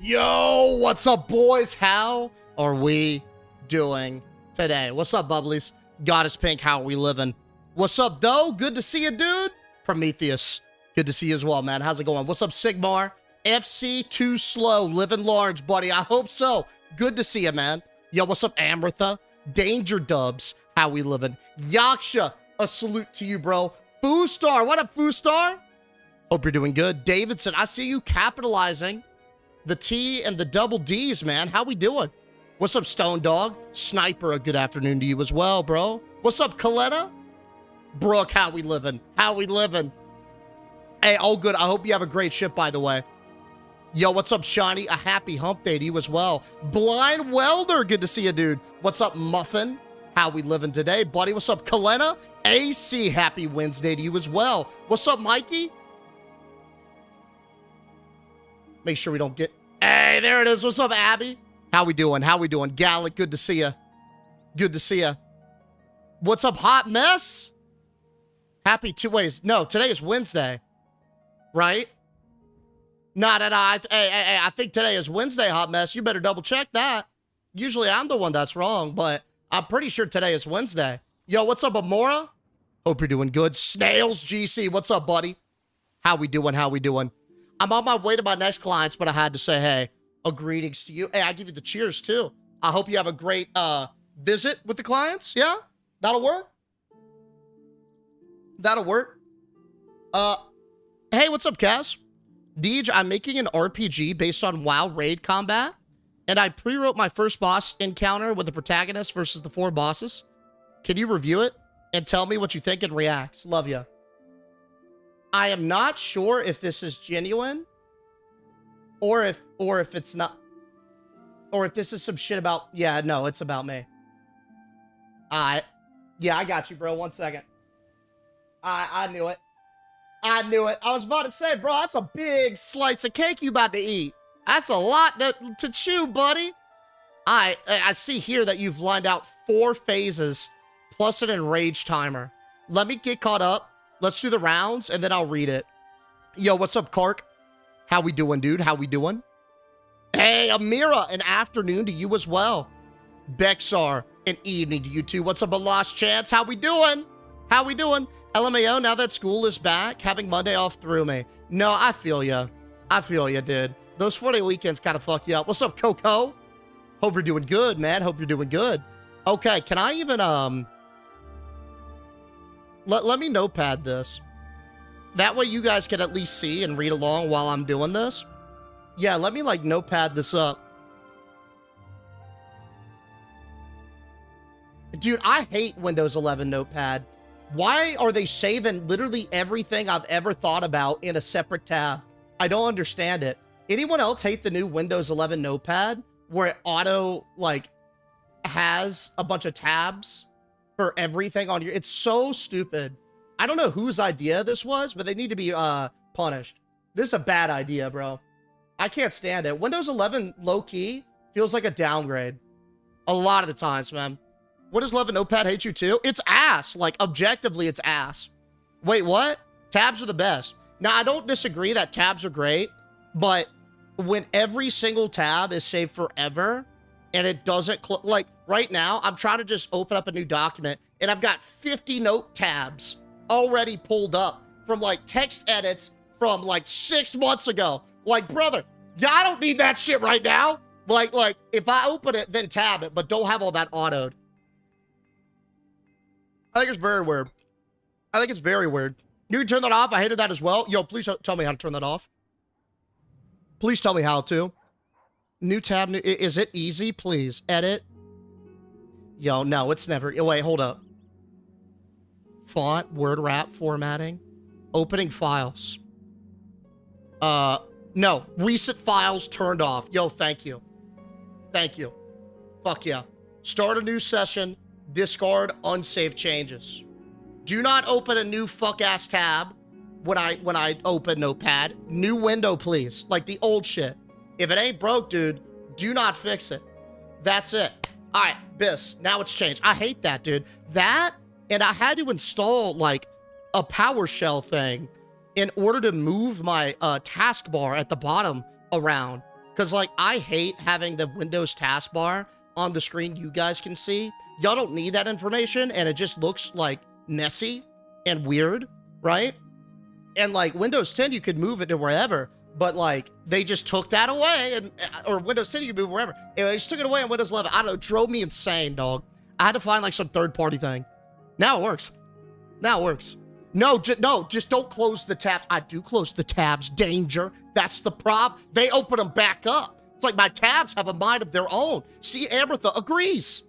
Yo, what's up, boys? How are we doing today? What's up, Bubblies? Goddess Pink, how are we living? What's up, Doe? Good to see you, dude. Prometheus, good to see you as well, man. How's it going? What's up, Sigmar? FC too slow, living large, buddy. I hope so. Good to see you, man. Yo, what's up, Amritha? Danger Dubs, how we living? Yaksha, a salute to you, bro. Foostar, what up, Foostar? Hope you're doing good. Davidson, I see you capitalizing the T and the double D's, man. How we doing? What's up, Stone Dog? Sniper, a good afternoon to you as well, bro. What's up, Coletta? Brooke, how we living? How we living? Hey, all good. I hope you have a great ship, by the way. Yo, what's up, Shiny? A happy hump day to you as well. Blind Welder, good to see you, dude. What's up, Muffin? How we living today? Buddy, what's up, Kalena? AC, happy Wednesday to you as well. What's up, Mikey? Make sure we don't get... Hey, there it is. What's up, Abby? How we doing? How we doing? Gallic, good to see you. Good to see you. What's up, Hot Mess? Happy 2 ways. No, today is Wednesday. Right? No. Hey, I think today is Wednesday, Hot Mess. You better double check that. Usually I'm the one that's wrong, but I'm pretty sure today is Wednesday. Yo, what's up, Amora? Hope you're doing good. Snails GC, what's up, buddy? How we doing? How we doing? I'm on my way to my next clients, but I had to say, hey, a greetings to you. Hey, I give you the cheers, too. I hope you have a great visit with the clients. Yeah? That'll work? That'll work. Hey, what's up, Cass? Deej, I'm making an RPG based on WoW raid combat, and I pre-wrote my first boss encounter with the protagonist versus the 4 bosses. Can you review it and tell me what you think and react? Love ya. I am not sure if this is genuine or if it's not, or if this is some shit about, yeah, no, it's about me. Yeah, I got you, bro. 1 second. I knew it. I knew it. I was about to say, bro, that's a big slice of cake you about to eat. That's a lot to chew, buddy. I see here that you've lined out 4 phases plus an enrage timer. Let me get caught up. Let's do the rounds, and then I'll read it. Yo, what's up, Kark? How we doing, dude? How we doing? Hey, Amira, an afternoon to you as well. Bexar, an evening to you too. What's up, a lost chance? How we doing? How we doing? LMAO, now that school is back, having Monday off threw me. No, I feel ya. I feel ya, dude. Those 4-day weekends kind of fuck you up. What's up, Coco? Hope you're doing good, man. Hope you're doing good. Okay, can I even, Let me notepad this. That way you guys can at least see and read along while I'm doing this. Yeah, let me, like, notepad this up. Dude, I hate Windows 11 Notepad. Why are they saving literally everything I've ever thought about in a separate tab? I don't understand it. Anyone else hate the new Windows 11 Notepad where it auto, like, has a bunch of tabs for everything on your... It's so stupid. I don't know whose idea this was, but they need to be punished. This is a bad idea, bro. I can't stand it. Windows 11 low-key feels like a downgrade. A lot of the times, man. Windows 11 Notepad hates you too? It's ass. Like, objectively, it's ass. Wait, what? Tabs are the best. Now, I don't disagree that tabs are great, but when every single tab is saved forever and it doesn't... like, right now, I'm trying to just open up a new document and I've got 50 note tabs already pulled up from, like, text edits from, like, 6 months ago. Like, brother, yeah, I don't need that shit right now. Like, if I open it, then tab it, but don't have all that autoed. I think it's very weird. I think it's very weird. You can turn that off. I hated that as well. Yo, please tell me how to turn that off. Please tell me how to. New tab. Is it easy? Please. Edit. Yo, no, it's never. Wait, hold up. Font, word wrap, formatting. Opening files. No. Recent files turned off. Yo, thank you. Thank you. Fuck yeah. Start a new session. Discard unsaved changes. Do not open a new fuck-ass tab when I open Notepad. New window, please. Like the old shit. If it ain't broke, dude, do not fix it. That's it. All right, Biss. Now it's changed. I hate that, dude. That, and I had to install, like, a PowerShell thing in order to move my taskbar at the bottom around. Because, like, I hate having the Windows taskbar on the screen you guys can see. Y'all don't need that information, and it just looks, like, messy and weird, right? And, like, Windows 10, you could move it to wherever, but, like, they just took that away, and or Windows 10, you could move wherever. Anyway, they just took it away on Windows 11. I don't know, it drove me insane, dog. I had to find, like, some third-party thing. Now it works. Now it works. No, just don't close the tab. I do close the tabs. Danger. That's the problem. They open them back up. It's like my tabs have a mind of their own. See, Ambertha agrees.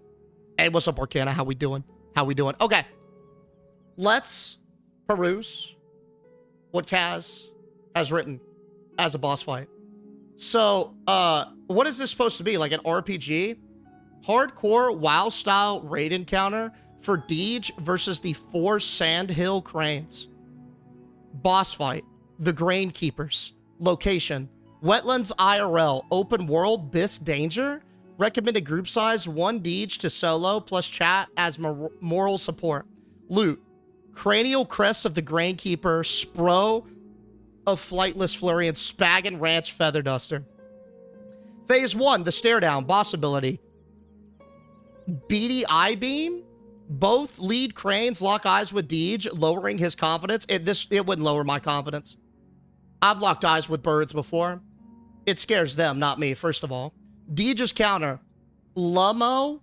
Hey, what's up, Arcana? How we doing? How we doing? Okay. Let's peruse what Kaz has written as a boss fight. So, what is this supposed to be? Like an RPG? Hardcore WoW-style raid encounter for Deej versus the 4 Sandhill Cranes. Boss fight. The Grain Keepers. Location. Wetlands IRL. Open world. BIS danger. Recommended group size. 1 Deej to solo plus chat as moral support. Loot. Cranial Crest of the Grain Keeper. Spro of Flightless Flurry and Spaggin Ranch Feather Duster. Phase 1. The Stare Down. Boss ability. Beady Eye Beam. Both lead cranes lock eyes with Deej, lowering his confidence. It wouldn't lower my confidence. I've locked eyes with birds before. It scares them, not me, first of all. Deej's counter. Lamau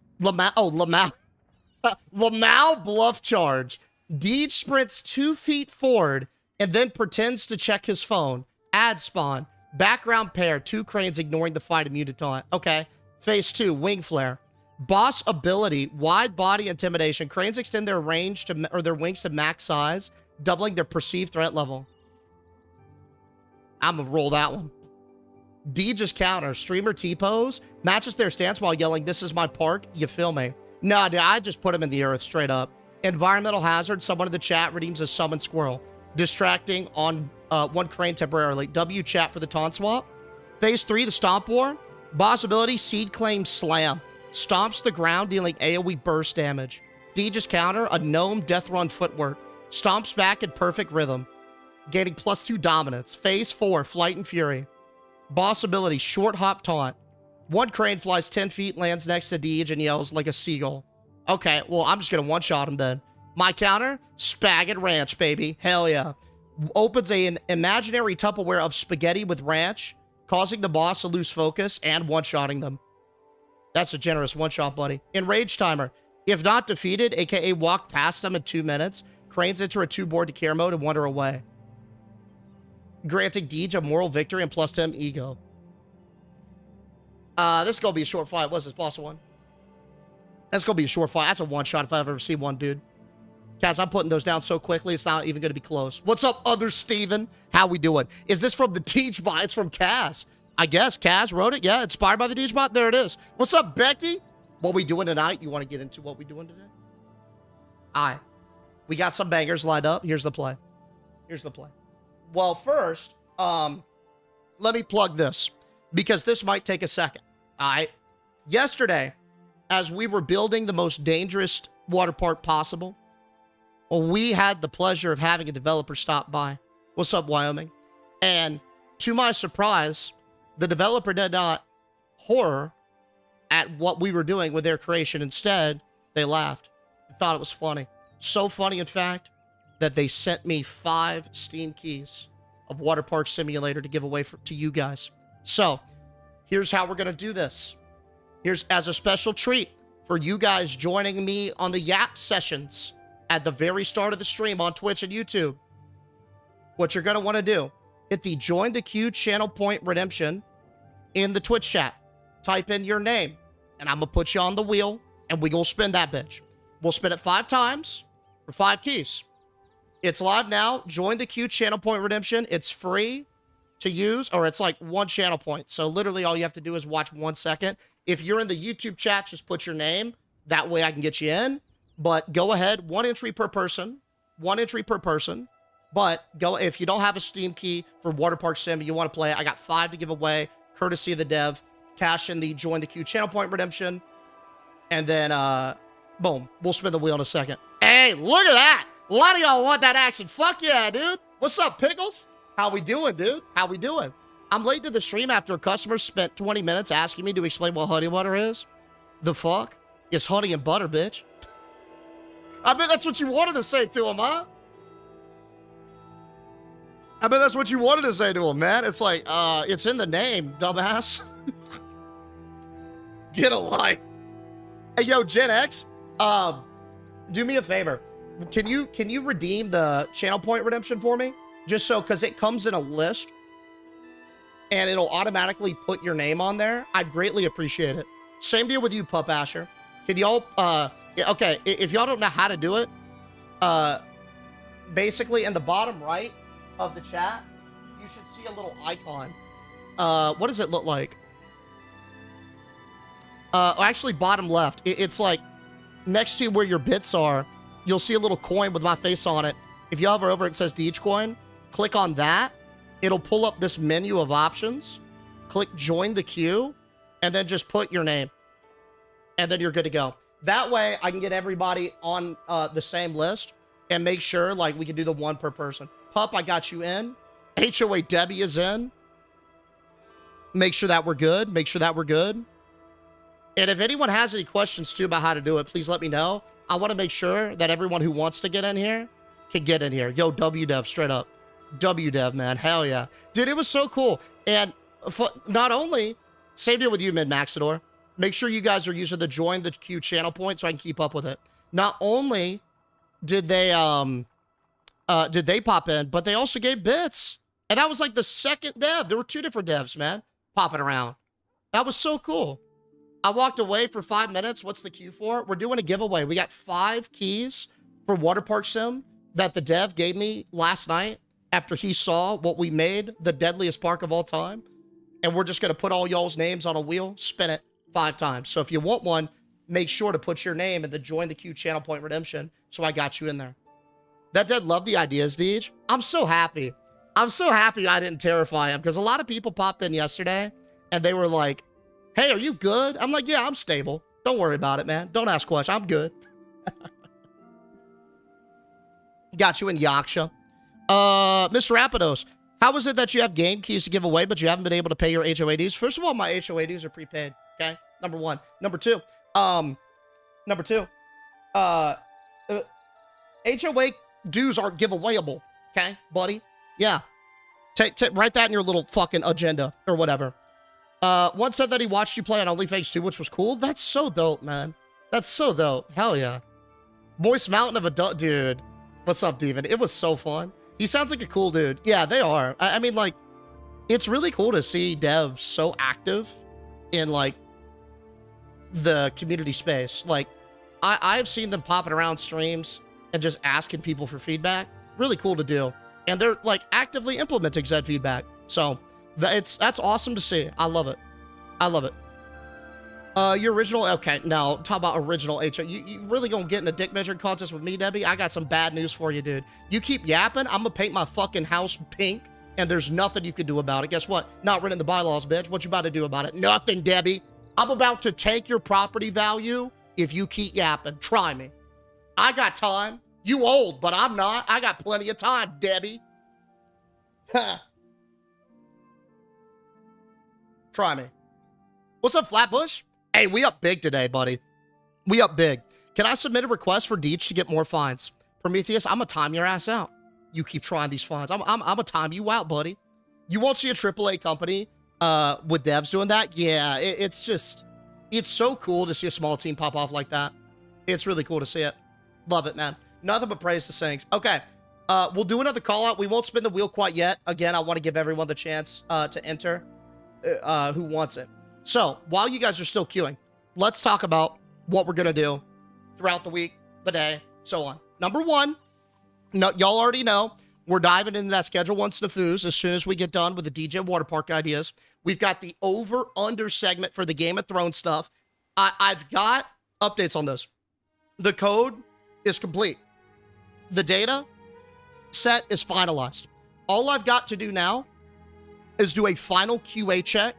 Bluff Charge. Deej sprints 2 feet forward and then pretends to check his phone. Ad spawn. Background pair. 2 cranes ignoring the fight immune to taunt. Okay. Phase 2. Wing Flare. Boss ability, wide body intimidation. Cranes extend their range or their wings to max size, doubling their perceived threat level. I'm gonna roll that one. Deej's counter, streamer T-pose, matches their stance while yelling, "This is my park, you feel me?" Nah, dude, I just put him in the earth straight up. Environmental hazard, someone in the chat redeems a summon squirrel. Distracting on 1 crane temporarily. W chat for the taunt swap. Phase 3, the Stomp War. Boss ability, Seed Claim Slam. Stomps the ground, dealing AoE burst damage. Deej's counter, a gnome death run footwork. Stomps back in perfect rhythm, gaining +2 dominance. Phase 4, Flight and Fury. Boss ability, short hop taunt. 1 crane flies 10 feet, lands next to Deej, and yells like a seagull. Okay, well, I'm just gonna one-shot him then. My counter, Spaggin Ranch, baby. Hell yeah. Opens an imaginary Tupperware of spaghetti with ranch, causing the boss to lose focus and one-shotting them. That's a generous one-shot, buddy. Enrage timer. If not defeated, aka walk past them in 2 minutes, cranes enter a 2-board to care mode and wander away, granting Deej a moral victory and +10 ego. This is gonna be a short fight. What's this, boss one? That's gonna be a short fight. That's a one-shot if I've ever seen one, dude. Kaz, I'm putting those down so quickly, it's not even gonna be close. What's up, other Steven? How we doing? Is this from the Deej bot? It's from Kaz. I guess Kaz wrote it. Yeah, inspired by the Deej bot. There it is. What's up, Becky? What we doing tonight? You want to get into what we doing today? All right. We got some bangers lined up. Here's the play. Here's the play. Well, first, let me plug this because this might take a second. All right. Yesterday, as we were building the most dangerous water park possible, we had the pleasure of having a developer stop by. What's up, Wyoming? And to my surprise, the developer did not horror at what we were doing with their creation. Instead, they laughed. They thought it was funny. So funny, in fact, that they sent me 5 Steam keys of Waterpark Simulator to give away to you guys. So, here's how we're going to do this. Here's as a special treat for you guys joining me on the Yap sessions at the very start of the stream on Twitch and YouTube. What you're going to want to do, hit the Join the Queue channel point redemption in the Twitch chat. Type in your name, and I'm going to put you on the wheel, and we going to spin that bitch. We'll spin it 5 times for 5 keys. It's live now. Join the Queue channel point redemption. It's free to use, or it's like 1 channel point. So literally all you have to do is watch 1 second. If you're in the YouTube chat, just put your name. That way I can get you in. But go ahead. 1 entry per person. 1 entry per person. But go if you don't have a Steam key for Waterpark Sim, you want to play it. I got 5 to give away, courtesy of the dev. Cash in the Join the Queue channel point redemption. And then, boom. We'll spin the wheel in a second. Hey, look at that. A lot of y'all want that action. Fuck yeah, dude. What's up, Pickles? How we doing, dude? How we doing? I'm late to the stream after a customer spent 20 minutes asking me to explain what honey butter is. The fuck? It's honey and butter, bitch. I bet that's what you wanted to say to him, huh? I bet that's what you wanted to say to him, man. It's like, it's in the name, dumbass. Get a life. Hey, yo, Gen X, do me a favor. Can you redeem the channel point redemption for me? Just so, because it comes in a list and it'll automatically put your name on there. I'd greatly appreciate it. Same deal with you, Pup Asher. Can y'all, okay, if y'all don't know how to do it, basically in the bottom right of the chat, you should see a little icon. What does it look like? Actually, bottom left. It's like next to where your bits are, you'll see a little coin with my face on it. If you hover over it, it says Deej coin. Click on that. It'll pull up this menu of options. Click join the queue, and then just put your name. And then you're good to go. That way, I can get everybody on the same list and make sure, like, we can do the one per person. Pup, I got you in. HOA Debbie is in. Make sure that we're good. Make sure that we're good. And if anyone has any questions, too, about how to do it, please let me know. I want to make sure that everyone who wants to get in here can get in here. Yo, WDev, straight up. WDev, man. Hell yeah. Dude, it was so cool. And not only, same deal with you, Mid-Maxidor. Make sure you guys are using the join the queue channel point so I can keep up with it. Not only did they pop in, but they also gave bits. And that was like the second dev. There were two different devs, man, popping around. That was so cool. I walked away for 5 minutes. What's the queue for? We're doing a giveaway. We got 5 keys for Waterpark Sim that the dev gave me last night after he saw what we made, the deadliest park of all time. And we're just going to put all y'all's names on a wheel, spin it 5 times. So if you want one, make sure to put your name in the join the queue channel point redemption. So I got you in there. That dead loved the ideas, Deej. I'm so happy. I'm so happy I didn't terrify him because a lot of people popped in yesterday and they were like, hey, are you good? I'm like, yeah, I'm stable. Don't worry about it, man. Don't ask questions. I'm good. Got you in Yaksha. Mr. Rapidos, how is it that you have game keys to give away, but you haven't been able to pay your HOA dues? First of all, my HOA dues are prepaid. Okay. Number one. Number two, HOA dues aren't giveawayable. Okay, buddy? Yeah. Write that in your little fucking agenda or whatever. One said that he watched you play on OnlyFans too, which was cool. That's so dope, man. That's so dope. Hell yeah. Moist Mountain of Adult. Dude. What's up, Devin? It was so fun. He sounds like a cool dude. Yeah, they are. I mean, like, it's really cool to see devs so active in, like, the community space. Like, I've seen them popping around streams and just asking people for feedback. Really cool to do. And they're, like, actively implementing said feedback. So, that's awesome to see. I love it. I love it. Your original, okay, now, talk about original HO. You really gonna get in a dick measuring contest with me, Debbie? I got some bad news for you, dude. You keep yapping, I'm gonna paint my fucking house pink, and there's nothing you can do about it. Guess what? Not written in the bylaws, bitch. What you about to do about it? Nothing, Debbie. I'm about to take your property value if you keep yapping. Try me. I got time. You old, but I'm not. I got plenty of time, Debbie. Huh. Try me. What's up, Flatbush? Hey, we up big today, buddy. We up big. Can I submit a request for Deej to get more fines? Prometheus, I'm gonna time your ass out. You keep trying these fines. I'm gonna time you out, buddy. You won't see a AAA company with devs doing that. Yeah, it's just, it's so cool to see a small team pop off like that. It's really cool to see it. Love it, man. Nothing but praise to Saints. Okay, we'll do another call out. We won't spin the wheel quite yet. Again, I want to give everyone the chance to enter who wants it. So, while you guys are still queuing, let's talk about what we're going to do throughout the week, the day, so on. Number one, y'all already know, we're diving into that Schedule 1 snafus as soon as we get done with the DJ Waterpark ideas. We've got the over-under segment for the Game of Thrones stuff. I've got updates on this. The code is complete. The data set is finalized. All I've got to do now is do a final QA check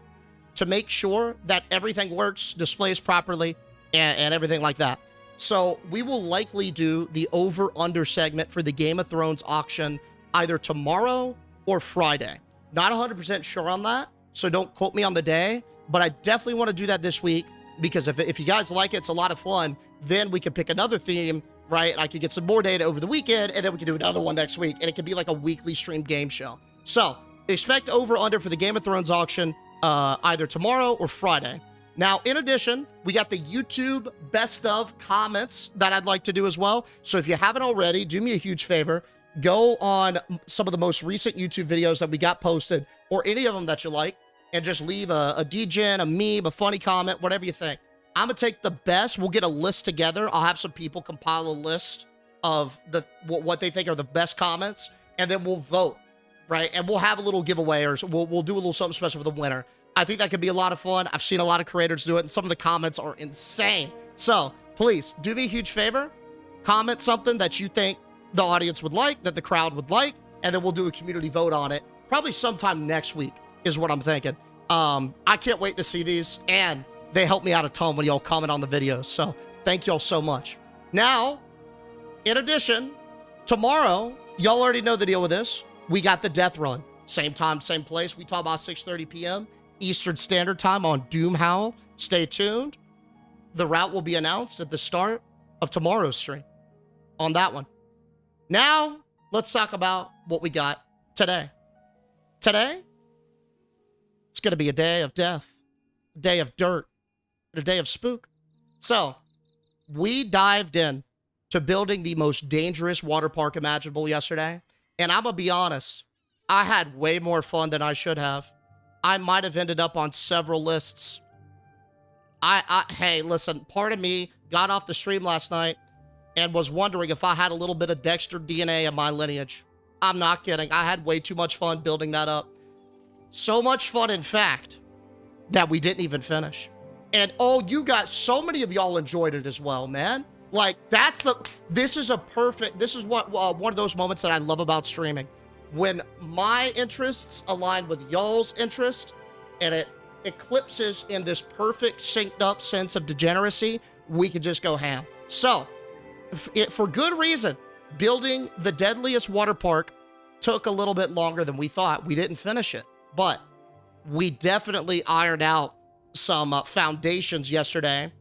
to make sure that everything works, displays properly, and everything like that. So we will likely do the over-under segment for the Game of Thrones auction either tomorrow or Friday. Not 100% sure on that, so don't quote me on the day, but I definitely want to do that this week, because if you guys like it, it's a lot of fun. Then we can pick another theme, right? I could get some more data over the weekend, and then we can do another one next week, and it could be like a weekly streamed game show. So expect over/under for the Game of Thrones auction either tomorrow or Friday. Now, in addition, we got the YouTube best of comments that I'd like to do as well. So if you haven't already, do me a huge favor. Go on some of the most recent YouTube videos that we got posted, or any of them that you like, and just leave a degen, a meme, a funny comment, whatever you think. I'm going to take the best. We'll get a list together. I'll have some people compile a list of what they think are the best comments, and then we'll vote, right? And we'll have a little giveaway, or we'll do a little something special for the winner. I think that could be a lot of fun. I've seen a lot of creators do it, and some of the comments are insane. So please do me a huge favor. Comment something that you think the audience would like, that the crowd would like, and then we'll do a community vote on it. Probably sometime next week is what I'm thinking. I can't wait to see these, and they help me out a ton when y'all comment on the videos. So thank y'all so much. Now, in addition, tomorrow, y'all already know the deal with this. We got the death run. Same time, same place. We talk about 6:30 p.m. Eastern Standard Time on Doom Howl. Stay tuned. The route will be announced at the start of tomorrow's stream on that one. Now, let's talk about what we got today. Today, it's going to be a day of death, a day of dirt, a day of spook. So, we dived in to building the most dangerous water park imaginable yesterday. And I'm going to be honest, I had way more fun than I should have. I might have ended up on several lists. Hey, listen, part of me got off the stream last night and was wondering if I had a little bit of Dexter DNA in my lineage. I'm not kidding. I had way too much fun building that up. So much fun, in fact, that we didn't even finish. And oh, you got so many of y'all enjoyed it as well, man. Like, this is what one of those moments that I love about streaming. When my interests align with y'all's interest, and it eclipses in this perfect synced up sense of degeneracy, we can just go ham. So, for good reason, building the deadliest water park took a little bit longer than we thought. We didn't finish it, but we definitely ironed out some foundations yesterday,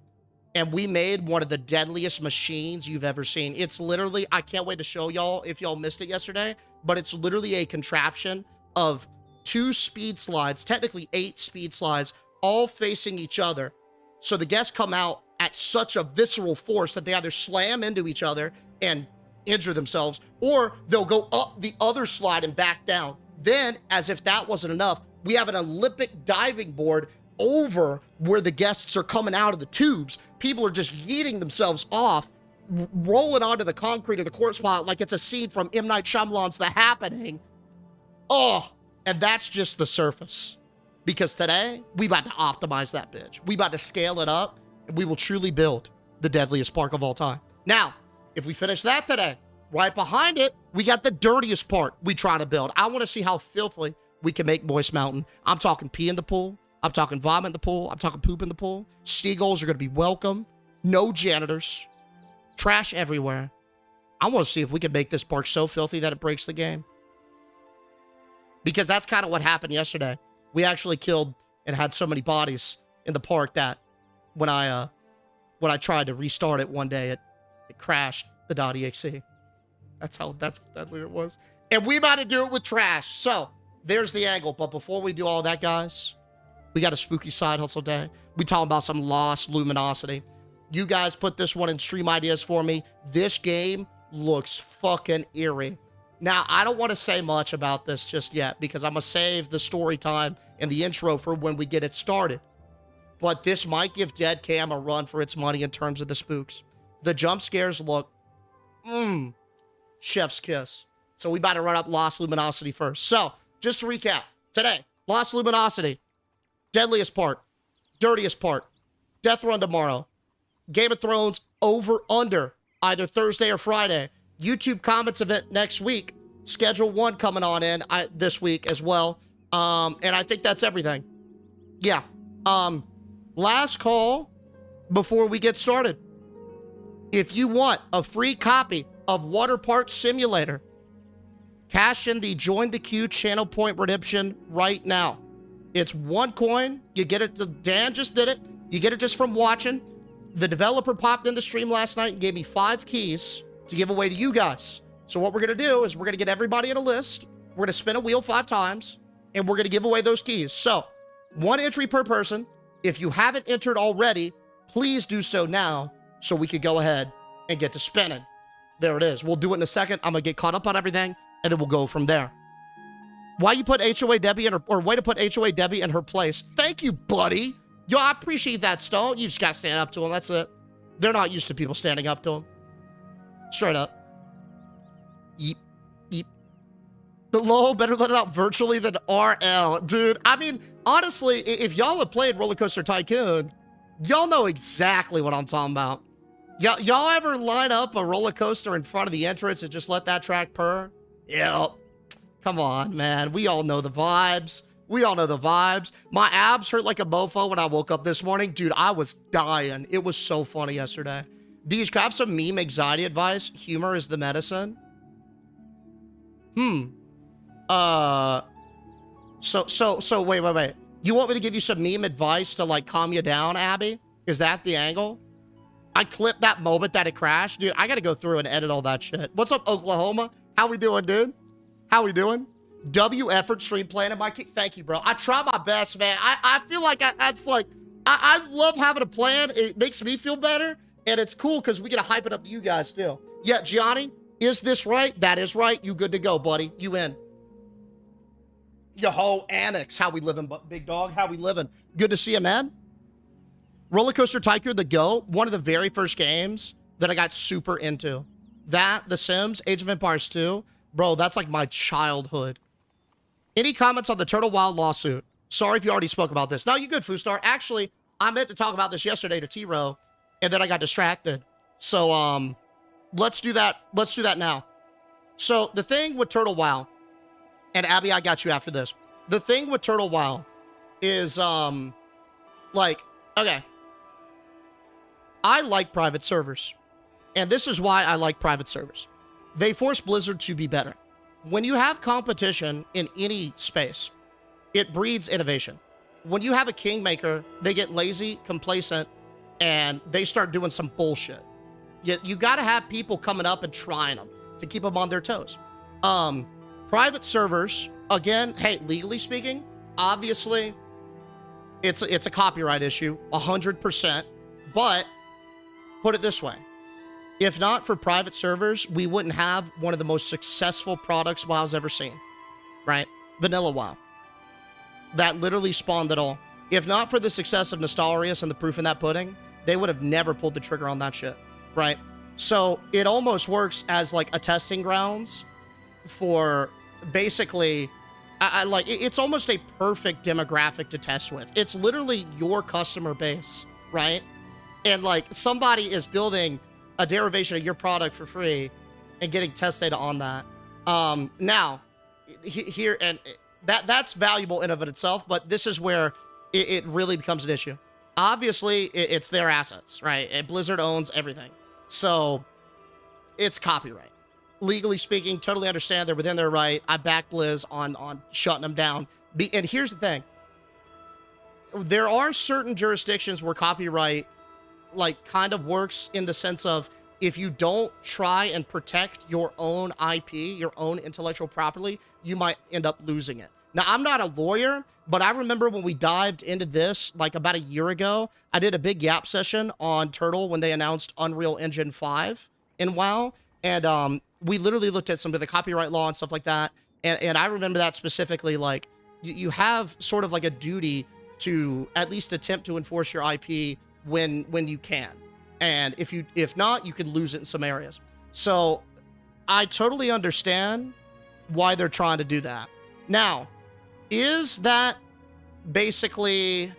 and we made one of the deadliest machines you've ever seen. It's literally, I can't wait to show y'all if y'all missed it yesterday, but it's literally a contraption of 2 speed slides, technically 8 speed slides, all facing each other. So the guests come out at such a visceral force that they either slam into each other and injure themselves, or they'll go up the other slide and back down. Then, as if that wasn't enough, we have an Olympic diving board over where the guests are coming out of the tubes. People are just yeeting themselves off, rolling onto the concrete of the corpse pile like it's a scene from M. Night Shyamalan's The Happening. Oh, and that's just the surface. Because today, we about to optimize that bitch. We about to scale it up, and we will truly build the deadliest park of all time. Now, if we finish that today, right behind it, we got the dirtiest part we try to build. I want to see how filthy we can make Moist Mountain. I'm talking pee in the pool. I'm talking vomit in the pool. I'm talking poop in the pool. Seagulls are going to be welcome. No janitors. Trash everywhere. I want to see if we can make this park so filthy that it breaks the game. Because that's kind of what happened yesterday. We actually killed and had so many bodies in the park that when I tried to restart it one day, it crashed the .exe. That's deadly it was. And we about to do it with trash. So there's the angle. But before we do all that, guys, we got a spooky side hustle day. We talking about some lost luminosity. You guys put this one in stream ideas for me. This game looks fucking eerie. Now, I don't want to say much about this just yet because I'm going to save the story time and the intro for when we get it started. But this might give Dead Cam a run for its money in terms of the spooks. The jump scares look, chef's kiss. So we about to run up Lost Luminosity first. So, just to recap. Today, Lost Luminosity, deadliest part, dirtiest part, death run tomorrow, Game of Thrones over under either Thursday or Friday, YouTube comments event next week, schedule 1 coming on in this week as well. And I think that's everything. Yeah. Last call before we get started. If you want a free copy of Waterpark Simulator, Cash in the Join the Queue channel point redemption right now. It's 1 coin. You get it. Dan just did it. You get it just from watching. The developer popped in the stream last night and gave me 5 keys to give away to you guys. So what we're going to do is we're going to get everybody in a list. We're going to spin a wheel 5 times, and we're going to give away those keys. So 1 entry per person. If you haven't entered already, please do so now so we could go ahead and get to spinning. There it is. We'll do it in a second. I'm going to get caught up on everything, and then we'll go from there. Why you put HOA Debbie in her, or way to put HOA Debbie in her place. Thank you, buddy. Yo, I appreciate that, Stone. You just got to stand up to them. That's it. They're not used to people standing up to them. Straight up. Yeep. Yeep. The low, better let it out virtually than RL. Dude, I mean, honestly, if y'all have played Roller Coaster Tycoon, y'all know exactly what I'm talking about. Y'all ever line up a roller coaster in front of the entrance and just let that track purr? Yep. Come on, man. We all know the vibes. We all know the vibes. My abs hurt like a mofo when I woke up this morning. Dude, I was dying. It was so funny yesterday. Deej, can I have some meme anxiety advice? Humor is the medicine. So wait. You want me to give you some meme advice to like calm you down, Abby? Is that the angle? I clipped that moment that it crashed. Dude, I gotta go through and edit all that shit. What's up, Oklahoma? How we doing, dude? How we doing? W effort stream planning my key. Thank you, bro. I try my best, man. I feel like I love having a plan. It makes me feel better, and it's cool because we get to hype it up to you guys too. Yeah, Gianni, is this right? That is right. You good to go, buddy. You in. Yo ho, Annex. How we living, big dog? How we living? Good to see you, man. Roller Coaster Tycoon, the Go, one of the very first games that I got super into. That, The Sims, Age of Empires 2, bro, that's like my childhood. Any comments on the Turtle Wild lawsuit? Sorry if you already spoke about this. No, you good, Foostar. Actually, I meant to talk about this yesterday to T-Row, and then I got distracted. So, let's do that. Let's do that now. So, the thing with Turtle Wild, and Abby, I got you after this. The thing with Turtle Wild is, like, okay. I like private servers. And this is why I like private servers. They force Blizzard to be better. When you have competition in any space, it breeds innovation. When you have a kingmaker, they get lazy, complacent, and they start doing some bullshit. You got to have people coming up and trying them to keep them on their toes. Private servers, again, hey, legally speaking, obviously, it's a copyright issue, 100%. But put it this way. If not for private servers, we wouldn't have one of the most successful products WoW's ever seen, right? Vanilla WoW. That literally spawned it all. If not for the success of Nostalrius and the proof in that pudding, they would have never pulled the trigger on that shit, right? So it almost works as like a testing grounds for basically, it's almost a perfect demographic to test with. It's literally your customer base, right? And like somebody is building a derivation of your product for free and getting test data on that. Now, here, and that's valuable in of itself, but this is where it really becomes an issue. Obviously, it's their assets, right? And Blizzard owns everything. So it's copyright. Legally speaking, totally understand they're within their right. I back Blizz on shutting them down. And here's the thing. There are certain jurisdictions where copyright like kind of works in the sense of if you don't try and protect your own IP, your own intellectual property, you might end up losing it. Now, I'm not a lawyer, but I remember when we dived into this like about a year ago, I did a big Yap session on Turtle when they announced Unreal Engine 5 in WoW. And we literally looked at some of the copyright law and stuff like that. And I remember that specifically, like you have sort of like a duty to at least attempt to enforce your IP when you can. And if not, you could lose it in some areas. So I totally understand why they're trying to do that. Now, is that basically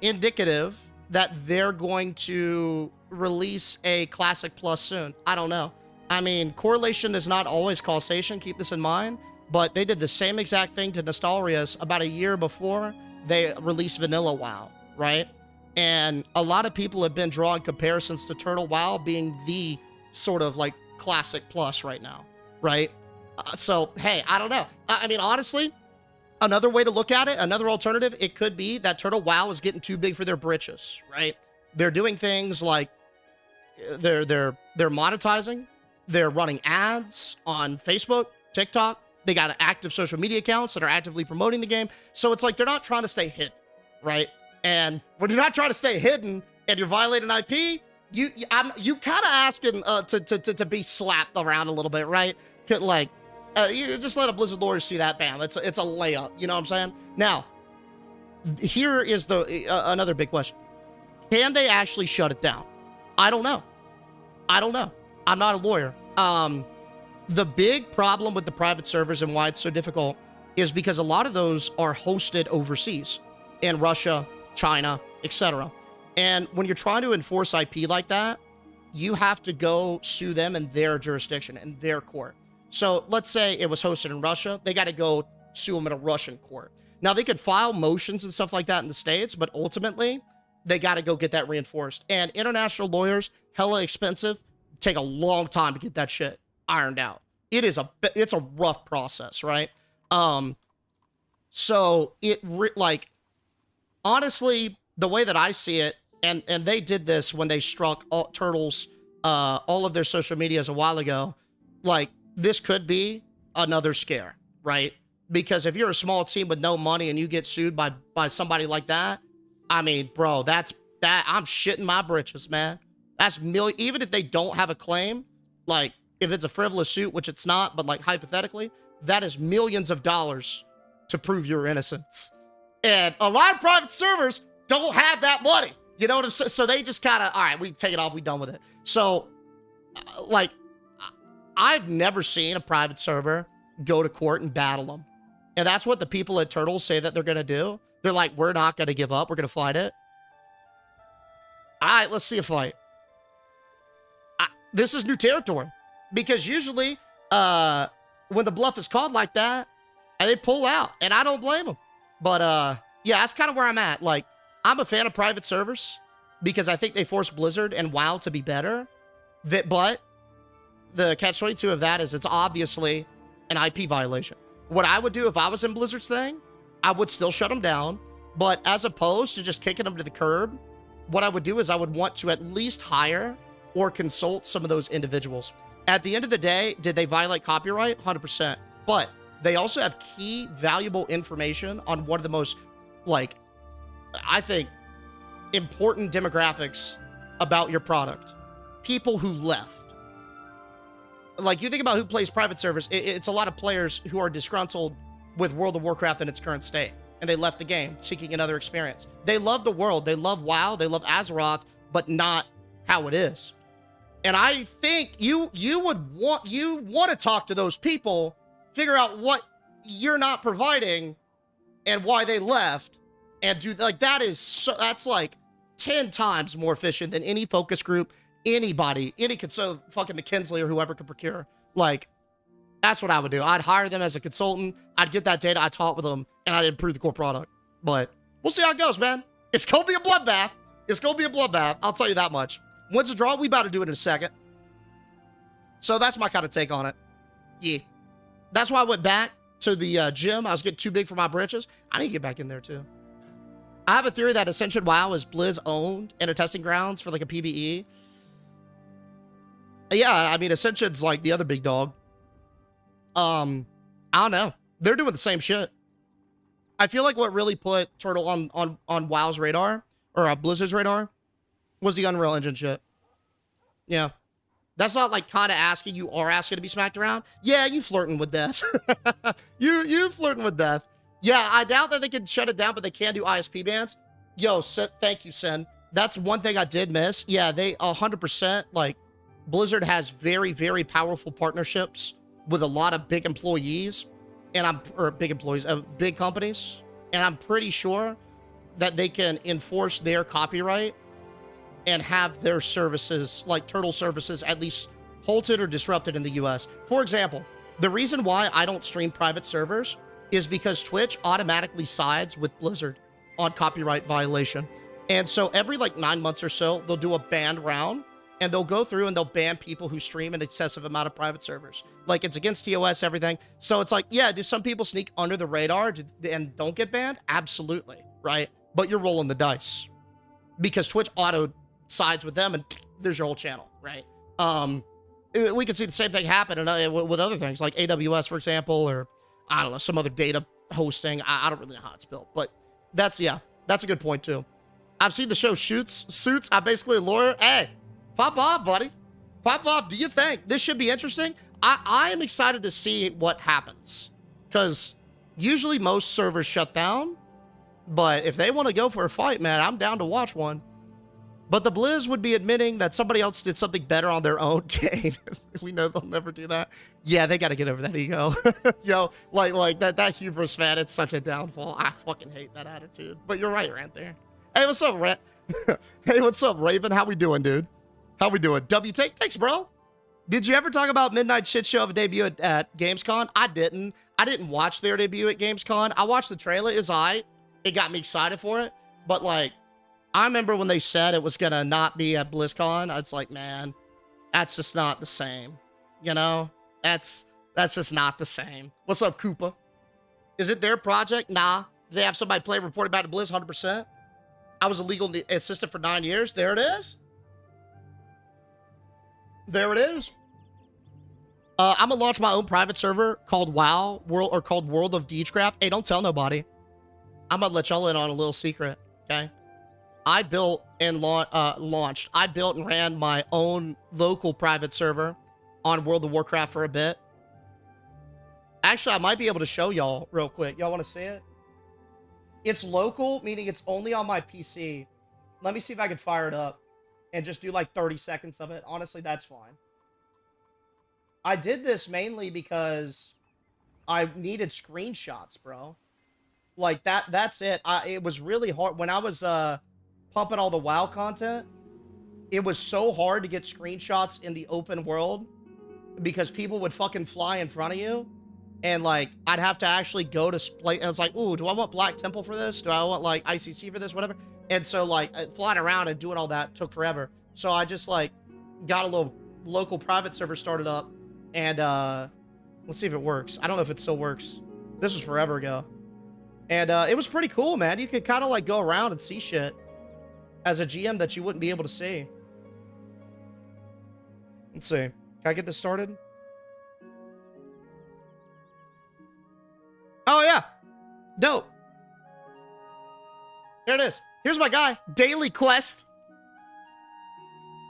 indicative that they're going to release a Classic Plus soon? I don't know. I mean, correlation is not always causation. Keep this in mind. But they did the same exact thing to Nostalrius about a year before they released Vanilla WoW, right? And a lot of people have been drawing comparisons to Turtle WoW being the sort of like Classic Plus right now, right? So, hey, I don't know. I mean, honestly, another way to look at it, another alternative, it could be that Turtle WoW is getting too big for their britches, right? They're doing things like they're monetizing, they're running ads on Facebook, TikTok. They got active social media accounts that are actively promoting the game. So it's like they're not trying to stay hidden, right? And when you're not trying to stay hidden and you're violating IP, you kind of asking to be slapped around a little bit, right? Like, you just let a Blizzard lawyer see that, bam. It's a layup. You know what I'm saying? Now, here is the another big question: can they actually shut it down? I don't know. I'm not a lawyer. The big problem with the private servers and why it's so difficult is because a lot of those are hosted overseas in Russia, China, etc. And when you're trying to enforce IP like that, you have to go sue them in their jurisdiction, in their court. So let's say it was hosted in Russia. They got to go sue them in a Russian court. Now, they could file motions and stuff like that in the States, but ultimately, they got to go get that reinforced. And international lawyers, hella expensive, take a long time to get that shit ironed out. It's a rough process, right? So honestly, the way that I see it, and they did this when they struck Turtles, all of their social medias a while ago, like, this could be another scare, right? Because if you're a small team with no money and you get sued by somebody like that, I mean, bro, I'm shitting my britches, man. That's even if they don't have a claim, like, if it's a frivolous suit, which it's not, but like hypothetically, that is millions of dollars to prove your innocence. And a lot of private servers don't have that money. You know what I'm saying? So they just kind of, all right, we take it off, we done with it. So, like, I've never seen a private server go to court and battle them. And that's what the people at Turtles say that they're going to do. They're like, we're not going to give up. We're going to fight it. All right, let's see a fight. This is new territory. Because usually, when the bluff is called like that, they pull out. And I don't blame them. But, yeah, that's kind of where I'm at. Like, I'm a fan of private servers because I think they force Blizzard and WoW to be better. But the catch-22 of that is it's obviously an IP violation. What I would do if I was in Blizzard's thing, I would still shut them down. But as opposed to just kicking them to the curb, what I would do is I would want to at least hire or consult some of those individuals. At the end of the day, did they violate copyright? 100%. But they also have key, valuable information on one of the most, like, I think, important demographics about your product. People who left. Like, you think about who plays private servers, it's a lot of players who are disgruntled with World of Warcraft in its current state. And they left the game, seeking another experience. They love the world. They love WoW. They love Azeroth, but not how it is. And I think you want to talk to those people, figure out what you're not providing and why they left, and do like that's like 10 times more efficient than any focus group, anybody, fucking McKinsey or whoever could procure. Like, that's what I would do. I'd hire them as a consultant. I'd get that data. I'd talk with them, and I'd improve the core product. But we'll see how it goes, man. It's gonna be a bloodbath. It's gonna be a bloodbath. I'll tell you that much. When's the draw? We about to do it in a second. So that's my kind of take on it. Yeah. That's why I went back to the gym. I was getting too big for my britches. I need to get back in there too. I have a theory that Ascension WoW is Blizz owned and a testing grounds for like a PvE. Yeah, I mean, Ascension's like the other big dog. I don't know. They're doing the same shit. I feel like what really put Turtle on WoW's radar, or Blizzard's radar, was the Unreal Engine shit. Yeah. That's not like kind of asking, you are asking to be smacked around. Yeah, you flirting with death. you flirting with death. Yeah, I doubt that they can shut it down, but they can do ISP bans. Yo, thank you, Sen. That's one thing I did miss. Yeah, they 100%, like, Blizzard has very, very powerful partnerships with a lot of big employees, big companies. And I'm pretty sure that they can enforce their copyright and have their services, like Turtle services, at least halted or disrupted in the US. For example, the reason why I don't stream private servers is because Twitch automatically sides with Blizzard on copyright violation. And so every like 9 months or so, they'll do a banned round and they'll go through and they'll ban people who stream an excessive amount of private servers. Like, it's against TOS, everything. So it's like, yeah, do some people sneak under the radar and don't get banned? Absolutely, right? But you're rolling the dice because Twitch auto sides with them and there's your whole channel, right? We can see the same thing happen with other things like AWS, for example, or I don't know, some other data hosting. I don't really know how it's built, but that's a good point too. I've seen the show Suits. I'm basically a lawyer. Hey, pop off, buddy. Pop off. Do you think this should be interesting? I am excited to see what happens because usually most servers shut down, but if they want to go for a fight, man, I'm down to watch one. But the Blizz would be admitting that somebody else did something better on their own game. We know they'll never do that. Yeah, they got to get over that ego. Yo, like that hubris, man, it's such a downfall. I fucking hate that attitude. But you're right, Rant there. Hey, what's up, Rant? Hey, what's up, Raven? How we doing, dude? How we doing? W-Take, thanks, bro. Did you ever talk about Midnight Shit Show of a debut at Gamescom? I didn't. I didn't watch their debut at Gamescom. I watched the trailer. It got me excited for it. But, like, I remember when they said it was going to not be at BlizzCon. I was like, man, that's just not the same. You know? That's just not the same. What's up, Koopa? Is it their project? Nah. Do they have somebody play report about it, Blizz? 100%. I was a legal assistant for 9 years. There it is. There it is. I'm going to launch my own private server called WoW, called World of Deegecraft. Hey, don't tell nobody. I'm going to let y'all in on a little secret, okay? I built and launched. I built and ran my own local private server on World of Warcraft for a bit. Actually, I might be able to show y'all real quick. Y'all want to see it? It's local, meaning it's only on my PC. Let me see if I can fire it up and just do like 30 seconds of it. Honestly, that's fine. I did this mainly because I needed screenshots, bro. Like that's it. It was really hard when I was pumping all the WoW content. It was so hard to get screenshots in the open world because people would fucking fly in front of you. And, like, I'd have to actually go to play. And it's like, ooh, do I want Black Temple for this? Do I want, like, ICC for this? Whatever. And so, like, flying around and doing all that took forever. So I just, like, got a little local private server started up. And, let's see if it works. I don't know if it still works. This was forever ago. And, it was pretty cool, man. You could kind of, like, go around and see shit as a GM that you wouldn't be able to see. Let's see. Can I get this started? Oh, yeah. Dope. There it is. Here's my guy. Daily Quest.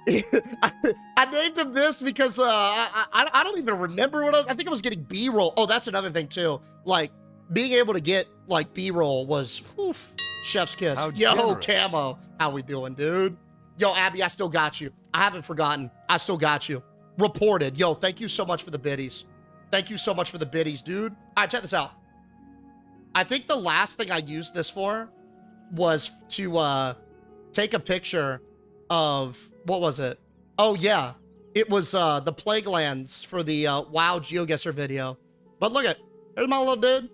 I named him this because I don't even remember what I think I was getting B-roll. Oh, that's another thing, too. Like, being able to get, like, B-roll was, oof, chef's kiss. Yo, Camo. How we doing, dude? Yo, Abby, I still got you. I haven't forgotten. I still got you. Reported. Yo, thank you so much for the biddies. Thank you so much for the biddies, dude. All right, check this out. I think the last thing I used this for was to take a picture of, what was it? Oh, yeah. It was the Plague Lands for the WoW GeoGuessr video. But look at, there's my little dude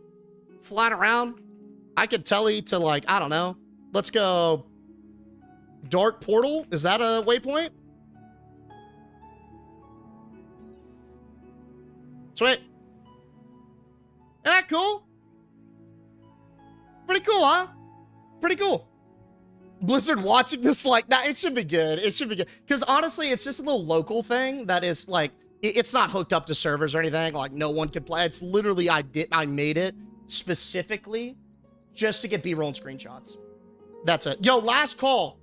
flying around. I could tell you to, like, I don't know. Let's go Dark Portal. Is that a waypoint? Sweet. Isn't that cool? Pretty cool, huh? Pretty cool. Blizzard watching this like, nah, it should be good. It should be good. Because honestly, it's just a little local thing that is like, it's not hooked up to servers or anything. Like no one can play. It's literally, I made it specifically just to get B-roll and screenshots. That's it. Yo, last call.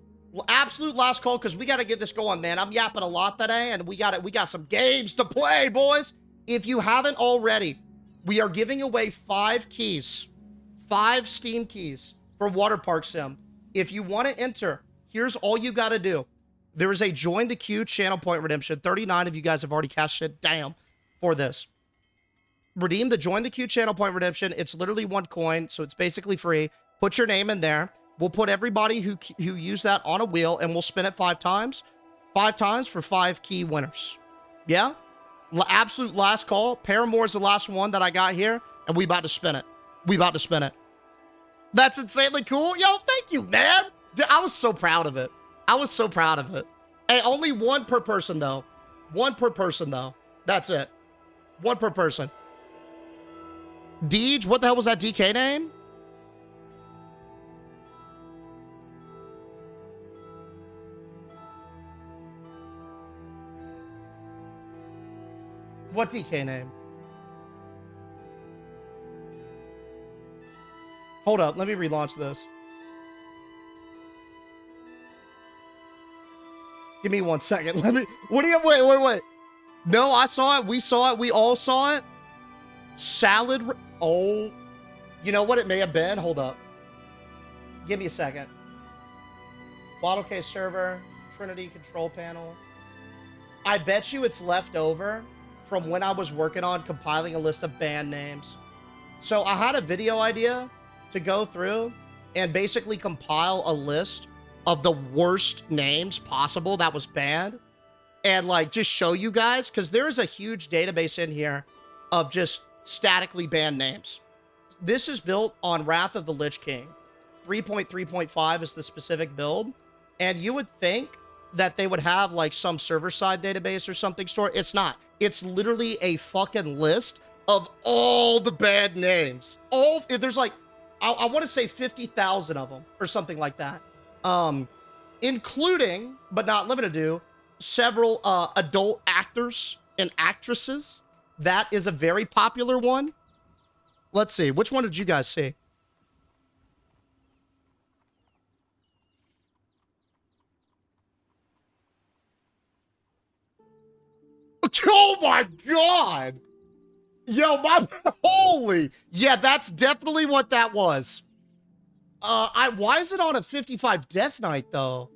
Absolute last call because we got to get this going, man. I'm yapping a lot today and we got some games to play, boys. If you haven't already, we are giving away 5 keys. 5 Steam keys for Waterpark Sim. If you want to enter, here's all you got to do. There is a join the queue channel point redemption. 39 of you guys have already cashed it. Damn. For this. Redeem the join the queue channel point redemption. It's literally 1 coin, so it's basically free. Put your name in there. We'll put everybody who used that on a wheel, and we'll spin it 5 times. 5 times for 5 key winners. Yeah? Absolute last call. Paramore's the last one that I got here, and we about to spin it. We about to spin it. That's insanely cool. Yo, thank you, man. Dude, I was so proud of it. I was so proud of it. Hey, only one per person, though. One per person, though. That's it. One per person. Deej, what the hell was that DK name? What DK name? Hold up, let me relaunch this. Give me 1 second. Let me. What do you? Wait. No, I saw it. We saw it. We all saw it. Salad. Oh, you know what it may have been? Hold up. Give me a second. Bottle case server, Trinity control panel. I bet you it's left over from when I was working on compiling a list of band names. So I had a video idea to go through and basically compile a list of the worst names possible that was banned and like just show you guys, because there is a huge database in here of just statically banned names. This is built on Wrath of the Lich King. 3.3.5 is the specific build, and you would think that they would have like some server-side database or something stored. It's not. It's literally a fucking list of all the bad names. There's like, I want to say 50,000 of them or something like that. Including, but not limited to, several adult actors and actresses. That is a very popular one. Let's see. Which one did you guys see? Oh my God. Yo, holy. Yeah, that's definitely what that was. Why is it on a 55 Death Knight, though?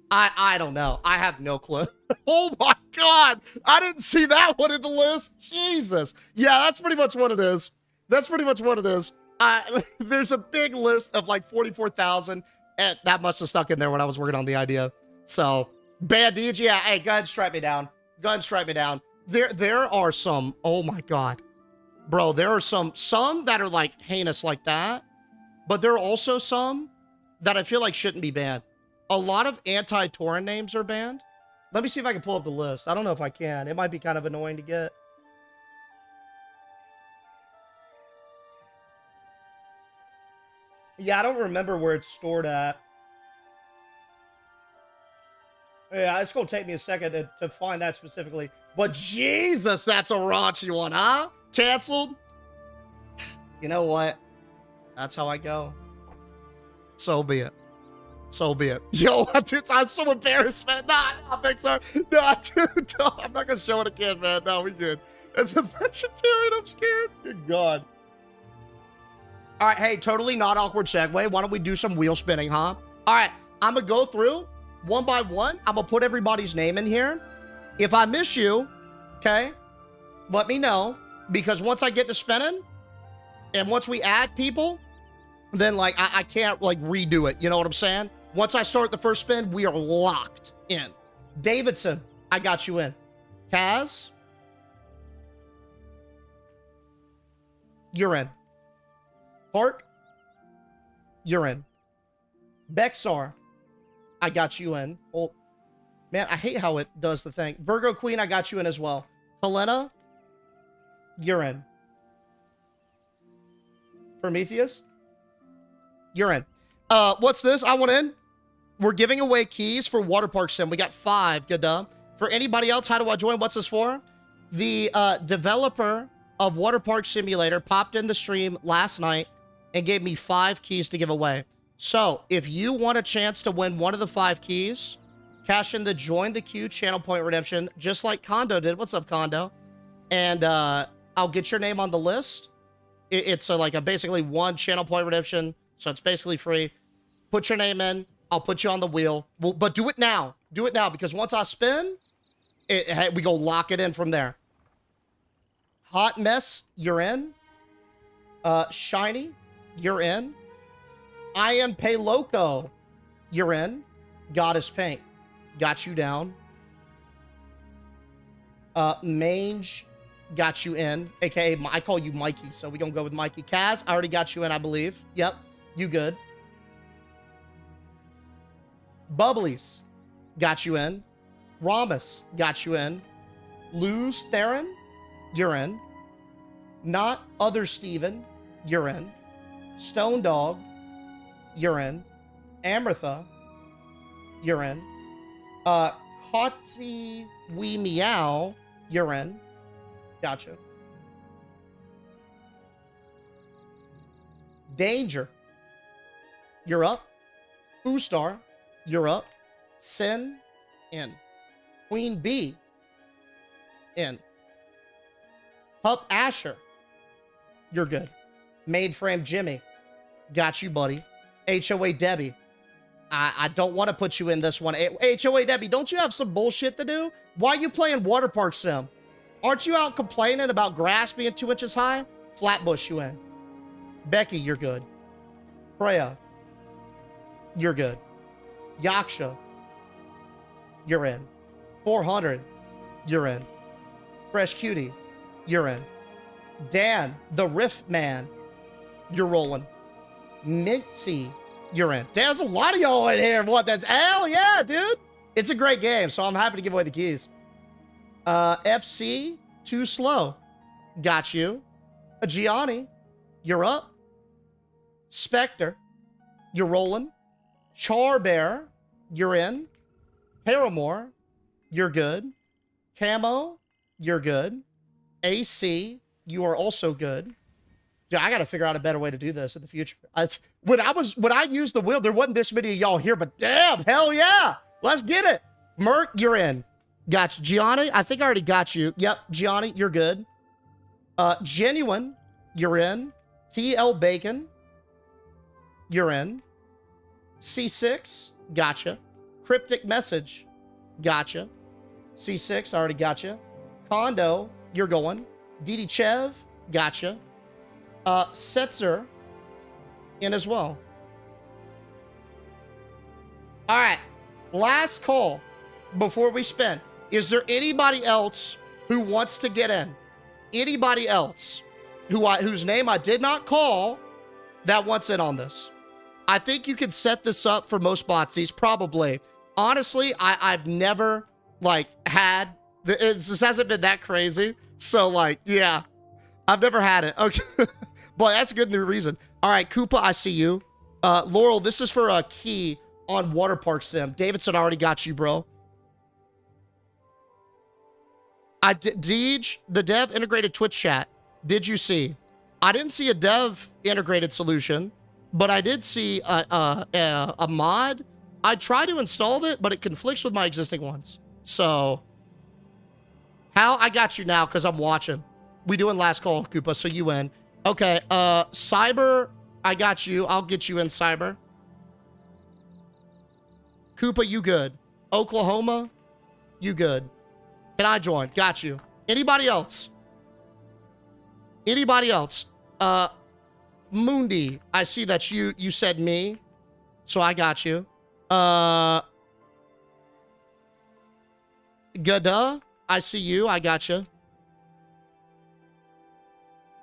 I don't know. I have no clue. Oh my God. I didn't see that one in the list. Jesus. Yeah, that's pretty much what it is. That's pretty much what it is. There's a big list of like 44,000, and that must have stuck in there when I was working on the idea. So, bad deeds. Yeah, hey, go ahead and strike me down. Go ahead and strike me down. There are some, oh my God. Bro, there are some that are like heinous like that. But there are also some that I feel like shouldn't be banned. A lot of anti-Tauren names are banned. Let me see if I can pull up the list. I don't know if I can. It might be kind of annoying to get. Yeah, I don't remember where it's stored at. Yeah, it's going to take me a second to find that specifically. But Jesus, that's a raunchy one, huh? Canceled? You know what? That's how I go. So be it. So be it. Yo, I'm so embarrassed, man. Nah, Pixar. Nah, dude, no, I'm not going to show it again, man. No, we good. As a vegetarian, I'm scared. Good God. All right, hey, totally not awkward segue. Why don't we do some wheel spinning, huh? All right, I'm going to go through one by one. I'm going to put everybody's name in here. If I miss you, okay, let me know. Because once I get to spinning, and once we add people, then, like, I can't, like, redo it. You know what I'm saying? Once I start the first spin, we are locked in. Davidson, I got you in. Kaz, you're in. Park, you're in. Bexar, I got you in. Oh, man, I hate how it does the thing. Virgo Queen, I got you in as well. Helena, you're in. Prometheus, you're in. What's this? I want in. We're giving away keys for Waterpark Sim. We got 5. Good duh. For anybody else, how do I join? What's this for? The developer of Waterpark Simulator popped in the stream last night and gave me 5 keys to give away. So if you want a chance to win one of the 5 keys, cash in the Join the Queue channel point redemption, just like Kondo did. What's up, Kondo? And I'll get your name on the list. It's like a basically 1 channel point redemption, so it's basically free. Put your name in. I'll put you on the wheel. But do it now. Do it now, because once I spin, we go lock it in from there. Hot Mess, you're in. Shiny, you're in. I Am Pay Loco, you're in. Goddess Paint, got you down. Mange, got you in. AKA, I call you Mikey, so we're going to go with Mikey. Kaz, I already got you in, I believe. Yep, you good. Bubblies, got you in. Ramus, got you in. Luz Theron, you're in. Not Other Steven, you're in. Stone Dog, you're in. Amritha, you're in. Haughty Wee Meow, you're in. Gotcha. Danger, you're up. Boostar, you're up. Sin, in. Queen Bee, in. Pup Asher, you're good. Mainframe Jimmy, got you, buddy. HOA Debbie, I don't want to put you in this one. HOA Debbie, don't you have some bullshit to do? Why are you playing Waterpark Sim? Aren't you out complaining about grass being 2 inches high? Flatbush, you in. Becky, you're good. Freya, you're good. Yaksha, you're in. 400, you're in. Fresh Cutie, you're in. Dan, the Riff Man, you're rolling. Minty, you're in. There's a lot of y'all in here. What? That's hell yeah, dude. It's a great game, so I'm happy to give away the keys. FC, Too Slow, got you. Gianni, you're up. Spectre, you're rolling. Charbear, you're in. Paramore, you're good. Camo, you're good. AC, you are also good. Dude, I gotta figure out a better way to do this in the future. When I used the wheel, there wasn't this many of y'all here, but damn, hell yeah. Let's get it. Merc, you're in. Gotcha. Gianni, I think I already got you. Yep, Gianni, you're good. Genuine, you're in. TL Bacon, you're in. C6, gotcha. Cryptic Message, gotcha. C6, I already gotcha. Kondo, you're going. Didi Chev, gotcha. Setzer, in as well. All right, last call before we spin. Is there anybody else who wants to get in? Anybody else whose name I did not call that wants in on this? I think you can set this up for most botsies, probably. Honestly, I've never, like, had... This hasn't been that crazy. So, like, yeah. I've never had it. Okay. Boy, that's a good new reason. All right, Koopa, I see you. Laurel, this is for a key on Waterpark Sim. Davidson already got you, bro. Deej, the dev integrated Twitch chat. Did you see? I didn't see a dev integrated solution, but I did see a mod. I tried to install it, but it conflicts with my existing ones. So, Hal, I got you now because I'm watching. We doing last call, Koopa, so you win. Okay, Cyber, I got you. I'll get you in, Cyber. Koopa, you good. Oklahoma, you good. Can I join? Got you. Anybody else? Anybody else? Mundi, I see that you said me, so I got you. Gada, I see you. I got you.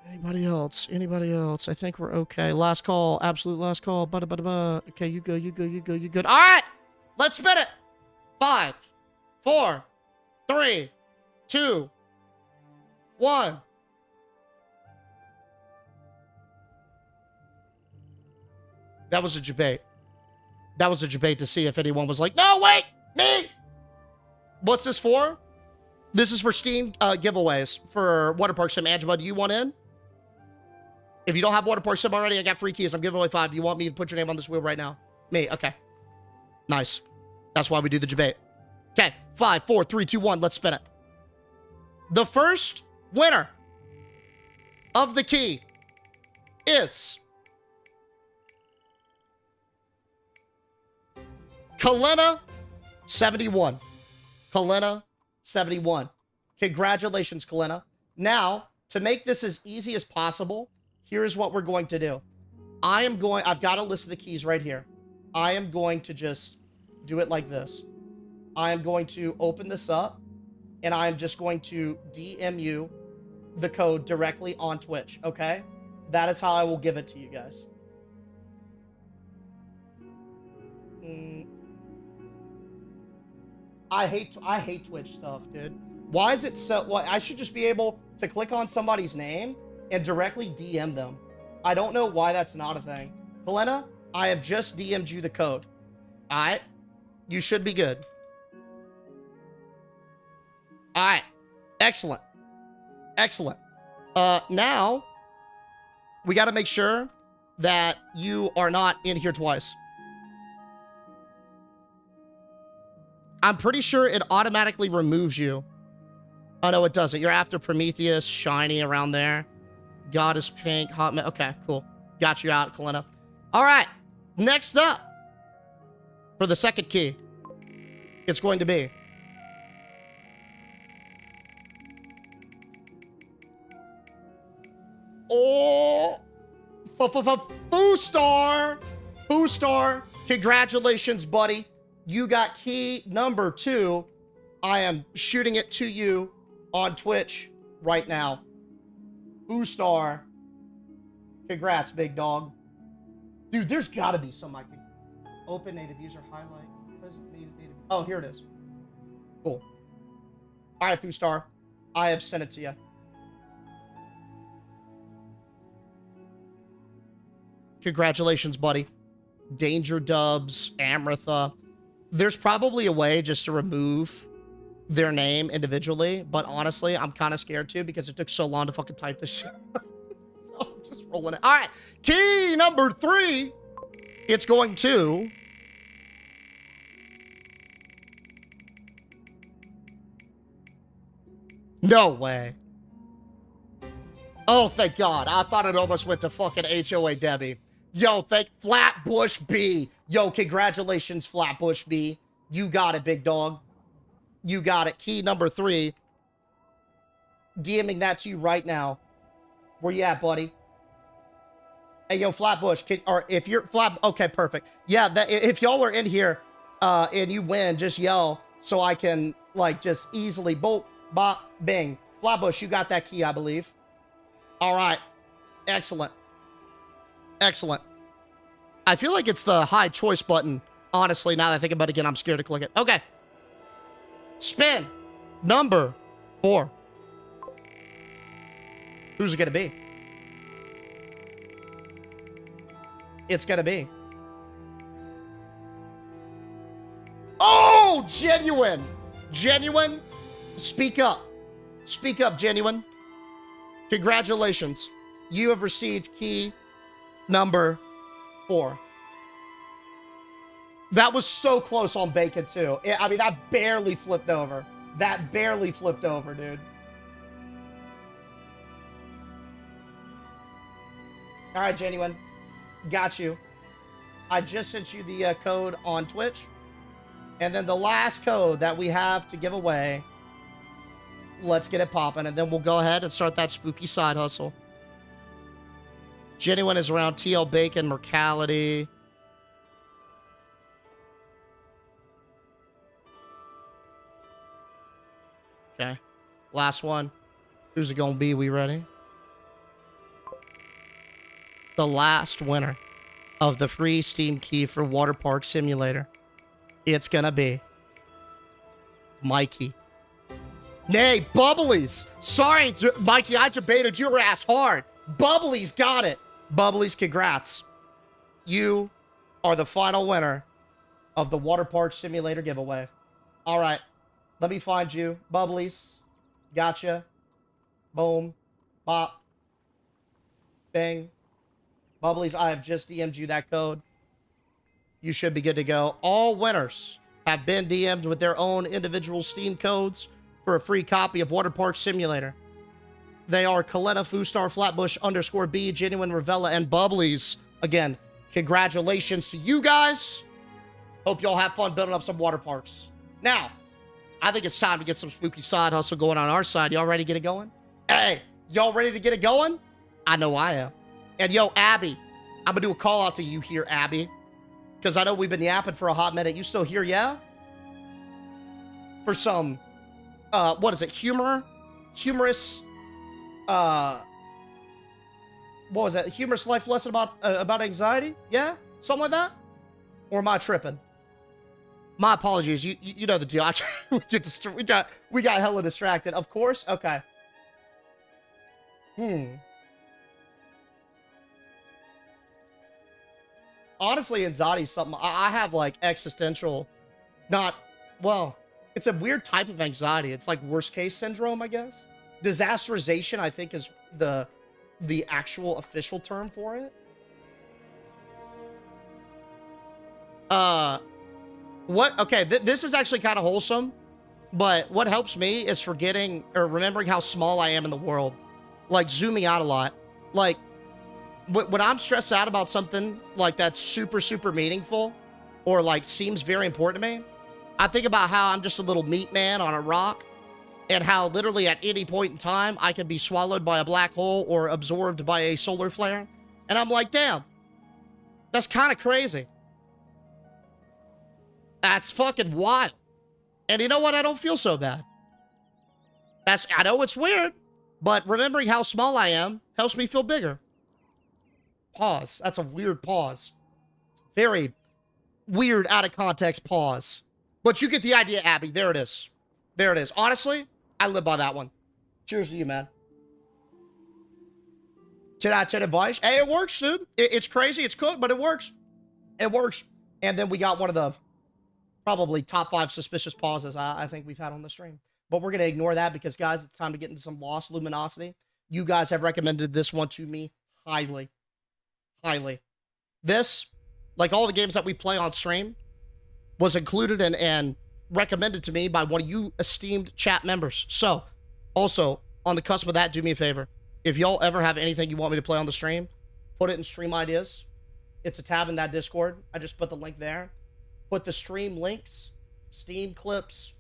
Anybody else? Anybody else? I think we're okay. Last call. Absolute last call. Okay, you good. You good. You good. You good. All right. Let's spin it. 5, 4, 3, 2, 1. That was a debate. That was a debate to see if anyone was like, no, wait, me. What's this for? This is for Steam giveaways for Waterpark Sim. Angela, do you want in? If you don't have Waterpark Sim already, I got free keys. I'm giving away 5. Do you want me to put your name on this wheel right now? Me. Okay. Nice. That's why we do the debate. Okay. 5, 4, 3, 2, 1. Let's spin it. The first winner of the key is Kalena 71. Kalena 71. Congratulations, Kalena. Now, to make this as easy as possible, here's what we're going to do. I've got a list of the keys right here. I am going to just do it like this. I am going to open this up, and I am just going to DM you the code directly on Twitch, okay? That is how I will give it to you guys. I hate Twitch stuff, dude. Why is it so? Well, I should just be able to click on somebody's name and directly DM them. I don't know why that's not a thing. Helena, I have just DM'd you the code. All right, you should be good. All right, excellent, excellent. Now we got to make sure that you are not in here twice. I'm pretty sure it automatically removes you. Oh, no, it doesn't. You're after Prometheus, Shiny around there. Goddess Pink, Hot... Okay, cool. Got you out, Kalina. All right. Next up, for the second key, it's going to be... Oh! Foostar! Foostar! Congratulations, buddy. You got key number 2. I am shooting it to you on Twitch right now. Foostar. Congrats, big dog. Dude, there's got to be some I can... Open native user highlight. Oh, here it is. Cool. All right, Foostar. I have sent it to you. Congratulations, buddy. Danger Dubs, Amritha. There's probably a way just to remove their name individually, but honestly, I'm kind of scared too because it took so long to fucking type this shit. So I'm just rolling it. All right, key number 3. It's going to... No way. Oh, thank God. I thought it almost went to fucking HOA Debbie. Yo, thank Flatbush B. Yo, congratulations, Flatbush B. You got it, big dog. You got it. Key number 3. DMing that to you right now. Where you at, buddy? Hey, yo, Flatbush. Or if you're Flat... Okay, perfect. Yeah, if y'all are in here and you win, just yell so I can, like, just easily bolt, bop, bing. Flatbush, you got that key, I believe. All right. Excellent. Excellent. I feel like it's the high choice button. Honestly, now that I think about it again, I'm scared to click it. Okay. Spin. Number 4. Who's it going to be? It's going to be... Oh, Genuine. Genuine. Speak up. Speak up, Genuine. Congratulations. You have received key number 4. That was so close on Bacon, too. I mean, that barely flipped over. That barely flipped over, dude. All right, Genuine. Got you. I just sent you the code on Twitch. And then the last code that we have to give away, let's get it popping. And then we'll go ahead and start that spooky side hustle. Genuine is around TL Bacon, Mercality. Okay. Last one. Who's it going to be? We ready? The last winner of the free Steam key for Waterpark Simulator. It's going to be Mikey. Nay, Bubblies. Sorry, Mikey, I debated your ass hard. Bubblies got it. Bubblies, congrats. You are the final winner of the Waterpark Simulator giveaway. All right. Let me find you. Bubblies. Gotcha. Boom. Bop. Bang. Bubblies, I have just DM'd you that code. You should be good to go. All winners have been DM'd with their own individual Steam codes for a free copy of Waterpark Simulator. They are Coletta, Foostar, Flatbush, _B, Genuine, Ravella, and Bubblies. Again, congratulations to you guys. Hope y'all have fun building up some water parks. Now, I think it's time to get some spooky side hustle going on our side. Y'all ready to get it going? Hey, y'all ready to get it going? I know I am. And yo, Abby, I'm going to do a call out to you here, Abby. Because I know we've been yapping for a hot minute. You still here, yeah? For some, what is it? Humorous, what was that? Humorous life lesson about anxiety? Yeah? Something like that? Or am I tripping? My apologies. You know the deal. We got hella distracted. Of course. Okay. Honestly, anxiety's something I have, like, existential, not, well, it's a weird type of anxiety. It's like worst case syndrome, I guess. Disasterization, I think, is the actual official term for it. What? Okay, this is actually kind of wholesome, but what helps me is forgetting or remembering how small I am in the world. Like, zooming out a lot. Like, when I'm stressed out about something like that's super, super meaningful or like seems very important to me, I think about how I'm just a little meat man on a rock and how literally at any point in time I can be swallowed by a black hole or absorbed by a solar flare. And I'm like, damn, that's kind of crazy. That's fucking wild. And you know what? I don't feel so bad. I know it's weird, but remembering how small I am helps me feel bigger. Pause. That's a weird pause. Very weird, out of context pause. But you get the idea, Abby. There it is. There it is. Honestly, I live by that one. Cheers to you, man. Chet advice. Hey, it works, dude. It's crazy. It's cooked, but it works. It works. And then we got one of the probably top 5 suspicious pauses I think we've had on the stream. But we're going to ignore that because, guys, it's time to get into some Lost Luminosity. You guys have recommended this one to me highly. Highly. This, like all the games that we play on stream, was included and recommended to me by one of you esteemed chat members. So, also, on the cusp of that, do me a favor. If y'all ever have anything you want me to play on the stream, put it in stream ideas. It's a tab in that Discord. I just put the link there. Put the stream links, Steam clips,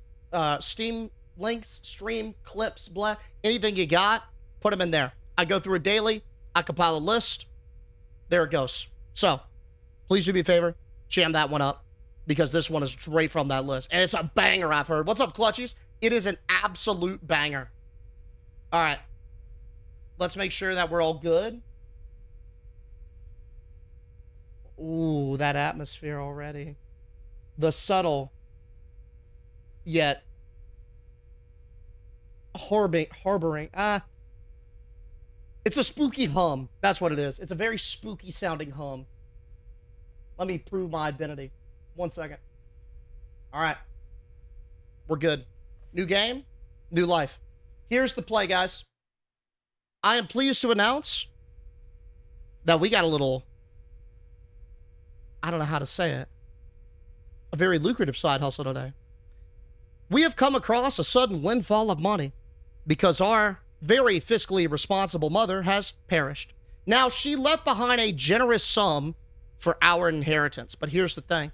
Steam links, stream clips, blah. Anything you got, put them in there. I go through it daily. I compile a list. There it goes. So, please do me a favor. Jam that one up. Because this one is straight from that list. And it's a banger, I've heard. What's up, Clutchies? It is an absolute banger. All right. Let's make sure that we're all good. Ooh, that atmosphere already. The subtle, yet harboring. It's a spooky hum. That's what it is. It's a very spooky sounding hum. Let me prove my identity. 1 second. All right. We're good. New game, new life. Here's the play, guys. I am pleased to announce that we got a little, I don't know how to say it, a very lucrative side hustle today. We have come across a sudden windfall of money because our very fiscally responsible mother has perished. Now, she left behind a generous sum for our inheritance. But here's the thing.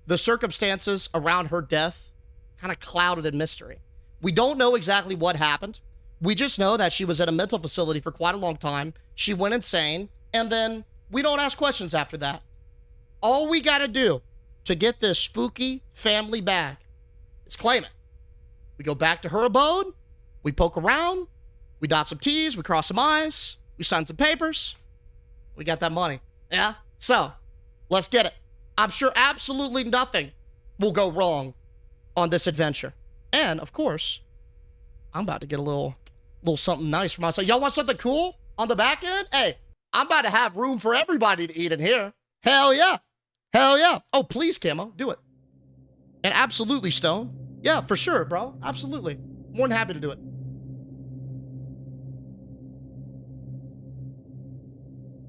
The circumstances around her death kind of clouded in mystery. We don't know exactly what happened. We just know that she was at a mental facility for quite a long time. She went insane, and then we don't ask questions after that. All we got to do to get this spooky family back is claim it. We go back to her abode, we poke around, we dot some T's, we cross some I's, we sign some papers, we got that money. Yeah? So, let's get it. I'm sure absolutely nothing will go wrong on this adventure. And, of course, I'm about to get a little something nice for myself. Y'all want something cool on the back end? Hey, I'm about to have room for everybody to eat in here. Hell yeah. Hell yeah. Oh, please, Camo, do it. And absolutely, Stone. Yeah, for sure, bro. Absolutely. More than happy to do it.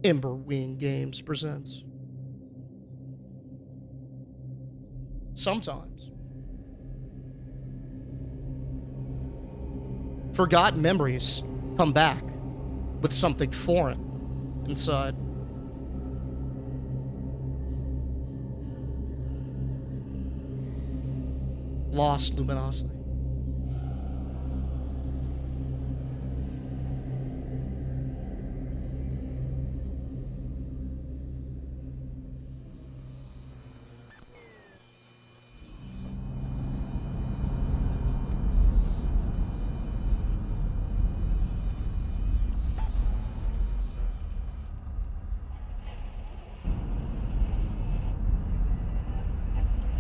Emberwing Games presents. Sometimes. Forgotten memories come back with something foreign inside. Lost Luminosity.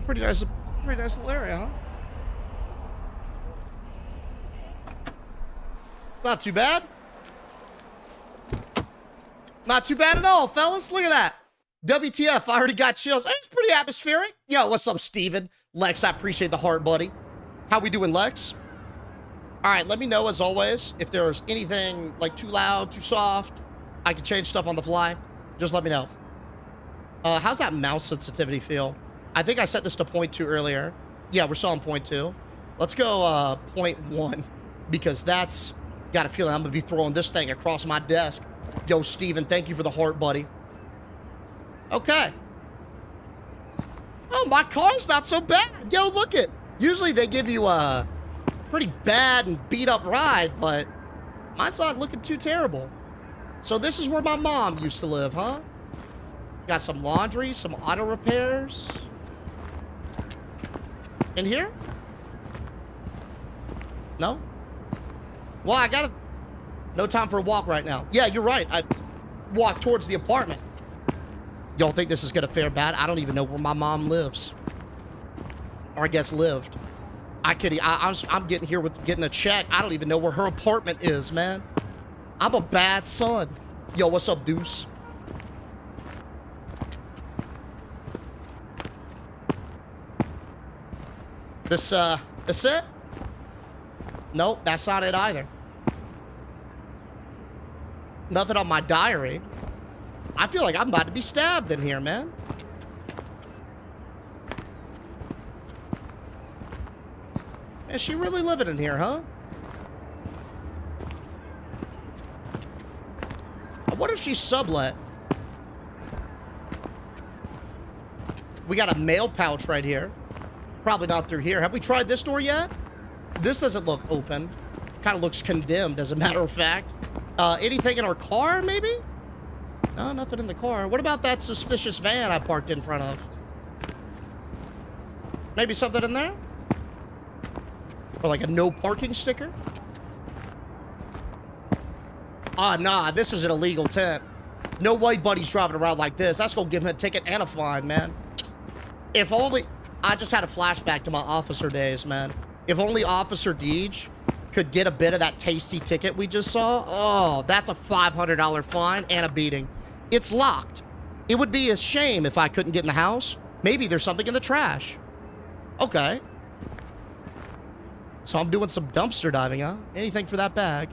Pretty nice Pretty nice little area, huh? Not too bad. Not too bad at all, fellas. Look at that. WTF, I already got chills. It's pretty atmospheric. Yo, what's up, Steven? Lex, I appreciate the heart, buddy. How we doing, Lex? All right, let me know, as always, if there's anything, like, too loud, too soft. I can change stuff on the fly. Just let me know. How's that mouse sensitivity feel? I think I set this to 0.2 earlier. Yeah, we're still on 0.2. Let's go 0.1, because that's... Got a feeling I'm going to be throwing this thing across my desk. Yo, Steven, thank you for the heart, buddy. Okay. Oh, my car's not so bad. Yo, look it. Usually they give you a pretty bad and beat up ride, but mine's not looking too terrible. So this is where my mom used to live, huh? Got some laundry, some auto repairs. In here? No? Well, I gotta... No time for a walk right now. Yeah, you're right. I walked towards the apartment. Y'all think this is gonna fare bad? I don't even know where my mom lives. Or I guess lived. I'm getting here with getting a check. I don't even know where her apartment is, man. I'm a bad son. Yo, what's up, Deuce? This it? Nope, that's not it either. Nothing on my diary. I feel like I'm about to be stabbed in here, man. Is she really living in here, huh? What if she's sublet? We got a mail pouch right here. Probably not through here. Have we tried this door yet? This doesn't look open. Kind of looks condemned, as a matter of fact. Anything in our car, maybe? No, nothing in the car. What about that suspicious van I parked in front of? Maybe something in there? Or like a no parking sticker? Ah, nah, this is an illegal tent. No way Buddy's driving around like this. That's gonna give him a ticket and a fine, man. If only... I just had a flashback to my officer days, man. If only Officer Deej could get a bit of that tasty ticket we just saw. Oh, that's a $500 fine and a beating. It's locked. It would be a shame if I couldn't get in the house. Maybe there's something in the trash. Okay. So I'm doing some dumpster diving, huh? Anything for that bag.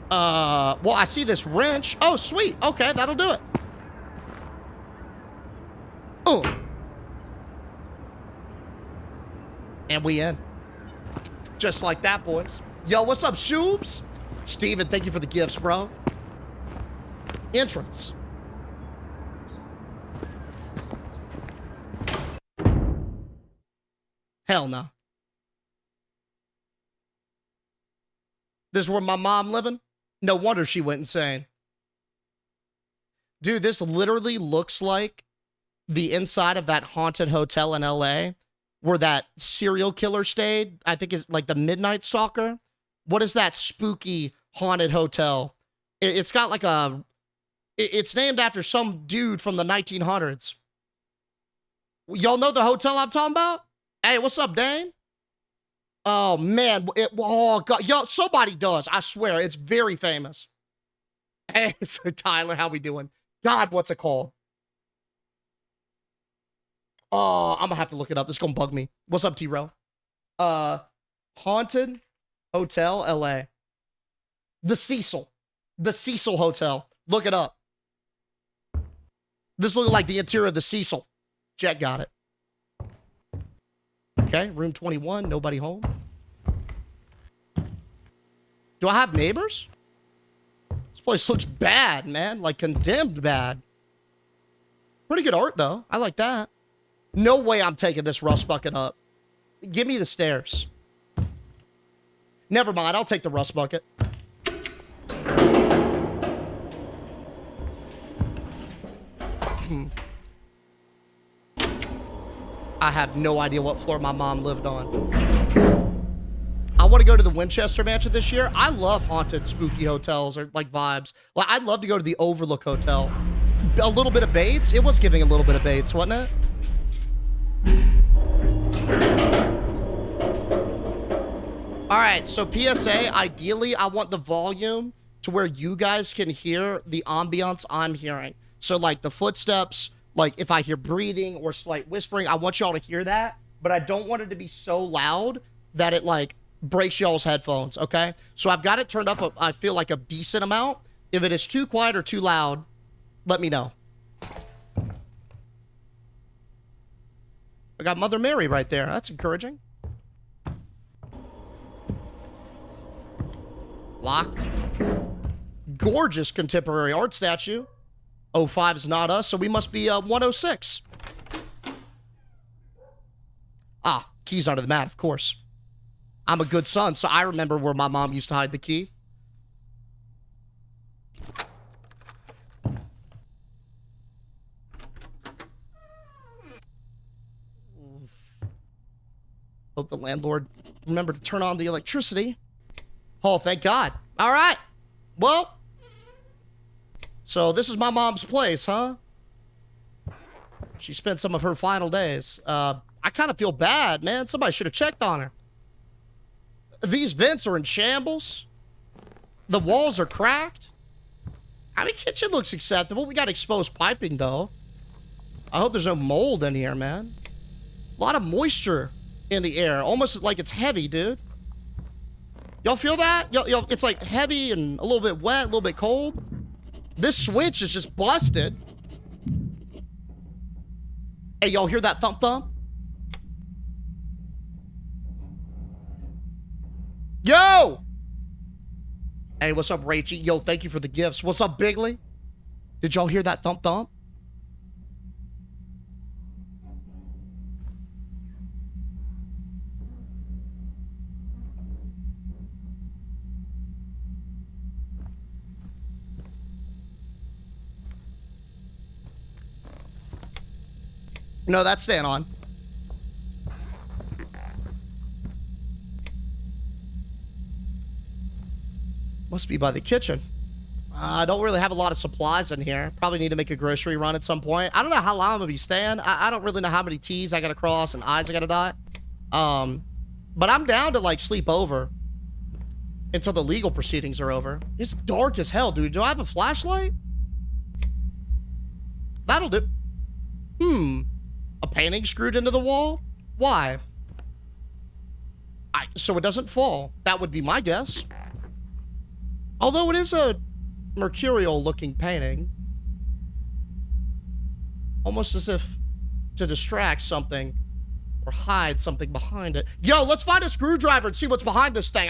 Well, I see this wrench. Oh, sweet. Okay, that'll do it. Oh. And we in. Just like that, boys. Yo, what's up, Shoobs? Steven, thank you for the gifts, bro. Entrance. Hell no. This is where my mom living? No wonder she went insane. Dude, this literally looks like the inside of that haunted hotel in LA where that serial killer stayed. I think it's like the Midnight Stalker. What is that spooky haunted hotel? It's got like a... It's named after some dude from the 1900s. Y'all know the hotel I'm talking about? Hey, what's up, Dane? Oh, man. Oh, God. Yo, somebody does. I swear. It's very famous. Hey, so Tyler, how we doing? God, what's it called? Oh, I'm going to have to look it up. This is going to bug me. What's up, T-Row? Haunted Hotel, LA. The Cecil. The Cecil Hotel. Look it up. This looks like the interior of the Cecil. Jack got it. Okay, room 21. Nobody home. Do I have neighbors? This place looks bad, man. Like condemned bad. Pretty good art, though. I like that. No way I'm taking this rust bucket up. Give me the stairs. Never mind. I'll take the rust bucket. I have no idea what floor my mom lived on. I want to go to the Winchester Mansion this year. I love haunted, spooky hotels or like vibes. Like, I'd love to go to the Overlook Hotel. A little bit of Bates? It was giving a little bit of Bates, wasn't it? All right, so PSA, ideally, I want the volume to where you guys can hear the ambiance I'm hearing. So, like, the footsteps, like, if I hear breathing or slight whispering, I want y'all to hear that, but I don't want it to be so loud that it, like, breaks y'all's headphones, okay? So I've got it turned up, I feel like, a decent amount. If it is too quiet or too loud, let me know. I got Mother Mary right there. That's encouraging. Locked. Gorgeous contemporary art statue. 05 is not us, so we must be 106. Ah, keys under the mat, of course. I'm a good son, so I remember where my mom used to hide the key. Hope the landlord remembered to turn on the electricity. Oh, thank God. All right. Well, so this is my mom's place, huh? She spent some of her final days. I kind of feel bad, man. Somebody should have checked on her. These vents are in shambles. The walls are cracked. I mean, kitchen looks acceptable. We got exposed piping, though. I hope there's no mold in here, man. A lot of moisture in the air. Almost like it's heavy, dude. Y'all feel that? Y'all, it's like heavy and a little bit wet, a little bit cold. This switch is just busted. Hey, y'all hear that thump thump? Yo! Hey, what's up, Rachie? Yo, thank you for the gifts. What's up, Bigley? Did y'all hear that thump thump? No, that's staying on. Must be by the kitchen. I don't really have a lot of supplies in here. Probably need to make a grocery run at some point. I don't know how long I'm gonna be staying. I don't really know how many T's I gotta cross and I's I gotta dot. But I'm down to, like, sleep over until the legal proceedings are over. It's dark as hell, dude. Do I have a flashlight? That'll do. A painting screwed into the wall? Why? So it doesn't fall. That would be my guess. Although it is a mercurial-looking painting. Almost as if to distract something or hide something behind it. Yo, let's find a screwdriver and see what's behind this thing.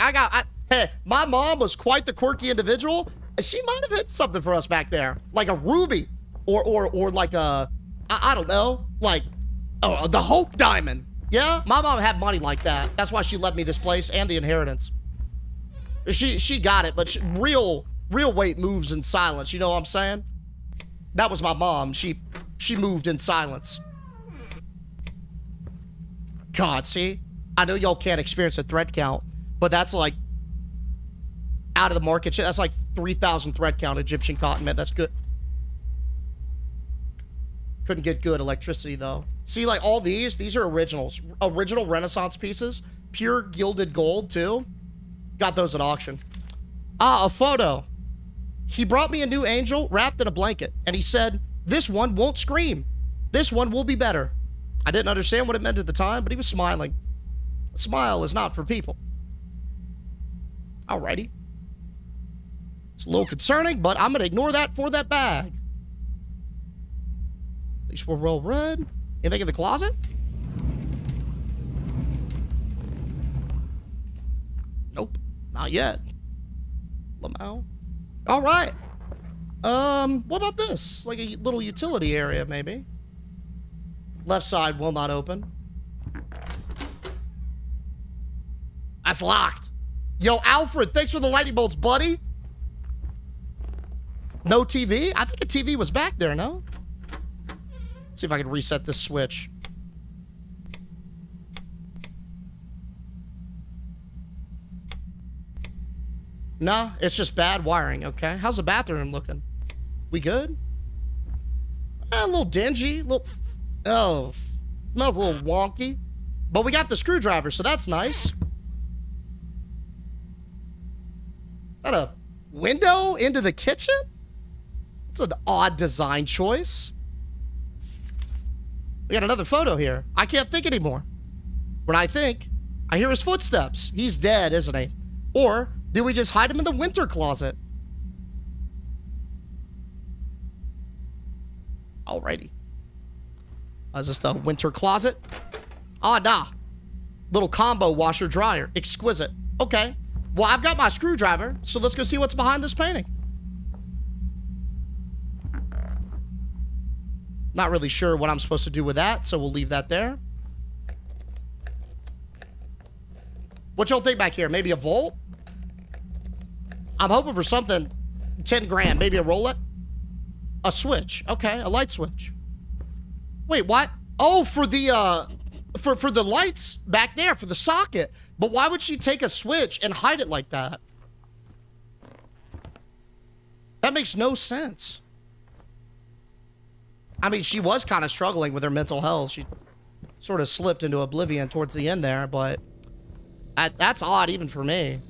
Hey, my mom was quite the quirky individual. She might have hit something for us back there. Like a ruby. Or like a, I don't know. Like, oh, the Hope Diamond. Yeah? My mom had money like that. That's why she left me this place and the inheritance. She got it, but real weight moves in silence. You know what I'm saying? That was my mom. She moved in silence. God, see? I know y'all can't experience a thread count, but that's like out of the market shit. That's like 3,000 thread count Egyptian cotton, man. That's good. Couldn't get good electricity, though. See, like, all these are originals. Original Renaissance pieces. Pure gilded gold, too. Got those at auction. Ah, a photo. He brought me a new angel wrapped in a blanket, and he said, this one won't scream. This one will be better. I didn't understand what it meant at the time, but he was smiling. A smile is not for people. Alrighty. It's a little concerning, but I'm going to ignore that for that bag. At least we're well read. Anything in the closet? Nope. Not yet. Lamau. All right. What about this? Like a little utility area, maybe. Left side will not open. That's locked. Yo, Alfred, thanks for the lightning bolts, buddy. No TV? I think a TV was back there, no? Let's see if I can reset this switch. Nah, it's just bad wiring, okay? How's the bathroom looking? We good? A little dingy. Oh, smells a little wonky. But we got the screwdriver, so that's nice. Is that a window into the kitchen? It's an odd design choice. We got another photo here. I can't think anymore. When I think, I hear his footsteps. He's dead, isn't he? Or did we just hide him in the winter closet? Alrighty. Is this the winter closet? Ah, nah. Little combo washer dryer. Exquisite. Okay. Well, I've got my screwdriver, so let's go see what's behind this painting. Not really sure what I'm supposed to do with that, so we'll leave that there. What y'all think back here? Maybe a vault? I'm hoping for something. 10 grand. Maybe a roulette? A switch. Okay, a light switch. Wait, what? Oh, for the, for the lights back there, for the socket. But why would she take a switch and hide it like that? That makes no sense. I mean, she was kind of struggling with her mental health. She sort of slipped into oblivion towards the end there, but that's odd even for me.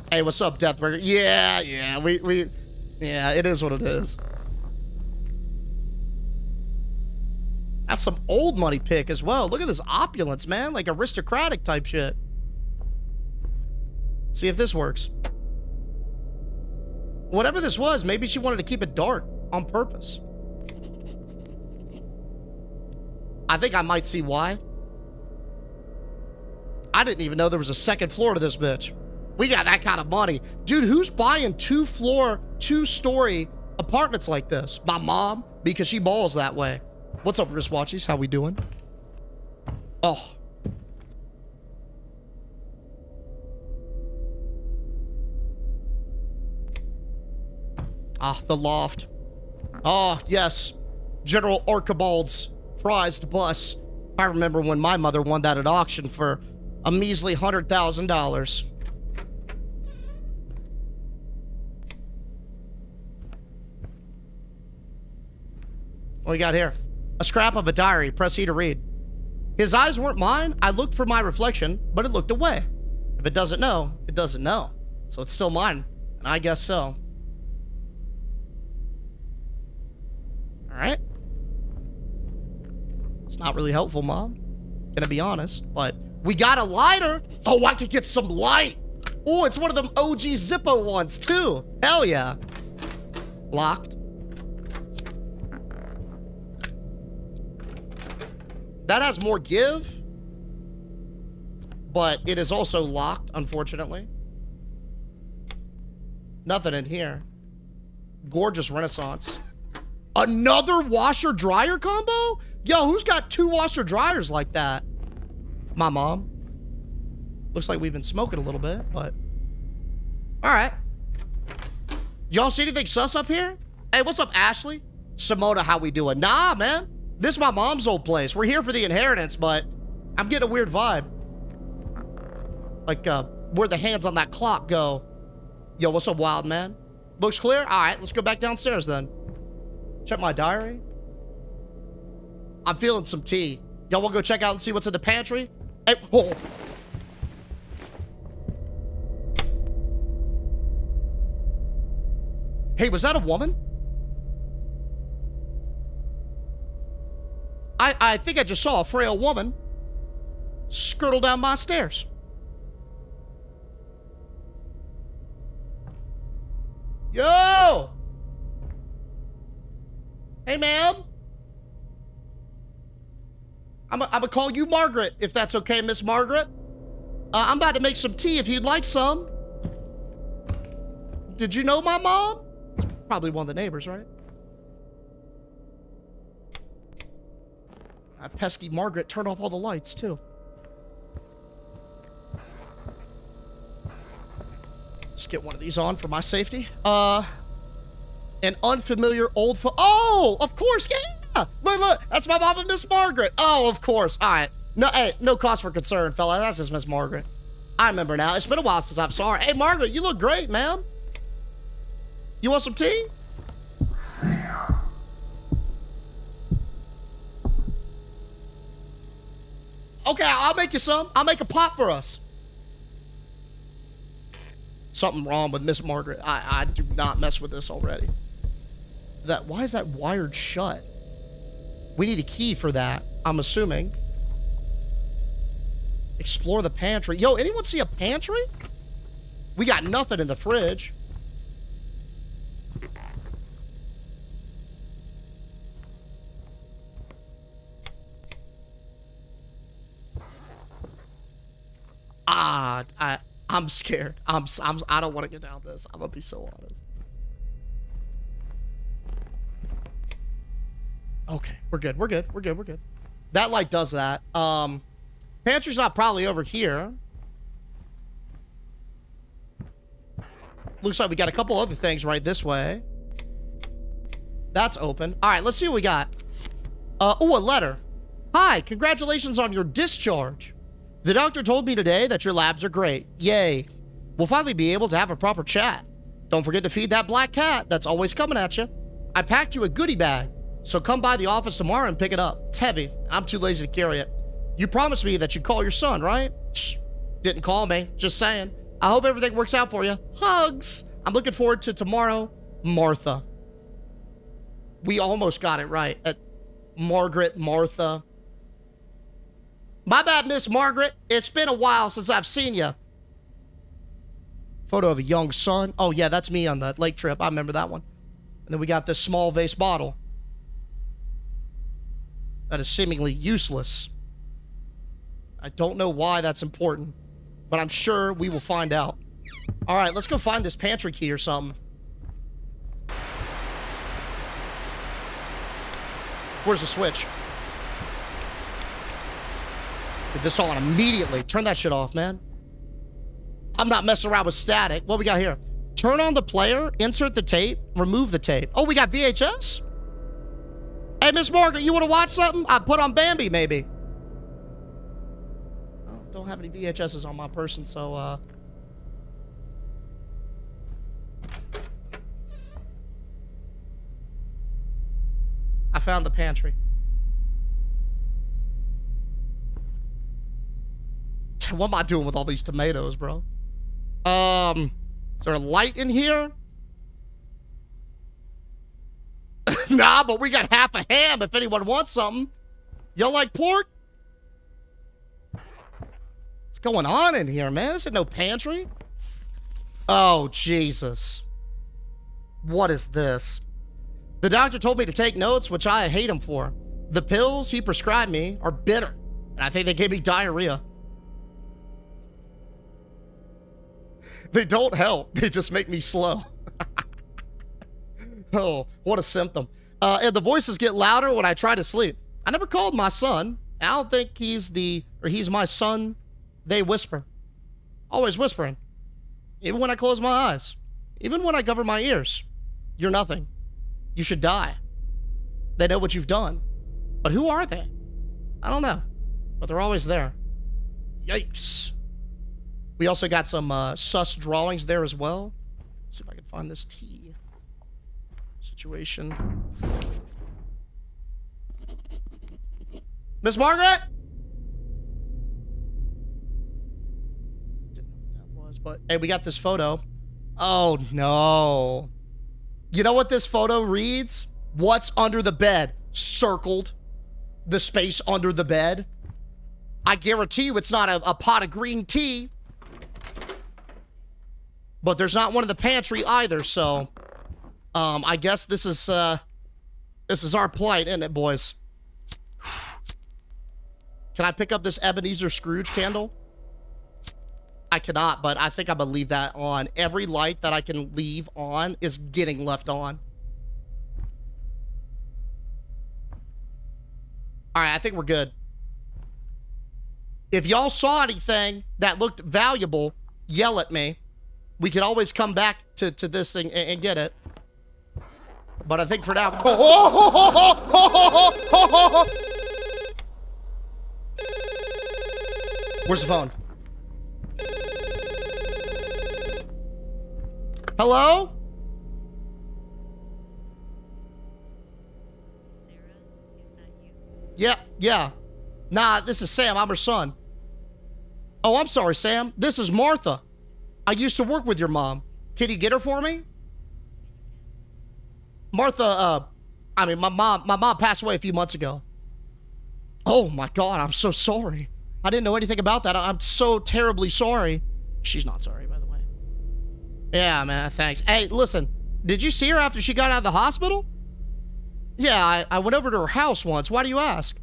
Hey, what's up, Deathburger? Yeah, yeah, it is what it is. That's some old money pick as well. Look at this opulence, man. Like aristocratic type shit. See if this works. Whatever this was, maybe she wanted to keep it dark on purpose. I think I might see why. I didn't even know there was a second floor to this bitch. We got that kind of money. Dude, who's buying 2-story apartments like this? My mom, because she balls that way. What's up, wristwatches? How we doing? Oh. Ah, the loft. Oh, yes. General Archibald's prized bus. I remember when my mother won that at auction for a measly $100,000. What we got here? A scrap of a diary. Press E to read. His eyes weren't mine. I looked for my reflection, but it looked away. If it doesn't know, it doesn't know. So it's still mine. And I guess so. All right. It's not really helpful, Mom. Gonna be honest, but we got a lighter. Oh, I could get some light. Oh, it's one of them OG Zippo ones too. Hell yeah. Locked. That has more give, but it is also locked, unfortunately. Nothing in here. Gorgeous Renaissance. Another washer-dryer combo? Yo, who's got 2 washer-dryers like that? My mom. Looks like we've been smoking a little bit, but... Alright. Y'all see anything sus up here? Hey, what's up, Ashley? Simona, how we doing? Nah, man. This is my mom's old place. We're here for the inheritance, but I'm getting a weird vibe. Like, where the hands on that clock go. Yo, what's up, wild man? Looks clear? All right, let's go back downstairs then. Check my diary. I'm feeling some tea. Y'all want to go check out and see what's in the pantry? Hey, oh. Hey, was that a woman? I think I just saw a frail woman skirtle down my stairs. Yo! Hey, ma'am. I'm gonna call you Margaret, if that's okay, Miss Margaret. I'm about to make some tea if you'd like some. Did you know my mom? Probably one of the neighbors, right? That pesky Margaret turned off all the lights, too. Let's get one of these on for my safety. An unfamiliar old oh, of course, yeah! Look, that's my mom and Miss Margaret. Oh, of course, all right. No, hey, no cause for concern, fella. That's just Miss Margaret. I remember now. It's been a while since I've saw her. Hey, Margaret, you look great, ma'am. You want some tea? Sam. Okay, I'll make you some. I'll make a pot for us. Something wrong with Miss Margaret. I do not mess with this already. Why is that wired shut? We need a key for that, I'm assuming. Explore the pantry. Yo, anyone see a pantry? We got nothing in the fridge. I'm scared. I don't want to get down this. I'm gonna be so honest. Okay, we're good. We're good. We're good. We're good. That light does that. Pantry's not probably over here. Looks like we got a couple other things right this way. That's open. All right, let's see what we got. Oh, a letter. Hi, congratulations on your discharge. The doctor told me today that your labs are great. Yay. We'll finally be able to have a proper chat. Don't forget to feed that black cat that's always coming at you. I packed you a goodie bag, so come by the office tomorrow and pick it up. It's heavy. I'm too lazy to carry it. You promised me that you'd call your son, right? Shh. Didn't call me. Just saying. I hope everything works out for you. Hugs. I'm looking forward to tomorrow. Martha. We almost got it right. Margaret, Martha. My bad, Miss Margaret. It's been a while since I've seen you. Photo of a young son. Oh, yeah, that's me on the lake trip. I remember that one. And then we got this small vase bottle. That is seemingly useless. I don't know why that's important, but I'm sure we will find out. All right, let's go find this pantry key or something. Where's the switch? Get this on immediately. Turn that shit off, man. I'm not messing around with static. What we got here? Turn on the player, insert the tape, remove the tape. Oh, we got VHS? Hey, Miss Margaret, you want to watch something? I put on Bambi, maybe. Oh, don't have any VHSs on my person, so, I found the pantry. What am I doing with all these tomatoes, bro? Is there a light in here? Nah, but we got half a ham if anyone wants something. Y'all like pork? What's going on in here, man? This is no pantry. Oh, Jesus. What is this? The doctor told me to take notes, which I hate him for. The pills he prescribed me are bitter, and I think they gave me diarrhea. They don't help. They just make me slow. Oh, what a symptom. And the voices get louder when I try to sleep. I never called my son. I don't think he's my son. They whisper. Always whispering. Even when I close my eyes. Even when I cover my ears. You're nothing. You should die. They know what you've done. But who are they? I don't know. But they're always there. Yikes. We also got some sus drawings there as well. Let's see if I can find this tea situation. Miss Margaret? Didn't know what that was, but hey, we got this photo. Oh no. You know what this photo reads? What's under the bed? Circled. The space under the bed. I guarantee you it's not a pot of green tea. But there's not one in the pantry either, so I guess this is our plight, isn't it, boys? Can I pick up this Ebenezer Scrooge candle? I cannot, but I think I'm gonna leave that on. Every light that I can leave on is getting left on. All right, I think we're good. If y'all saw anything that looked valuable, yell at me. We can always come back to this thing and get it. But I think for now... Where's the phone? Hello? Sarah, is that you? Yeah. Nah, this is Sam. I'm her son. Oh, I'm sorry, Sam. This is Martha. I used to work with your mom. Can you get her for me? Martha, my mom passed away a few months ago. Oh my God, I'm so sorry. I didn't know anything about that. I'm so terribly sorry. She's not sorry, by the way. Yeah, man, thanks. Hey, listen, did you see her after she got out of the hospital? Yeah, I went over to her house once. Why do you ask?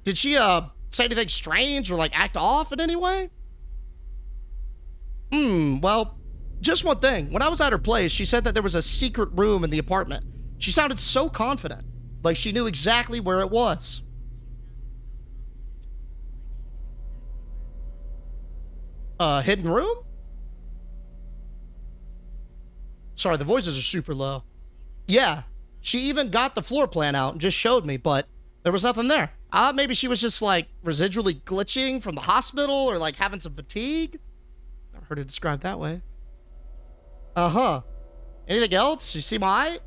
Did she, say anything strange or, like, act off in any way? Well, just one thing. When I was at her place, she said that there was a secret room in the apartment. She sounded so confident, like she knew exactly where it was. Hidden room? Sorry, the voices are super low. Yeah, she even got the floor plan out and just showed me, but there was nothing there. Maybe she was just, like, residually glitching from the hospital or, like, having some fatigue. Never heard it described that way. Uh-huh. Anything else? You see my eye?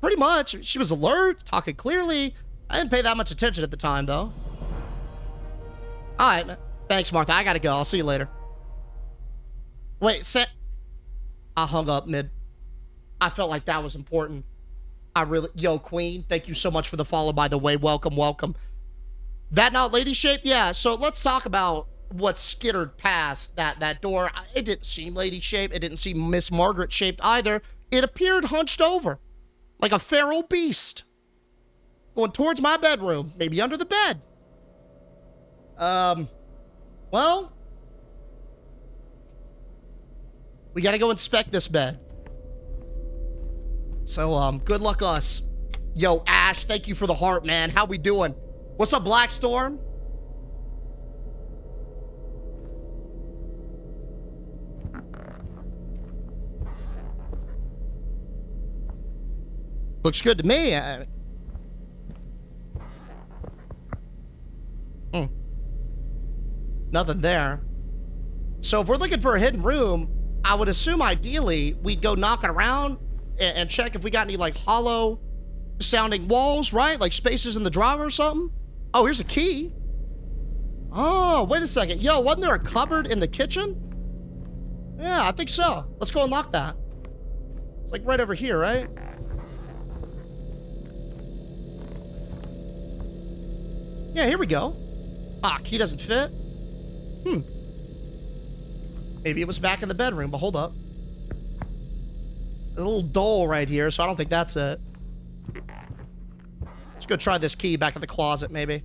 Pretty much. She was alert, talking clearly. I didn't pay that much attention at the time, though. All right, man. Thanks, Martha. I gotta go. I'll see you later. Wait, Sam. I hung up mid. I felt like that was important. Yo, Queen, thank you so much for the follow, by the way. Welcome, welcome. That not lady shape? Yeah, so let's talk about what skittered past that door. It didn't seem lady shape. It didn't seem Miss Margaret shaped either. It appeared hunched over, like a feral beast, going towards my bedroom, maybe under the bed. Well, we gotta go inspect this bed. So, good luck us. Yo, Ash, thank you for the heart, man. How we doing? What's up, Black Storm? Looks good to me. Nothing there. So if we're looking for a hidden room, I would assume ideally we'd go knocking around and check if we got any, like, hollow sounding walls, right? Like spaces in the drawer or something. Oh, here's a key. Oh, wait a second. Yo, wasn't there a cupboard in the kitchen? Yeah, I think so. Let's go unlock that. It's like right over here, right? Yeah, here we go. Ah, key doesn't fit. Maybe it was back in the bedroom, but hold up. A little dull right here, so I don't think that's it. Let's go try this key back in the closet, maybe.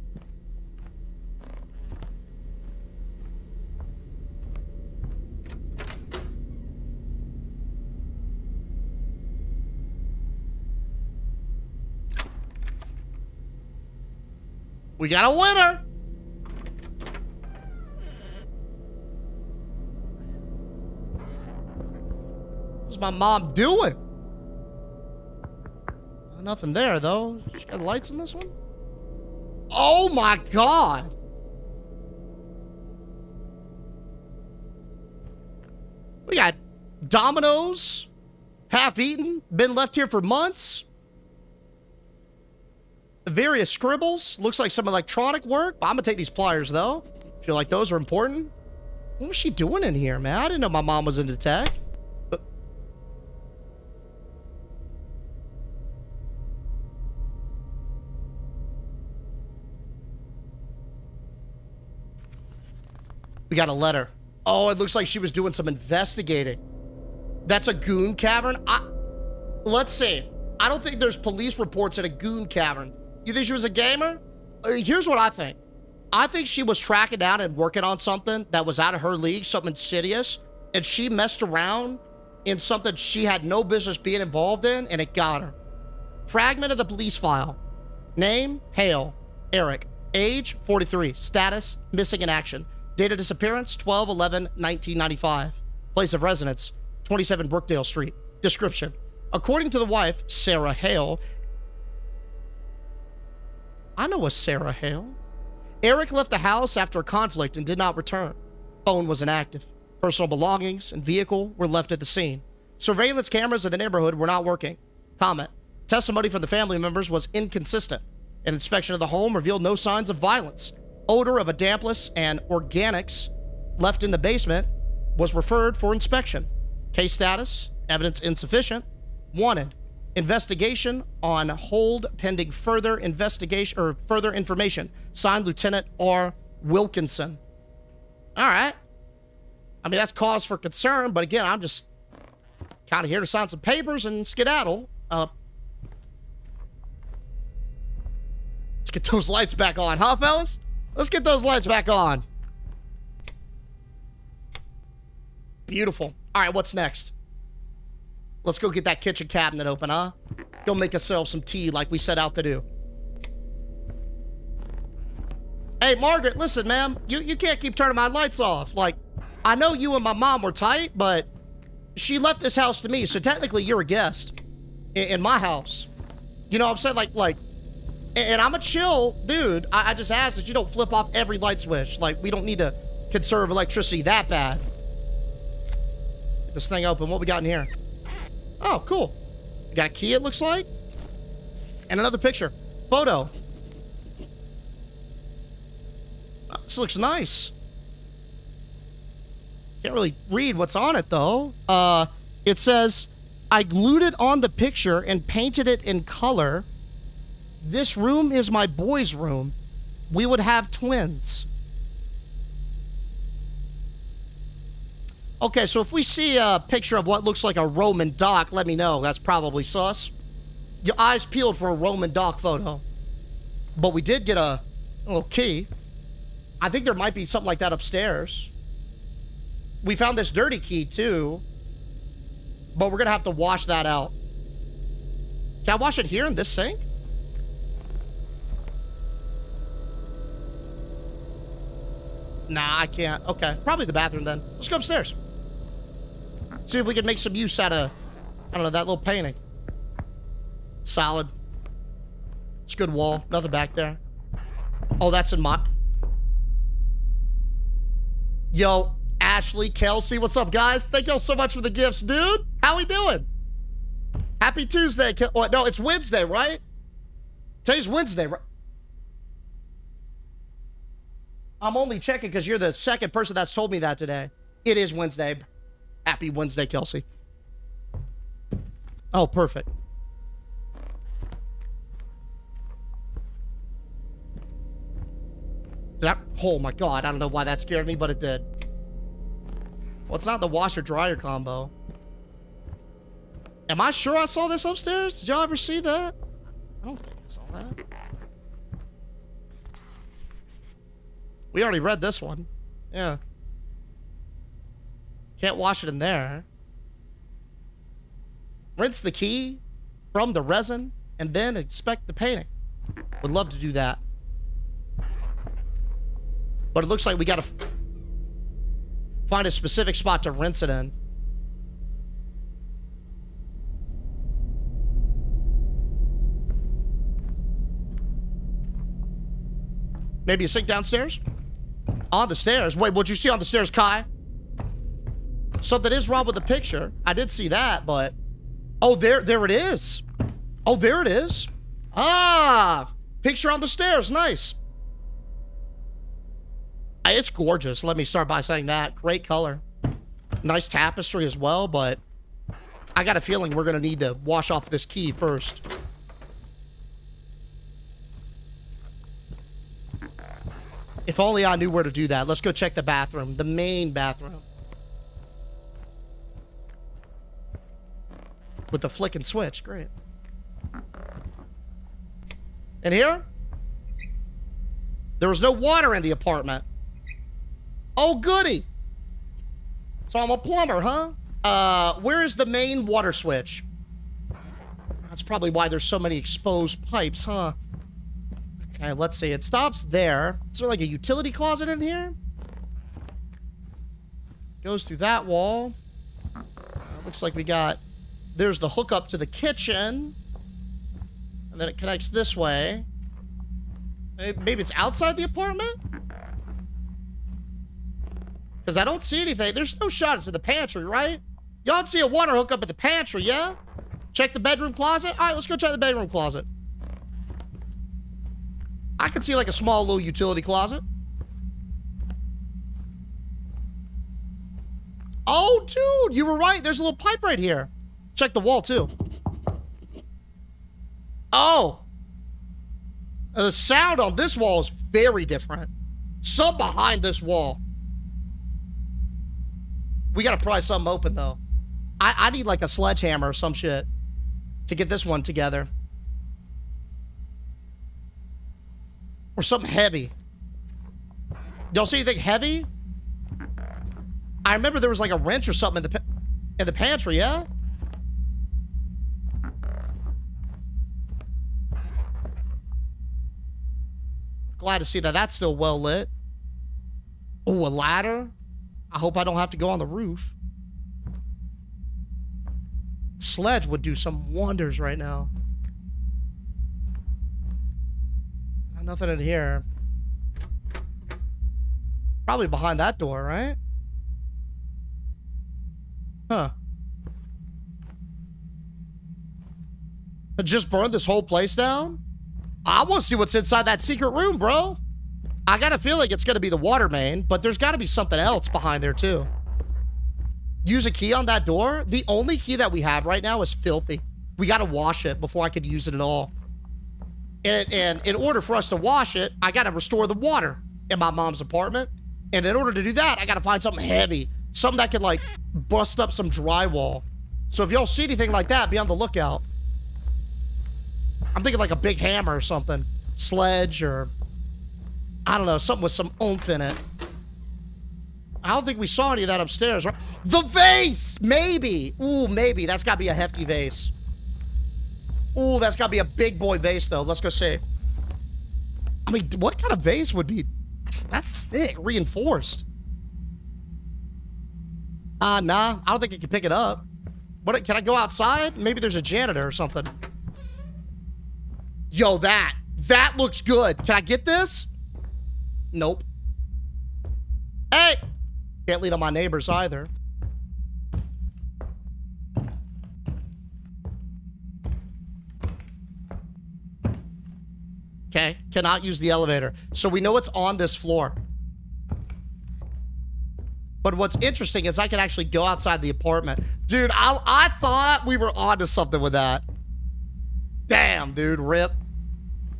We got a winner! What's my mom doing? Nothing there, though. She got lights in this one? Oh my God! We got Dominoes, half-eaten, been left here for months. Various scribbles. Looks like some electronic work. I'm gonna take these pliers, though. Feel like those are important. What was she doing in here, man? I didn't know my mom was into tech. We got a letter. Oh, it looks like she was doing some investigating. That's a goon cavern? Let's see. I don't think there's police reports at a goon cavern. You think she was a gamer? Here's what I think. I think she was tracking down and working on something that was out of her league, something insidious, and she messed around in something she had no business being involved in, and it got her. Fragment of the police file. Name, Hale, Eric. Age, 43. Status, missing in action. Date of disappearance, 12/11/1995. Place of residence, 27 Brookdale Street. Description. According to the wife, Sarah Hale. I know a Sarah Hale. Eric left the house after a conflict and did not return. Phone was inactive. Personal belongings and vehicle were left at the scene. Surveillance cameras in the neighborhood were not working. Comment. Testimony from the family members was inconsistent. An inspection of the home revealed no signs of violence. Odor of adampless and organics left in the basement was referred for inspection. Case status, evidence insufficient. Wanted, investigation on hold pending further investigation or further information. Signed, Lieutenant R. Wilkinson. All right. I mean, that's cause for concern, but again, I'm just kind of here to sign some papers and skedaddle. Let's get those lights back on, huh, fellas? Let's get those lights back on. Beautiful. All right, what's next? Let's go get that kitchen cabinet open, huh? Go make ourselves some tea like we set out to do. Hey, Margaret, listen, ma'am. You can't keep turning my lights off. Like, I know you and my mom were tight, but she left this house to me, so technically you're a guest in my house. You know what I'm saying? Like, and I'm a chill dude. I just ask that you don't flip off every light switch. Like, we don't need to conserve electricity that bad. Get this thing open. What we got in here? Oh, cool. We got a key, it looks like. And another picture. Photo. Oh, this looks nice. Can't really read what's on it, though. It says, I glued it on the picture and painted it in color. This room is my boy's room. We would have twins. Okay, so if we see a picture of what looks like a Roman dock, let me know. That's probably sus. Your eyes peeled for a Roman dock photo. But we did get a little key. I think there might be something like that upstairs. We found this dirty key, too. But we're going to have to wash that out. Can I wash it here in this sink? Nah, I can't. Okay, probably the bathroom then. Let's go upstairs. See if we can make some use out of, I don't know, that little painting. Solid. It's a good wall. Nothing back there. Oh, that's in my... Yo, Ashley, Kelsey, what's up, guys? Thank y'all so much for the gifts, dude. How we doing? Happy Tuesday. Oh, no, it's Wednesday, right? Today's Wednesday, right? I'm only checking because you're the second person that's told me that today. It is Wednesday. Happy Wednesday, Kelsey. Oh, perfect. Oh my God, I don't know why that scared me, but it did. Well, it's not the washer-dryer combo. Am I sure I saw this upstairs? Did y'all ever see that? I don't think I saw that. We already read this one. Yeah. Can't wash it in there. Rinse the key from the resin and then inspect the painting. Would love to do that. But it looks like we gotta find a specific spot to rinse it in. Maybe a sink downstairs? On the stairs? Wait, what'd you see on the stairs, Kai? Something is wrong with the picture. I did see that, but... Oh, there it is. Oh, there it is. Ah! Picture on the stairs. Nice. It's gorgeous. Let me start by saying that. Great color. Nice tapestry as well, but... I got a feeling we're gonna need to wash off this key first. If only I knew where to do that. Let's go check the bathroom. The main bathroom. With the flick and switch. Great. And here? There was no water in the apartment. Oh, goody. So I'm a plumber, huh? Where is the main water switch? That's probably why there's so many exposed pipes, huh? Okay, let's see. It stops there. Is there like a utility closet in here? Goes through that wall. Looks like we got... There's the hookup to the kitchen. And then it connects this way. Maybe it's outside the apartment? Because I don't see anything. There's no shot. It's in the pantry, right? Y'all see a water hookup at the pantry, yeah? Check the bedroom closet? All right, let's go check the bedroom closet. I can see like a small little utility closet. Oh, dude, you were right. There's a little pipe right here. Check the wall, too. Oh. The sound on this wall is very different. Something behind this wall. We gotta pry something open, though. I need like a sledgehammer or some shit to get this one together. Or something heavy. Y'all see anything heavy? I remember there was like a wrench or something in the pantry, yeah? Glad to see that that's still well lit. Oh, a ladder? I hope I don't have to go on the roof. Sledge would do some wonders right now. Nothing in here. Probably behind that door, right? Huh. I just burned this whole place down? I want to see what's inside that secret room, bro. I got a feeling it's going to be the water main, but there's got to be something else behind there, too. Use a key on that door? The only key that we have right now is filthy. We got to wash it before I could use it at all. And in order for us to wash it, I got to restore the water in my mom's apartment. And in order to do that, I got to find something heavy. Something that could, like, bust up some drywall. So if y'all see anything like that, be on the lookout. I'm thinking like a big hammer or something. Sledge or, I don't know, something with some oomph in it. I don't think we saw any of that upstairs, right? The vase! Maybe! Ooh, maybe. That's got to be a hefty vase. Ooh, that's got to be a big boy vase, though. Let's go see. I mean, what kind of vase would be... That's thick, reinforced. Nah, I don't think I can pick it up. What? Can I go outside? Maybe there's a janitor or something. Yo, that looks good. Can I get this? Nope. Hey! Can't lean on my neighbors either. Okay, cannot use the elevator. So we know it's on this floor. But what's interesting is I can actually go outside the apartment. Dude, I thought we were onto something with that. Damn, dude, rip.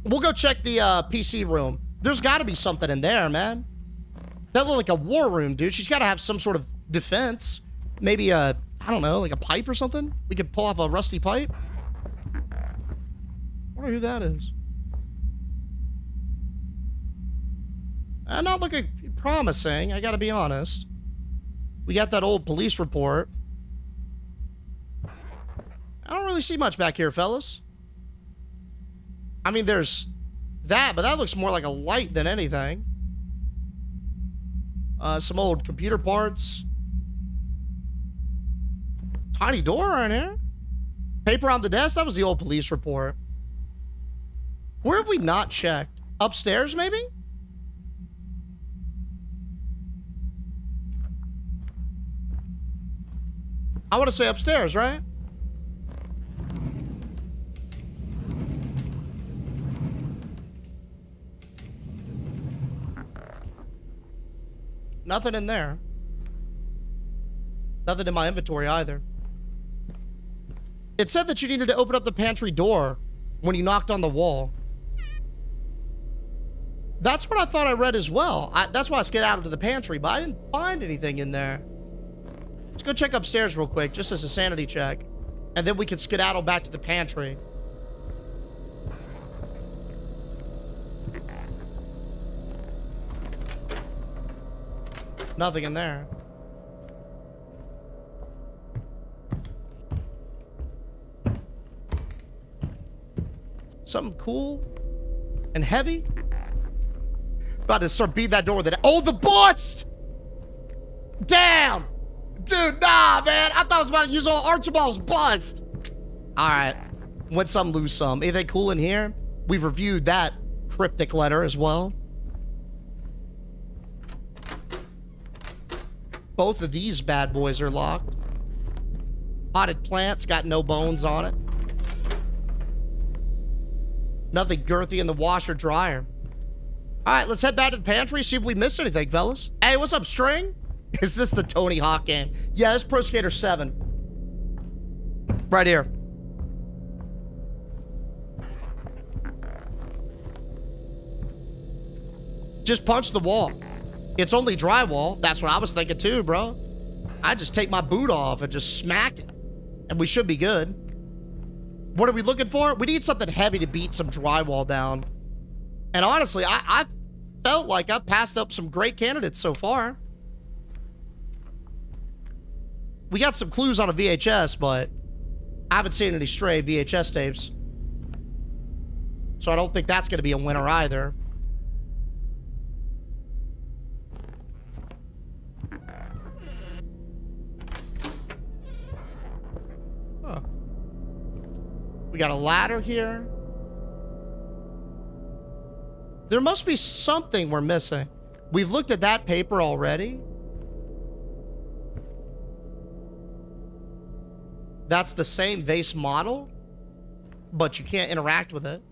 We'll go check the PC room. There's got to be something in there, man. That looked like a war room, dude. She's got to have some sort of defense. Maybe a, I don't know, like a pipe or something? We could pull off a rusty pipe. I wonder who that is. Not looking promising, I gotta be honest. We got that old police report. I don't really see much back here, fellas. I mean, there's that, but that looks more like a light than anything. Some old computer parts. Tiny door right here. Paper on the desk, that was the old police report. Where have we not checked? Upstairs, maybe? I want to say upstairs, right? Nothing in there. Nothing in my inventory either. It said that you needed to open up the pantry door when you knocked on the wall. That's what I thought I read as well. That's why I skedaddled to the pantry, but I didn't find anything in there. Let's go check upstairs real quick, just as a sanity check. And then we can skedaddle back to the pantry. Nothing in there. Something cool and heavy. About to start beating that door with it. Oh, the bust! Damn! Dude, nah, man. I thought I was about to use all Archibald's bust. All right. Win some, lose some. Anything cool in here? We've reviewed that cryptic letter as well. Both of these bad boys are locked. Potted plants, got no bones on it. Nothing girthy in the washer dryer. All right, let's head back to the pantry, see if we missed anything, fellas. Hey, what's up, String? Is this the Tony Hawk game? Yeah, it's Pro Skater 7. Right here. Just punch the wall. It's only drywall. That's what I was thinking too, bro. I just take my boot off and just smack it. And we should be good. What are we looking for? We need something heavy to beat some drywall down. And honestly, I felt like I've passed up some great candidates so far. We got some clues on a VHS, but I haven't seen any stray VHS tapes. So I don't think that's going to be a winner either. Huh. We got a ladder here. There must be something we're missing. We've looked at that paper already. That's the same vase model, but you can't interact with it.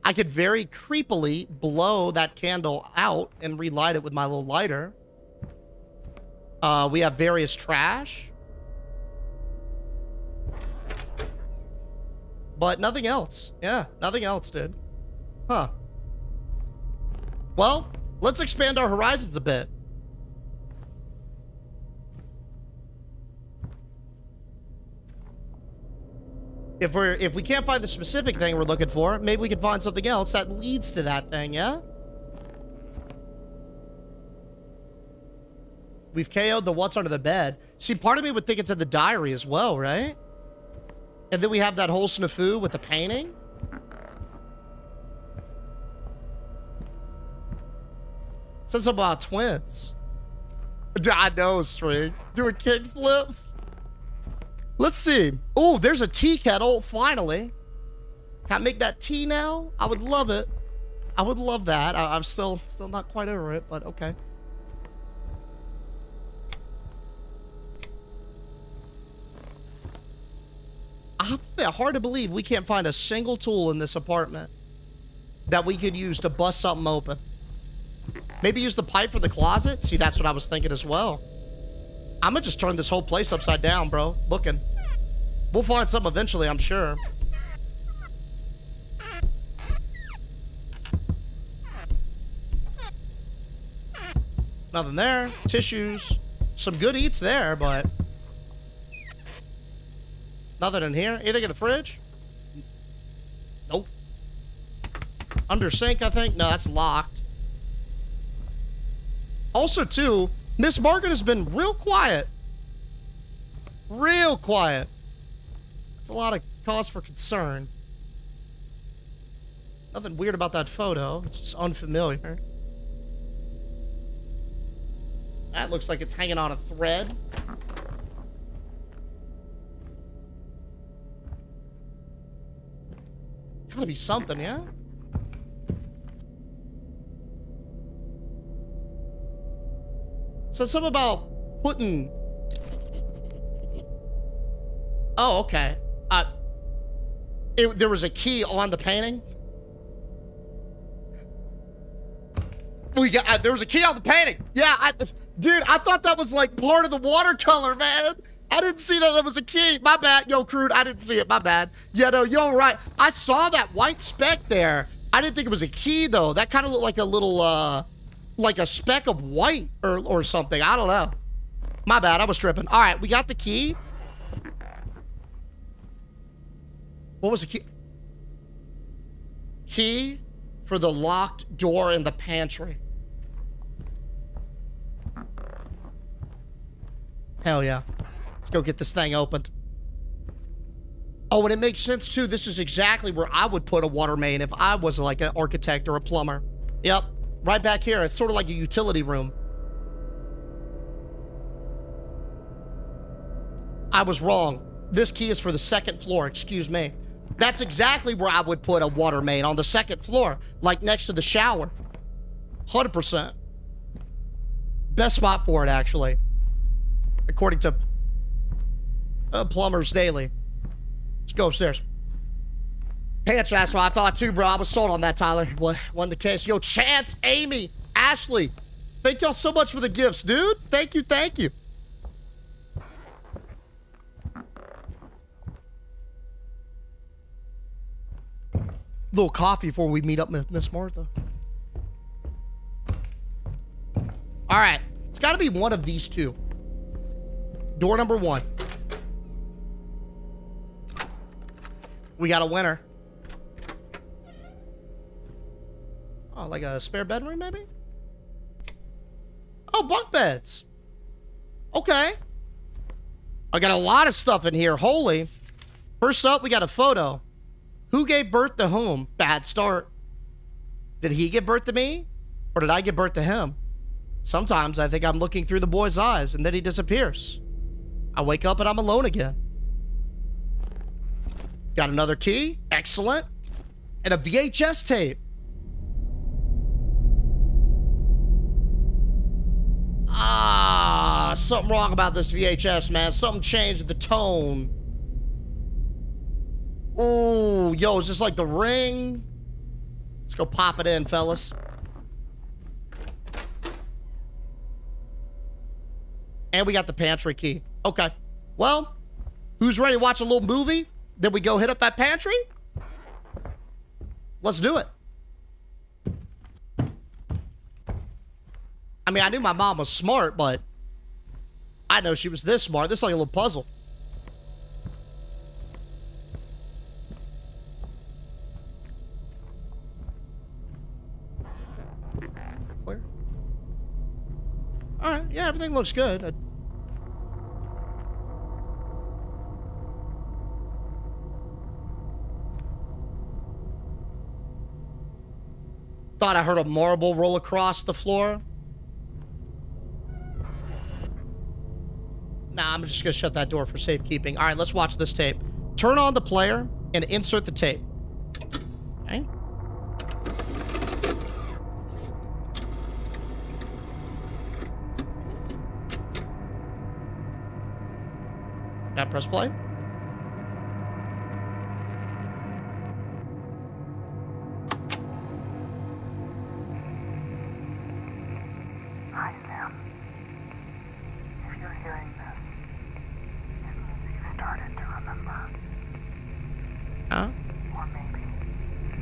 I could very creepily blow that candle out and relight it with my little lighter. We have various trash. But nothing else. Yeah, nothing else, dude. Huh. Well, let's expand our horizons a bit. If we can't find the specific thing we're looking for, maybe we can find something else that leads to that thing, yeah? We've KO'd the what's under the bed. See, part of me would think it's in the diary as well, right? And then we have that whole snafu with the painting. Says something about twins. I know, String. Do a kickflip. Let's see. Oh, there's a tea kettle, finally. Can I make that tea now? I would love it. I would love that. I'm still not quite over it, but okay. I find it hard to believe we can't find a single tool in this apartment that we could use to bust something open. Maybe use the pipe for the closet? See, that's what I was thinking as well. I'm gonna just turn this whole place upside down, bro. Looking. We'll find something eventually, I'm sure. Nothing there. Tissues. Some good eats there, but nothing in here. Anything in the fridge? Nope. Under sink, I think. No, that's locked. Also, too, Miss Margaret has been real quiet. Real quiet. That's a lot of cause for concern. Nothing weird about that photo. It's just unfamiliar. That looks like it's hanging on a thread. Gotta be something, yeah? So something about putting... Oh, okay. There was a key on the painting. There was a key on the painting. Yeah, dude, I thought that was like part of the watercolor, man. I didn't see that was a key. My bad. Yo, Crude, I didn't see it. My bad. Yeah, no, you're right. I saw that white speck there. I didn't think it was a key, though. That kind of looked like a little, like a speck of white or something. I don't know. My bad. I was tripping. All right, we got the key. What was the key? Key for the locked door in the pantry. Hell yeah. Let's go get this thing opened. Oh, and it makes sense too. This is exactly where I would put a water main if I was like an architect or a plumber. Yep. Right back here. It's sort of like a utility room. I was wrong. This key is for the second floor. Excuse me. That's exactly where I would put a water main, on the second floor, like next to the shower. 100%. Best spot for it, actually. According to Plumbers Daily. Let's go upstairs. Pants, that's what I thought too, bro. I was sold on that, Tyler. Wasn't the case. Yo, Chance, Amy, Ashley. Thank y'all so much for the gifts, dude. Thank you, thank you. Little coffee before we meet up with Miss Martha. All right. It's got to be one of these two. Door number 1. We got a winner. Oh, like a spare bedroom, maybe? Oh, bunk beds. Okay. I got a lot of stuff in here. Holy. First up, we got a photo. Who gave birth to whom? Bad start. Did he give birth to me? Or did I give birth to him? Sometimes I think I'm looking through the boy's eyes and then he disappears. I wake up and I'm alone again. Got another key. Excellent. And a VHS tape. Ah, something wrong about this VHS, man. Something changed the tone. Oh, yo, is this like The Ring? Let's go pop it in, fellas. And we got the pantry key. Okay. Well, who's ready to watch a little movie? Then we go hit up that pantry? Let's do it. I mean, I knew my mom was smart, but I know she was this smart. This is like a little puzzle. Clear. All right. Yeah, everything looks good. Thought I heard a marble roll across the floor. Nah, I'm just gonna shut that door for safekeeping. All right, let's watch this tape. Turn on the player and insert the tape. Okay. Now press play. Hi, Sam. If you're hearing this, it means you've started to remember. Huh? Or maybe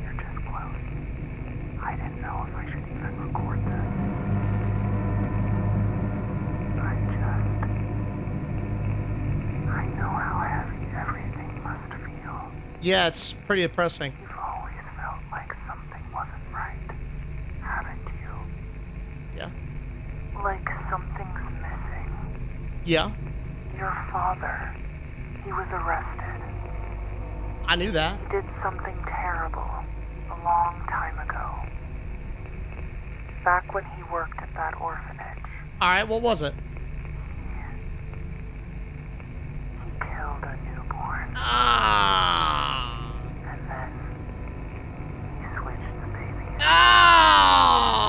you're just close. I didn't know if I should even record this. I know how heavy everything must feel. Yeah, it's pretty depressing. You've always felt like something wasn't right, haven't you? Yeah. Like something's missing. Yeah. Your father, he was arrested. I knew that. He did something terrible a long time ago. Back when he worked at that orphanage. All right, what was it? He killed a newborn. Ah. And then he switched the baby. Ah.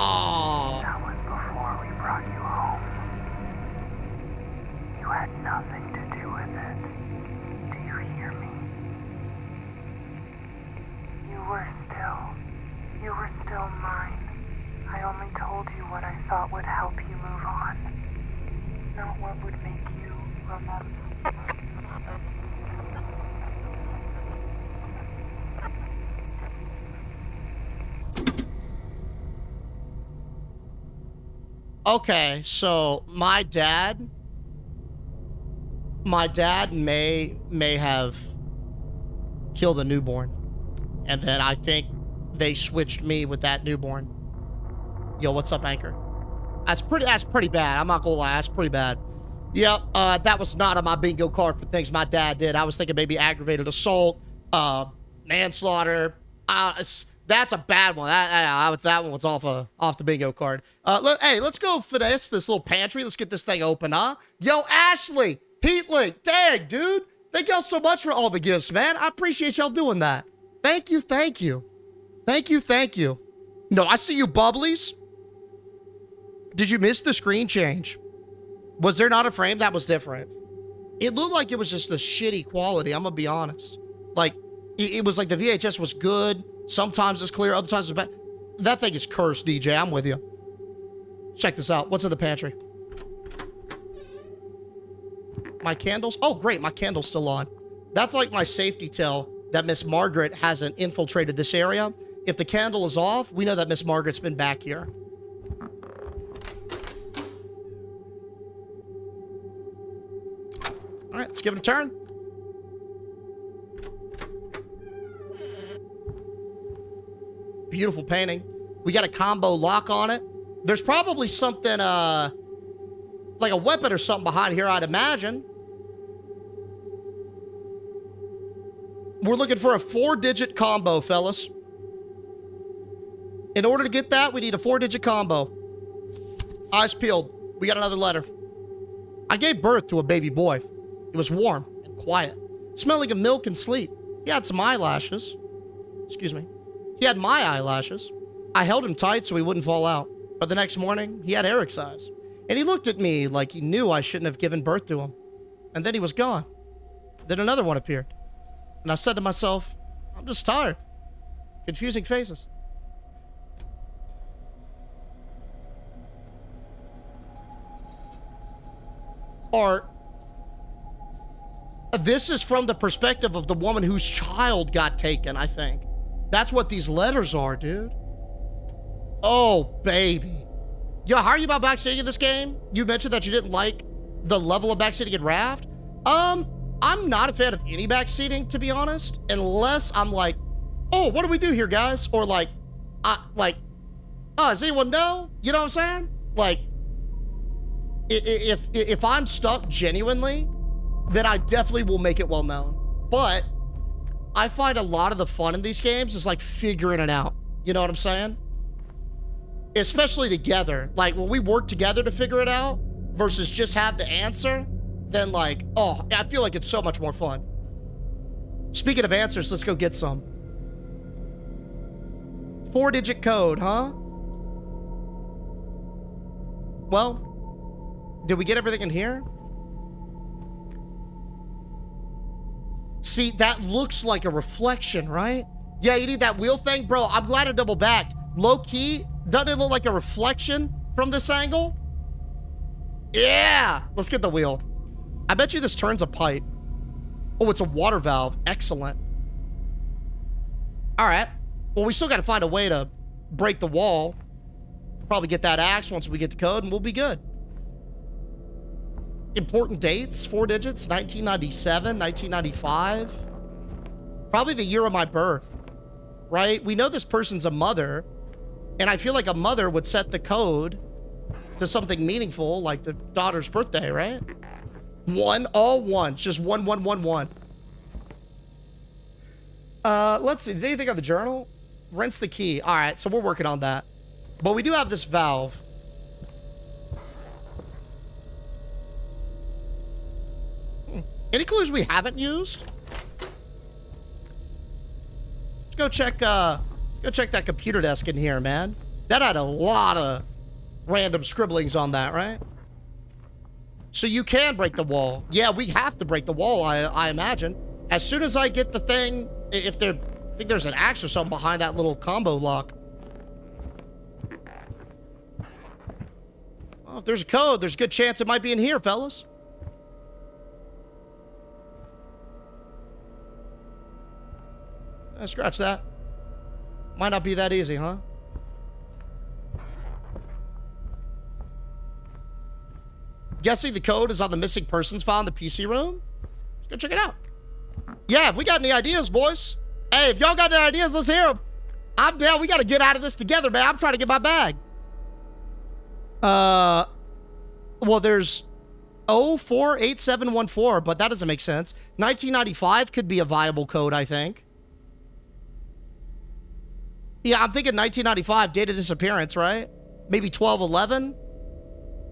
That was before we brought you home. You had nothing to do with it. Do you hear me? You were still mine. I only told you what I thought would help you move on. Not what would make you remember. Okay, so my dad may have killed a newborn. And then I think they switched me with that newborn. Yo, what's up, Anchor? That's pretty bad. I'm not gonna lie, that's pretty bad. Yep, that was not on my bingo card for things my dad did. I was thinking maybe aggravated assault, manslaughter. That's a bad one. That one was off the bingo card. Hey, let's go finesse this little pantry. Let's get this thing open, huh? Yo, Ashley, Heatlink, dang, dude. Thank y'all so much for all the gifts, man. I appreciate y'all doing that. Thank you, thank you. Thank you, thank you. No, I see you, Bubblies. Did you miss the screen change? Was there not a frame that was different? It looked like it was just a shitty quality, I'm gonna be honest. Like, it was like the VHS was good. Sometimes it's clear, other times it's bad. That thing is cursed, DJ. I'm with you. Check this out. What's in the pantry? My candles? Oh, great. My candle's still on. That's like my safety tell that Miss Margaret hasn't infiltrated this area. If the candle is off, we know that Miss Margaret's been back here. All right, let's give it a turn. Beautiful painting. We got a combo lock on it. There's probably something, like a weapon or something behind here, I'd imagine. We're looking for a 4-digit combo, fellas. In order to get that, we need a 4-digit combo. Eyes peeled. We got another letter. I gave birth to a baby boy. It was warm and quiet, smelling of milk and sleep. He had some eyelashes. Excuse me. He had my eyelashes. I held him tight so he wouldn't fall out. But the next morning, he had Eric's eyes. And he looked at me like he knew I shouldn't have given birth to him. And then he was gone. Then another one appeared. And I said to myself, I'm just tired. Confusing faces. Art. This is from the perspective of the woman whose child got taken, I think. That's what these letters are, dude. Oh, baby. Yo, how are you about backseating in this game? You mentioned that you didn't like the level of backseating in Raft. I'm not a fan of any backseating, to be honest, unless I'm like, oh, what do we do here, guys? Or like, does anyone know? You know what I'm saying? Like, if I'm stuck genuinely, then I definitely will make it well known. But I find a lot of the fun in these games is like figuring it out. You know what I'm saying? Especially together. Like when we work together to figure it out versus just have the answer, then like, oh, I feel like it's so much more fun. Speaking of answers, let's go get some. 4-digit code, huh? Well, did we get everything in here? See, that looks like a reflection, right? Yeah, you need that wheel thing. Bro, I'm glad I double backed. Low key, doesn't it look like a reflection from this angle? Yeah, let's get the wheel. I bet you this turns a pipe. Oh, it's a water valve. Excellent. All right. Well, we still got to find a way to break the wall. Probably get that axe once we get the code and we'll be good. Important dates, 4 digits, 1997, 1995. Probably the year of my birth, right? We know this person's a mother, and I feel like a mother would set the code to something meaningful, like the daughter's birthday, right? One, all ones, just 1111. Let's see, is anything on the journal? Rinse the key. All right, so we're working on that. But we do have this valve. Any clues we haven't used? Let's go check that computer desk in here, man. That had a lot of random scribblings on that, right? So you can break the wall. Yeah, we have to break the wall, I imagine. As soon as I get the thing, I think there's an axe or something behind that little combo lock. Well, if there's a code, there's a good chance it might be in here, fellas. Scratch that. Might not be that easy, huh? Guessing the code is on the missing persons file in the PC room? Let's go check it out. Yeah, if we got any ideas, boys. Hey, if y'all got any ideas, let's hear them. I'm down. We got to get out of this together, man. I'm trying to get my bag. Well, there's 048714, but that doesn't make sense. 1995 could be a viable code, I think. Yeah, I'm thinking 1995, date of disappearance, right? Maybe 1211?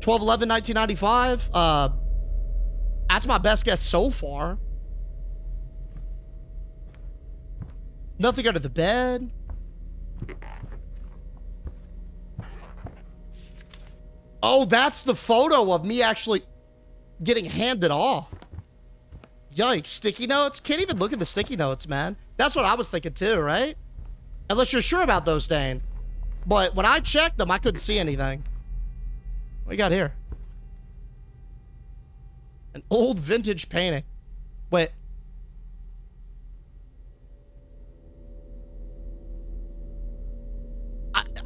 1211, 1995? That's my best guess so far. Nothing under the bed. Oh, that's the photo of me actually getting handed off. Yikes, sticky notes? Can't even look at the sticky notes, man. That's what I was thinking too, right? Unless you're sure about those, Dane. But when I checked them, I couldn't see anything. What you got here? An old vintage painting. Wait.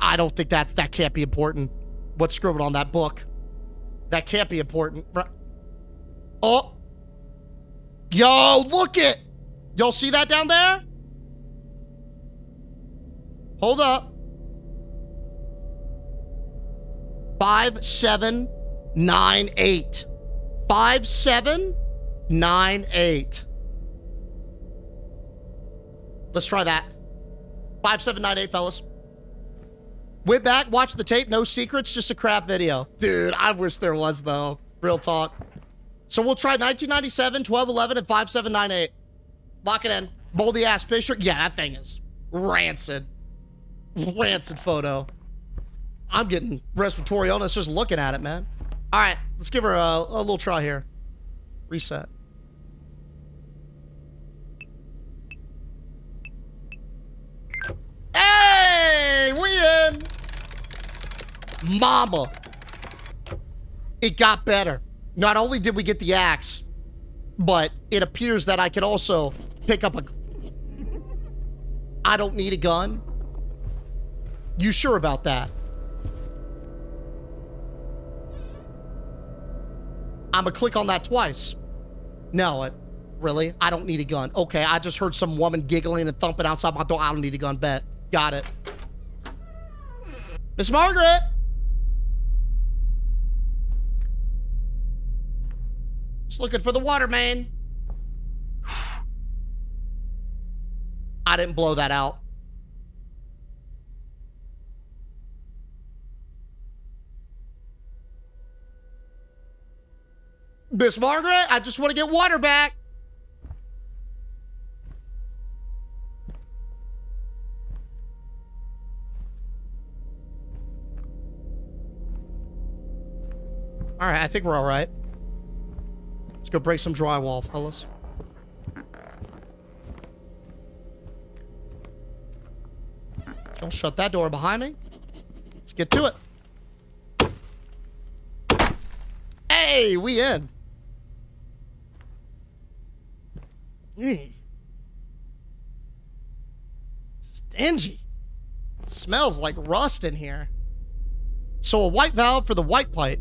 I don't think that can't be important. What's scribbled on that book? That can't be important. Oh. Yo, look it. Y'all see that down there? Hold up. 5798. 5798. Let's try that. 5798, fellas. Went back, watched the tape, no secrets, just a crap video. Dude, I wish there was, though. Real talk. So we'll try 1997, 1211, and 5798. Lock it in. Moldy ass picture. Yeah, that thing is rancid. Rancid photo. I'm getting respiratory illness just looking at it, man. All right, let's give her a little try here. Reset. Hey, we in. Mama. It got better. Not only did we get the axe, but it appears that I can also pick up a... I don't need a gun. You sure about that? I'm gonna click on that twice. No, really? I don't need a gun. Okay, I just heard some woman giggling and thumping outside my door. I don't need a gun, bet. Got it. Miss Margaret! Just looking for the water main. I didn't blow that out. Miss Margaret, I just want to get water back. All right, I think we're all right. Let's go break some drywall, fellas. Don't shut that door behind me. Let's get to it. Hey, we in. Stingy. Smells like rust in here. So a white valve for the white pipe.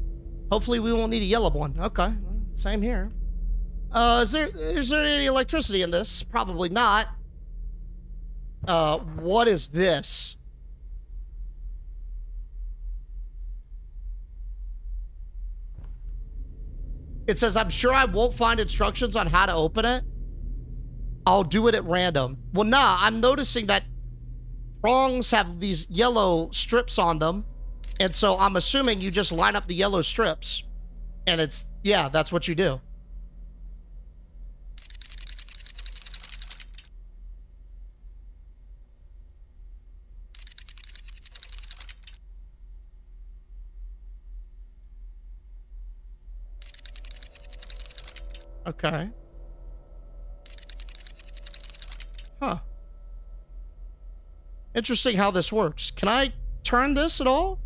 Hopefully we won't need a yellow one. Okay, same here. Is there any electricity in this? Probably not. What is this? It says, I'm sure I won't find instructions on how to open it. I'll do it at random. Well, nah, I'm noticing that prongs have these yellow strips on them. And so I'm assuming you just line up the yellow strips. And it's, yeah, that's what you do. Okay. Huh. Interesting how this works. Can I turn this at all?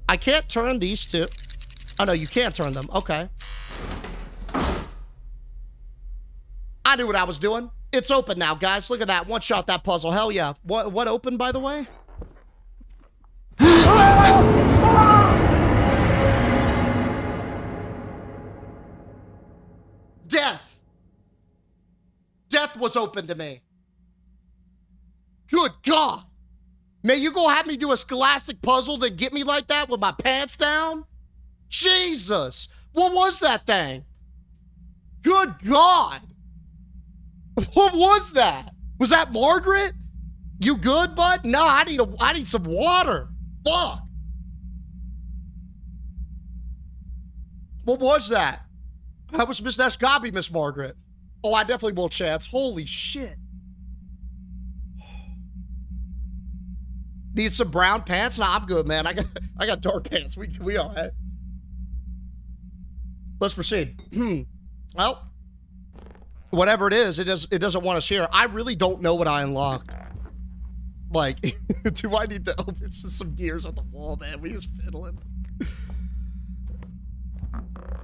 I can't turn these two. Oh, no, you can't turn them. Okay. I knew what I was doing. It's open now, guys. Look at that. One shot that puzzle. Hell yeah. What opened, by the way? Death. Death was open to me. Good God. Man, you gonna have me do a scholastic puzzle to get me like that with my pants down? Jesus. What was that thing? Good God. What was that? Was that Margaret? You good, bud? No, I need some water. Fuck. What was that? That was Miss Neshgabi, Miss Margaret. Oh, I definitely will, chance. Holy shit. Need some brown pants? Nah, I'm good, man. I got dark pants. We all right. Let's proceed. Well, Whatever it is, it doesn't want to share. I really don't know what I unlocked. Like, do I need to open? It's just some gears on the wall, man. We just fiddling.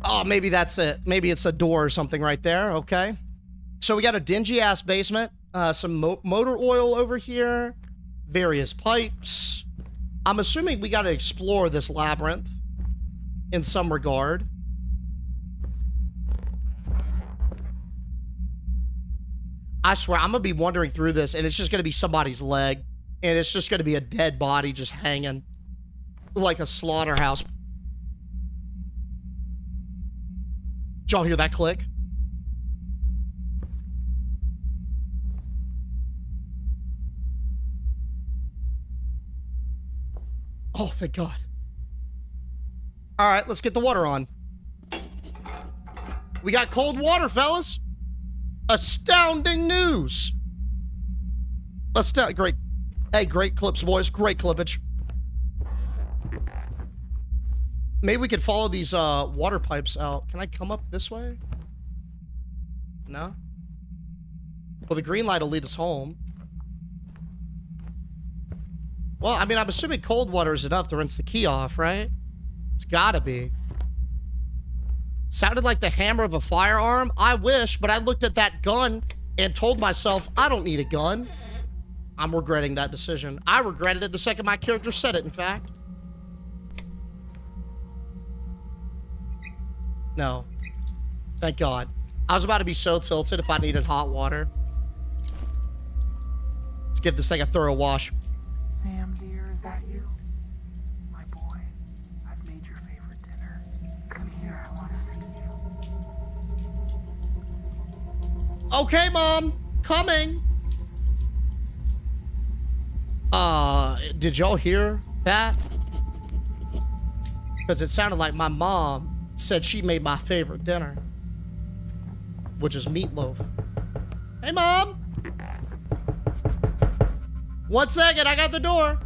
Oh, maybe that's it. Maybe it's a door or something right there. Okay. So we got a dingy ass basement. Some motor oil over here. Various pipes. I'm assuming we got to explore this labyrinth in some regard. I swear, I'm going to be wandering through this, and it's just going to be somebody's leg. And it's just going to be a dead body just hanging. Like a slaughterhouse. Did y'all hear that click? Oh, thank God. All right, let's get the water on. We got cold water, fellas. Astounding news. Great. Hey, great clips, boys. Great clippage. Maybe we could follow these water pipes out. Can I come up this way? No? Well, the green light will lead us home. Well, I mean, I'm assuming cold water is enough to rinse the key off, right? It's gotta be. Sounded like the hammer of a firearm. I wish, but I looked at that gun and told myself, I don't need a gun. I'm regretting that decision. I regretted it the second my character said it, in fact. No. Thank God. I was about to be so tilted if I needed hot water. Let's give this thing a thorough wash. Sam, dear, is that you? My boy, I've made your favorite dinner. Come here, I want to see you. Okay, Mom. Coming. Did y'all hear that? Because it sounded like my mom said she made my favorite dinner, which is meatloaf. Hey, Mom. 1 second, I got the door.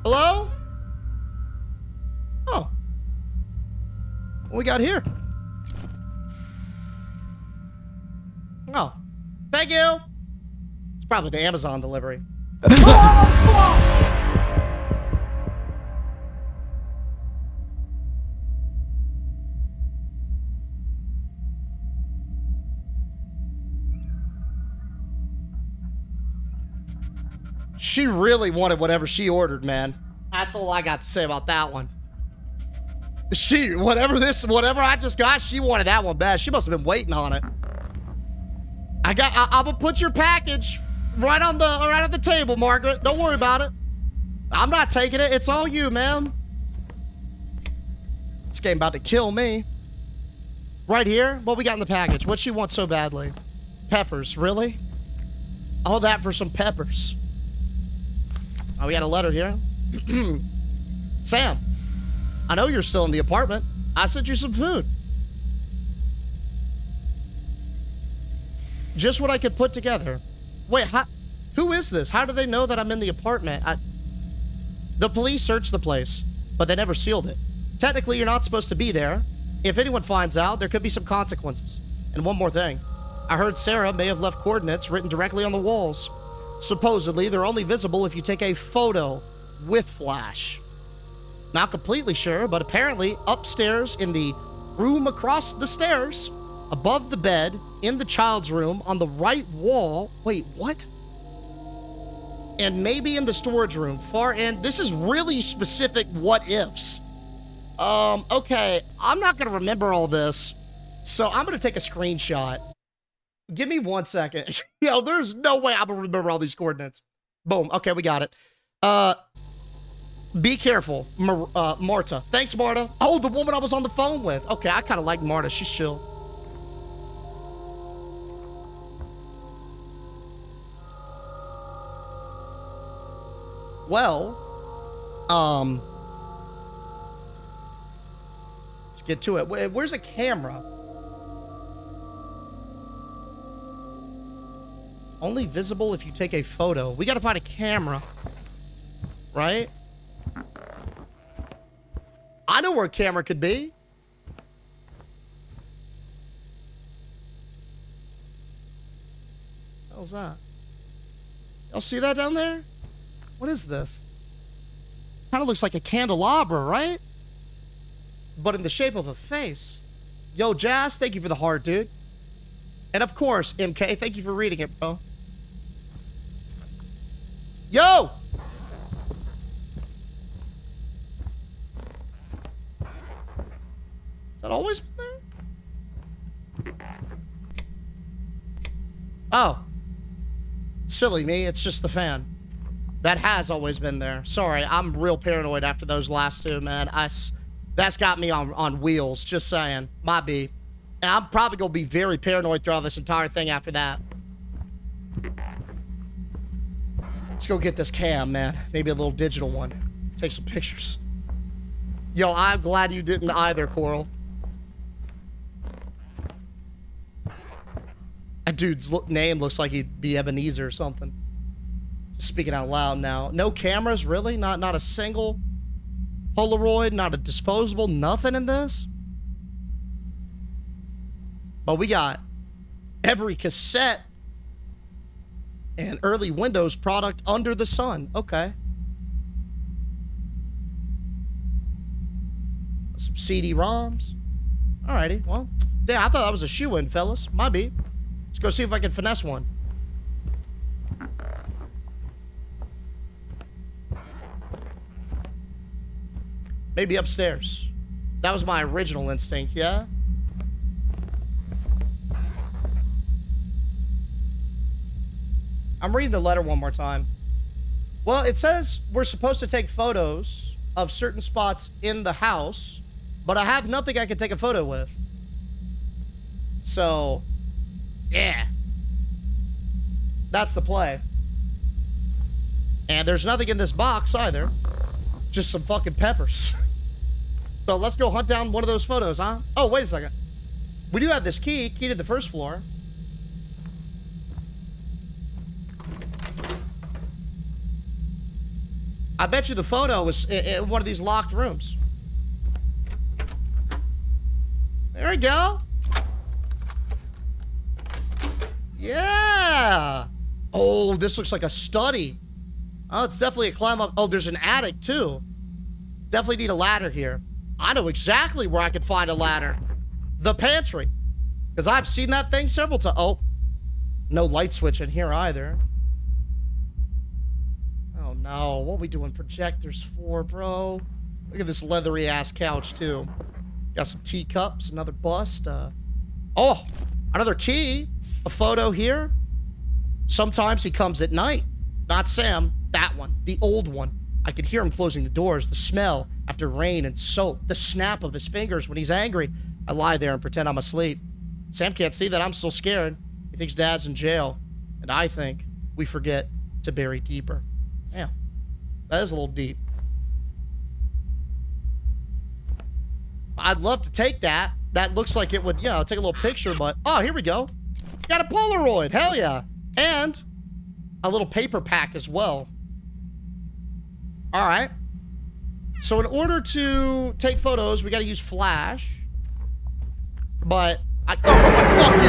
Hello? Oh. What we got here? Oh. Thank you. It's probably the Amazon delivery. She really wanted whatever she ordered, man. That's all I got to say about that one. Whatever I just got, she wanted that one bad. She must have been waiting on it. I'm gonna put your package right on the table, Margaret. Don't worry about it. I'm not taking it. It's all you, ma'am. This game about to kill me. Right here, what we got in the package? What she wants so badly? Peppers, really? All that for some peppers. Oh, we got a letter here. Sam, I know you're still in the apartment. I sent you some food. Just what I could put together. Wait, who is this? How do they know that I'm in the apartment? The police searched the place, but they never sealed it. Technically, you're not supposed to be there. If anyone finds out, there could be some consequences. And one more thing. I heard Sarah may have left coordinates written directly on the walls. Supposedly, they're only visible if you take a photo with flash. Not completely sure, but apparently upstairs in the room across the stairs, above the bed, in the child's room, on the right wall. Wait, what? And maybe in the storage room, far end. This is really specific what ifs. Okay, I'm not gonna remember all this, so I'm gonna take a screenshot. Give me 1 second. Yo, there's no way I'm gonna remember all these coordinates. Boom, okay, we got it. Be careful, Marta. Thanks, Marta. Oh, the woman I was on the phone with. Okay, I kind of like Marta, she's chill. Well, let's get to it. Where's a camera? Only visible if you take a photo. We gotta find a camera, right? I know where a camera could be. What the hell's that? Y'all see that down there? What is this? Kind of looks like a candelabra, right? But in the shape of a face. Yo, Jazz, thank you for the heart, dude. And of course, MK, thank you for reading it, bro. Yo! Has that always been there? Oh. Silly me, it's just the fan. That has always been there. Sorry, I'm real paranoid after those last two, man. That's got me on wheels, just saying. Might be. And I'm probably going to be very paranoid throughout this entire thing after that. Let's go get this cam, man. Maybe a little digital one. Take some pictures. Yo, I'm glad you didn't either, Coral. That dude's name looks like he'd be Ebenezer or something. Just speaking out loud now. No cameras, really? Not a single Polaroid, not a disposable, nothing in this? But we got every cassette and early Windows product under the sun. Okay. Some CD-ROMs. Alrighty, well. Yeah, I thought that was a shoe-in, fellas. Might be. Let's go see if I can finesse one. Maybe upstairs. That was my original instinct, yeah? I'm reading the letter one more time. Well, it says we're supposed to take photos of certain spots in the house, but I have nothing I can take a photo with. So, yeah. That's the play. And there's nothing in this box either. Just some fucking peppers. So let's go hunt down one of those photos, huh? Oh, wait a second. We do have this key to the first floor. I bet you the photo was in one of these locked rooms. There we go. Yeah. Oh, this looks like a study. Oh, it's definitely a climb up. Oh, there's an attic too. Definitely need a ladder here. I know exactly where I could find a ladder. The pantry. Because I've seen that thing several times. Oh, no light switch in here either. Oh no, what are we doing projectors for, bro? Look at this leathery ass couch too. Got some teacups, another bust. Oh, another key. A photo here. Sometimes he comes at night. Not Sam, that one, the old one. I could hear him closing the doors, the smell after rain and soap, the snap of his fingers when he's angry. I lie there and pretend I'm asleep. Sam can't see that I'm still scared. He thinks Dad's in jail. And I think we forget to bury deeper. Yeah, that is a little deep. I'd love to take that. That looks like it would, you know, take a little picture, but... Oh, here we go. Got a Polaroid. Hell yeah. And a little paper pack as well. All right. So in order to take photos, we got to use flash. But... oh, fuck you.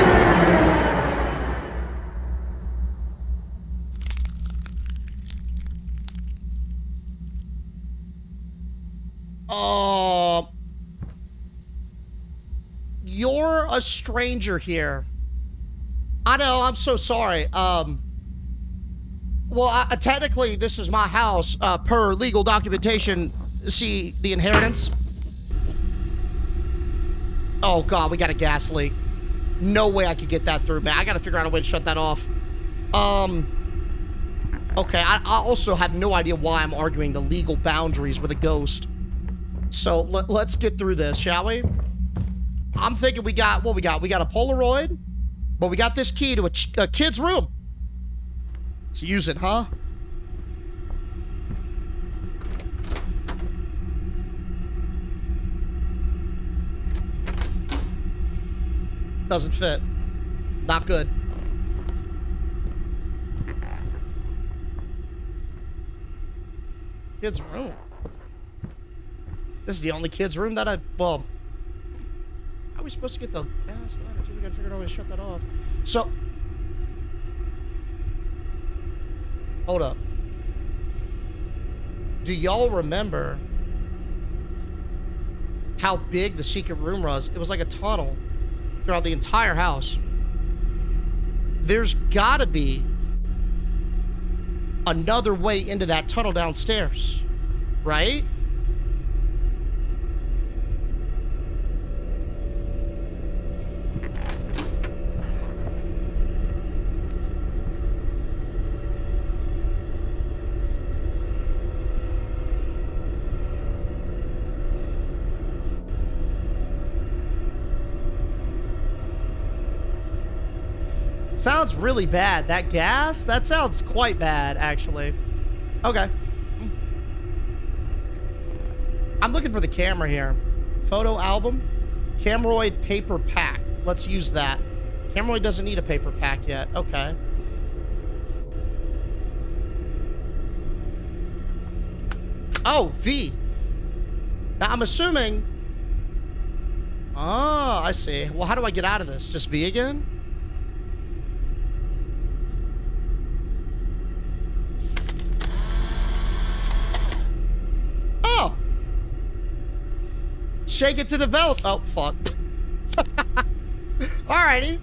You're a stranger here. I know, I'm so sorry. Well, technically, this is my house, per legal documentation. See the inheritance? Oh, God, we got a gas leak. No way I could get that through, man. I got to figure out a way to shut that off. Okay, I also have no idea why I'm arguing the legal boundaries with a ghost. So, let's get through this, shall we? I'm thinking we got, what we got? We got a Polaroid, but we got this key to a kid's room. Let's use it, huh? Doesn't fit. Not good. Kid's room. This is the only kid's room that well, how are we supposed to get the gas ladder? We gotta figure out a way to shut that off. So, Hold up. Do y'all remember how big the secret room was? It was like a tunnel throughout the entire house. There's gotta be another way into that tunnel downstairs, right? Sounds really bad. That gas? That sounds quite bad, actually. Okay. I'm looking for the camera here. Photo album. Cameroid paper pack. Let's use that. Cameroid doesn't need a paper pack yet. Okay. Oh, V. Now, I'm assuming... Oh, I see. Well, how do I get out of this? Just V again? Shake it to develop. Oh, fuck. Alrighty.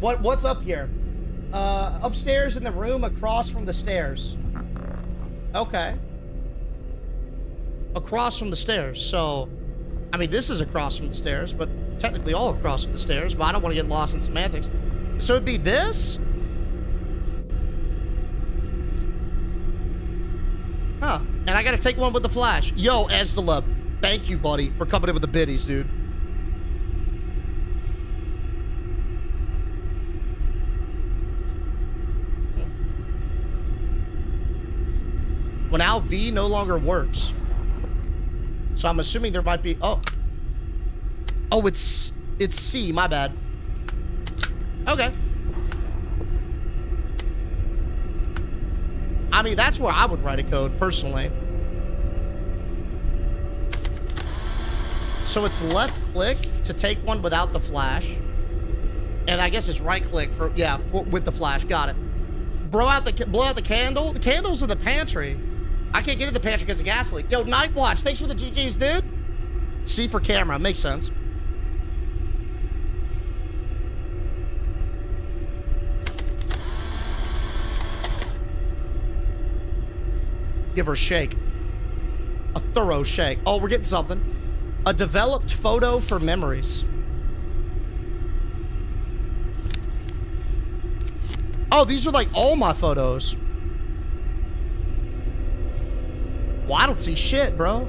What's up here? Upstairs in the room across from the stairs. Okay. Across from the stairs. So, I mean, this is across from the stairs, but technically all across from the stairs, but I don't want to get lost in semantics. So it'd be this? Huh. And I gotta take one with the flash. Yo, Estelub. Thank you, buddy, for coming in with the biddies, dude. Well, now V no longer works. So I'm assuming there might be... Oh. Oh, it's C. My bad. Okay. I mean, that's where I would write a code, personally. So it's left click to take one without the flash. And I guess it's right click for, yeah, with the flash. Got it. Blow out the candle. The candle's in the pantry. I can't get in the pantry because of gas leak. Yo, Night Watch, thanks for the GGs, dude. C for camera. Makes sense. Give her a shake. A thorough shake. Oh, we're getting something. A developed photo for memories. Oh, these are like all my photos. Well, I don't see shit, bro.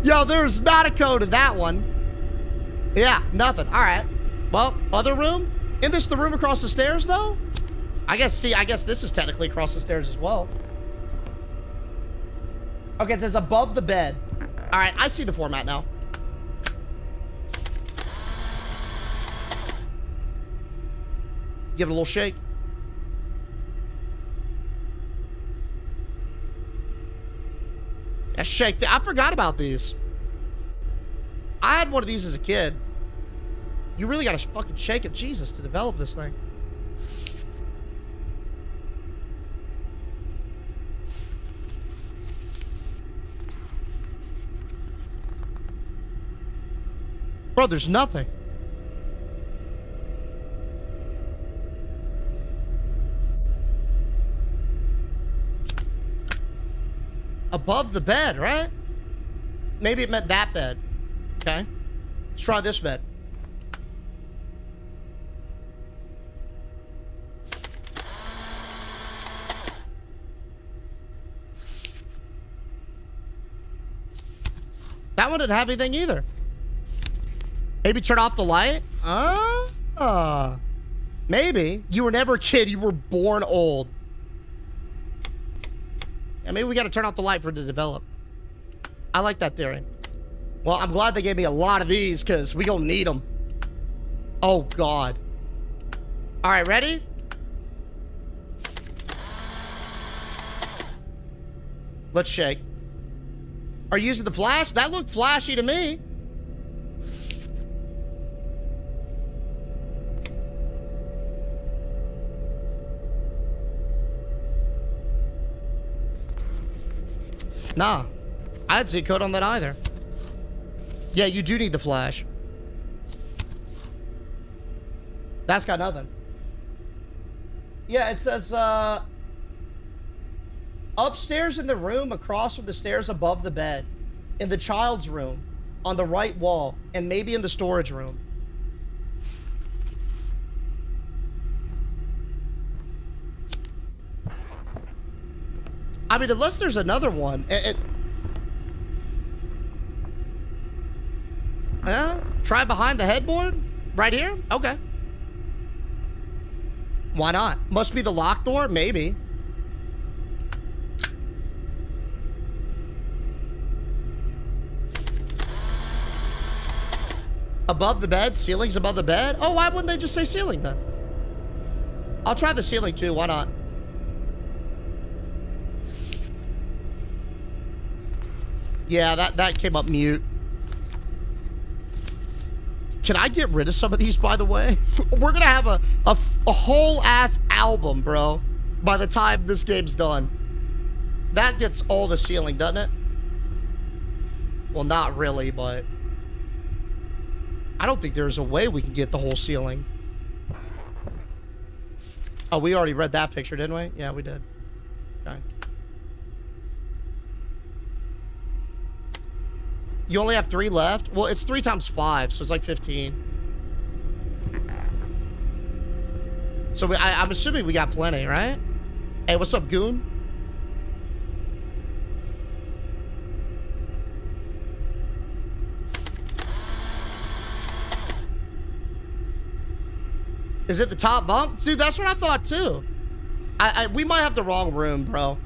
Yo, there's not a code in that one. Yeah, nothing. All right. Well, other room? Isn't this the room across the stairs, though? I guess this is technically across the stairs as well. Okay, it says above the bed. All right, I see the format now. Give it a little shake. Yeah, shake. I forgot about these. I had one of these as a kid. You really gotta fucking shake it, Jesus, to develop this thing. Bro, there's nothing. Above the bed, right? Maybe it meant that bed. Okay. Let's try this bed. That one didn't have anything either. Maybe turn off the light? Maybe. You were never a kid. You were born old. Yeah, maybe we got to turn off the light for it to develop. I like that theory. Well, I'm glad they gave me a lot of these because we gonna need them. Oh, God. All right, ready? Let's shake. Are you using the flash? That looked flashy to me. Nah. I didn't see a code on that either. Yeah, you do need the flash. That's got nothing. Yeah, it says, upstairs in the room across from the stairs above the bed. In the child's room. On the right wall. And maybe in the storage room. I mean, unless there's another one. Yeah? Try behind the headboard? Right here? Okay. Why not? Must be the locked door? Maybe. Above the bed? Ceiling's above the bed? Oh, why wouldn't they just say ceiling then? I'll try the ceiling too. Why not? Yeah, that came up mute. Can I get rid of some of these, by the way? We're gonna have a whole ass album, bro, by the time this game's done. That gets all the ceiling, doesn't it? Well, not really, but I don't think there's a way we can get the whole ceiling. Oh, we already read that picture, didn't we? Yeah, we did. Okay. You only have 3 left? Well, it's 3 times 5, so it's like 15. So I'm assuming we got plenty, right? Hey, what's up, goon? Is it the top bunk? Dude, that's what I thought too. We might have the wrong room, bro.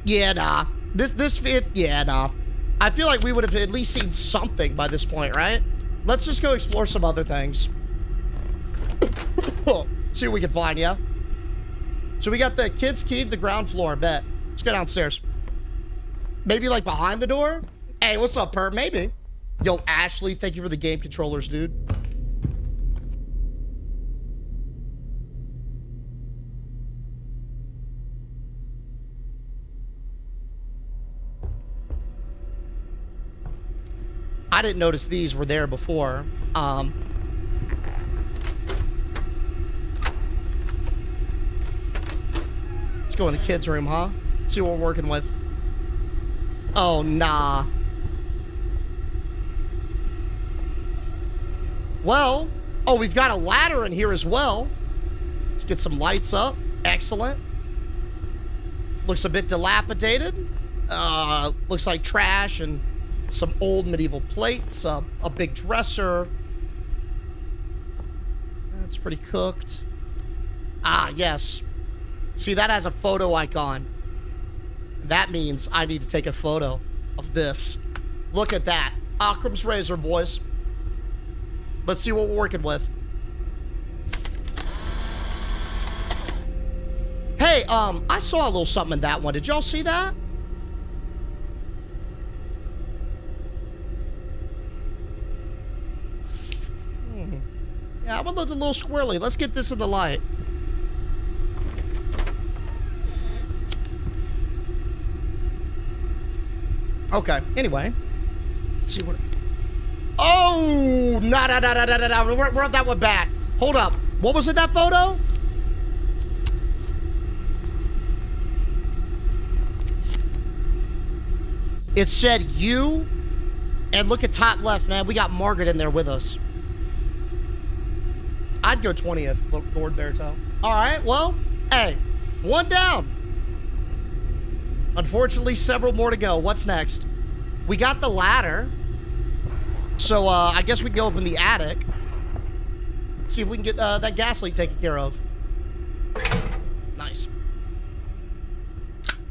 Yeah, nah. Yeah, nah. I feel like we would have at least seen something by this point, right? Let's just go explore some other things. See what we can find, yeah? So we got the kids' key to the ground floor, bet. Let's go downstairs. Maybe like behind the door? Hey, what's up, Perp? Maybe. Yo, Ashley, thank you for the game controllers, dude. I didn't notice these were there before. Let's go in the kids' room, huh? See what we're working with. Oh, nah. Well, oh, we've got a ladder in here as well. Let's get some lights up. Excellent. Looks a bit dilapidated. Looks like trash and some old medieval plates. A big dresser. That's pretty cooked. Ah, yes. See, that has a photo icon. That means I need to take a photo of this. Look at that. Occam's razor, boys. Let's see what we're working with. Hey, I saw a little something in that one. Did y'all see that? Yeah, I'm a little squirrely. Let's get this in the light. Okay, anyway. Let's see what... Oh! No. We're that one back. Hold up. What was in that photo? It said you. And look at top left, man. We got Margaret in there with us. I'd go 20th, Lord Berto. All right, well, hey, 1 down. Unfortunately, several more to go. What's next? We got the ladder. So, I guess we can go up in the attic. See if we can get that gas leak taken care of. Nice.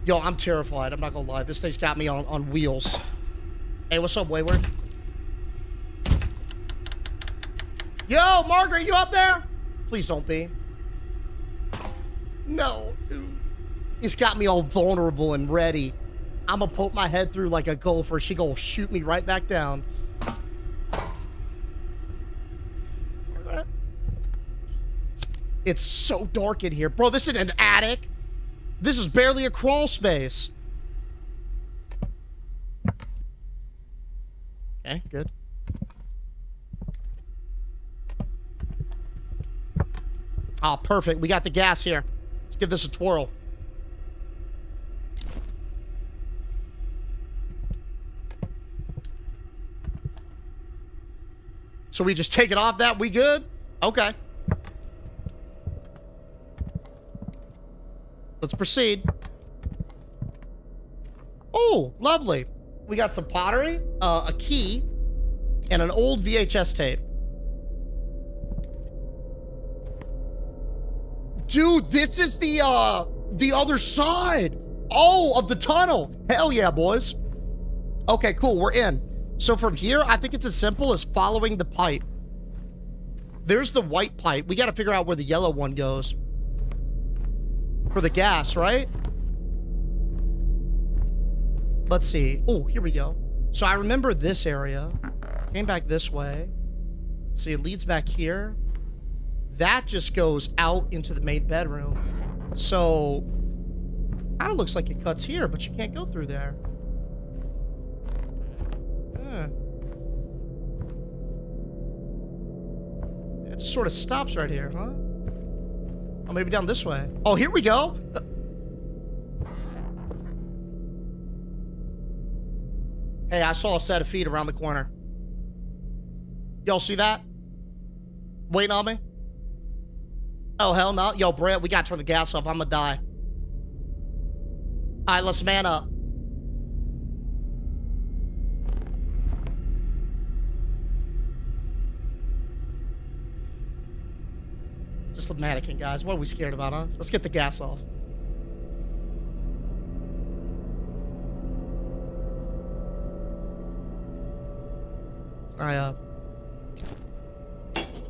Yo, I'm terrified. I'm not gonna lie. This thing's got me on wheels. Hey, what's up, Wayward? Yo, Margaret, you up there? Please don't be. No, dude. It's got me all vulnerable and ready. I'm gonna poke my head through like a gopher. She gonna shoot me right back down. It's so dark in here. Bro, this isn't an attic. This is barely a crawl space. Okay, good. Oh, perfect. We got the gas here. Let's give this a twirl. So we just take it off that? We good? Okay. Let's proceed. Oh, lovely. We got some pottery, a key, and an old VHS tape. Dude, this is the other side. Oh, of the tunnel. Hell yeah, boys. Okay, cool. We're in. So from here, I think it's as simple as following the pipe. There's the white pipe. We got to figure out where the yellow one goes. For the gas, right? Let's see. Oh, here we go. So I remember this area. Came back this way. Let's see, it leads back here. That just goes out into the main bedroom. So, kind of looks like it cuts here, but you can't go through there. It just sort of stops right here, huh? Oh, maybe down this way. Oh, here we go. Hey, I saw a set of feet around the corner. Y'all see that? Waiting on me? Oh, hell no. Yo, Brett, we gotta turn the gas off. I'm gonna die. All right, let's man up. Just the mannequin, guys. What are we scared about, huh? Let's get the gas off.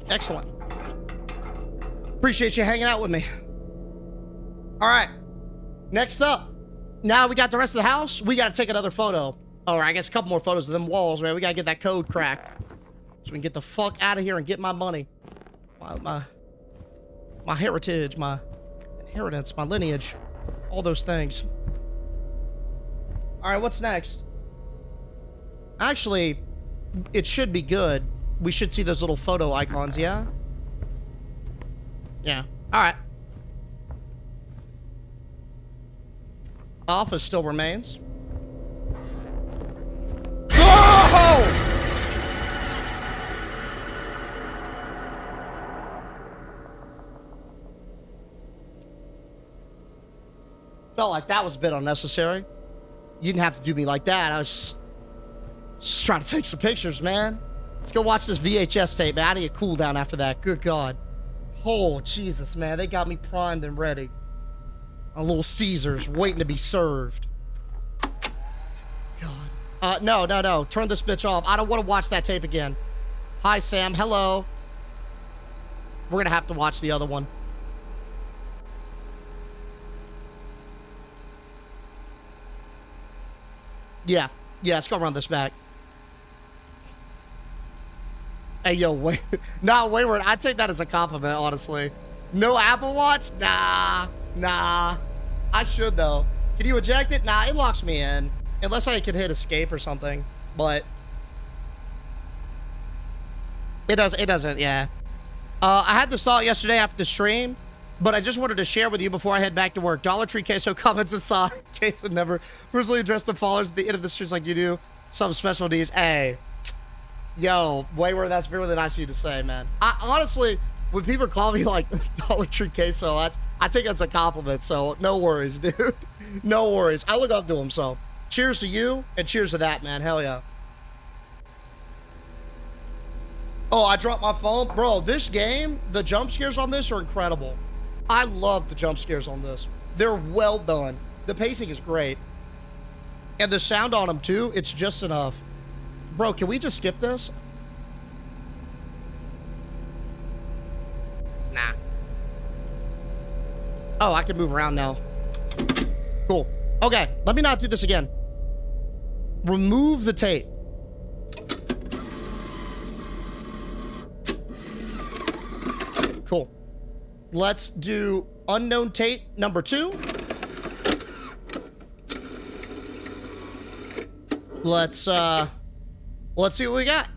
Excellent. Appreciate you hanging out with me. All right. Next up. Now we got the rest of the house. We got to take another photo. Or I guess a couple more photos of them walls, man. We got to get that code cracked. So we can get the fuck out of here and get my money. My heritage, my inheritance, my lineage. All those things. All right, what's next? Actually, it should be good. We should see those little photo icons, yeah? Yeah. All right. Office still remains. Oh! Felt like that was a bit unnecessary. You didn't have to do me like that. I was just trying to take some pictures, man. Let's go watch this VHS tape, man. I need a cool down after that. Good God. Oh, Jesus, man. They got me primed and ready. A little Caesars waiting to be served. God. No. Turn this bitch off. I don't want to watch that tape again. Hi, Sam. Hello. We're going to have to watch the other one. Yeah, let's go run this back. Hey, yo, wait. Nah, Wayward, I take that as a compliment, honestly. No Apple Watch? Nah. I should, though. Can you eject it? Nah, it locks me in. Unless I can hit escape or something. But it doesn't, yeah. I had this thought yesterday after the stream, but I just wanted to share with you before I head back to work. Dollar Tree Queso comments aside. Queso never personally addressed the followers at the end of the streams like you do. Some special needs. Hey. Yo, Wayward, that's really nice of you to say, man. I honestly, when people call me like Dollar Tree Queso, I take it as a compliment, so no worries, dude. No worries. I look up to him, so cheers to you and cheers to that, man. Hell yeah. Oh, I dropped my phone. Bro, this game, the jump scares on this are incredible. I love the jump scares on this. They're well done. The pacing is great. And the sound on them, too, it's just enough. Bro, can we just skip this? Nah. Oh, I can move around now. Cool. Okay, let me not do this again. Remove the tape. Cool. Let's do unknown Tate number 2. Let's see what we got.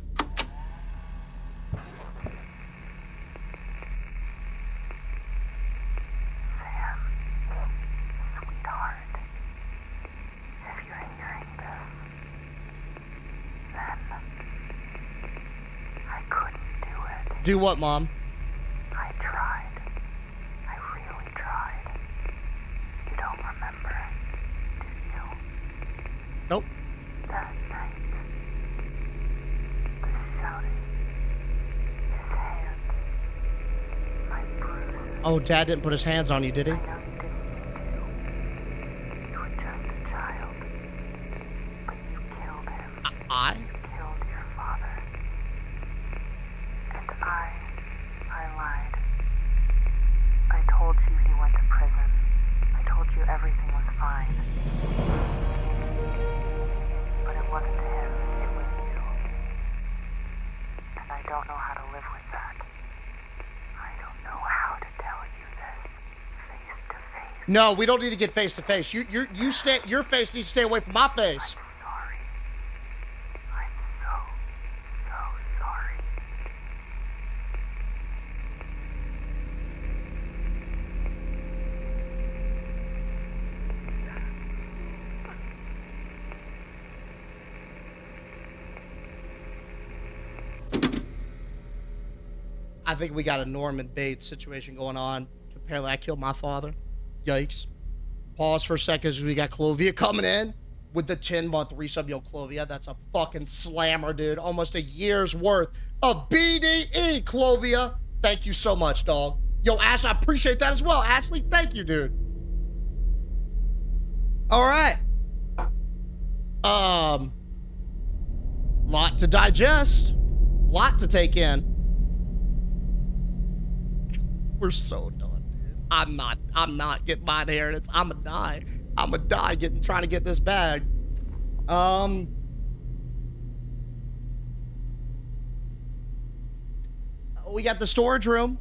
Do what, Mom? I tried. I really tried. You don't remember, do you? Nope. That night, the shouting, his hands, my bruises. Oh, Dad didn't put his hands on you, did he? I know you didn't mean to. You were just a child. But you killed him. I? You killed your father. And I lied. I told you he went to prison. I told you everything was fine. But it wasn't him, it was you. And I don't know how to live with that. I don't know how to tell you this face to face. No, we don't need to get face to face. You stay. Your face needs to stay away from my face. I'm sorry. I'm so sorry. I think we got a Norman Bates situation going on. Apparently, I killed my father. Yikes. Pause for a second as we got Clovia coming in with the 10-month resub. Yo, Clovia, that's a fucking slammer, dude. Almost a year's worth of BDE, Clovia. Thank you so much, dog. Yo, Ash, I appreciate that as well. Ashley, thank you, dude. All right. Lot to digest. Lot to take in. We're so done, dude. I'm not getting my inheritance. I'ma die trying to get this bag. We got the storage room.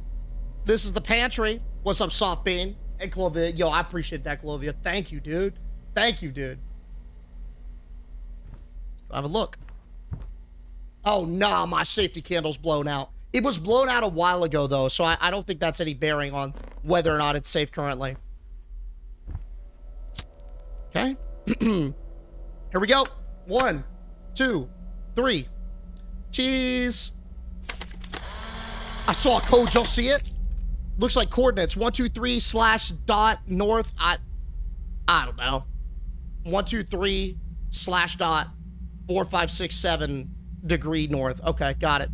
This is the pantry. What's up, Soft Bean? And Clovia. Yo, I appreciate that, Clovia. Thank you, dude. Thank you, dude. Let's have a look. Oh, nah, my safety candle's blown out. It was blown out a while ago, though, so I don't think that's any bearing on whether or not it's safe currently. Okay. Here we go. 1, 2, 3. Cheese. I saw a code. Y'all see it? Looks like coordinates. 123 / dot north. I don't know. 123 / dot 4567 degree north. Okay, got it.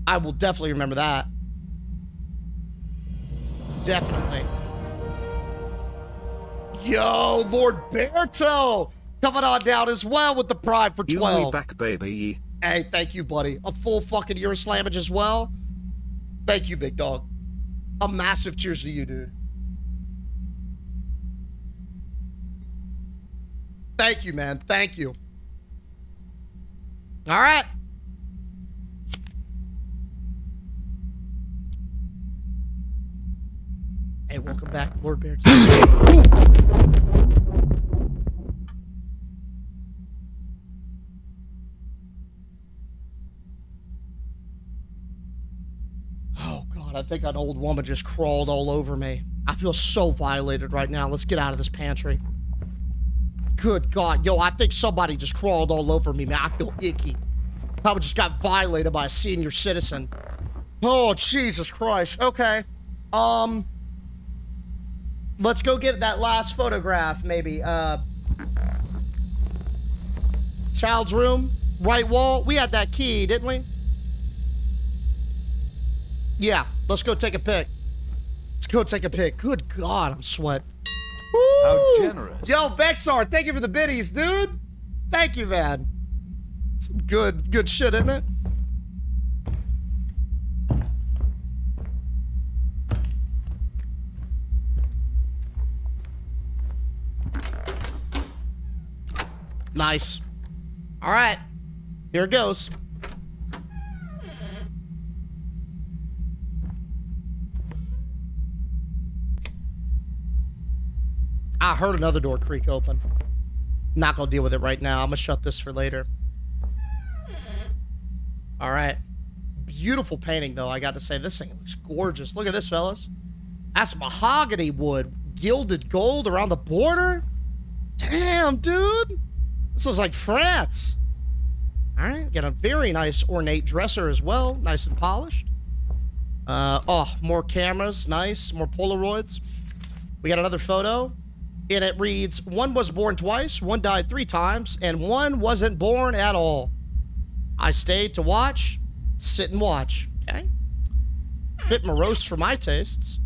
I will definitely remember that. Definitely. Yo, Lord Berto coming on down as well with the Pride for 12. You back, baby. Hey, thank you, buddy. A full fucking year of slammage as well. Thank you, big dog. A massive cheers to you, dude. Thank you, man. Thank you. All right. Hey, welcome back, Lord Bear. Oh, God, I think an old woman just crawled all over me. I feel so violated right now. Let's get out of this pantry. Good God. Yo, I think somebody just crawled all over me, man. I feel icky. Probably just got violated by a senior citizen. Oh, Jesus Christ. Okay. Let's go get that last photograph, maybe. Child's room, right wall. We had that key, didn't we? Yeah, let's go take a pic. Let's go take a pic. Good God, I'm sweating. Woo! How generous. Yo, Bexar, thank you for the biddies, dude. Thank you, man. Some good shit, isn't it? Nice. All right. Here it goes. I heard another door creak open. Not gonna deal with it right now. I'm gonna shut this for later. All right. Beautiful painting, though, I got to say. This thing looks gorgeous. Look at this, fellas. That's mahogany wood. Gilded gold around the border. Damn, dude. This is like France. All right. Got a very nice ornate dresser as well. Nice and polished. Oh, more cameras. Nice. More Polaroids. We got another photo. And it reads, one was born twice, one died 3 times, and one wasn't born at all. I stayed to watch, sit and watch. Okay. Bit morose for my tastes.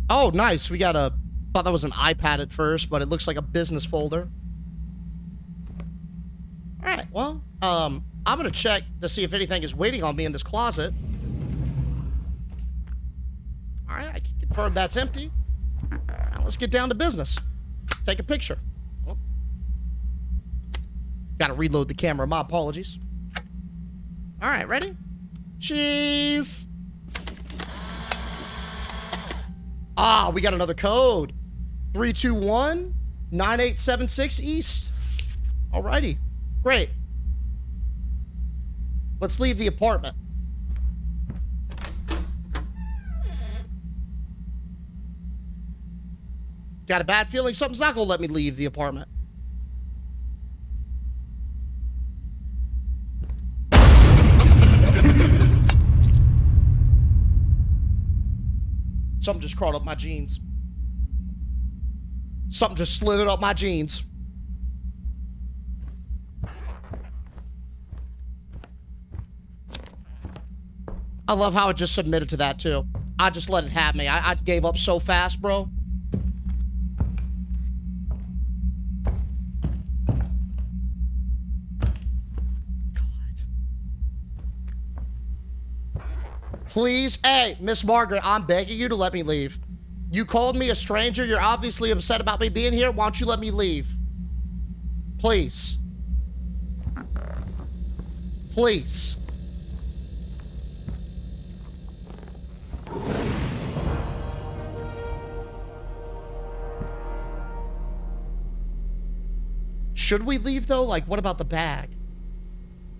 Oh, nice. We got a, thought that was an iPad at first, but it looks like a business folder. All right, well, I'm going to check to see if anything is waiting on me in this closet. All right, I can confirm that's empty. Now let's get down to business. Take a picture. Well, got to reload the camera. My apologies. All right, ready? Cheese. Ah, we got another code. 321-9876 East. All righty. Great. Let's leave the apartment. Got a bad feeling something's not gonna let me leave the apartment. Something just crawled up my jeans. Something just slithered up my jeans. I love how it just submitted to that too. I just let it have me. I gave up so fast, bro. Please, hey, Miss Margaret, I'm begging you to let me leave. You called me a stranger. You're obviously upset about me being here. Why don't you let me leave? Please. Please. Should we leave, though? Like, what about the bag?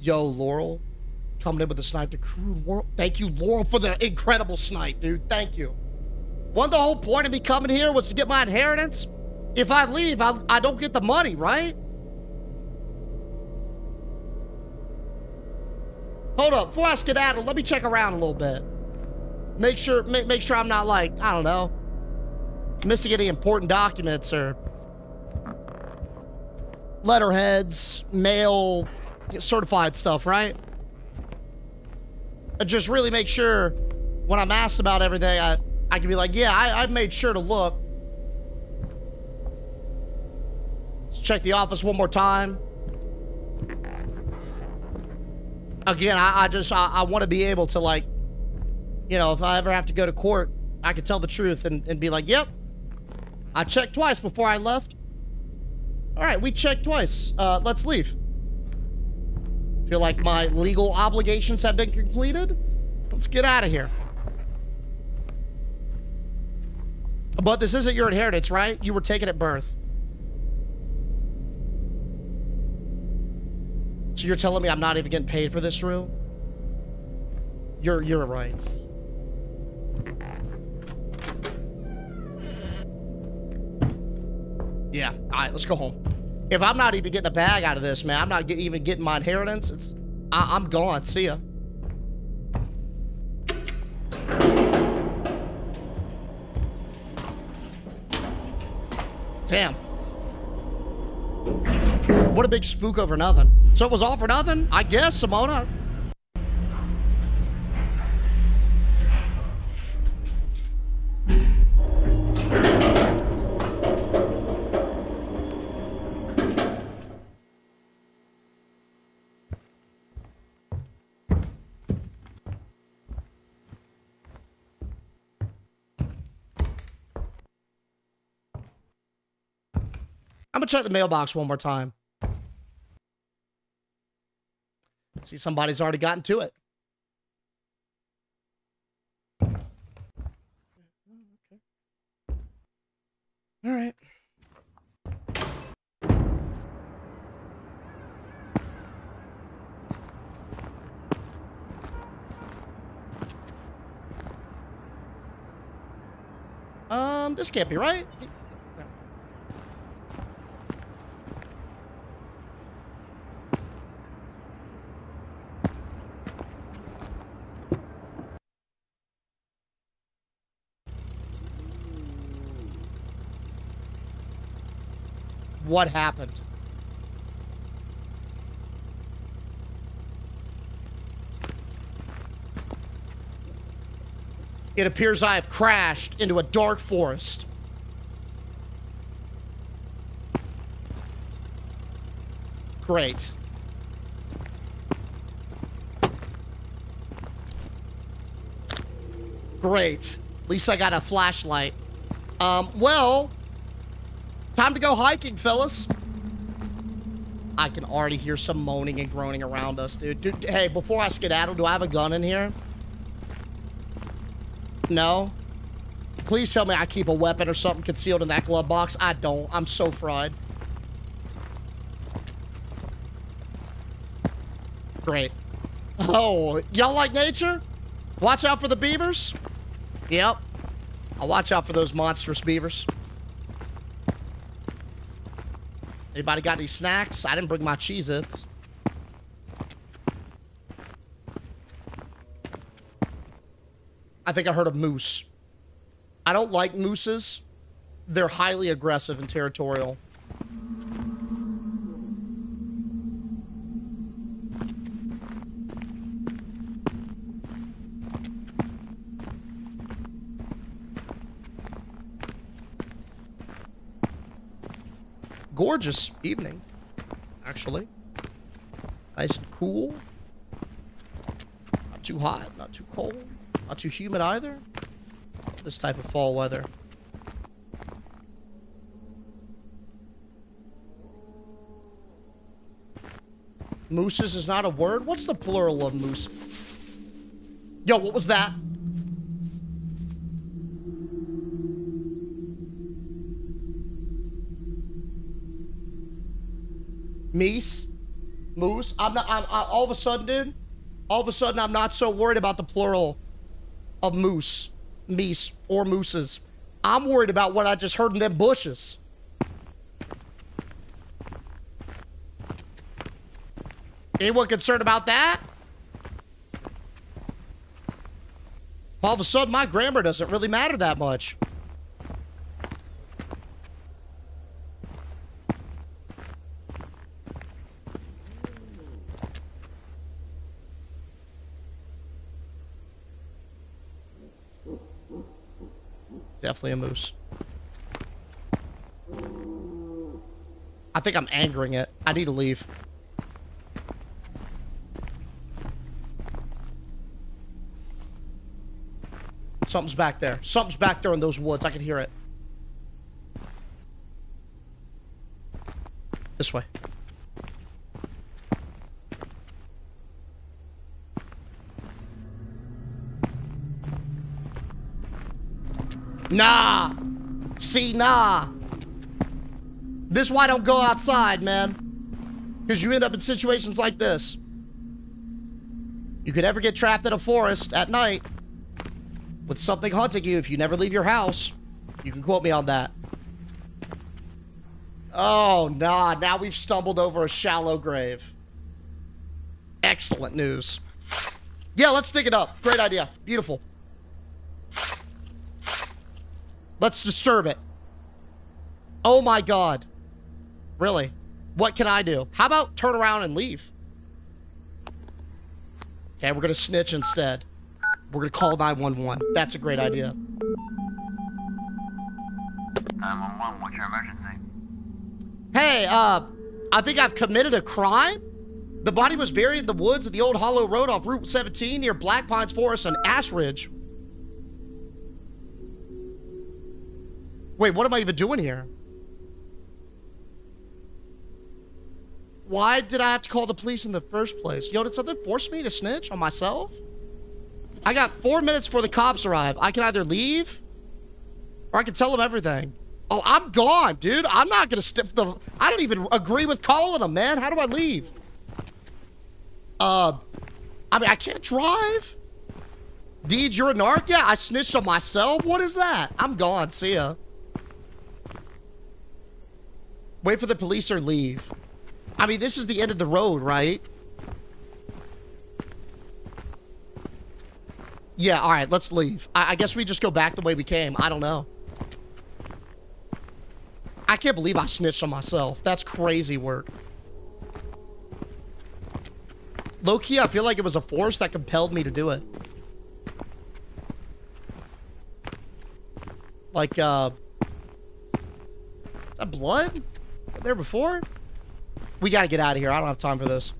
Yo, Laurel. Coming in with a snipe to crude world. Thank you, Laurel, for the incredible snipe, dude. Thank you. Wasn't the whole point of me coming here was to get my inheritance? If I leave, I don't get the money, right? Hold up. Before I skedaddle, let me check around a little bit. Make sure I'm not, like, I don't know, missing any important documents or letterheads, mail, certified stuff, right? Just really make sure when I'm asked about everything, I can be like, yeah, I made sure to look. Let's check the office one more time. Again, I want to be able to, like, you know, if I ever have to go to court, I can tell the truth and be like, yep, I checked twice before I left. All right, we checked twice. Let's leave. Feel like my legal obligations have been completed. Let's get out of here. But this isn't your inheritance, right? You were taken at birth. So you're telling me I'm not even getting paid for this, Drew? You're right. Yeah, all right, let's go home. If I'm not even getting a bag out of this, man, I'm not even getting my inheritance. I'm gone. See ya. Damn. What a big spook over nothing. So it was all for nothing? I guess, Simona. I'm gonna check the mailbox one more time. See, somebody's already gotten to it. Okay. All right. This can't be right. What happened? It appears I have crashed into a dark forest. Great. Great. At least I got a flashlight. Well, time to go hiking, fellas. I can already hear some moaning and groaning around us, dude. Hey, before I skedaddle, do I have a gun in here? No? Please tell me I keep a weapon or something concealed in that glove box. I don't. I'm so fried. Great. Oh, y'all like nature? Watch out for the beavers? Yep. I'll watch out for those monstrous beavers. Anybody got any snacks? I didn't bring my Cheez-Its. I think I heard a moose. I don't like mooses. They're highly aggressive and territorial. Gorgeous evening, actually. Nice and cool. Not too hot, not too cold. Not too humid either. This type of fall weather. Mooses is not a word? What's the plural of moose? Yo, what was that? Meese? Moose? All of a sudden, dude, all of a sudden, I'm not so worried about the plural of moose, meese, or mooses. I'm worried about what I just heard in them bushes. Anyone concerned about that? All of a sudden, my grammar doesn't really matter that much. Definitely a moose. I think I'm angering it. I need to leave. Something's back there. Something's back there in those woods. I can hear it. This way. Nah. See, nah. This is why I don't go outside, man. Because you end up in situations like this. You could ever get trapped in a forest at night with something hunting you if you never leave your house. You can quote me on that. Oh, nah. Now we've stumbled over a shallow grave. Excellent news. Yeah, let's dig it up. Great idea. Beautiful. Let's disturb it. Oh my God. Really? What can I do? How about turn around and leave? Okay, we're gonna snitch instead. We're gonna call 911. That's a great idea. 911, what's your emergency? Hey, I think I've committed a crime. The body was buried in the woods of the old hollow road off Route 17 near Black Pines Forest and Ash Ridge. Wait, what am I even doing here? Why did I have to call the police in the first place? Yo, did something force me to snitch on myself? I got 4 minutes before the cops arrive. I can either leave or I can tell them everything. Oh, I'm gone, dude. I'm not gonna stiff the... I don't even agree with calling them, man. How do I leave? I mean, I can't drive. Deed, you're a narc? Yeah, I snitched on myself? What is that? I'm gone. See ya. Wait for the police or leave. I mean, this is the end of the road, right? Yeah, all right, let's leave. I guess we just go back the way we came. I don't know. I can't believe I snitched on myself. That's crazy work. Low-key, I feel like it was a force that compelled me to do it. Like, is that blood? There before? We gotta get out of here. I don't have time for this.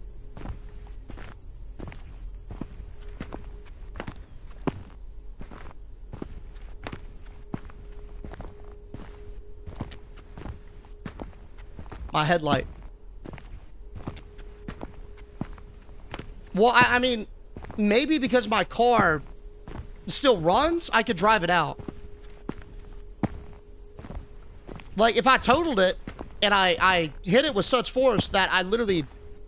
My headlight. Well, I mean, maybe because my car still runs, I could drive it out. Like, if I totaled it and I hit it with such force that I literally,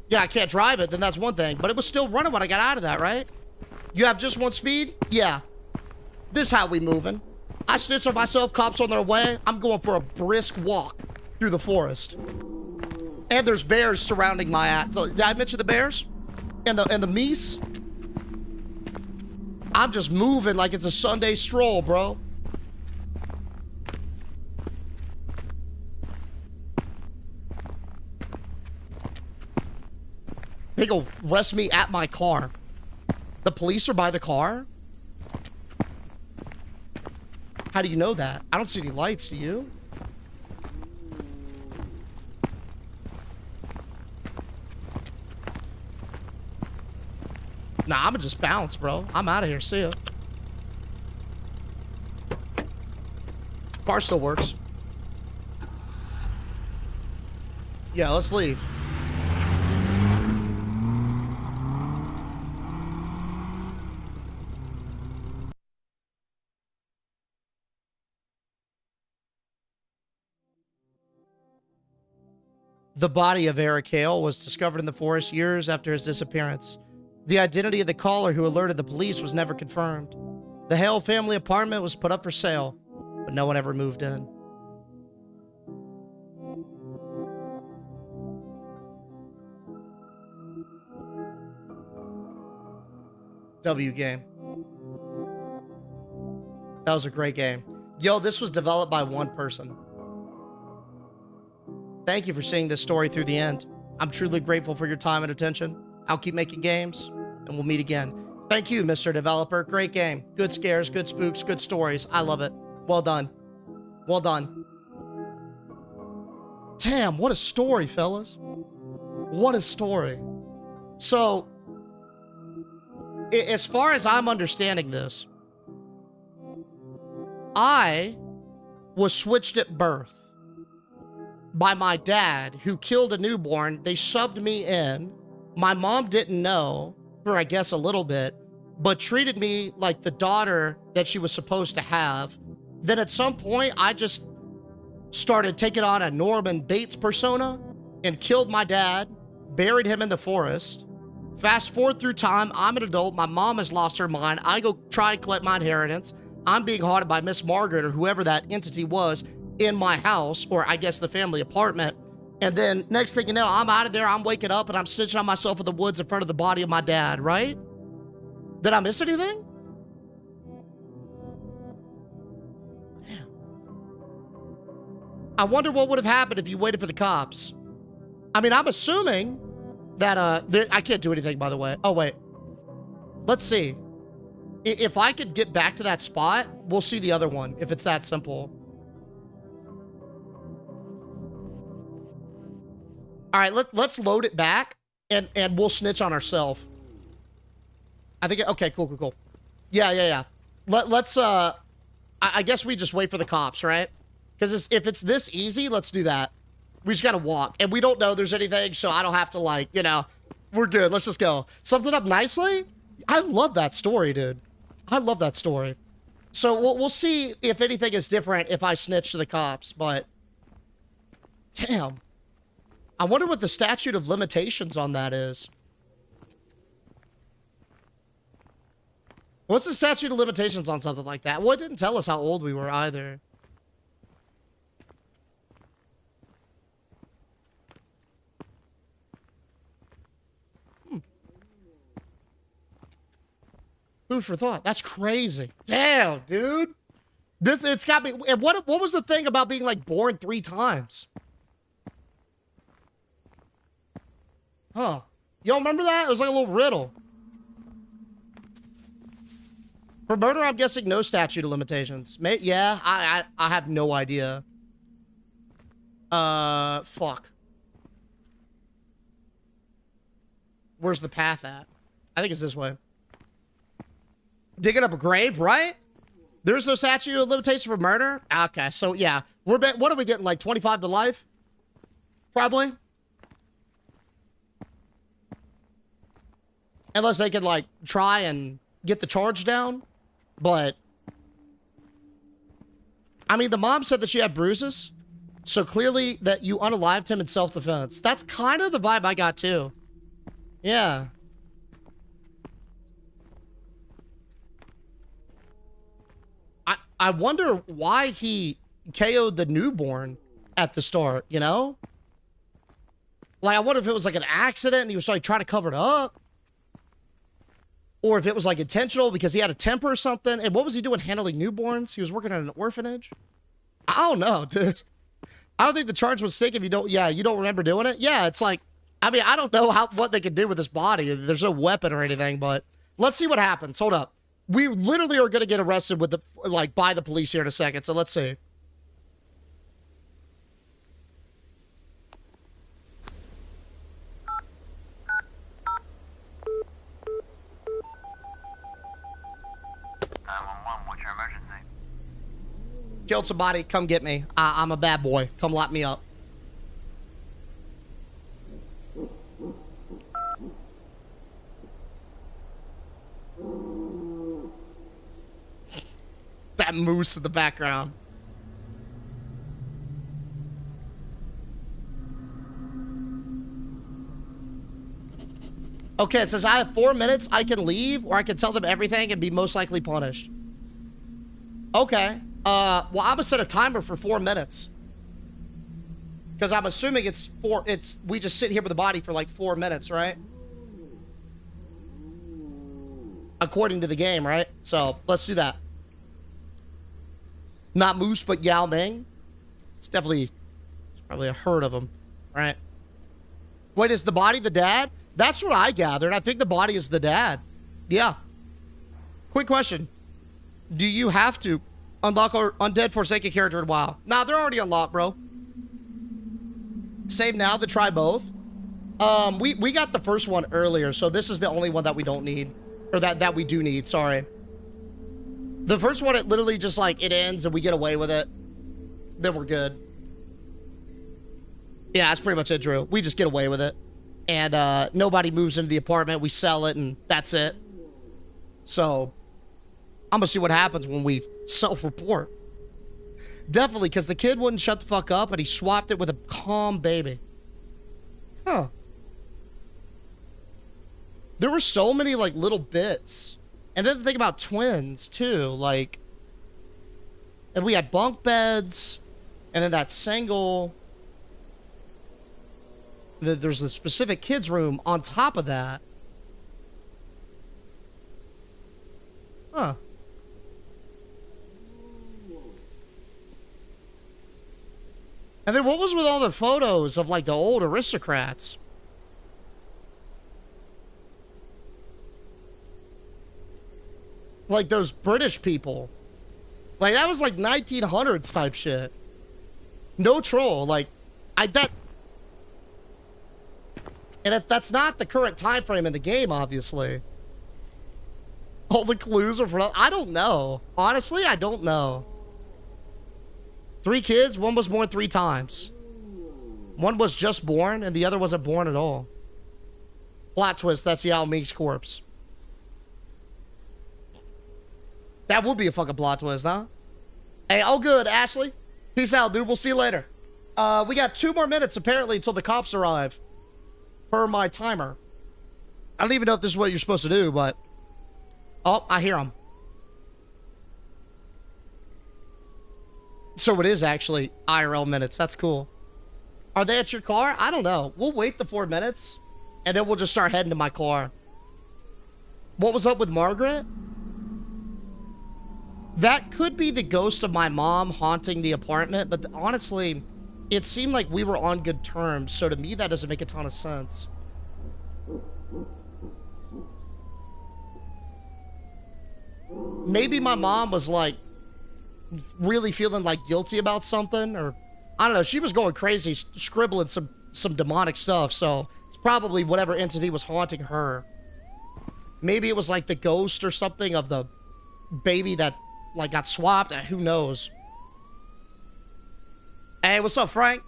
yeah, I can't drive it, then that's one thing. But it was still running when I got out of that, right? You have just one speed? Yeah. This how we moving. I snitched on myself, cops on their way. I'm going for a brisk walk through the forest. And there's bears surrounding my ass. Did I mention the bears? And the meese? I'm just moving like it's a Sunday stroll, bro. They go arrest me at my car. The police are by the car? How do you know that? I don't see any lights, do you? Nah, I'ma just bounce, bro. I'm out of here. See ya. Car still works. Yeah, let's leave. The body of Eric Hale was discovered in the forest years after his disappearance. The identity of the caller who alerted the police was never confirmed. The Hale family apartment was put up for sale, but no one ever moved in. W game. That was a great game. Yo, this was developed by one person. Thank you for seeing this story through the end. I'm truly grateful for your time and attention. I'll keep making games, and we'll meet again. Thank you, Mr. Developer. Great game. Good scares, good spooks, good stories. I love it. Well done. Well done. Damn, what a story, fellas. What a story. So, as far as I'm understanding this, I was switched at birth by my dad, who killed a newborn. They subbed me in. My mom didn't know for, I guess, a little bit, but treated me like the daughter that she was supposed to have. Then at some point, I just started taking on a Norman Bates persona and killed my dad, buried him in the forest. Fast forward through time, I'm an adult. My mom has lost her mind. I go try and collect my inheritance. I'm being haunted by Miss Margaret or whoever that entity was in my house, or I guess the family apartment. And then next thing you know, I'm out of there. I'm waking up and I'm snitching on myself in the woods in front of the body of my dad, right? Did I miss anything? Damn. I wonder what would have happened if you waited for the cops. I mean, I'm assuming that, I can't do anything, by the way. Oh, wait. Let's see. If I could get back to that spot, we'll see the other one, if it's that simple. All right, let's load it back, and we'll snitch on ourselves. I think, okay, cool. Yeah. Let's, I guess we just wait for the cops, right? Because if it's this easy, let's do that. We just got to walk, and we don't know there's anything, so I don't have to, like, you know, we're good. Let's just go. Summed it up nicely? I love that story, dude. I love that story. So we'll see if anything is different if I snitch to the cops, but damn. I wonder what the statute of limitations on that is. What's the statute of limitations on something like that? Well, it didn't tell us how old we were either. Food for thought. That's crazy. Damn, dude. It's got me. And what was the thing about being like born 3 times? Huh. You don't remember that? It was like a little riddle. For murder, I'm guessing no statute of limitations. Yeah, I have no idea. Fuck. Where's the path at? I think it's this way. Digging up a grave, right? There's no statute of limitation for murder? Okay, so yeah. What are we getting, like 25 to life? Probably. Unless they could, like, try and get the charge down. But, I mean, the mom said that she had bruises. So clearly that you unalived him in self-defense. That's kind of the vibe I got, too. Yeah. I wonder why he KO'd the newborn at the start, you know? Like, I wonder if it was like an accident and he was like trying to cover it up. Or if it was like intentional because he had a temper or something. And what was he doing handling newborns? He was working at an orphanage? I don't know, dude. I don't think the charge was sick if you don't, you don't remember doing it. Yeah, it's like, I mean, I don't know what they could do with this body. There's no weapon or anything, but let's see what happens. Hold up. We literally are going to get arrested with by the police here in a second. So let's see. What's your emergency? Killed somebody. Come get me. I'm a bad boy. Come lock me up. That moose in the background. Okay, it says I have 4 minutes. I can leave, or I can tell them everything and be most likely punished. Okay. Well, I'm gonna set a timer for 4 minutes. Because I'm assuming we just sit here with the body for like 4 minutes, right? According to the game, right? So, let's do that. Not Moose, but Yao Ming. It's probably a herd of them, right? Wait, is the body the dad? That's what I gathered. I think the body is the dad. Yeah. Quick question. Do you have to unlock our Undead Forsaken character in WoW? Nah, they're already unlocked, bro. Save now to try both. We got the first one earlier, so this is the only one that we don't need. Or that we do need, sorry. The first one, it literally just like, it ends and we get away with it. Then we're good. Yeah, that's pretty much it, Drew. We just get away with it. And nobody moves into the apartment. We sell it and that's it. So, I'm gonna see what happens when we self-report. Definitely, because the kid wouldn't shut the fuck up and he swapped it with a calm baby. Huh. There were so many, like, little bits. And then the thing about twins, too, like... And we had bunk beds, and then that single... There's the specific kids' room on top of that. Huh. And then what was with all the photos of, like, the old aristocrats? Like those British people. Like that was like 1900s type shit. No troll. Like and that's not the current time frame in the game, obviously. All the clues are for I don't know. Honestly, I don't know. 3 kids, one was born 3 times. One was just born and the other wasn't born at all. Plot twist, that's Yao Ming's corpse. That would be a fucking plot twist, huh? Hey, all good, Ashley. Peace out, dude. We'll see you later. We got 2 more minutes, apparently, until the cops arrive. Per my timer. I don't even know if this is what you're supposed to do, but... Oh, I hear them. So it is actually IRL minutes. That's cool. Are they at your car? I don't know. We'll wait the 4 minutes, and then we'll just start heading to my car. What was up with Margaret? That could be the ghost of my mom haunting the apartment, but honestly, it seemed like we were on good terms, so to me, that doesn't make a ton of sense. Maybe my mom was, like, really feeling, like, guilty about something, or... I don't know, she was going crazy, scribbling some demonic stuff, so it's probably whatever entity was haunting her. Maybe it was like the ghost or something of the baby that like got swapped. Who knows? Hey, what's up, Frank?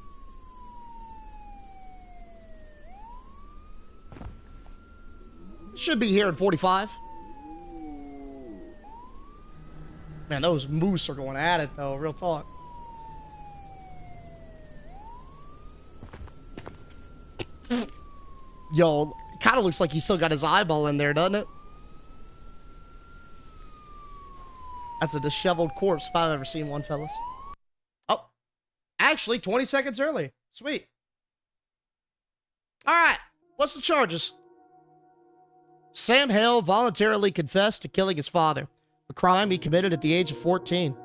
Should be here in 45. Man, those moose are going at it though, real talk. Yo, kind of looks like he still got his eyeball in there, doesn't it? That's a disheveled corpse if I've ever seen one, fellas. Oh, actually, 20 seconds early. Sweet. All right, what's the charges? Sam Hale voluntarily confessed to killing his father, a crime he committed at the age of 14.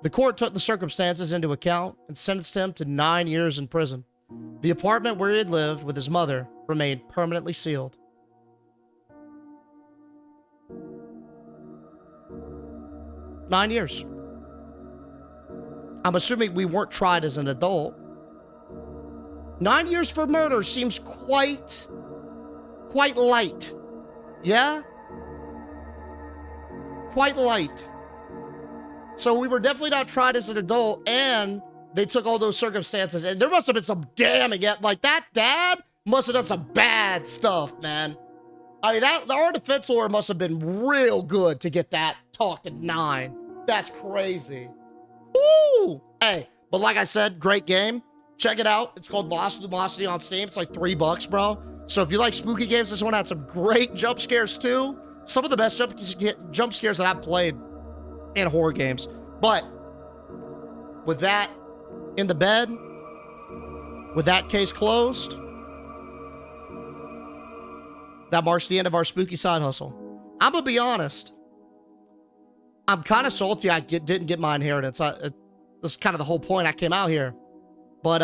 The court took the circumstances into account and sentenced him to 9 years in prison. The apartment where he had lived with his mother remained permanently sealed. Nine years. I'm assuming we weren't tried as an adult. 9 years for murder seems quite light. Yeah? Quite light. So we were definitely not tried as an adult, and they took all those circumstances, and there must have been some damning it. Like, that dad must have done some bad stuff, man. I mean, our defense lawyer must have been real good to get that talked at 9. That's crazy. Woo! Hey, but like I said, great game. Check it out. It's called Lost Luminosity on Steam. It's like $3, bro. So if you like spooky games, this one had some great jump scares too. Some of the best jump scares that I've played in horror games. But with that in the bed, with that case closed, that marks the end of our spooky side hustle. I'm gonna be honest. I'm kind of salty I didn't get my inheritance. This is kind of the whole point I came out here. But,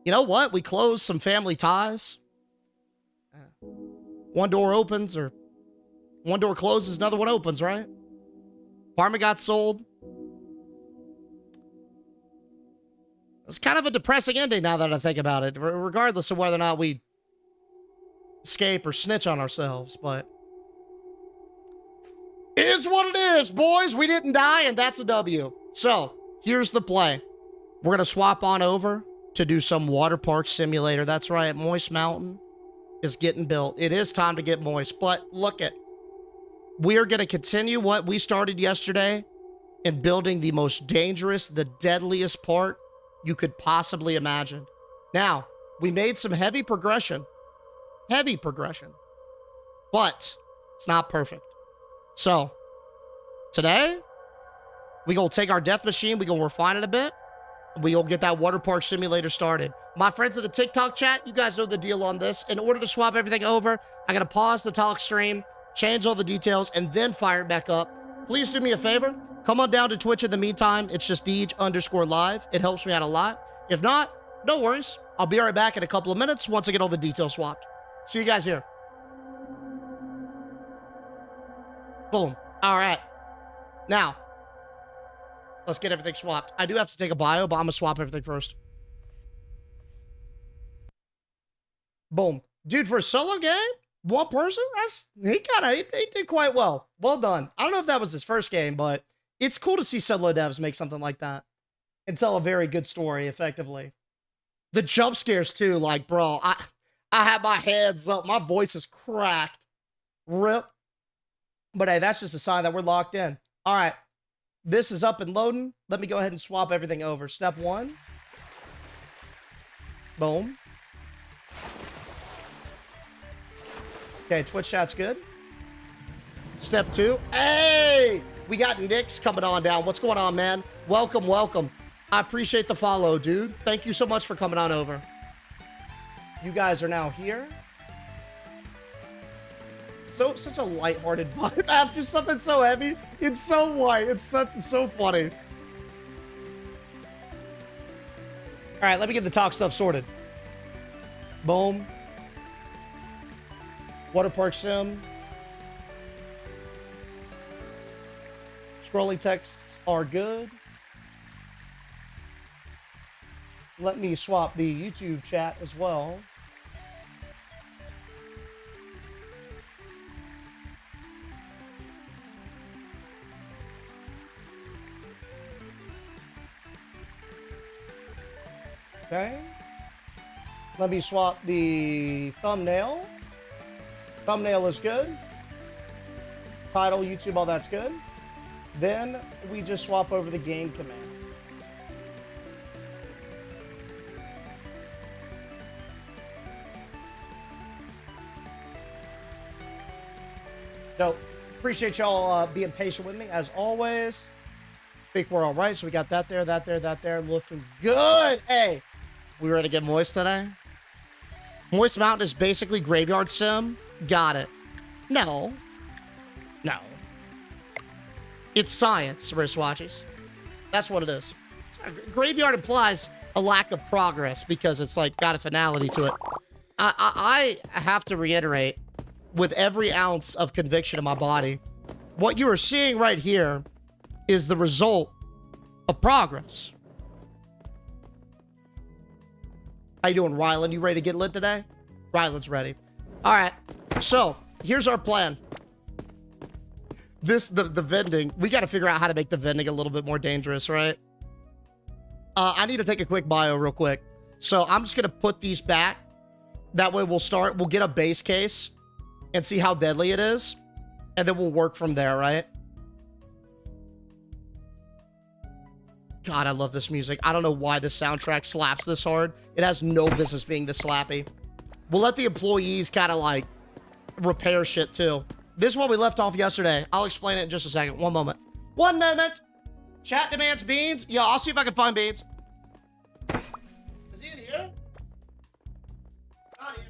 you know what? We closed some family ties. One door opens, or one door closes, another one opens, right? Apartment got sold. It's kind of a depressing ending now that I think about it, regardless of whether or not we escape or snitch on ourselves, but it is what it is, boys. We didn't die, and that's a W. So, here's the play. We're going to swap on over to do some Waterpark Simulator. That's right, Moist Mountain is getting built. It is time to get moist, but look it. We are going to continue what we started yesterday in building the most dangerous, the deadliest part you could possibly imagine. Now, we made some heavy progression, but it's not perfect. So, today, we gonna take our death machine, we gonna refine it a bit, and we gonna get that Waterpark Simulator started. My friends in the TikTok chat, you guys know the deal on this. In order to swap everything over, I gotta pause the talk stream, change all the details, and then fire it back up. Please do me a favor. Come on down to Twitch in the meantime. It's just Deej_live. It helps me out a lot. If not, no worries. I'll be right back in a couple of minutes once I get all the details swapped. See you guys here. Boom. All right. Now, let's get everything swapped. I do have to take a bio, but I'm going to swap everything first. Boom. Dude, for a solo game, one person, he did quite well. Well done. I don't know if that was his first game, but it's cool to see solo devs make something like that and tell a very good story effectively. The jump scares too, like, bro, I have my hands up. My voice is cracked. Rip. But hey, that's just a sign that we're locked in. All right. This is up and loading. Let me go ahead and swap everything over. Step 1. Boom. Okay, Twitch chat's good. Step 2. Hey! We got Nick's coming on down. What's going on, man? Welcome, welcome. I appreciate the follow, dude. Thank you so much for coming on over. You guys are now here. So, such a lighthearted vibe after something so heavy. It's so white. It's so funny. All right, let me get the talk stuff sorted. Boom. Waterpark Sim. Scrolling texts are good. Let me swap the YouTube chat as well. Okay. Let me swap the thumbnail. Thumbnail is good. Title, YouTube, all that's good. Then we just swap over the game command. So, appreciate y'all being patient with me as always. Think we're all right. So we got that there, that there, that there. Looking good. Hey, we ready to get moist today? Moist Mountain is basically Graveyard Sim. Got it. No. No. It's science, wristwatches. That's what it is. Graveyard implies a lack of progress because it's like got a finality to it. I have to reiterate with every ounce of conviction in my body, what you are seeing right here is the result of progress. How you doing, Rylan? You ready to get lit today? Rylan's ready. All right. So here's our plan. The vending, we got to figure out how to make the vending a little bit more dangerous, right? I need to take a quick bio real quick. So I'm just going to put these back. That way we'll get a base case and see how deadly it is. And then we'll work from there, right? God, I love this music. I don't know why this soundtrack slaps this hard. It has no business being this slappy. We'll let the employees kind of like repair shit too. This is what we left off yesterday. I'll explain it in just a second. One moment. One moment. Chat demands beans. Yeah, I'll see if I can find beans. Is he in here? Not here.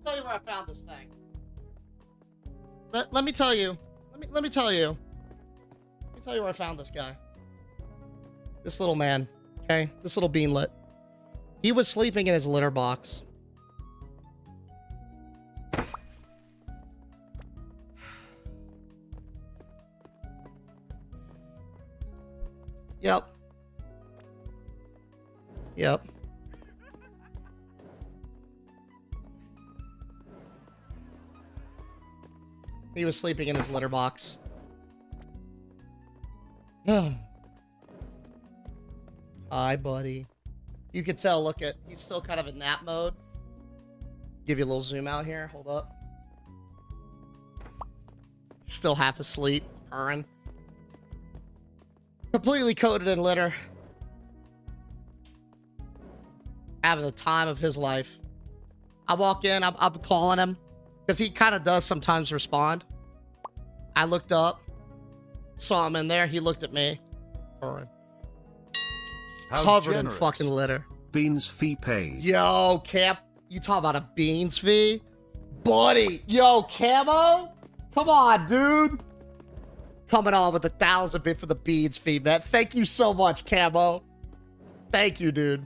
Tell you where I found this thing. Let me tell you. Let me tell you. Let me tell you where I found this guy. This little man. Okay? This little beanlet. He was sleeping in his litter box. Yep. Yep. He was sleeping in his litter box. Hi, buddy. You can tell, look at, he's still kind of in nap mode. Give you a little zoom out here. Hold up. Still half asleep, purring. Completely coated in litter. Having the time of his life. I walk in, I'm calling him. Because he kind of does sometimes respond. I looked up. Saw him in there. He looked at me. Purring. Covered in fucking litter. Beans fee paid. Yo, Camp. You talk about a beans fee? Buddy. Yo, Camo? Come on, dude. Coming on with 1,000 bit for the beans fee, man. Thank you so much, Camo. Thank you, dude.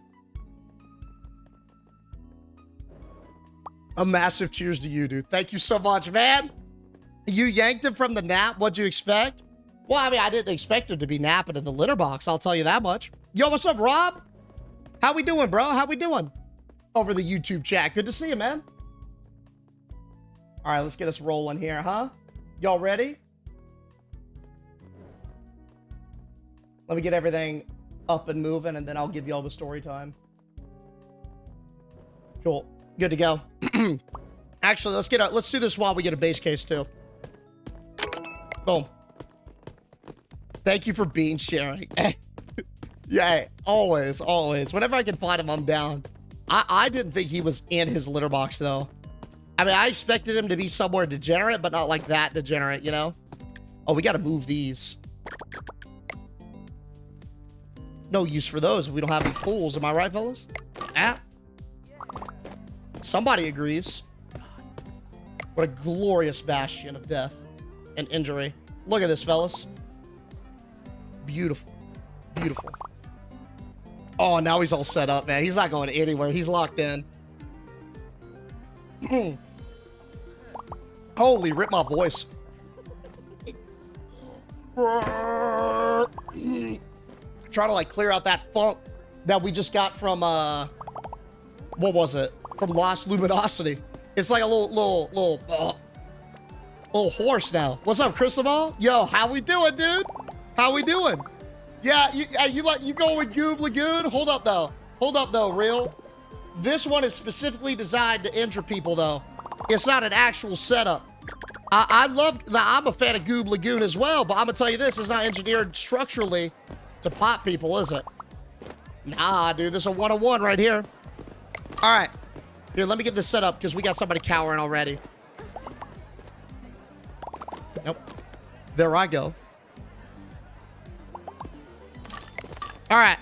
A massive cheers to you, dude. Thank you so much, man. You yanked him from the nap. What'd you expect? Well, I mean, I didn't expect him to be napping in the litter box. I'll tell you that much. Yo, what's up, Rob? How we doing, bro? How we doing? Over the YouTube chat. Good to see you, man. All right, let's get us rolling here, huh? Y'all ready? Let me get everything up and moving, and then I'll give you all the story time. Cool. Good to go. Actually, let's do this while we get a base case too. Boom. Thank you for bean sharing. Yeah, always, always. Whenever I can find him, I'm down. I didn't think he was in his litter box though. I mean, I expected him to be somewhere degenerate, but not like that degenerate, you know? Oh, we got to move these. No use for those if we don't have any pools. Am I right, fellas? Ah. Somebody agrees. What a glorious bastion of death and injury. Look at this, fellas. Beautiful. Beautiful. Oh, now he's all set up, man. He's not going anywhere. He's locked in. Holy, rip my voice. Trying to, like, clear out that funk that we just got from, what was it? From Lost Luminosity. It's like a little horse now. What's up, Cristobal? Yo, how we doing, dude? How we doing? Yeah, you go with Goob Lagoon? Hold up, though, real. This one is specifically designed to injure people, though. It's not an actual setup. I'm a fan of Goob Lagoon as well, but I'm gonna tell you this, it's not engineered structurally to pop people, is it? Nah, dude, this is a 101 right here. All right. Here, let me get this set up because we got somebody cowering already. Nope. There I go. All right.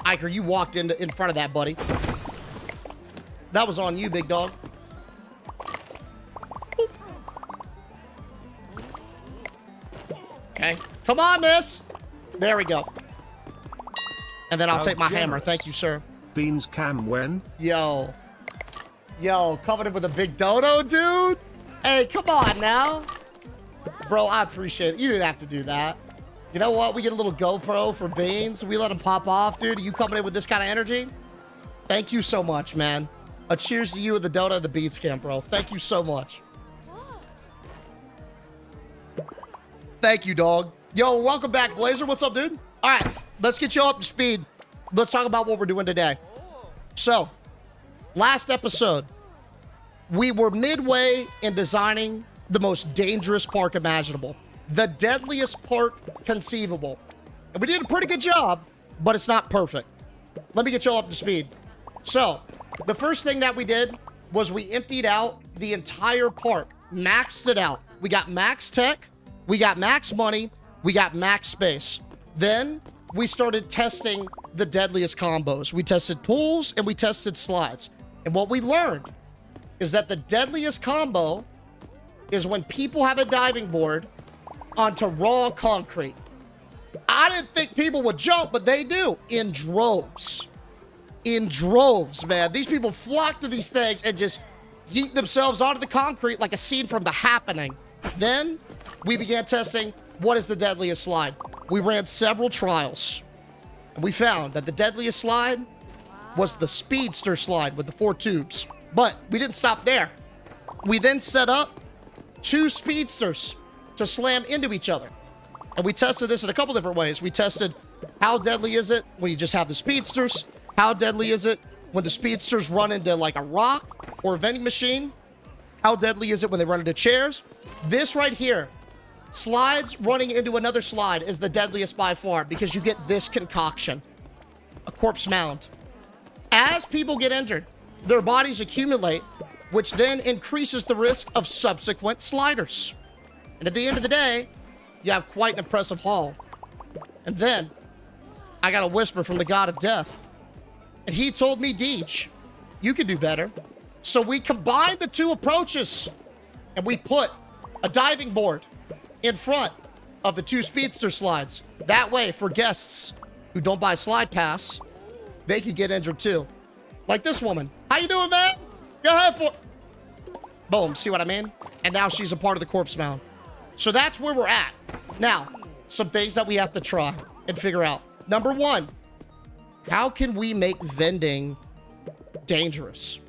Iker, you walked in front of that, buddy. That was on you, big dog. Okay. Come on, miss. There we go. And then I'll take my hammer. Thank you, sir. Beans cam when? Yo. Yo, covered it with a big dodo, dude. Hey, come on now. Bro, I appreciate it. You didn't have to do that. You know what? We get a little GoPro for Beans. We let him pop off, dude. You coming in with this kind of energy? Thank you so much, man. A cheers to you with the dodo of the Beans camp, bro. Thank you so much. Thank you, dog. Yo, welcome back, Blazer. What's up, dude? All right, let's get you up to speed. Let's talk about what we're doing today. So, last episode, we were midway in designing the most dangerous park imaginable. The deadliest park conceivable. And we did a pretty good job, but it's not perfect. Let me get you all up to speed. So, the first thing that we did was we emptied out the entire park, maxed it out. We got max tech, we got max money, we got max space. Then we started testing the deadliest combos. We tested pools and we tested slides. And what we learned is that the deadliest combo is when people have a diving board onto raw concrete. I didn't think people would jump, but they do in droves. In droves, man. These people flock to these things and just yeet themselves onto the concrete like a scene from The Happening. Then we began testing what is the deadliest slide? We ran several trials, and we found that the deadliest slide was the speedster slide with the 4 tubes. But we didn't stop there. We then set up 2 speedsters to slam into each other. And we tested this in a couple different ways. We tested how deadly is it when you just have the speedsters? How deadly is it when the speedsters run into like a rock or a vending machine? How deadly is it when they run into chairs? This right here, slides running into another slide, is the deadliest by far because you get this concoction, a corpse mound. As people get injured, their bodies accumulate, which then increases the risk of subsequent sliders. And at the end of the day, you have quite an impressive haul. And then I got a whisper from the god of death. And he told me, Deej, you can do better. So we combined the 2 approaches and we put a diving board in front of the 2 speedster slides. That way, for guests who don't buy slide pass, they could get injured too. Like this woman. How you doing, man? Go ahead for... Boom, see what I mean? And now she's a part of the corpse mound. So that's where we're at. Now, some things that we have to try and figure out. Number 1, how can we make vending dangerous?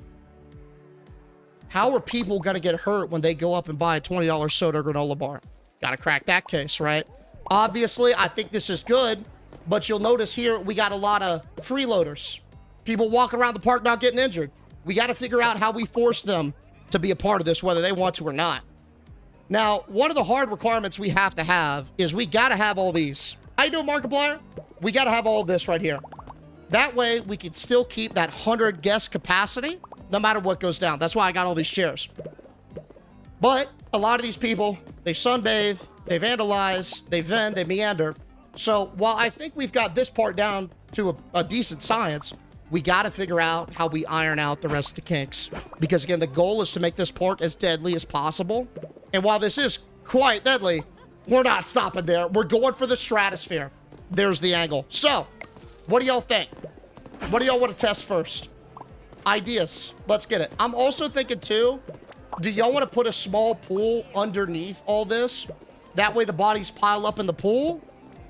How are people going to get hurt when they go up and buy a $20 soda granola bar? Got to crack that case, right? Obviously, I think this is good, but you'll notice here we got a lot of freeloaders. People walking around the park not getting injured. We got to figure out how we force them to be a part of this, whether they want to or not. Now, one of the hard requirements we have to have is we got to have all these. How you doing, Markiplier? We got to have all of this right here. That way, we can still keep that 100 guest capacity no matter what goes down. That's why I got all these chairs. But a lot of these people, they sunbathe, they vandalize, they vend, they meander. So while I think we've got this part down to a decent science, we got to figure out how we iron out the rest of the kinks. Because again, the goal is to make this park as deadly as possible. And while this is quite deadly, we're not stopping there. We're going for the stratosphere. There's the angle. So, what do y'all think? What do y'all want to test first? Ideas. Let's get it. I'm also thinking too, do y'all want to put a small pool underneath all this? That way the bodies pile up in the pool?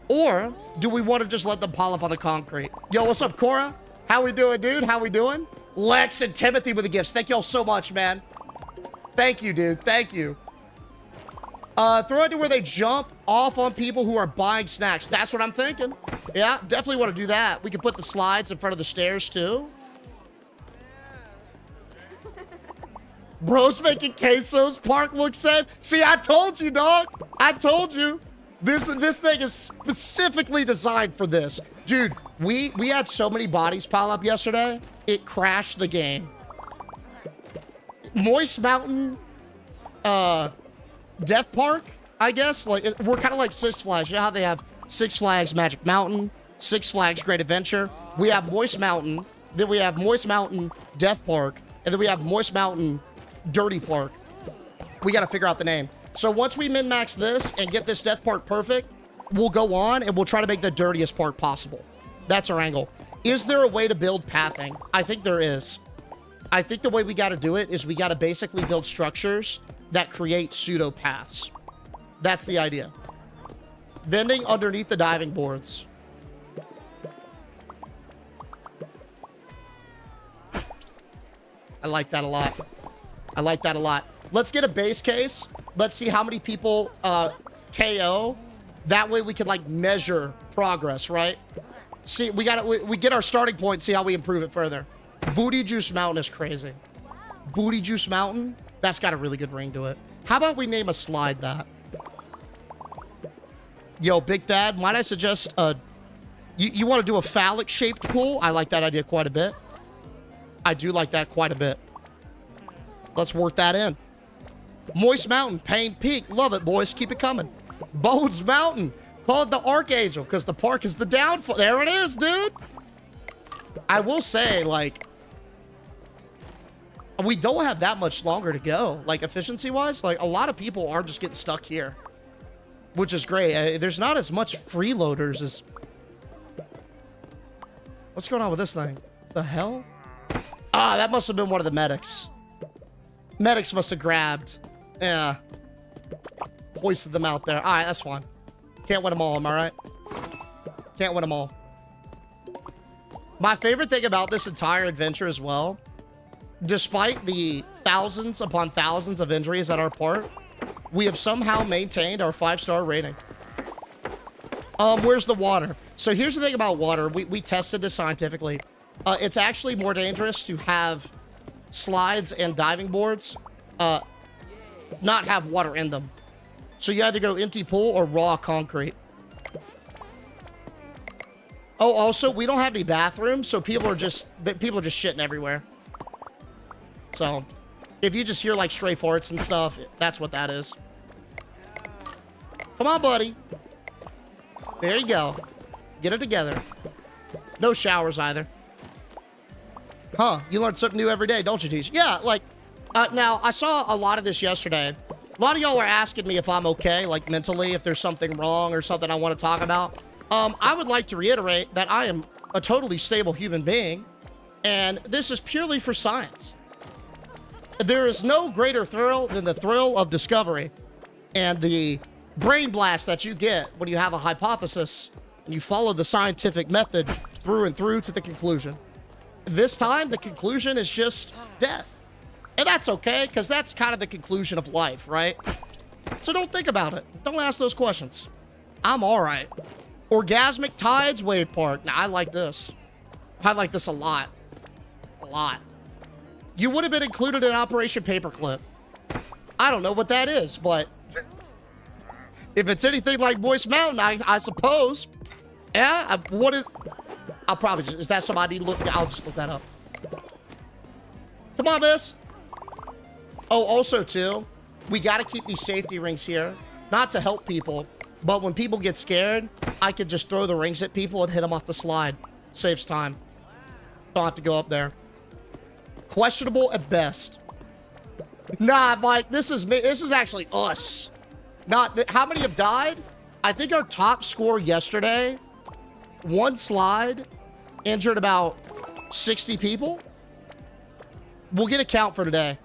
Or do we want to just let them pile up on the concrete? Yo, what's up, Cora? How we doing, dude? How we doing? Lex and Timothy with the gifts. Thank y'all so much, man. Thank you, dude. Thank you. Throw it to where they jump off on people who are buying snacks. That's what I'm thinking. Yeah, definitely want to do that. We can put the slides in front of the stairs, too. Bro's making quesos. Park looks safe. See, I told you, dog. I told you. This thing is specifically designed for this. Dude, we had so many bodies pile up yesterday. It crashed the game. Moist Mountain, Death Park, I guess. Like we're kind of like Six Flags. You know how they have Six Flags Magic Mountain, Six Flags Great Adventure? We have Moist Mountain, then we have Moist Mountain Death Park, and then we have Moist Mountain Dirty Park. We got to figure out the name. So once we min-max this and get this Death Park perfect, we'll go on and we'll try to make the dirtiest part possible. That's our angle. Is there a way to build pathing? I think there is. I think the way we got to do it is we got to basically build structures that create pseudo paths. That's the idea. Vending underneath the diving boards. I like that a lot. I like that a lot. Let's get a base case. Let's see how many people KO. That way we can like measure progress, right? See, we get our starting point, see how we improve it further. Booty Juice Mountain is crazy. Booty Juice Mountain, that's got a really good ring to it. How about we name a slide that? Yo, Big Dad, might I suggest you want to do a phallic shaped pool? I like that idea quite a bit. I do like that quite a bit. Let's work that in. Moist Mountain, Pain Peak. Love it, boys. Keep it coming. Bones Mountain. Call it the Archangel because the park is the downfall. There it is, dude. I will say, like, we don't have that much longer to go. Like, efficiency-wise, like, a lot of people are just getting stuck here, which is great. There's not as much freeloaders as... What's going on with this thing? The hell? Ah, that must have been one of the medics. Medics must have grabbed. Yeah. Hoisted them out there. All right, that's fine. Can't win them all, am I right? Can't win them all. My favorite thing about this entire adventure as well, despite the thousands upon thousands of injuries at our park, we have somehow maintained our 5-star rating. Where's the water? So here's the thing about water. We tested this scientifically. It's actually more dangerous to have slides and diving boards not have water in them. So you either go empty pool or raw concrete. Oh, also, we don't have any bathrooms, so people are just shitting everywhere. So, if you just hear, like, stray farts and stuff, that's what that is. Come on, buddy. There you go. Get it together. No showers, either. Huh, you learn something new every day, don't you, Teach? Yeah, like, now, I saw a lot of this yesterday. A lot of y'all are asking me if I'm okay, like, mentally, if there's something wrong or something I want to talk about. I would like to reiterate that I am a totally stable human being, and this is purely for science. There is no greater thrill than the thrill of discovery and the brain blast that you get when you have a hypothesis and you follow the scientific method through and through to the conclusion. This time, the conclusion is just death. And that's okay, because that's kind of the conclusion of life, right? So don't think about it. Don't ask those questions. I'm all right. Orgasmic Tides Wave Park. Now, I like this. I like this a lot. A lot. You would have been included in Operation Paperclip. I don't know what that is, but if it's anything like Moist Mountain, I suppose. Yeah, what is... I'll probably just... Is that somebody look? I'll just look that up. Come on, miss. Oh, also, too, we got to keep these safety rings here. Not to help people, but when people get scared, I could just throw the rings at people and hit them off the slide. Saves time. Don't have to go up there. Questionable at best. Nah, Mike, this is me. This is actually us. Not how many have died? I think our top score yesterday, one slide, injured about 60 people. We'll get a count for today.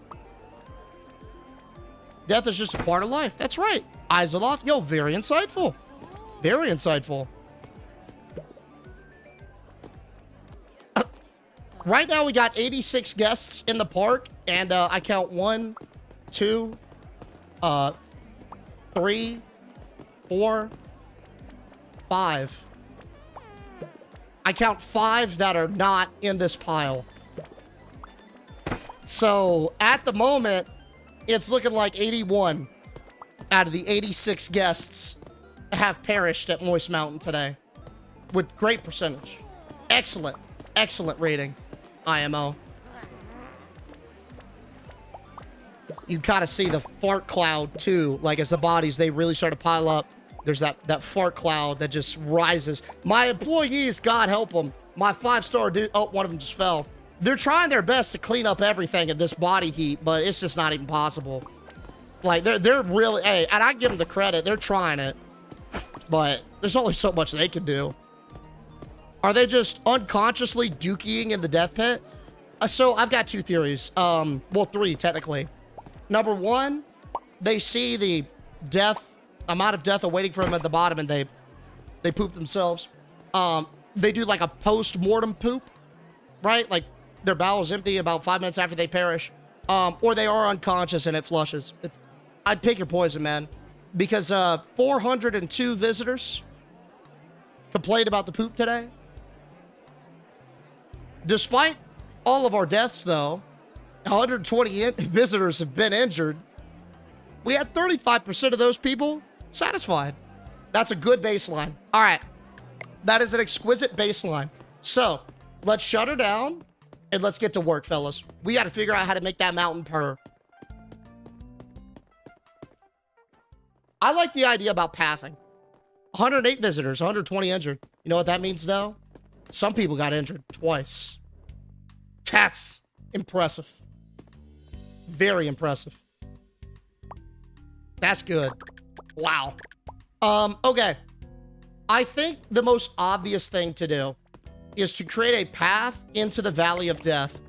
Death is just a part of life. That's right. Eyes aloft. Yo, very insightful. Very insightful. Right now, we got 86 guests in the park, and I count 1, 2, 3, 4, 5. I count 5 that are not in this pile. So, at the moment, it's looking like 81 out of the 86 guests have perished at Moist Mountain today. With great percentage. Excellent, excellent rating, IMO. You gotta see the fart cloud too. Like as the bodies, they really start to pile up. There's that fart cloud that just rises. My employees, God help them. My 5-star dude, oh, one of them just fell. They're trying their best to clean up everything in this body heat, but it's just not even possible. Like they're really, hey, and I give them the credit. They're trying it, but there's only so much they can do. Are they just unconsciously dookying in the death pit? So I've got 2 theories. Well, 3 technically. Number 1, they see the amount of death awaiting for them at the bottom, and they poop themselves. They do like a post-mortem poop, right? Like their bowels empty about 5 minutes after they perish. Or they are unconscious and it flushes. I'd pick your poison, man. Because 402 visitors complained about the poop today. Despite all of our deaths, though, 120 visitors have been injured. We had 35% of those people satisfied. That's a good baseline. All right. That is an exquisite baseline. So, let's shut her down and let's get to work, fellas. We got to figure out how to make that mountain purr. I like the idea about pathing. 108 visitors, 120 injured. You know what that means now? Some people got injured twice. That's impressive. Very impressive. That's good. Wow. Okay. I think the most obvious thing to do is to create a path into the Valley of Death.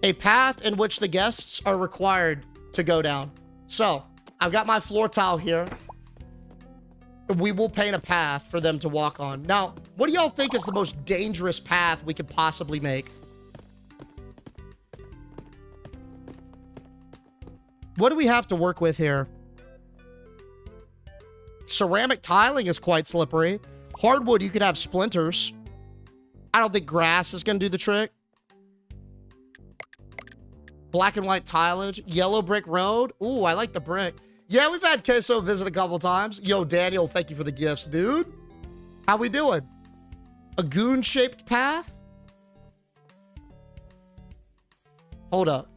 A path in which the guests are required to go down. So, I've got my floor tile here. we will paint a path for them to walk on. Now, what do y'all think is the most dangerous path we could possibly make? What do we have to work with here? Ceramic tiling is quite slippery. Hardwood, you could have splinters. I don't think grass is going to do the trick. Black and white tilage. Yellow brick road. Ooh, I like the brick. Yeah, we've had Queso visit a couple times. Yo, Daniel, thank you for the gifts, dude. How we doing? A goon-shaped path? Hold up.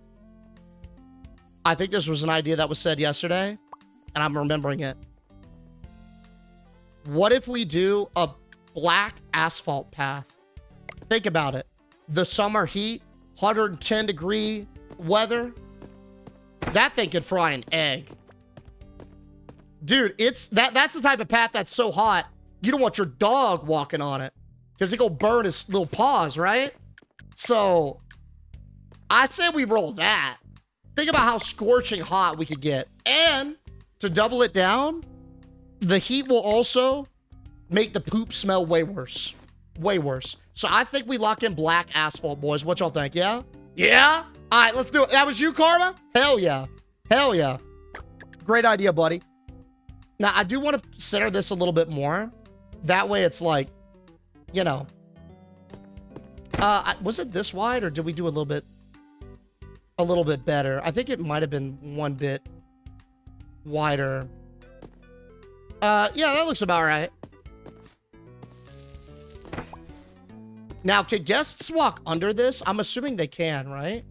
I think this was an idea that was said yesterday, and I'm remembering it. What if we do a black asphalt path? Think about it. The summer heat, 110-degree weather. That thing could fry an egg. Dude, that's the type of path that's so hot, you don't want your dog walking on it because it go burn his little paws, right? So, I say we roll that. Think about how scorching hot we could get. And, to double it down, the heat will also make the poop smell way worse. Way worse. So, I think we lock in black asphalt, boys. What y'all think, yeah? Yeah? All right, let's do it. That was you, Karma? Hell yeah. Hell yeah. Great idea, buddy. Now, I do want to center this a little bit more. That way it's like, you know. Was it this wide or did we do a little bit better? I think it might have been one bit wider. Yeah, that looks about right. Now, can guests walk under this? I'm assuming they can, right?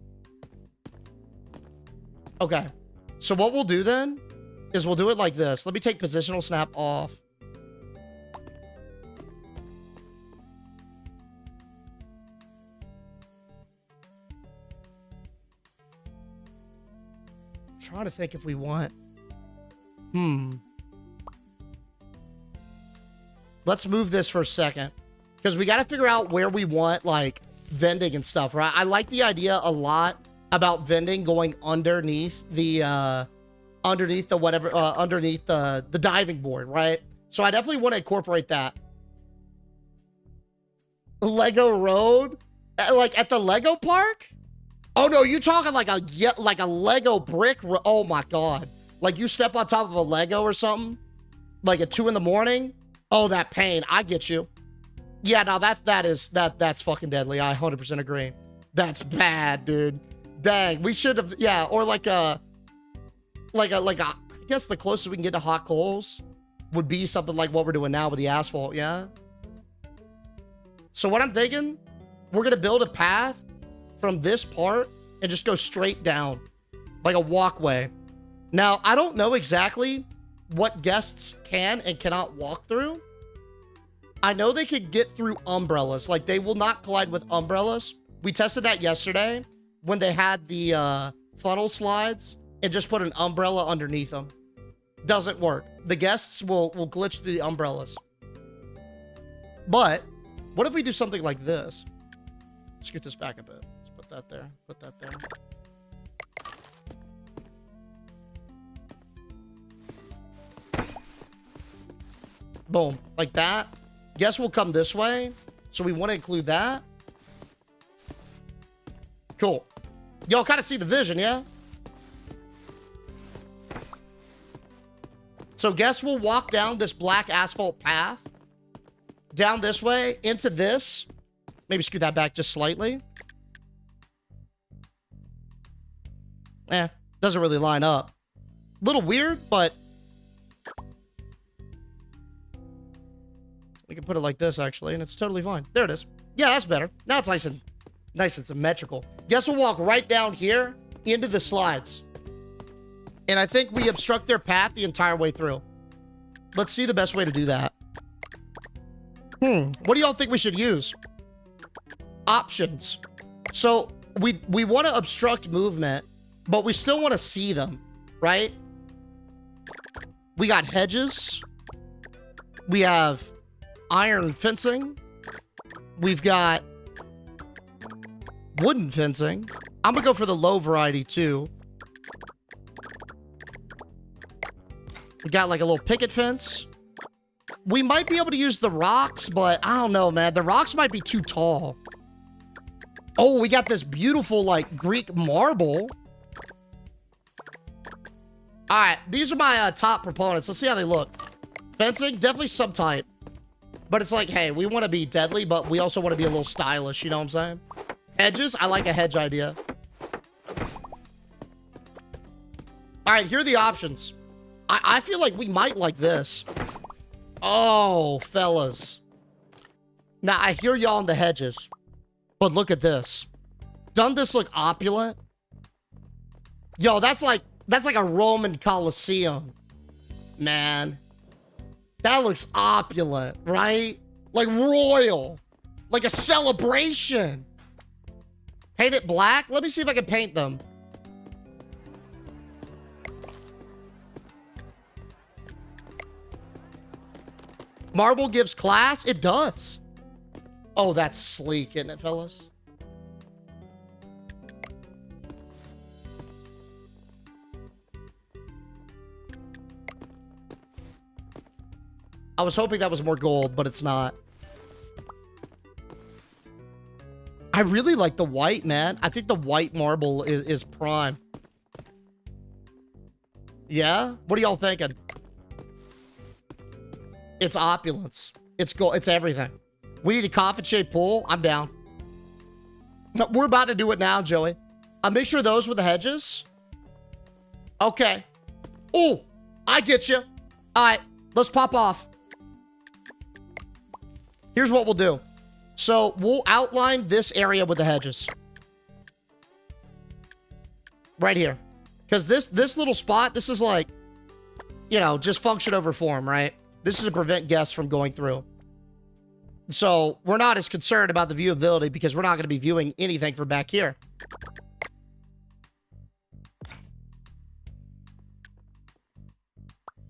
Okay. So what we'll do then is we'll do it like this. Let me take positional snap off. I'm trying to think if we want. Let's move this for a second. Because we got to figure out where we want, like, vending and stuff, right? I like the idea a lot about vending going underneath the, underneath the diving board, right? So I definitely want to incorporate that. Lego Road? Like at the Lego park? Oh no, you talking like a Lego brick? Oh my God. Like you step on top of a Lego or something? Like at 2 in the morning? Oh, that pain. I get you. Yeah, no, that's fucking deadly. I 100% agree. That's bad, dude. Dang, we should have, yeah, or like a, I guess the closest we can get to hot coals would be something like what we're doing now with the asphalt, yeah? So what I'm thinking, we're gonna build a path from this part and just go straight down, like a walkway. Now, I don't know exactly what guests can and cannot walk through. I know they could get through umbrellas, like they will not collide with umbrellas. We tested that yesterday when they had the funnel slides and just put an umbrella underneath them. Doesn't work. The guests will glitch through the umbrellas. But what if we do something like this? Let's get this back a bit. Let's put that there. Put that there. Boom. Like that. Guests will come this way. So we want to include that. Cool. Y'all kind of see the vision, yeah? So guests will walk down this black asphalt path. Down this way, into this. Maybe scoot that back just slightly. Doesn't really line up. Little weird, but we can put it like this, actually, and it's totally fine. There it is. Yeah, that's better. Now it's nice and symmetrical. Guests will walk right down here into the slides. And I think we obstruct their path the entire way through. Let's see the best way to do that. What do y'all think we should use? Options. So we want to obstruct movement, but we still want to see them, right? We got hedges. We have iron fencing. We've got wooden fencing. I'm gonna go for the low variety too. We got like a little picket fence. We might be able to use the rocks, but I don't know, man. The rocks might be too tall. Oh, we got this beautiful, like, Greek marble. All right, these are my top proponents. Let's see how they look. Fencing, definitely subtype. But it's like, hey, we want to be deadly, but we also want to be a little stylish, you know what I'm saying? Hedges, I like a hedge idea. All right, here are the options. I feel like we might like this. Oh, fellas. Now, I hear y'all in the hedges, but look at this. Doesn't this look opulent? Yo, that's like a Roman Colosseum, man. That looks opulent, right? Like royal, like a celebration. Paint it black? Let me see if I can paint them. Marble gives class? It does. Oh, that's sleek, isn't it, fellas? I was hoping that was more gold, but it's not. I really like the white, man. I think the white marble is prime. Yeah? What are y'all thinking? It's opulence. It's gold. It's everything. We need a coffin-shaped pool. I'm down. No, we're about to do it now, Joey. Make sure those were the hedges. Okay. Oh, I get you. All right, let's pop off. Here's what we'll do. So we'll outline this area with the hedges. Right here. Because this little spot, this is like, you know, just function over form, right? This is to prevent guests from going through. So we're not as concerned about the viewability because we're not going to be viewing anything from back here.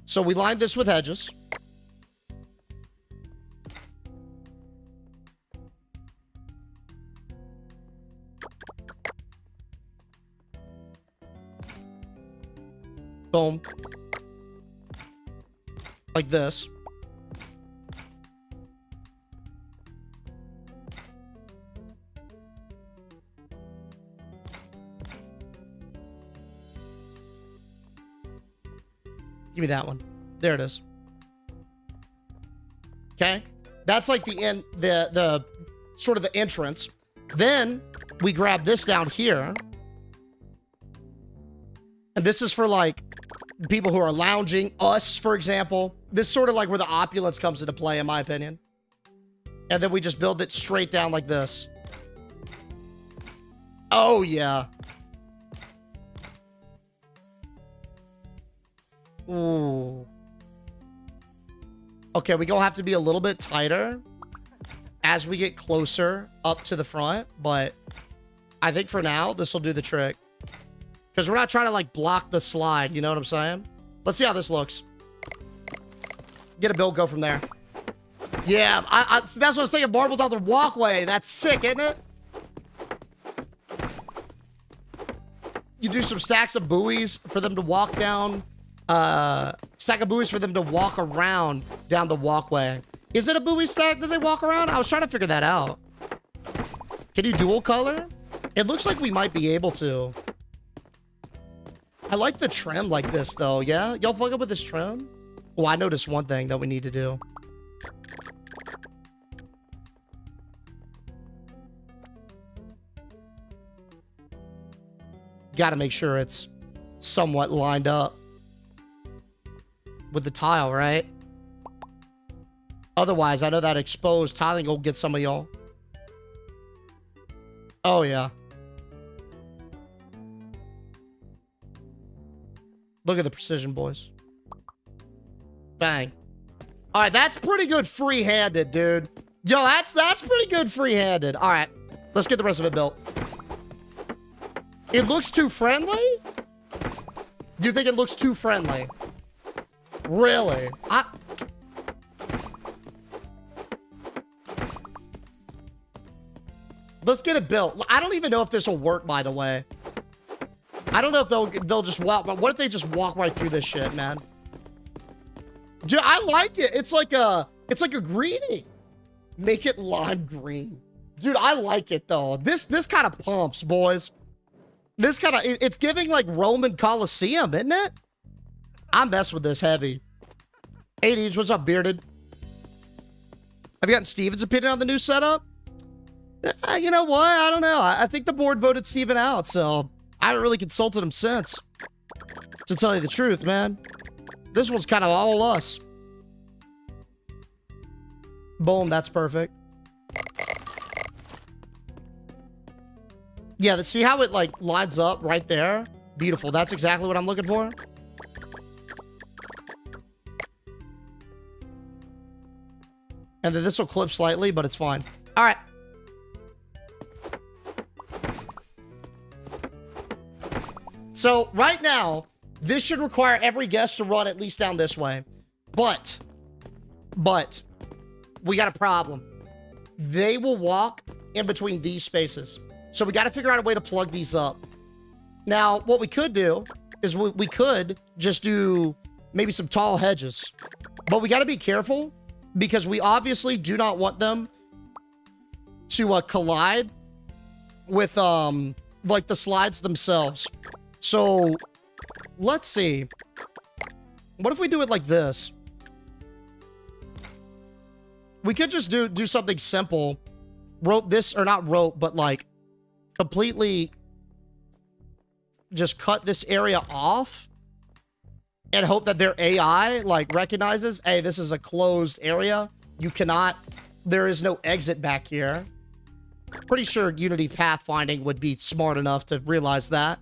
So we lined this with hedges. Boom. Like this. Give me that one. There it is. Okay. That's like the end, the sort of the entrance. Then we grab this down here. And this is for like people who are lounging, us, for example. This is sort of like where the opulence comes into play, in my opinion. And then we just build it straight down like this. Oh, yeah. Ooh. Okay, we're gonna have to be a little bit tighter as we get closer up to the front, but I think for now, this will do the trick. Because we're not trying to, like, block the slide, you know what I'm saying? Let's see how this looks. Get a build, go from there. Yeah, that's what I was thinking, marble down the walkway. That's sick, isn't it? You do some stacks of buoys for them to walk down. Stack of buoys for them to walk around down the walkway. Is it a buoy stack that they walk around? I was trying to figure that out. Can you dual color? It looks like we might be able to. I like the trim like this, though, yeah? Y'all fuck up with this trim? Oh, I noticed one thing that we need to do. Gotta make sure it's somewhat lined up with the tile, right? Otherwise, I know that exposed tiling will get some of y'all. Oh, yeah. Look at the precision, boys. Bang. All right, that's pretty good free-handed, dude. Yo, that's pretty good free-handed. All right, let's get the rest of it built. It looks too friendly? Do you think it looks too friendly? Really? Let's get it built. I don't even know if this will work, by the way. I don't know if they'll just walk, but what if they just walk right through this shit, man? Dude, I like it. It's like a greeting. Make it lime green. Dude, I like it though. This kind of pumps, boys. This kind of, it's giving like Roman Colosseum, isn't it? I mess with this heavy. 80s, what's up, Bearded? Have you gotten Steven's opinion on the new setup? You know what? I don't know. I think the board voted Steven out, so I haven't really consulted him since. To tell you the truth, man. This one's kind of all us. Boom, that's perfect. Yeah, see how it like lines up right there? Beautiful. That's exactly what I'm looking for. And then this will clip slightly, but it's fine. All right. So right now, this should require every guest to run at least down this way. But we got a problem. They will walk in between these spaces. So we got to figure out a way to plug these up. Now, what we could do is we could just do maybe some tall hedges. But we got to be careful because we obviously do not want them to collide with like the slides themselves. So let's see. What if we do it like this? We could just do something simple. Rope this, or not rope, but like completely just cut this area off and hope that their AI like recognizes, hey, this is a closed area. You cannot, there is no exit back here. Pretty sure Unity pathfinding would be smart enough to realize that.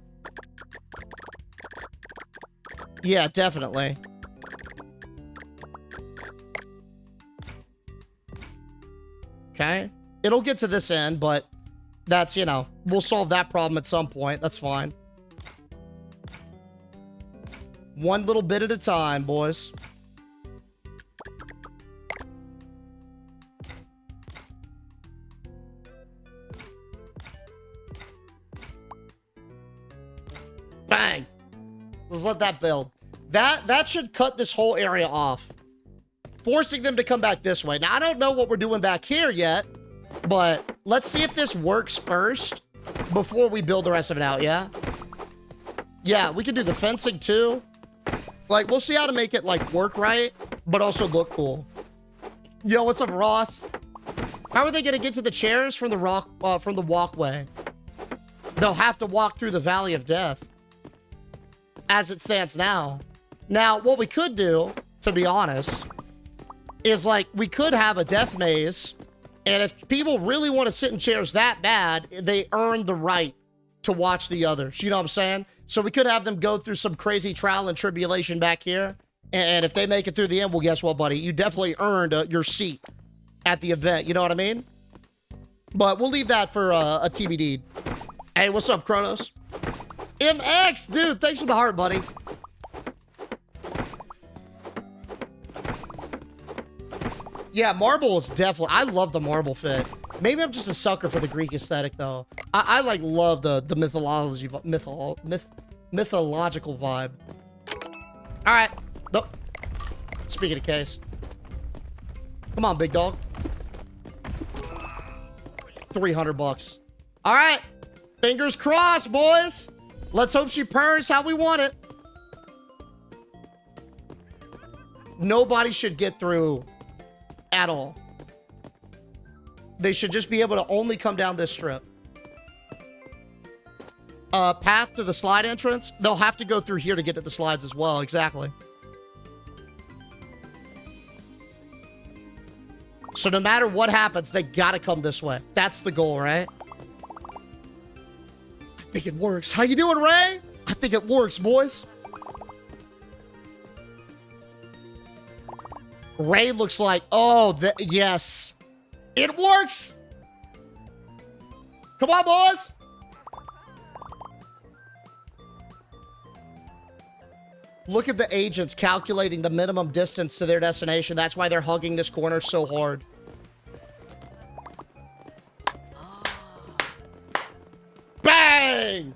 Yeah, definitely. Okay. It'll get to this end, but that's, you know, we'll solve that problem at some point. That's fine. One little bit at a time, boys. Bang. Let's let that build. That should cut this whole area off, forcing them to come back this way. Now, I don't know what we're doing back here yet, but let's see if this works first before we build the rest of it out, yeah? Yeah, we can do the fencing too. Like, we'll see how to make it, like, work right, but also look cool. Yo, what's up, Ross? How are they gonna get to the chairs from the walkway? They'll have to walk through the Valley of Death as it stands now. Now, what we could do, to be honest, is like, we could have a death maze, and if people really want to sit in chairs that bad, they earn the right to watch the others. You know what I'm saying? So we could have them go through some crazy trial and tribulation back here, and if they make it through the end, well, guess what, buddy? You definitely earned your seat at the event. You know what I mean? But we'll leave that for a TBD. Hey, what's up, Kronos? MX, dude, thanks for the heart, buddy. Yeah, marble is definitely, I love the marble fit. Maybe I'm just a sucker for the Greek aesthetic, though. I like love the mythological vibe. All right. Nope. Speaking of case. Come on, big dog. 300 bucks. All right. Fingers crossed, boys. Let's hope she purrs how we want it. Nobody should get through at all. They should just be able to only come down this strip. Path to the slide entrance. They'll have to go through here to get to the slides as well. Exactly. So no matter what happens, they gotta come this way. That's the goal, right? I think it works. How you doing, Ray? I think it works, boys. Ray looks like, oh, yes. It works. Come on, boys. Look at the agents calculating the minimum distance to their destination. That's why they're hugging this corner so hard. Bang!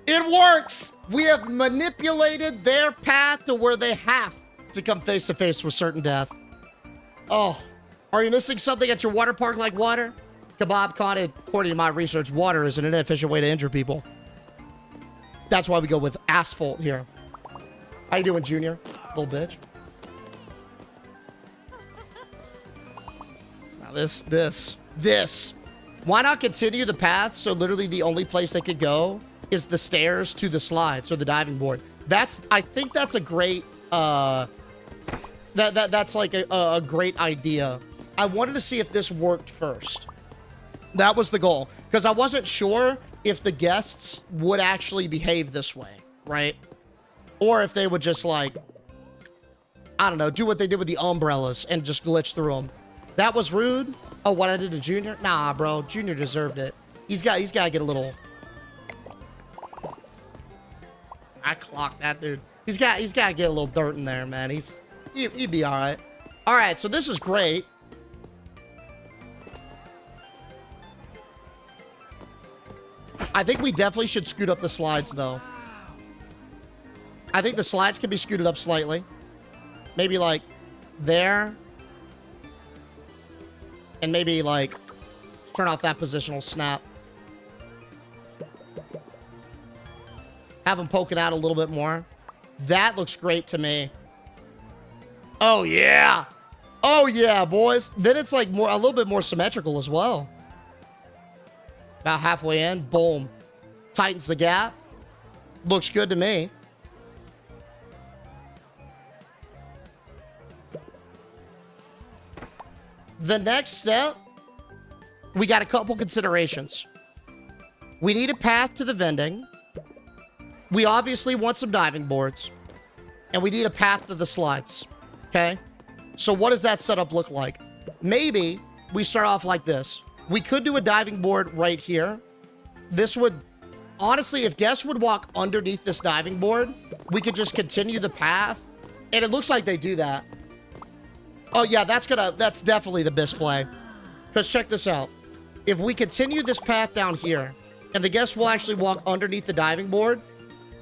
It works! We have manipulated their path to where they have to come face to face with certain death. Oh, are you missing something at your water park like water? Kebab caught it. According to my research, water is an inefficient way to injure people. That's why we go with asphalt here. How you doing, Junior? Little bitch. Now this. Why not continue the path so literally the only place they could go is the stairs to the slides or the diving board? I think that's a great, that's like a great idea. I wanted to see if this worked first. That was the goal. Because I wasn't sure if the guests would actually behave this way, right? Or if they would just like, I don't know, do what they did with the umbrellas and just glitch through them. That was rude. Oh, what I did to Junior? Nah, bro. Junior deserved it. He's got to get a little... I clocked that dude. He's got to get a little dirt in there, man. He'd be all right. All right, so this is great. I think we definitely should scoot up the slides, though. I think the slides can be scooted up slightly. Maybe, like, there. And maybe, like, turn off that positional snap. Have them poking out a little bit more. That looks great to me. Oh, yeah. Oh, yeah, boys. Then it's, like, a little bit more symmetrical as well. About halfway in. Boom. Tightens the gap. Looks good to me. The next step, we got a couple considerations. We need a path to the vending. We obviously want some diving boards. And we need a path to the slides. Okay? So what does that setup look like? Maybe we start off like this. We could do a diving board right here. This would, honestly, if guests would walk underneath this diving board, we could just continue the path. And it looks like they do that. Oh, yeah, that's definitely the best play. Because check this out. If we continue this path down here, and the guests will actually walk underneath the diving board,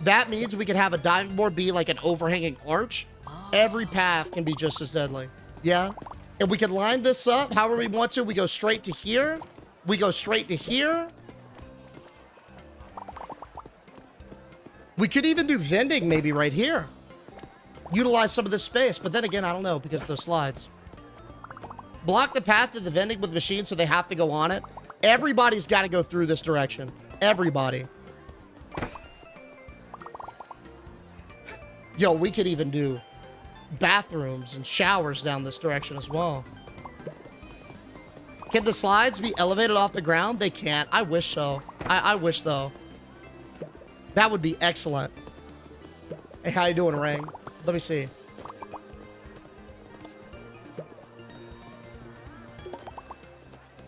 that means we could have a diving board be like an overhanging arch. Every path can be just as deadly. Yeah? And we can line this up however we want to. We go straight to here. We go straight to here. We could even do vending maybe right here. Utilize some of this space, but then again, I don't know because of those slides. Block the path to the vending with machines so they have to go on it. Everybody's got to go through this direction. Everybody. Yo, we could even do bathrooms and showers down this direction as well. Can the slides be elevated off the ground? They can't. I wish so. I wish, though. That would be excellent. Hey, how you doing, Ring? Let me see.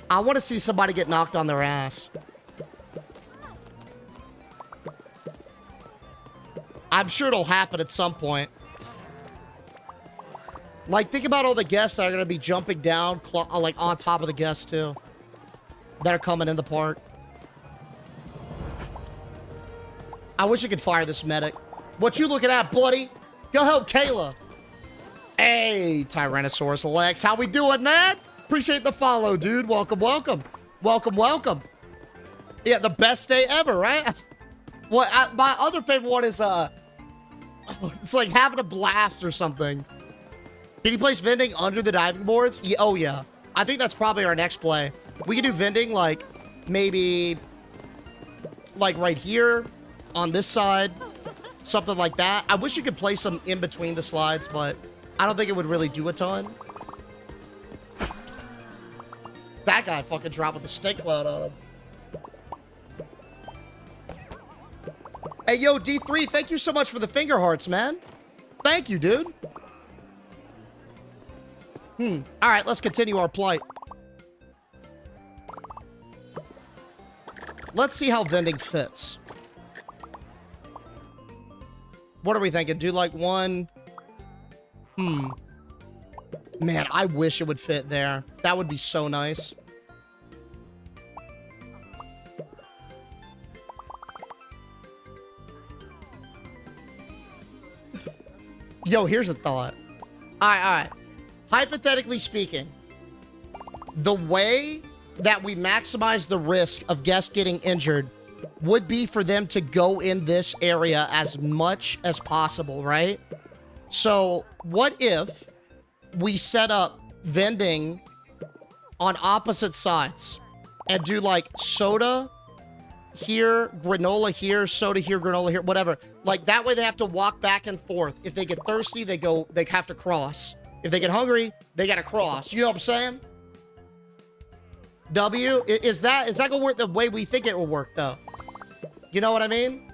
I want to see somebody get knocked on their ass. I'm sure it'll happen at some point. Like, think about all the guests that are going to be jumping down, like, on top of the guests, too. That are coming in the park. I wish I could fire this medic. What you looking at, buddy? Go help Kayla. Hey, Tyrannosaurus Lex. How we doing, man? Appreciate the follow, dude. Welcome, welcome. Welcome, welcome. Yeah, the best day ever, right? Well, my other favorite one is, it's like having a blast or something. Can you place vending under the diving boards? Yeah, oh, yeah. I think that's probably our next play. We can do vending, like, maybe, like, right here on this side. Something like that. I wish you could place them in between the slides, but I don't think it would really do a ton. That guy fucking dropped with a stick cloud on him. Hey, yo, D3, thank you so much for the finger hearts, man. Thank you, dude. All right, let's continue our plight. Let's see how vending fits. What are we thinking? Do like one? Man, I wish it would fit there. That would be so nice. Yo, here's a thought. All right. Hypothetically speaking, the way that we maximize the risk of guests getting injured would be for them to go in this area as much as possible, right? So what if we set up vending on opposite sides and do like soda here, granola here, soda here, granola here, whatever. Like that way they have to walk back and forth. If they get thirsty, they have to cross. If they get hungry, they got to cross. You know what I'm saying? W, is that gonna work the way we think it will work though? You know what I mean?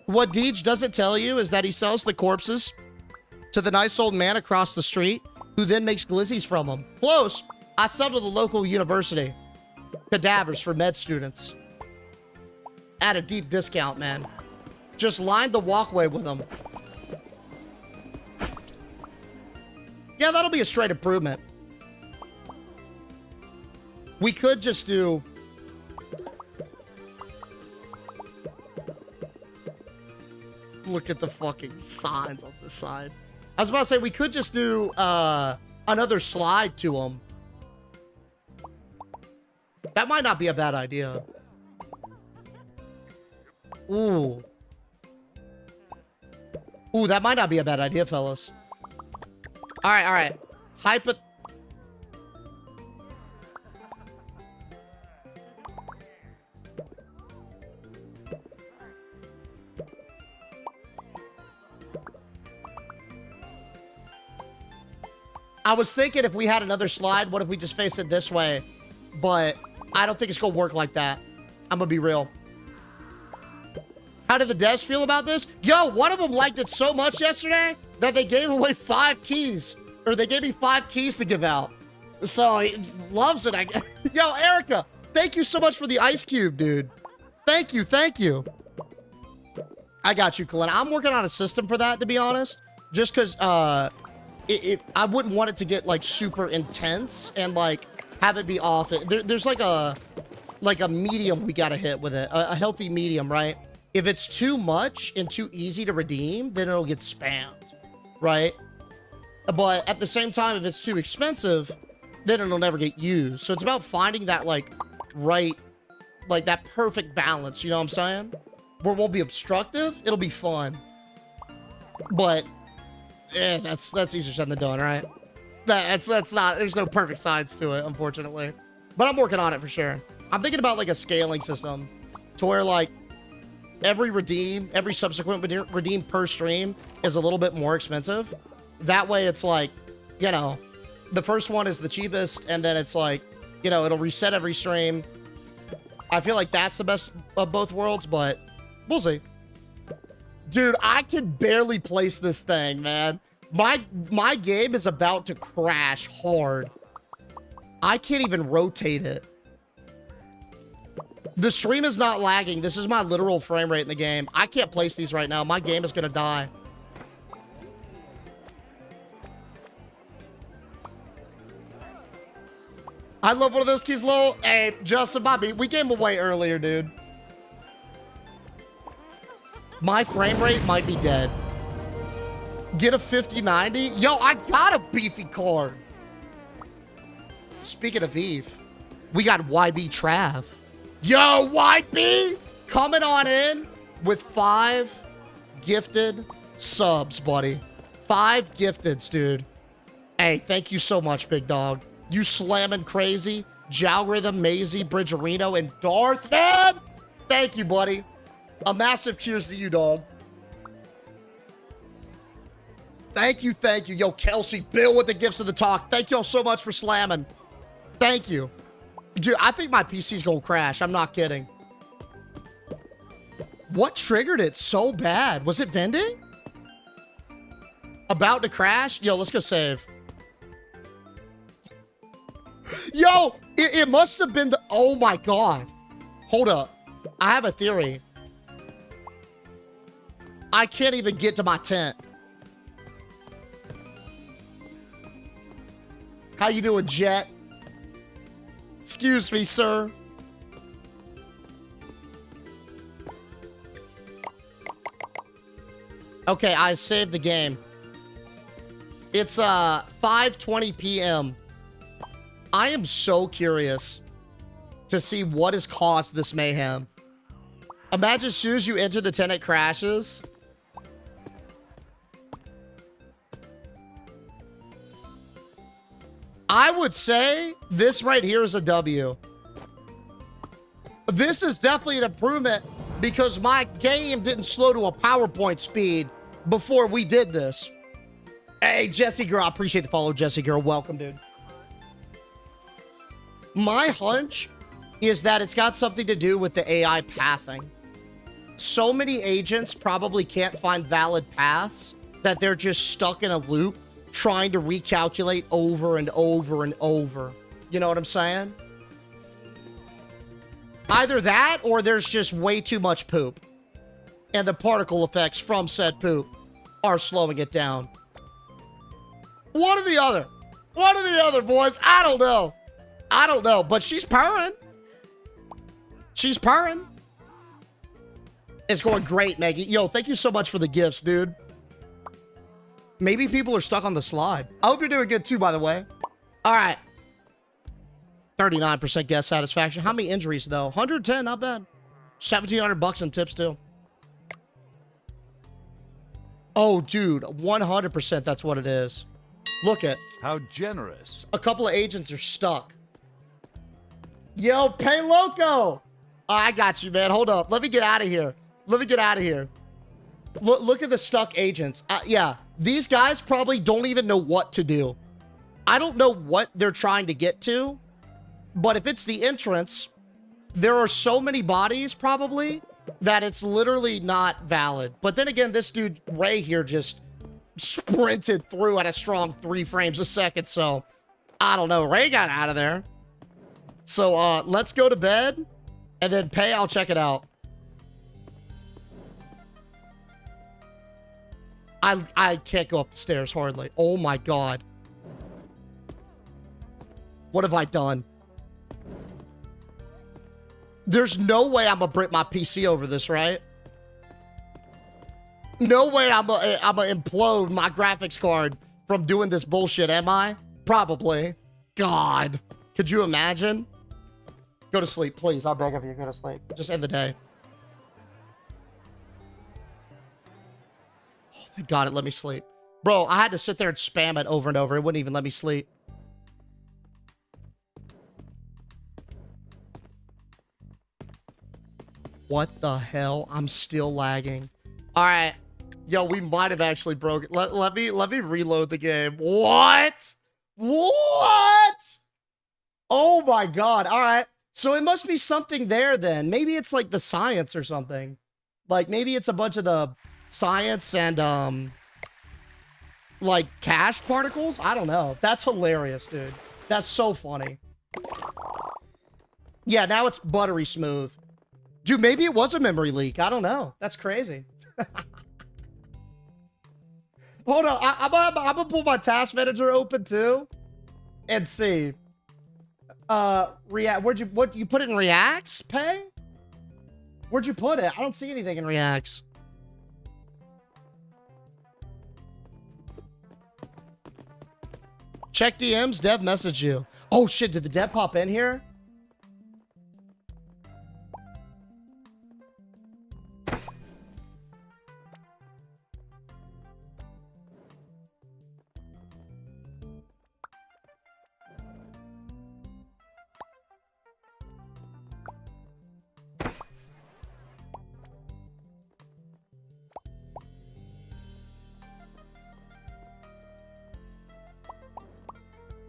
What Deej doesn't tell you is that he sells the corpses to the nice old man across the street who then makes glizzies from them. Close. I sell to the local university. Cadavers for med students. At a deep discount, man. Just line the walkway with them. Yeah, that'll be a straight improvement. We could just do... Look at the fucking signs on the side. I was about to say, we could just do another slide to them. That might not be a bad idea. Ooh. Ooh, that might not be a bad idea, fellas. All right. I was thinking if we had another slide, what if we just face it this way? But I don't think it's gonna work like that. I'm gonna be real. How did the devs feel about this? Yo, one of them liked it so much yesterday that they gave away 5 keys. Or they gave me 5 keys to give out. So he loves it. Yo, Erica, thank you so much for the ice cube, dude. Thank you. I got you, Kalina. I'm working on a system for that, to be honest. Just because I wouldn't want it to get like super intense and like have it be off. There's like a medium we gotta hit with it. A healthy medium, right? If it's too much and too easy to redeem, then it'll get spammed, right? But at the same time, if it's too expensive, then it'll never get used. So it's about finding that like that perfect balance, you know what I'm saying? Where it won't be obstructive, it'll be fun. But that's easier said than done, right? That's not, there's no perfect sides to it, unfortunately. But I'm working on it for sure. I'm thinking about like a scaling system to where like every subsequent redeem per stream is a little bit more expensive. That way it's like, you know, the first one is the cheapest and then it's like, you know, it'll reset every stream. I feel like that's the best of both worlds, but we'll see. Dude, I can barely place this thing, man. My game is about to crash hard. I can't even rotate it. The stream is not lagging. This is my literal frame rate in the game. I can't place these right now. My game is gonna die. I love one of those keys, lol. Hey, Justin, Bobby, we gave them away earlier, dude. My frame rate might be dead. Get a 5090? Yo, I got a beefy card. Speaking of beef, we got YB Trav. Yo, YB! Coming on in with 5 gifted subs, buddy. 5 gifteds, dude. Hey, thank you so much, big dog. You slamming crazy, Jalrhythm, Maisie, Bridgerino, and Darth, man! Thank you, buddy. A massive cheers to you, dog. Thank you. Yo, Kelsey, Bill with the gifts of the talk. Thank y'all so much for slamming. Thank you. Dude, I think my PC's gonna crash. I'm not kidding. What triggered it so bad? Was it vending? About to crash? Yo, let's go save. Yo, it must have been the... Oh my God. Hold up. I have a theory. I can't even get to my tent. How you doing, Jet? Excuse me, sir. Okay, I saved the game. It's 5:20 p.m. I am so curious to see what has caused this mayhem. Imagine as soon as you enter the tent, it crashes. I would say this right here is a W. This is definitely an improvement because my game didn't slow to a PowerPoint speed before we did this. Hey, Jesse Girl, I appreciate the follow, Jesse Girl. Welcome, dude. My hunch is that it's got something to do with the AI pathing. So many agents probably can't find valid paths that they're just stuck in a loop trying to recalculate over and over and over. You know what I'm saying? Either that or there's just way too much poop. And the particle effects from said poop are slowing it down. One or the other. One or the other, boys. I don't know. I don't know. But she's purring. She's purring. It's going great, Maggie. Yo, thank you so much for the gifts, dude. Maybe people are stuck on the slide. I hope you're doing good too, by the way. All right. 39% guest satisfaction. How many injuries, though? 110, not bad. 1,700 bucks in tips, too. Oh, dude. 100% that's what it is. Look at. How generous. A couple of agents are stuck. Yo, Pay Loco. Oh, I got you, man. Hold up. Let me get out of here. Let me get out of here. Look at the stuck agents. Yeah, these guys probably don't even know what to do. I don't know what they're trying to get to, but if it's the entrance, there are so many bodies probably that it's literally not valid. But then again, this dude, Ray here, just sprinted through at a strong 3 frames a second. So I don't know. Ray got out of there. So let's go to bed and then Pay. I'll check it out. I can't go up the stairs hardly. Oh my God. What have I done? There's no way I'm gonna brick my PC over this, right? No way I'm gonna implode my graphics card from doing this bullshit, am I? Probably. God. Could you imagine? Go to sleep, please. I'll beg of you, go to sleep. Just end the day. Oh, thank God it let me sleep. Bro, I had to sit there and spam it over and over. It wouldn't even let me sleep. What the hell? I'm still lagging. All right. Yo, we might have actually broken. Let me reload the game. What? What? Oh my God. All right. So it must be something there then. Maybe it's like the science or something. Like maybe it's a bunch of the science and like cash particles. I don't know. That's hilarious, dude. That's so funny. Yeah, now it's buttery smooth. Dude, maybe it was a memory leak. I don't know. That's crazy. Hold on. I'm gonna pull my task manager open too and see. React. What you put it in Reacts, Pay? Where'd you put it? I don't see anything in Reacts. Check DMs. Dev messaged you. Oh shit, did the dev pop in here?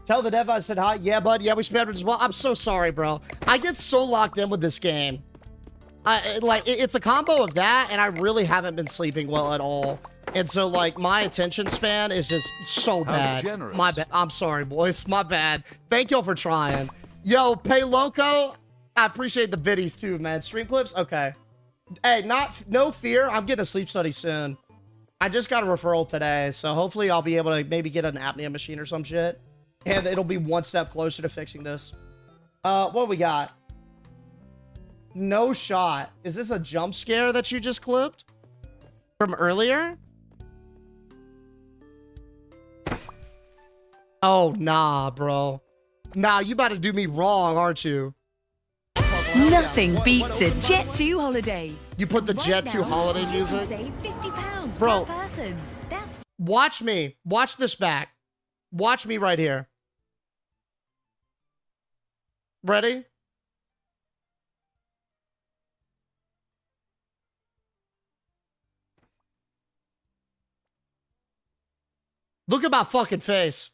Tell the dev I said hi. Yeah, bud. Yeah, we spammed it as well. I'm so sorry, bro. I get so locked in with this game. It's a combo of that, and I really haven't been sleeping well at all. And so, like, my attention span is just so bad. My bad. I'm sorry, boys. My bad. Thank y'all for trying. Yo, Pay Loco. I appreciate the biddies too, man. Stream clips? Okay. Hey, no fear. I'm getting a sleep study soon. I just got a referral today, so hopefully I'll be able to maybe get an apnea machine or some shit. And it'll be one step closer to fixing this. What we got? No shot. Is this a jump scare that you just clipped? From earlier? Oh, nah, bro. Nah, you about to do me wrong, aren't you? Nothing beats a Jet2 holiday. You put the Right Jet2 now, holiday you can music? save £50 Bro. per person. That's Watch me. Watch this back. Watch me right here. Ready? Look at my fucking face.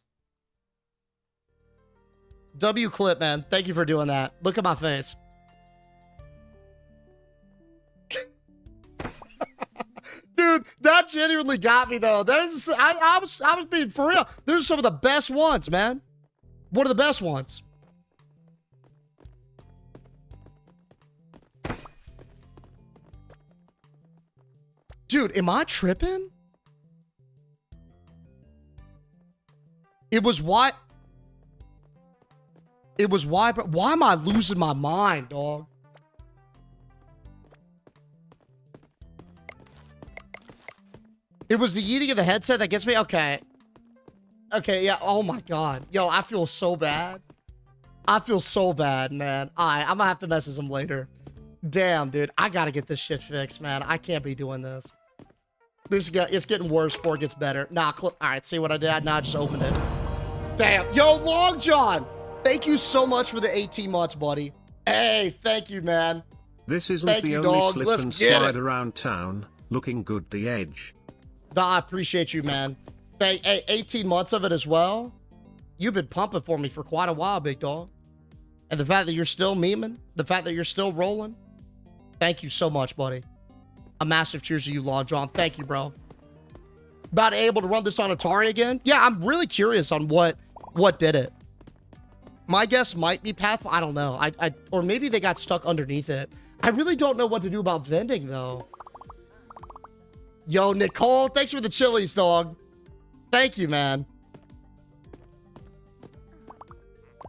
W clip, man. Thank you for doing that. Look at my face. Dude, that genuinely got me though. I was being for real. Those are some of the best ones, man. One of the best ones. Dude, am I tripping? It was why. Why am I losing my mind, dog? It was the eating of the headset that gets me. Okay. Okay, yeah. Oh my God. Yo, I feel so bad. I feel so bad, man. All right, I'm gonna have to message him later. Damn, dude. I gotta get this shit fixed, man. I can't be doing this. It's getting worse before it gets better. Nah, all right, see what I did? Nah, I just opened it. Damn. Yo, Long John. Thank you so much for the 18 months, buddy. Hey, thank you, man. This isn't Thank the you, only dog. slip Let's and get slide it. around town. Looking good the edge. Nah, I appreciate you, man. Hey, 18 months of it as well. You've been pumping for me for quite a while, big dog. And the fact that you're still memeing, the fact that you're still rolling, thank you so much, buddy. A massive cheers to you, Long John. Thank you, bro. About able to run this on Atari again? Yeah, I'm really curious on what did it. My guess might be Pathfinder. I don't know. Or maybe they got stuck underneath it. I really don't know what to do about vending, though. Yo, Nicole, thanks for the chilies, dog. Thank you, man.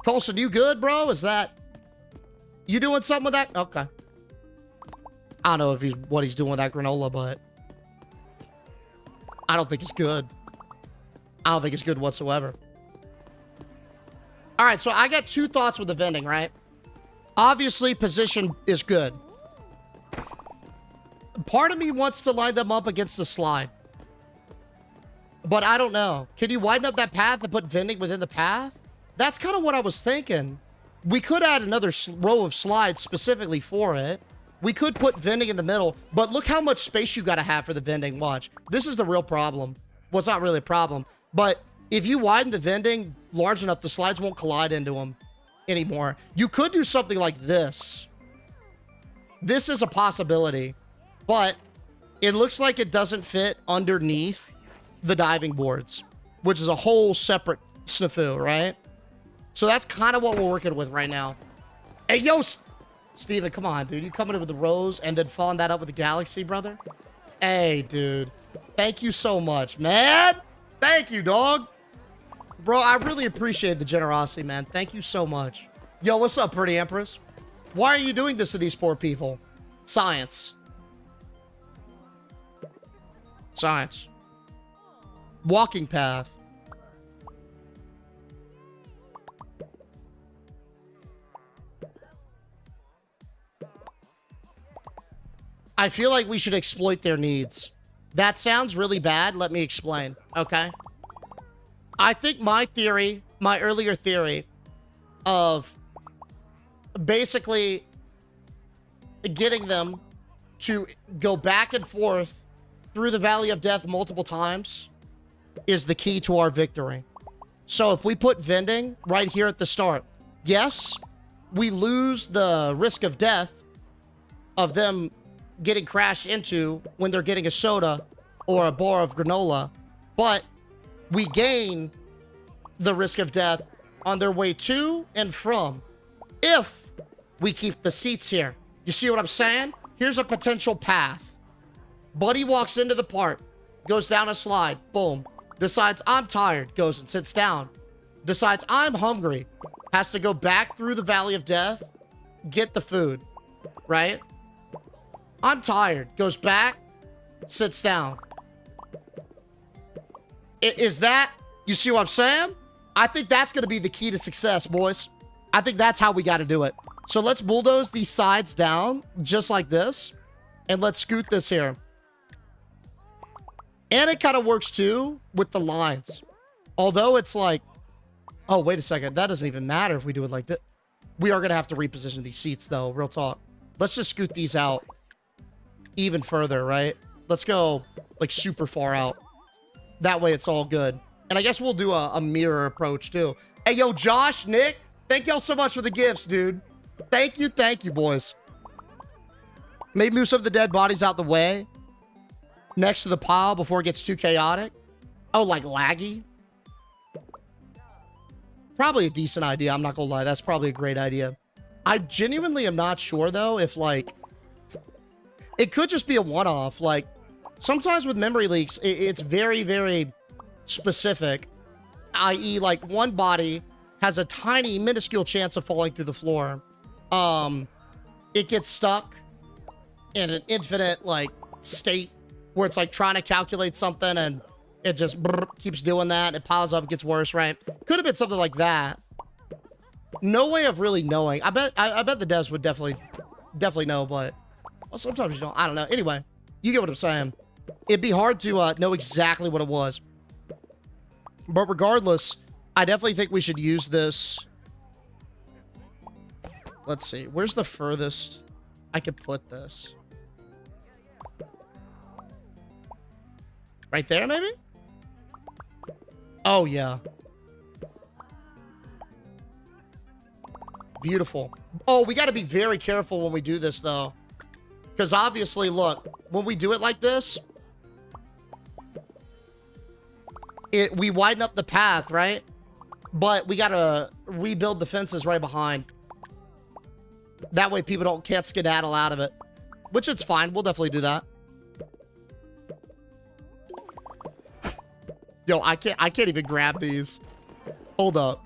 Colson, you good, bro? Is that... You doing something with that? Okay. I don't know if what he's doing with that granola, but... I don't think it's good. I don't think it's good whatsoever. All right, so I got two thoughts with the vending, right? Obviously, position is good. Part of me wants to line them up against the slide. But I don't know. Can you widen up that path and put vending within the path? That's kind of what I was thinking. We could add another row of slides specifically for it. We could put vending in the middle, but look how much space you got to have for the vending. Watch. This is the real problem. Well, it's not really a problem, but if you widen the vending large enough, the slides won't collide into them anymore. You could do something like this. This is a possibility, but it looks like it doesn't fit underneath the diving boards, which is a whole separate snafu, right? So that's kind of what we're working with right now. Hey, yo, Steven, come on, dude. You coming in with the rose and then following that up with the galaxy, brother? Hey, dude. Thank you so much, man. Thank you, dog. Bro, I really appreciate the generosity, man. Thank you so much. Yo, what's up, Pretty Empress? Why are you doing this to these poor people? Science. Science. Walking path. I feel like we should exploit their needs. That sounds really bad. Let me explain, okay? I think my theory, my earlier theory of basically getting them to go back and forth through the Valley of Death multiple times is the key to our victory. So if we put vending right here at the start, yes, we lose the risk of death of them getting crashed into when they're getting a soda or a bar of granola, but we gain the risk of death on their way to and from if we keep the seats here. You see what I'm saying? Here's a potential path. Buddy walks into the park, goes down a slide, boom. Decides I'm tired, goes and sits down. Decides I'm hungry, has to go back through the Valley of Death, get the food, right? I'm tired, goes back, sits down. Is that, you see what I'm saying? I think that's going to be the key to success, boys. I think that's how we got to do it. So let's bulldoze these sides down just like this. And let's scoot this here. And it kind of works too with the lines. Although it's like, oh, wait a second. That doesn't even matter if we do it like that. We are going to have to reposition these seats though. Real talk. Let's just scoot these out even further, right? Let's go like super far out. That way it's all good. And I guess we'll do a mirror approach too. Hey, yo, Josh, Nick, thank y'all so much for the gifts, dude. Thank you, boys. Maybe move some of the dead bodies out the way next to the pile before it gets too chaotic. Oh, like laggy? Probably a decent idea. I'm not gonna lie. That's probably a great idea. I genuinely am not sure, though, if, like, it could just be a one-off. Like, sometimes with memory leaks, it's very, very specific, i.e., like, one body has a tiny, minuscule chance of falling through the floor. It gets stuck in an infinite, like, state where it's, like, trying to calculate something, and it just keeps doing that. It piles up, it gets worse, right? Could have been something like that. No way of really knowing. I bet the devs would definitely know, but well, sometimes you don't. I don't know. Anyway, you get what I'm saying. It'd be hard to know exactly what it was. But regardless, I definitely think we should use this. Let's see. Where's the furthest I could put this? Right there, maybe? Oh, yeah. Beautiful. Oh, we got to be very careful when we do this, though. Because obviously, look, when we do it like this, we widen up the path, right? But we got to rebuild the fences right behind. That way people can't skedaddle out of it. Which it's fine. We'll definitely do that. Yo, I can't even grab these. Hold up.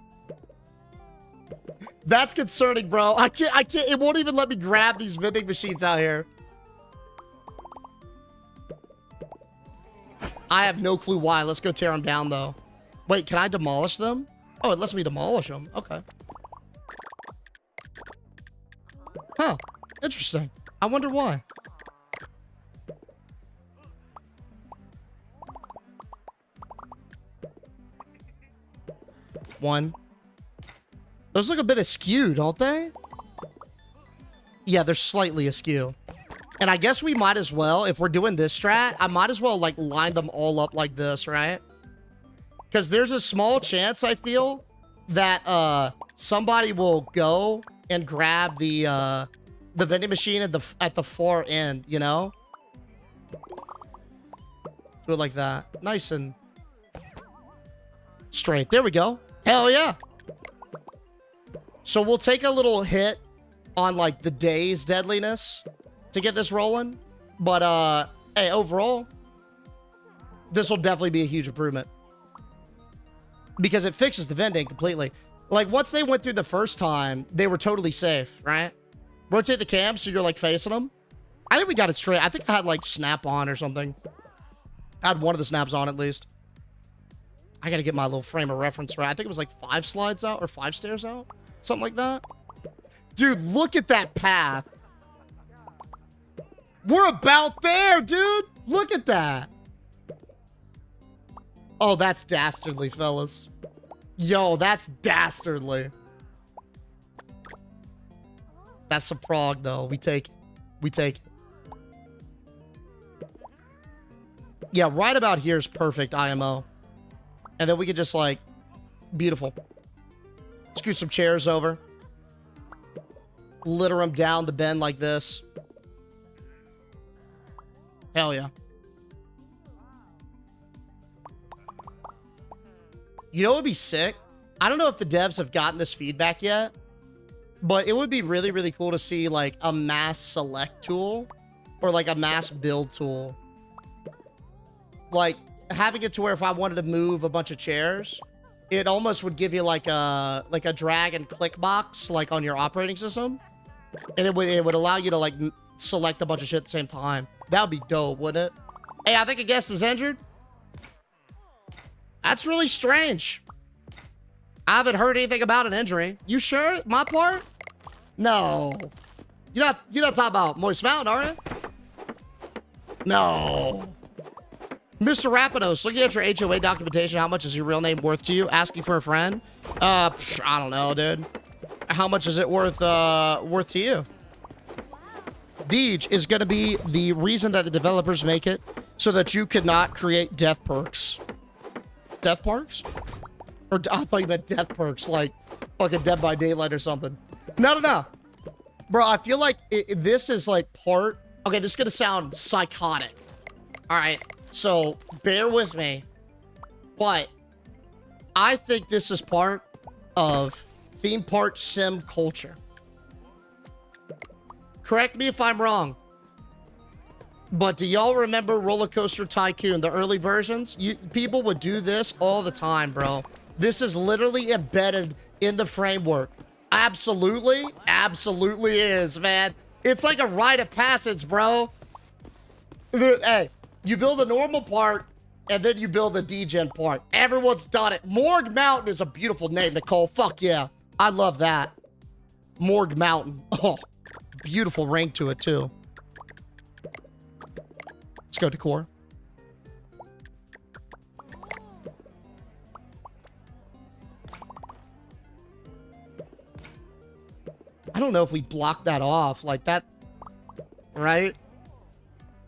That's concerning, bro. I can't, it won't even let me grab these vending machines out here. I have no clue why. Let's go tear them down, though. Wait, can I demolish them? Oh, it lets me demolish them. Okay. Huh. Interesting. I wonder why. One. Those look a bit askew, don't they? Yeah, they're slightly askew. And I guess we might as well, if we're doing this strat, I might as well, like, line them all up like this, right? Because there's a small chance, I feel, that somebody will go and grab the vending machine at the far end, you know? Do it like that. Nice and straight. There we go. Hell yeah. So we'll take a little hit on, like, the day's deadliness to get this rolling. But, hey, overall, this will definitely be a huge improvement. Because it fixes the vending completely. Like, once they went through the first time, they were totally safe, right? Rotate the cam so you're, like, facing them. I think we got it straight. I think I had, like, snap on or something. I had one of the snaps on, at least. I gotta get my little frame of reference right. I think it was, like, 5 slides out or 5 stairs out. Something like that. Dude, look at that path. We're about there, dude. Look at that. Oh, that's dastardly, fellas. Yo, that's dastardly. That's a prog, though. We take it. We take it. Yeah, right about here is perfect IMO. And then we can just, like, beautiful. Scoot some chairs over. Litter them down the bend like this. Hell yeah. You know what would be sick? I don't know if the devs have gotten this feedback yet, but it would be really, really cool to see, like, a mass select tool or, like, a mass build tool. Like, having it to where if I wanted to move a bunch of chairs, it almost would give you, like a drag and click box, like, on your operating system. And it would allow you to, like, select a bunch of shit at the same time. That would be dope, wouldn't it? Hey, I think a guest is injured. That's really strange. I haven't heard anything about an injury. You sure? My part? No. You're not talking about Moist Mountain, are you? No. Mr. Rapidos, looking at your HOA documentation, how much is your real name worth to you? Asking for a friend? I don't know, dude. How much is it worth to you? Deej is going to be the reason that the developers make it so that you could not create death perks. Death perks? Or I thought you meant death perks, like fucking Dead by Daylight or something. No. Bro, I feel like this is like part... Okay, this is going to sound psychotic. All right, so bear with me. But I think this is part of theme park sim culture. Correct me if I'm wrong. But do y'all remember Roller Coaster Tycoon, the early versions? People would do this all the time, bro. This is literally embedded in the framework. Absolutely is, man. It's like a rite of passage, bro. Hey, you build a normal part, and then you build a degen part. Everyone's done it. Morgue Mountain is a beautiful name, Nicole. Fuck yeah. I love that. Morgue Mountain. Oh, beautiful ring to it, too. Let's go, decor. I don't know if we block that off like that, right?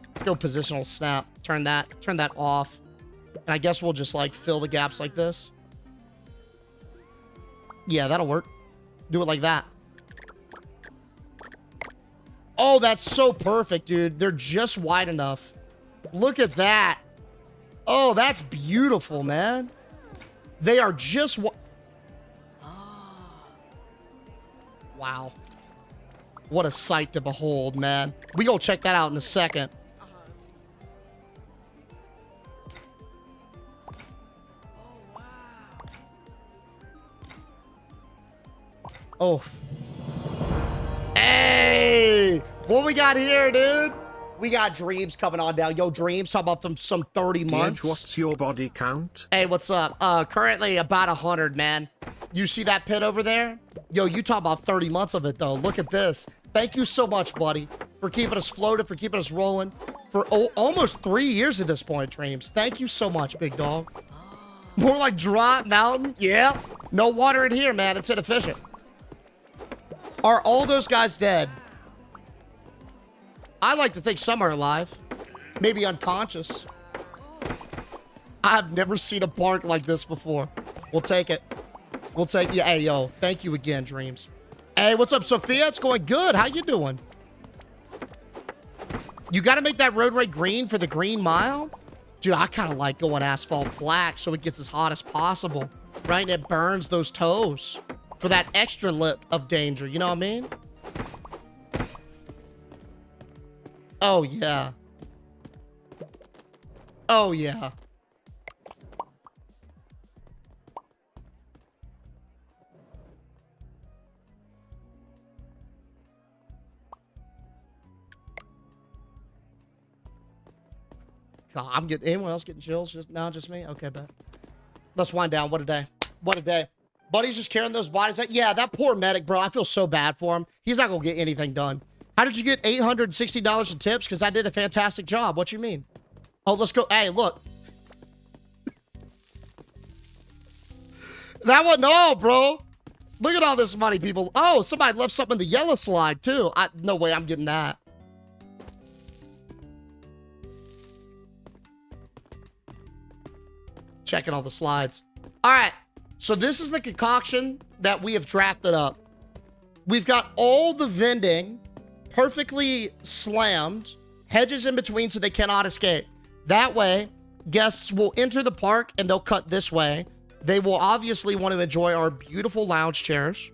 Let's go positional snap. Turn that off. And I guess we'll just like fill the gaps like this. Yeah, that'll work. Do it like that. Oh, that's so perfect, dude. They're just wide enough. Look at that. Oh, that's beautiful, man. They are just... Wow. What a sight to behold, man. We gonna check that out in a second. Oh. Hey! What we got here, dude? We got Dreams coming on down. Yo, Dreams, talk about some 30 months. What's your body count? Hey, what's up? Currently about 100, man. You see that pit over there? Yo, you talk about 30 months of it, though. Look at this. Thank you so much, buddy, for keeping us floated, for keeping us rolling for almost 3 years at this point, Dreams. Thank you so much, big dog. More like dry mountain. Yeah. No water in here, man. It's inefficient. Are all those guys dead? I like to think some are alive. Maybe unconscious. I've never seen a park like this before. We'll take it. We'll take... Yeah, hey, yo. Thank you again, Dreams. Hey, what's up, Sophia? It's going good. How you doing? You got to make that roadway green for the Green Mile? Dude, I kind of like going asphalt black so it gets as hot as possible. Right? And it burns those toes for that extra look of danger. You know what I mean? Oh, yeah. Oh, yeah. God, I'm getting... Anyone else getting chills? Just me? Okay, bet. Let's wind down. What a day. What a day. Buddy's just carrying those bodies. Yeah, that poor medic, bro. I feel so bad for him. He's not going to get anything done. How did you get $860 in tips? Because I did a fantastic job. What you mean? Oh, let's go. Hey, look. That wasn't all, bro. Look at all this money, people. Oh, somebody left something in the yellow slide, too. No way I'm getting that. Checking all the slides. All right. So this is the concoction that we have drafted up. We've got all the vending perfectly slammed, hedges in between so they cannot escape. That way, guests will enter the park and they'll cut this way. They will obviously want to enjoy our beautiful lounge chairs.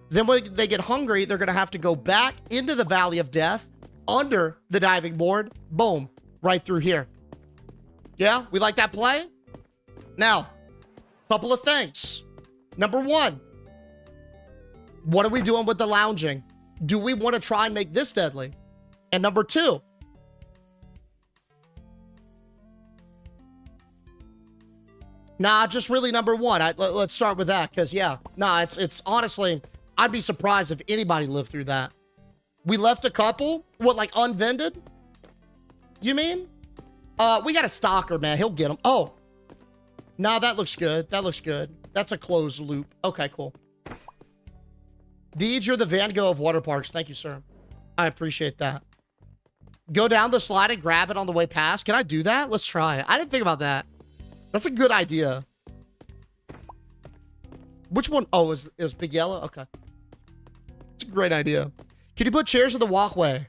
Then when they get hungry, they're going to have to go back into the Valley of Death, under the diving board, boom, right through here. Yeah, we like that play? Now, couple of things. Number one, what are we doing with the lounging? Do we want to try and make this deadly? And number two, Nah, just really number one. Let's start with that, because yeah. Nah, it's honestly, I'd be surprised if anybody lived through that. We left a couple? What, like unvended? You mean? We got a stalker, man. He'll get them. Oh. Nah, that looks good. That looks good. That's a closed loop. Okay, cool. Deej, you're the Van Gogh of water parks. Thank you, sir. I appreciate that. Go down the slide and grab it on the way past. Can I do that? Let's try it. I didn't think about that. That's a good idea. Which one? Oh, is Big Yellow? Okay. It's a great idea. Can you put chairs in the walkway?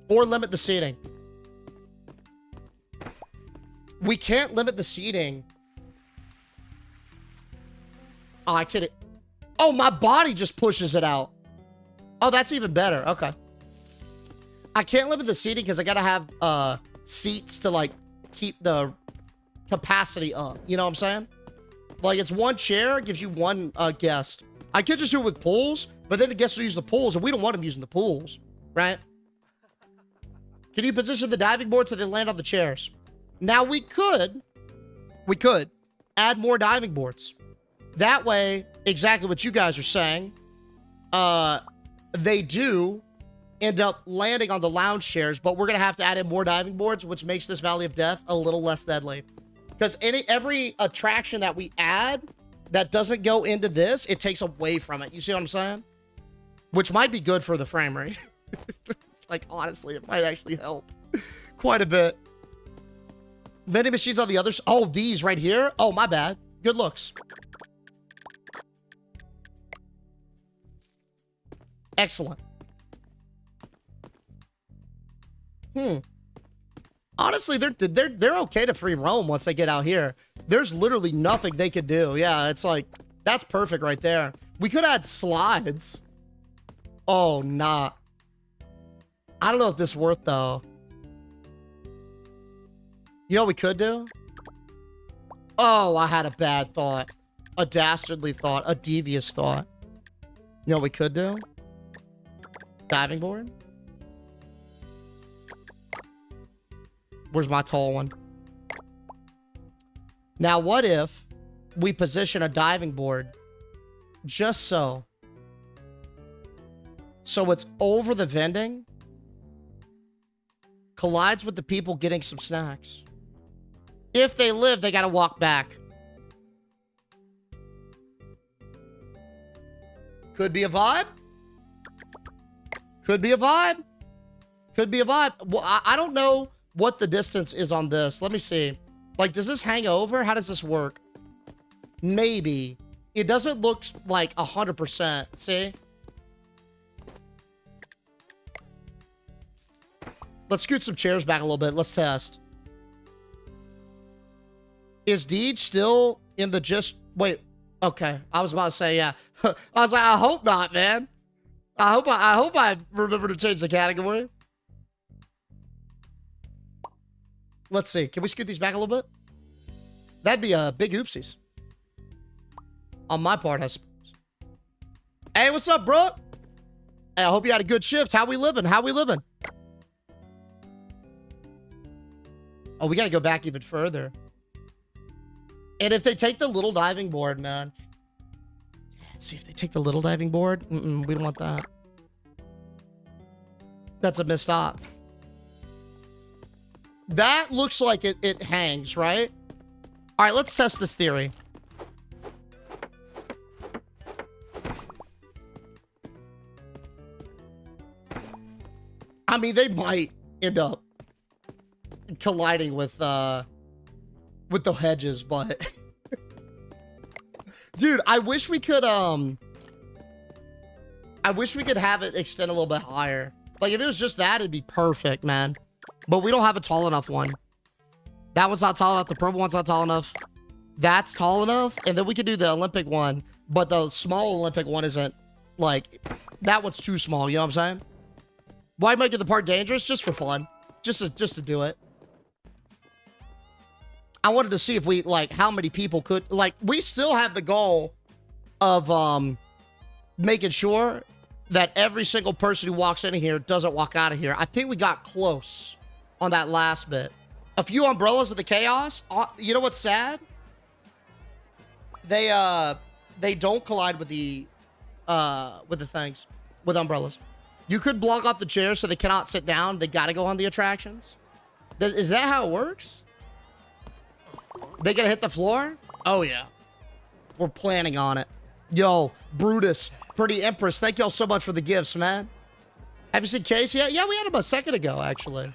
Or limit the seating? We can't limit the seating. Oh, I can't. Oh, my body just pushes it out. Oh, that's even better. Okay. I can't limit the seating because I gotta have seats to like keep the capacity up. You know what I'm saying? Like it's one chair gives you one guest. I could just do it with pools, but then the guests will use the pools, and we don't want them using the pools, right? Can you position the diving board so they land on the chairs? Now we could add more diving boards. That way, exactly what you guys are saying, they do end up landing on the lounge chairs, but we're going to have to add in more diving boards, which makes this Valley of Death a little less deadly. Because every attraction that we add that doesn't go into this, it takes away from it. You see what I'm saying? Which might be good for the frame rate. Like, honestly, it might actually help quite a bit. Vending machines on the other side. Oh, these right here? Oh, my bad. Good looks. Excellent. Honestly, they're okay to free roam once they get out here. There's literally nothing they could do. Yeah, it's like, that's perfect right there. We could add slides. Oh, nah. I don't know if this is worth, though. You know what we could do? Oh, I had a bad thought. A dastardly thought. A devious thought. You know what we could do? Diving board? Where's my tall one? Now, what if we position a diving board just so it's over the vending, collides with the people getting some snacks. If they live, they got to walk back. Could be a vibe. Could be a vibe. Could be a vibe. Well, I don't know what the distance is on this. Let me see. Like, does this hang over? How does this work? Maybe. It doesn't look like 100%. See? Let's scoot some chairs back a little bit. Let's test. Is Deej still in the just... Wait. Okay. I was about to say, yeah. I was like, I hope not, man. I hope I remember to change the category. Let's see. Can we scoot these back a little bit? That'd be a big oopsies. On my part, I suppose. Hey, what's up, bro? Hey, I hope you had a good shift. How we living? How we living? Oh, we got to go back even further. And if they take the little diving board, man. See, if they take the little diving board, we don't want that. That's a missed op. That looks like it hangs, right? All right, let's test this theory. I mean, they might end up colliding with the hedges, but dude, I wish we could have it extend a little bit higher. Like if it was just that, it'd be perfect, man. But we don't have a tall enough one. That one's not tall enough. The purple one's not tall enough. That's tall enough. And then we could do the Olympic one, but the small Olympic one isn't like, that one's too small. You know what I'm saying? Why make it the part dangerous? Just for fun. Just to do it. I wanted to see if we, like, how many people could, like, we still have the goal of making sure that every single person who walks in here doesn't walk out of here. I think we got close on that last bit. A few umbrellas of the chaos. You know what's sad? They don't collide with the things, with umbrellas. You could block off the chairs so they cannot sit down. They gotta go on the attractions. Is that how it works? They gonna hit the floor? Oh yeah. We're planning on it. Yo, Brutus, Pretty Empress, thank y'all so much for the gifts, man. Have you seen Case yet? Yeah, we had him a second ago, actually.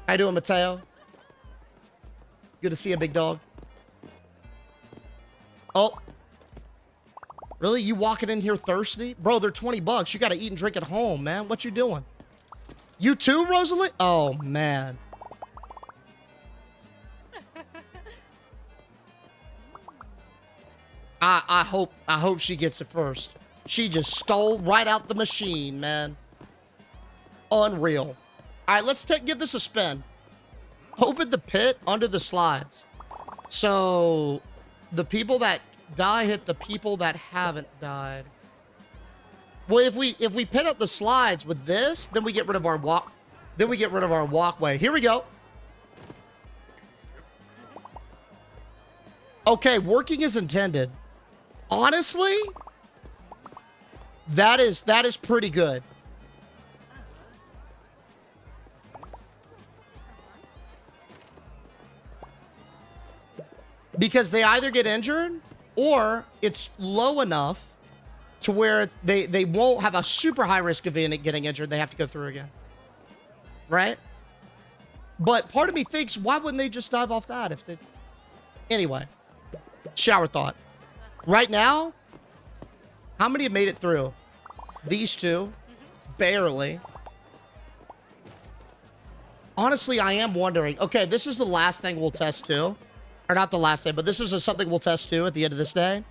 How you doing, Mateo? Good to see you, big dog. Oh. Really? You walking in here thirsty? Bro, they're 20 bucks. You gotta eat and drink at home, man. What you doing? You too, Rosalie? Oh, man. I hope she gets it first. She just stole right out the machine, man. Unreal. All right, let's give this a spin. Open the pit under the slides. So the people that die hit the people that haven't died. Well, if we pin up the slides with this, then we get rid of our walkway. Here we go. Okay, working as intended. Honestly, that is pretty good. Because they either get injured or it's low enough to where they won't have a super high risk of getting injured. They have to go through again. Right? But part of me thinks, why wouldn't they just dive off that if they... Anyway, shower thought. Right now, how many have made it through? These two. Barely. Honestly, I am wondering. Okay, this is the last thing we'll test too. Or not the last thing, but this is something we'll test too at the end of this day.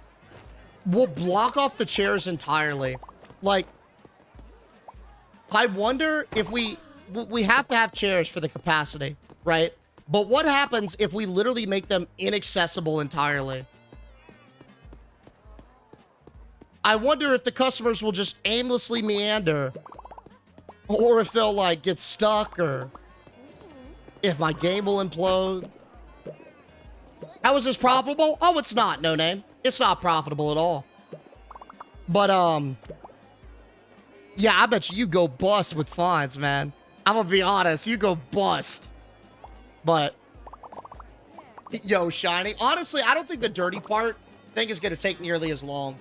We'll block off the chairs entirely. Like, I wonder if we have to have chairs for the capacity, right? But what happens if we literally make them inaccessible entirely? I wonder if the customers will just aimlessly meander, or if they'll like get stuck, or if my game will implode. How is this profitable? Oh, it's not, no name. It's not profitable at all. But yeah, I bet you go bust with fines, man. I'm gonna be honest, you go bust. But yo, Shiny, honestly, I don't think the dirty part thing is gonna take nearly as long.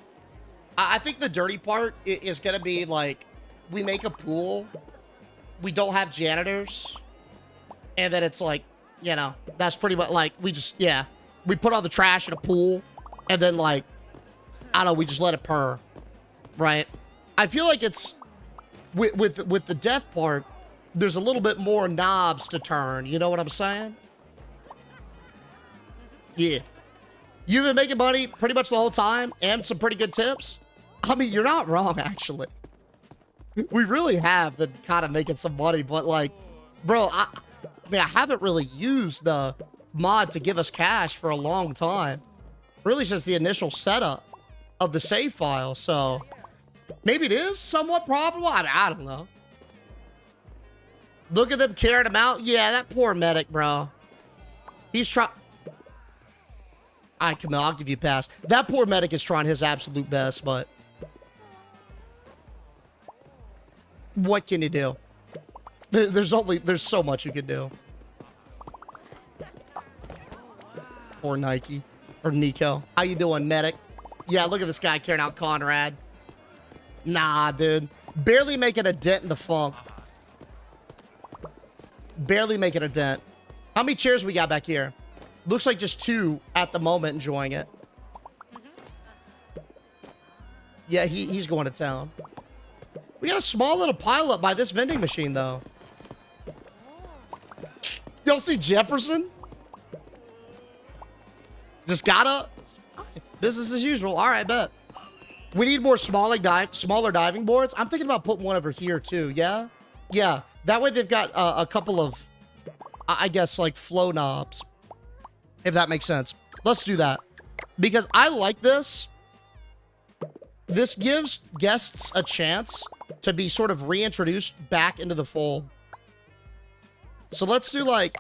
I think the dirty part is going to be, like, we make a pool, we don't have janitors, and then it's like, you know, that's pretty much, like, we just, yeah. We put all the trash in a pool, and then, like, I don't know, we just let it purr, right? I feel like it's, with the death part, there's a little bit more knobs to turn, you know what I'm saying? Yeah. You've been making money pretty much the whole time, and some pretty good tips. I mean, you're not wrong, actually. We really have been kind of making some money, but like, bro, I mean, I haven't really used the mod to give us cash for a long time. Really since the initial setup of the save file, so maybe it is somewhat profitable. I don't know. Look at them carrying him out. Yeah, that poor medic, bro. He's trying... All right, Camille, I'll give you a pass. That poor medic is trying his absolute best, but... What can you do? There's so much you can do. Or Nike. Or Nico. How you doing, medic? Yeah, look at this guy carrying out Conrad. Nah, dude. Barely making a dent in the funk. Barely making a dent. How many chairs we got back here? Looks like just 2 at the moment enjoying it. Yeah, he's going to town. We got a small little pileup by this vending machine, though. Y'all see Jefferson? Just gotta... Business as usual. All right, bet. We need more smaller diving boards. I'm thinking about putting one over here, too. Yeah? Yeah. That way they've got a couple of, I guess, like, flow knobs. If that makes sense. Let's do that. Because I like this. This gives guests a chance to be sort of reintroduced back into the fold. So let's do like,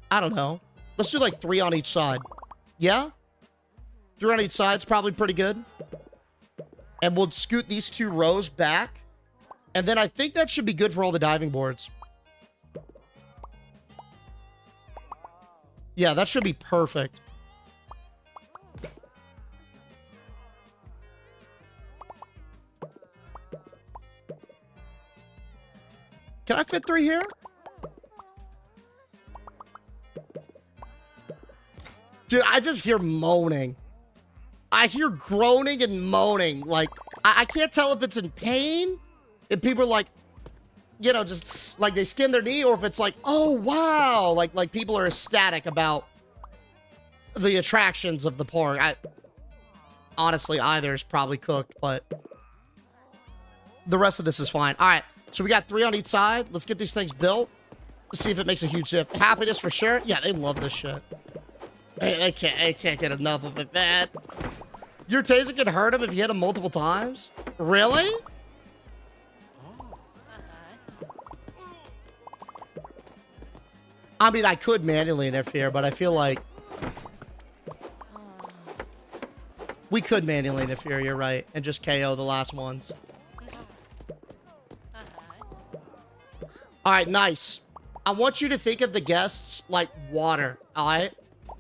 I don't know. Let's do like 3 on each side. Yeah? 3 on each side's probably pretty good. And we'll scoot these 2 rows back. And then I think that should be good for all the diving boards. Yeah, that should be perfect. Can I fit 3 here? Dude, I just hear moaning. I hear groaning and moaning. Like, I can't tell if it's in pain. If people are like, you know, just like they skin their knee, or if it's like, oh, wow. Like people are ecstatic about the attractions of the park. Honestly, either is probably cooked, but the rest of this is fine. All right, so we got 3 on each side. Let's get these things built. Let's see if it makes a huge difference. Happiness for sure. Yeah, they love this shit. They can't get enough of it, man. Your taser can hurt him if you hit him multiple times? Really? I mean, I could manually interfere, but I feel like we could manually interfere, you're right, and just KO the last ones. All right, nice. I want you to think of the guests like water, all right?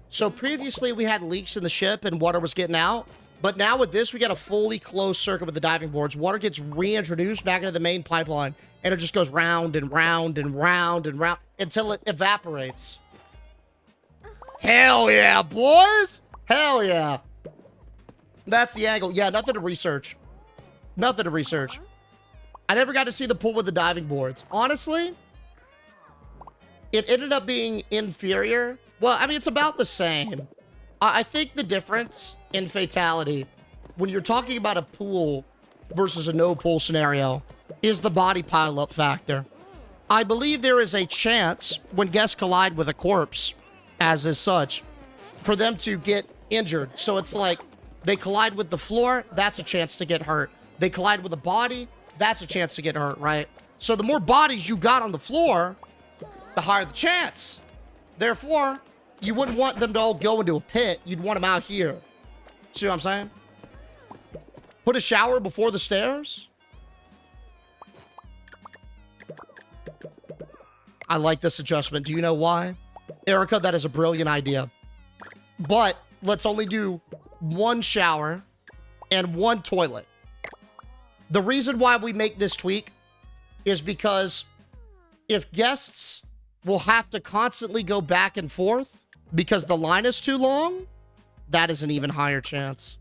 So previously we had leaks in the ship and water was getting out. But now with this, we got a fully closed circuit with the diving boards. Water gets reintroduced back into the main pipeline. And it just goes round and round and round and round until it evaporates. Hell yeah, boys! Hell yeah. That's the angle. Yeah, nothing to research. Nothing to research. I never got to see the pool with the diving boards. Honestly, it ended up being inferior. Well, I mean, it's about the same. I think the difference in fatality, when you're talking about a pool versus a no pool scenario, is the body pileup factor. I believe there is a chance when guests collide with a corpse, as is such, for them to get injured. So it's like they collide with the floor, that's a chance to get hurt. They collide with a body, that's a chance to get hurt, right? So the more bodies you got on the floor, the higher the chance. Therefore, you wouldn't want them to all go into a pit. You'd want them out here. See what I'm saying? Put a shower before the stairs. I like this adjustment. Do you know why? Erica, that is a brilliant idea. But let's only do 1 shower and 1 toilet. The reason why we make this tweak is because if guests will have to constantly go back and forth because the line is too long, that is an even higher chance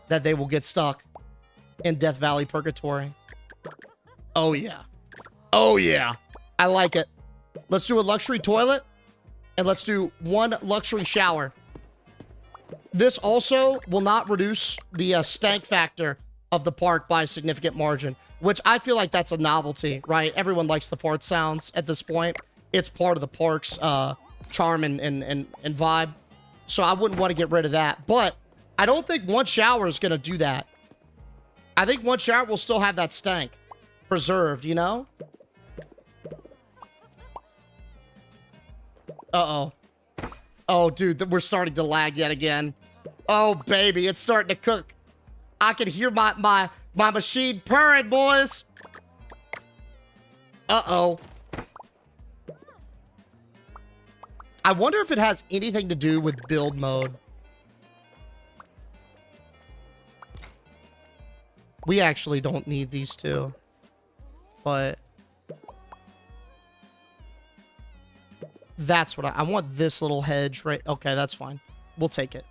that they will get stuck in Death Valley Purgatory. Oh, yeah. Oh, yeah. I like it. Let's do a luxury toilet, and let's do 1 luxury shower. This also will not reduce the stank factor of the park by a significant margin, which I feel like that's a novelty, right? Everyone likes the fart sounds at this point. It's part of the park's charm and vibe. So I wouldn't want to get rid of that. But I don't think 1 shower is going to do that. I think 1 shower will still have that stank preserved, you know? Uh-oh. Oh, dude, we're starting to lag yet again. Oh, baby, it's starting to cook. I can hear my machine purring, boys. Uh-oh. I wonder if it has anything to do with build mode. We actually don't need these 2. But that's what I want, this little hedge, right? Okay, that's fine. We'll take it.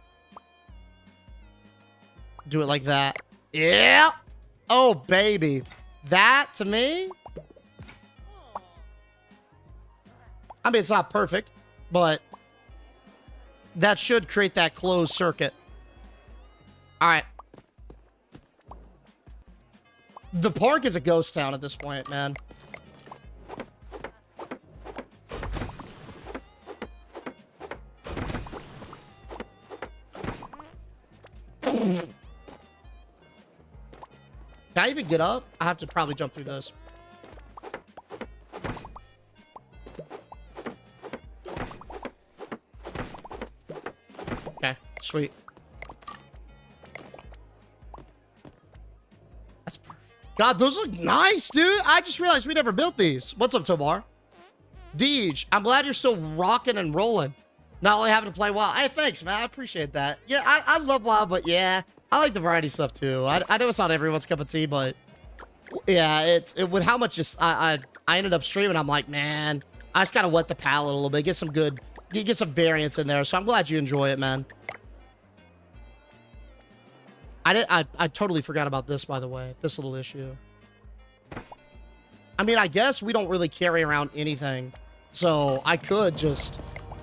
Do it like that. Yeah. Oh, baby. That, to me, I mean, it's not perfect, but that should create that closed circuit. All right. The park is a ghost town at this point, man. Can I even get up? I have to probably jump through those. Sweet. That's perfect. God, those look nice, dude. I just realized we never built these. What's up, Tomar? Deej, I'm glad you're still rocking and rolling. Not only having to play WoW. Hey, thanks, man. I appreciate that. Yeah, I love WoW, but yeah, I like the variety stuff too. I know it's not everyone's cup of tea, but yeah, with how much I ended up streaming, I'm like, man, I just gotta wet the palate a little bit, get some variance in there. So I'm glad you enjoy it, man. I totally forgot about this, by the way, this little issue. I mean, I guess we don't really carry around anything, so I could just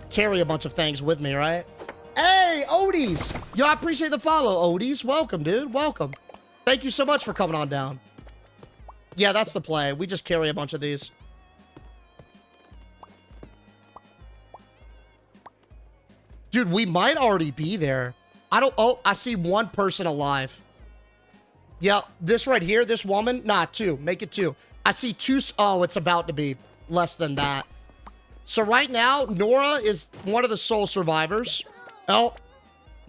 carry a bunch of things with me, right? Hey, Odies! Yo, I appreciate the follow, Odies. Welcome, dude. Welcome. Thank you so much for coming on down. Yeah, that's the play. We just carry a bunch of these. Dude, we might already be there. Oh, I see one person alive. Yep, this right here, this woman. Nah, 2. Make it 2. I see 2. Oh, it's about to be less than that. So right now, Nora is one of the sole survivors. Oh,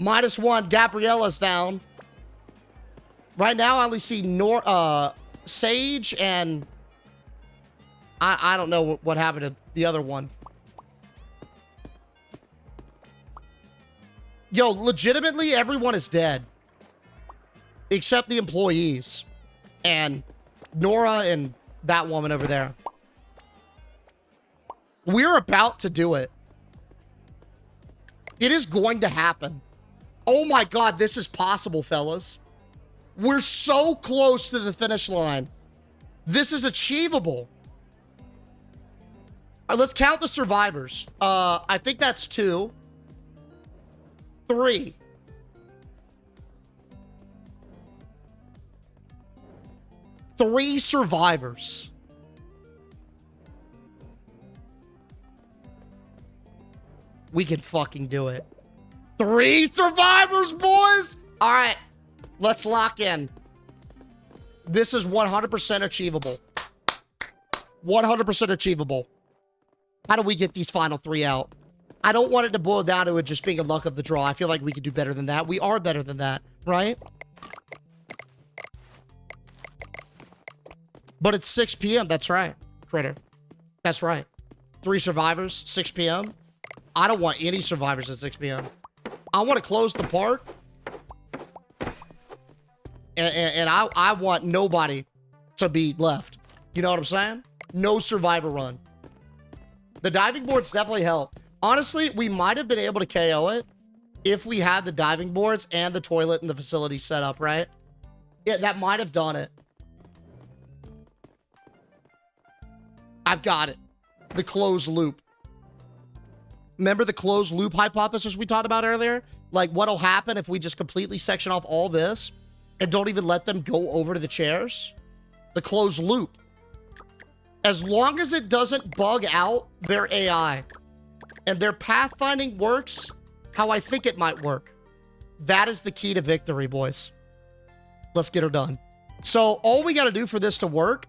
-1. Gabriella's down. Right now, I only see Sage and I don't know what happened to the other one. Yo, legitimately, everyone is dead. Except the employees. And Nora and that woman over there. We're about to do it. It is going to happen. Oh my God, this is possible, fellas. We're so close to the finish line. This is achievable. All right, let's count the survivors. I think that's 2. 3. 3 survivors. We can fucking do it. 3 survivors, boys! All right, let's lock in. This is 100% achievable. 100% achievable. How do we get these final 3 out? I don't want it to boil down to it just being a luck of the draw. I feel like we could do better than that. We are better than that, right? But it's 6 p.m. That's right, Critter. That's right. 3 survivors, 6 p.m. I don't want any survivors at 6 p.m. I want to close the park. And I want nobody to be left. You know what I'm saying? No survivor run. The diving boards definitely help. Honestly, we might have been able to KO it if we had the diving boards and the toilet and the facility set up, right? Yeah, that might have done it. I've got it. The closed loop. Remember the closed loop hypothesis we talked about earlier? Like, what'll happen if we just completely section off all this and don't even let them go over to the chairs? The closed loop. As long as it doesn't bug out their AI and their pathfinding works how I think it might work, that is the key to victory, boys. Let's get her done. So all we got to do for this to work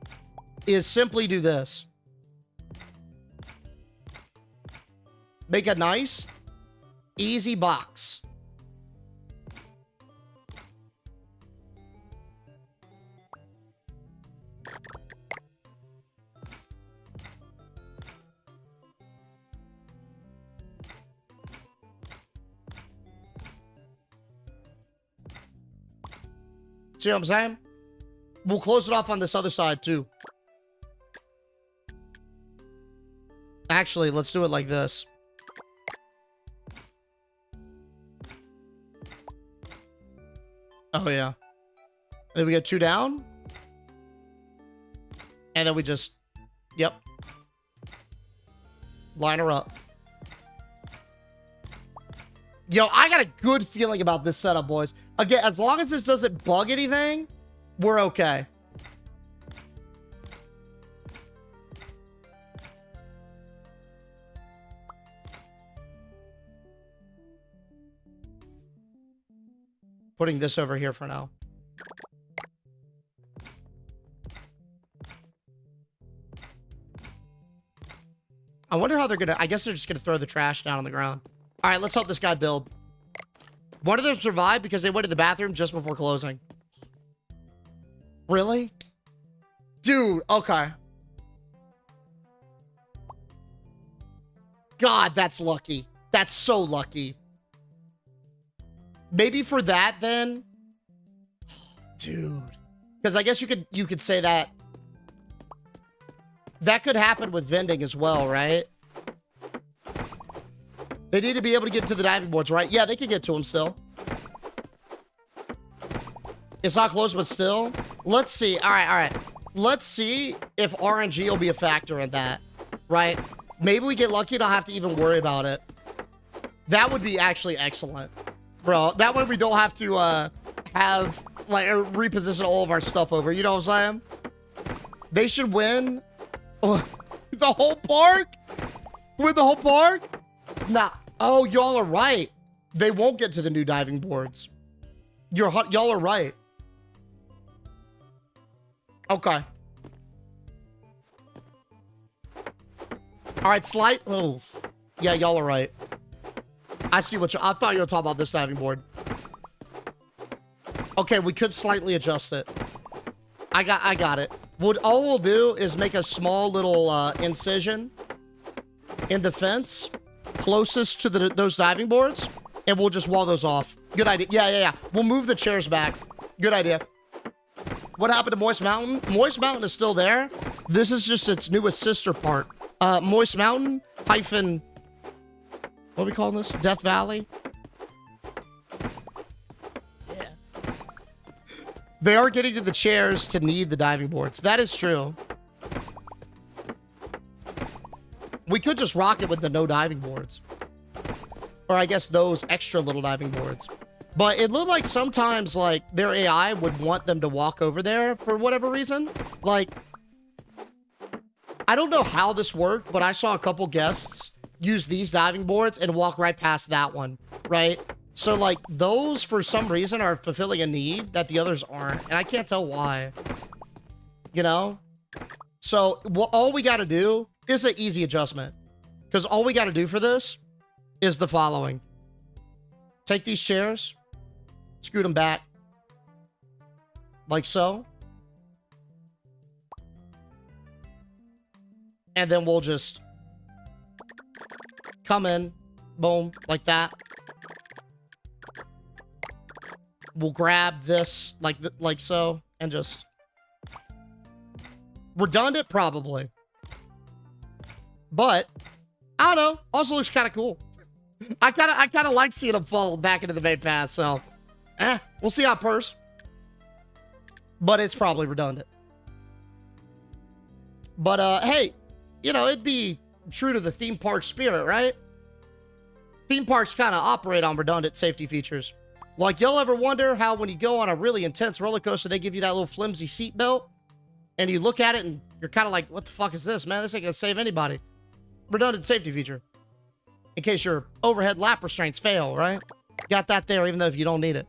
is simply do this. Make a nice, easy box. See what I'm saying? We'll close it off on this other side too. Actually, let's do it like this. Oh, yeah. Then we get 2 down. And then we just... Yep. Line her up. Yo, I got a good feeling about this setup, boys. Again, as long as this doesn't bug anything, we're okay. Putting this over here for now. I wonder how they're gonna... I guess they're just gonna throw the trash down on the ground. All right, let's help this guy build. One of them survived because they went to the bathroom just before closing. Really? Dude, okay. God, that's lucky. That's so lucky. Maybe for that then. Dude. Because I guess you could say that. That could happen with vending as well, right? They need to be able to get to the diving boards, right? Yeah, they can get to them still. It's not close, but still. Let's see. All right. Let's see if RNG will be a factor in that, right? Maybe we get lucky and don't have to even worry about it. That would be actually excellent, bro. That way we don't have to have, like, reposition all of our stuff over. You know what I'm saying? They should win the whole park? Win the whole park? Nah. Oh, y'all are right. They won't get to the new diving boards. Y'all are right. Okay. All right, slight. Oh, yeah, y'all are right. I see what I thought you were talking about this diving board. Okay, we could slightly adjust it. I got it. All we'll do is make a small little incision in the fence closest to those diving boards, and we'll just wall those off. Good idea. Yeah. We'll move the chairs back. Good idea. What happened to Moist Mountain? Moist Mountain is still there. This is just its newest sister park. Moist Mountain hyphen, what are we calling this? Death Valley? Yeah. They are getting to the chairs to need the diving boards. That is true. We could just rock it with the no diving boards. Or I guess those extra little diving boards. But it looked like sometimes, like, their AI would want them to walk over there for whatever reason. Like, I don't know how this worked, but I saw a couple guests use these diving boards and walk right past that one, right? So, like, those, for some reason, are fulfilling a need that the others aren't. And I can't tell why. You know? So, all we got to do is an easy adjustment. Because all we got to do for this is the following. Take these chairs, scoot them back, like so. And then we'll just come in, boom, like that. We'll grab this like so, and just redundant, probably. But I don't know. Also looks kind of cool. I kind of like seeing them fall back into the main path. So, we'll see how it purrs. But it's probably redundant. But hey, you know, it'd be true to the theme park spirit, right? Theme parks kind of operate on redundant safety features. Like, y'all ever wonder how when you go on a really intense roller coaster, they give you that little flimsy seat belt, and you look at it and you're kind of like, what the fuck is this, man? This ain't gonna save anybody. Redundant safety feature. In case your overhead lap restraints fail, right? Got that there, even though if you don't need it.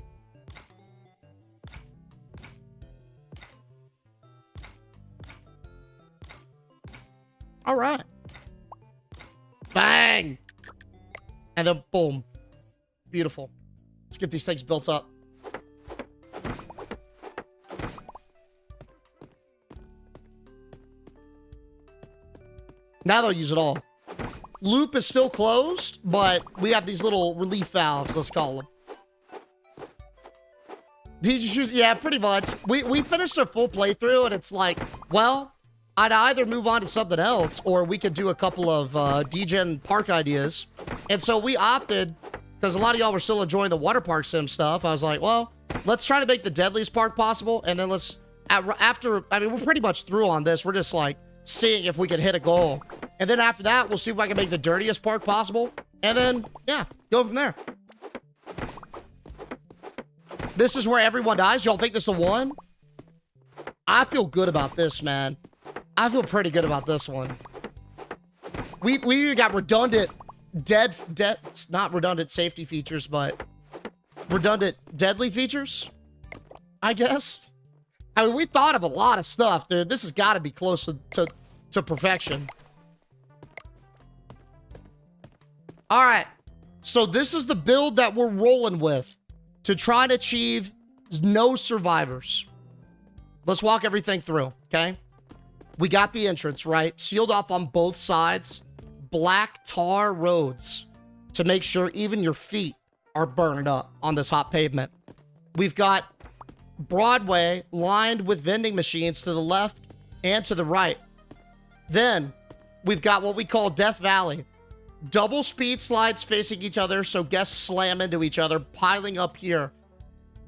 All right. Bang! And then boom. Beautiful. Let's get these things built up. Now they'll use it all. Loop is still closed, but we have these little relief valves, let's call them. Did you choose? Yeah, pretty much. We finished a full playthrough, and it's like, well, I'd either move on to something else, or we could do a couple of degen park ideas. And so we opted, because a lot of y'all were still enjoying the Waterpark Sim stuff. I was like, well, let's try to make the deadliest park possible, and then let's, after, I mean, we're pretty much through on this. We're just like seeing if we can hit a goal. And then after that, we'll see if I can make the dirtiest park possible. And then, yeah, go from there. This is where everyone dies. Y'all think this is the one? I feel good about this, man. I feel pretty good about this one. We got redundant not redundant safety features, but redundant deadly features, I guess. I mean, we thought of a lot of stuff, dude. This has got to be close to perfection. All right. So this is the build that we're rolling with. to try and achieve no survivors. Let's walk everything through, okay? We got the entrance, right? Sealed off on both sides. Black tar roads to make sure even your feet are burned up on this hot pavement. We've got Broadway lined with vending machines to the left and to the right. Then we've got what we call Death Valley. Double speed slides facing each other so guests slam into each other, piling up here.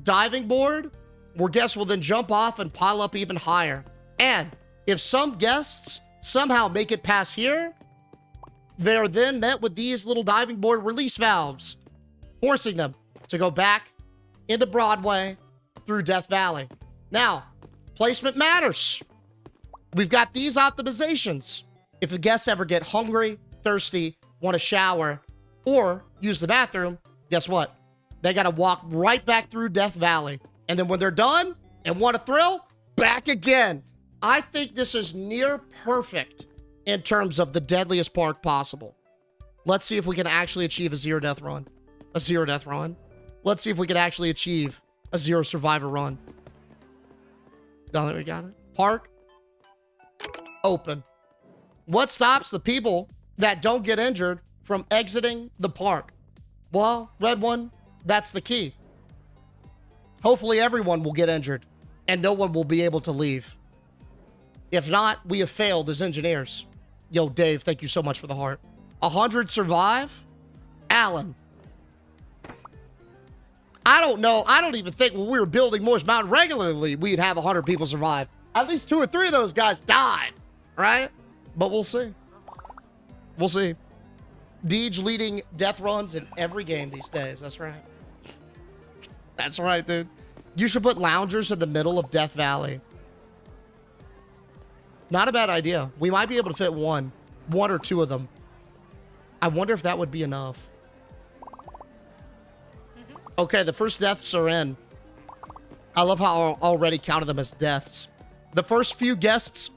Diving board, where guests will then jump off and pile up even higher. And if some guests somehow make it past here, they are then met with these little diving board release valves, forcing them to go back into Broadway through Death Valley. Now, placement matters. We've got these optimizations. If the guests ever get hungry, thirsty, want to shower, or use the bathroom, guess what? They got to walk right back through Death Valley. And then when they're done and want a thrill, back again. I think this is near perfect in terms of the deadliest park possible. Let's see if we can actually achieve a zero death run. A zero death run. Let's see if we can actually achieve a zero survivor run. Now that we got it. Park. Open. What stops the people that don't get injured from exiting the park? Well, red one, that's the key. Hopefully everyone will get injured and no one will be able to leave. If not, we have failed as engineers. Yo, Dave, thank you so much for the heart. 100 survive? Alan. I don't know. I don't even think when we were building Moist Mountain regularly, we'd have 100 people survive. At least 2 or 3 of those guys died, right? But we'll see. We'll see. Deej leading death runs in every game these days. That's right. That's right, dude. You should put loungers in the middle of Death Valley. Not a bad idea. We might be able to fit one or two of them. I wonder if that would be enough. Okay, the first deaths are in. I love how I already counted them as deaths. The first few guests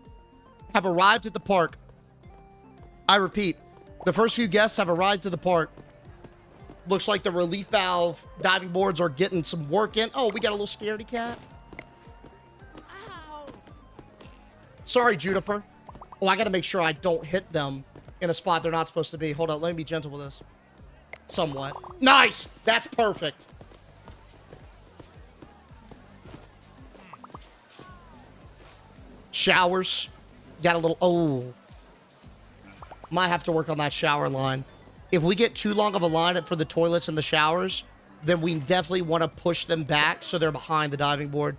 have arrived at the park. I repeat, the first few guests have arrived to the park. Looks like the relief valve diving boards are getting some work in. Oh, we got a little scaredy cat. Ow. Sorry, Juniper. Oh, I got to make sure I don't hit them in a spot they're not supposed to be. Hold on, let me be gentle with this. Somewhat. Nice! That's perfect. Showers. Got a little... Oh. Might have to work on that shower line. If we get too long of a line for the toilets and the showers, then we definitely want to push them back so they're behind the diving board.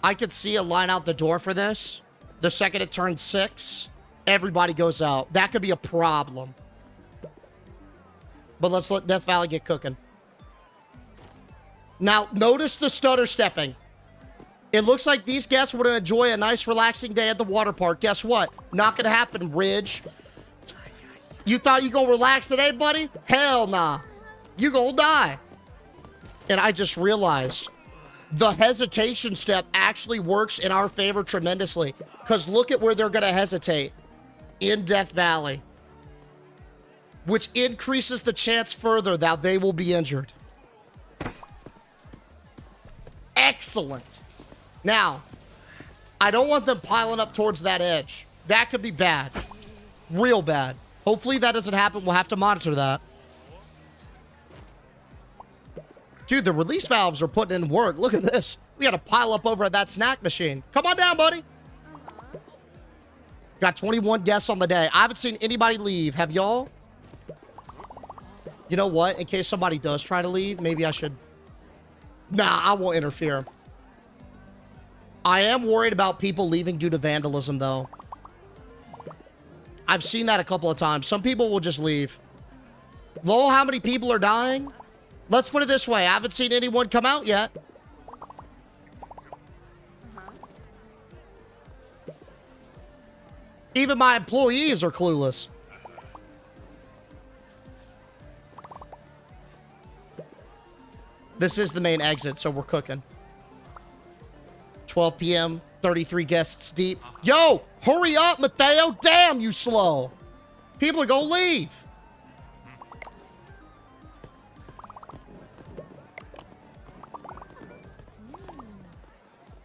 I could see a line out the door for this. The second it turns 6, everybody goes out. That could be a problem. But let's let Death Valley get cooking. Now, notice the stutter stepping. It looks like these guests would enjoy a nice relaxing day at the water park. Guess what? Not gonna happen, Ridge. You thought you gonna relax today, buddy? Hell nah. You gonna die. And I just realized the hesitation step actually works in our favor tremendously. Because look at where they're gonna hesitate. In Death Valley. Which increases the chance further that they will be injured. Excellent. Now, I don't want them piling up towards that edge. That could be bad. Real bad. Hopefully that doesn't happen. We'll have to monitor that. Dude, the release valves are putting in work. Look at this. We got to pile up over at that snack machine. Come on down, buddy. Got 21 guests on the day. I haven't seen anybody leave. Have y'all? You know what? In case somebody does try to leave, maybe I should... Nah, I won't interfere. I am worried about people leaving due to vandalism, though. I've seen that a couple of times. Some people will just leave. Lol, how many people are dying? Let's put it this way. I haven't seen anyone come out yet. Even my employees are clueless. This is the main exit, so we're cooking. 12 p.m., 33 guests deep. Yo, hurry up, Mateo. Damn, you slow. People are gonna leave.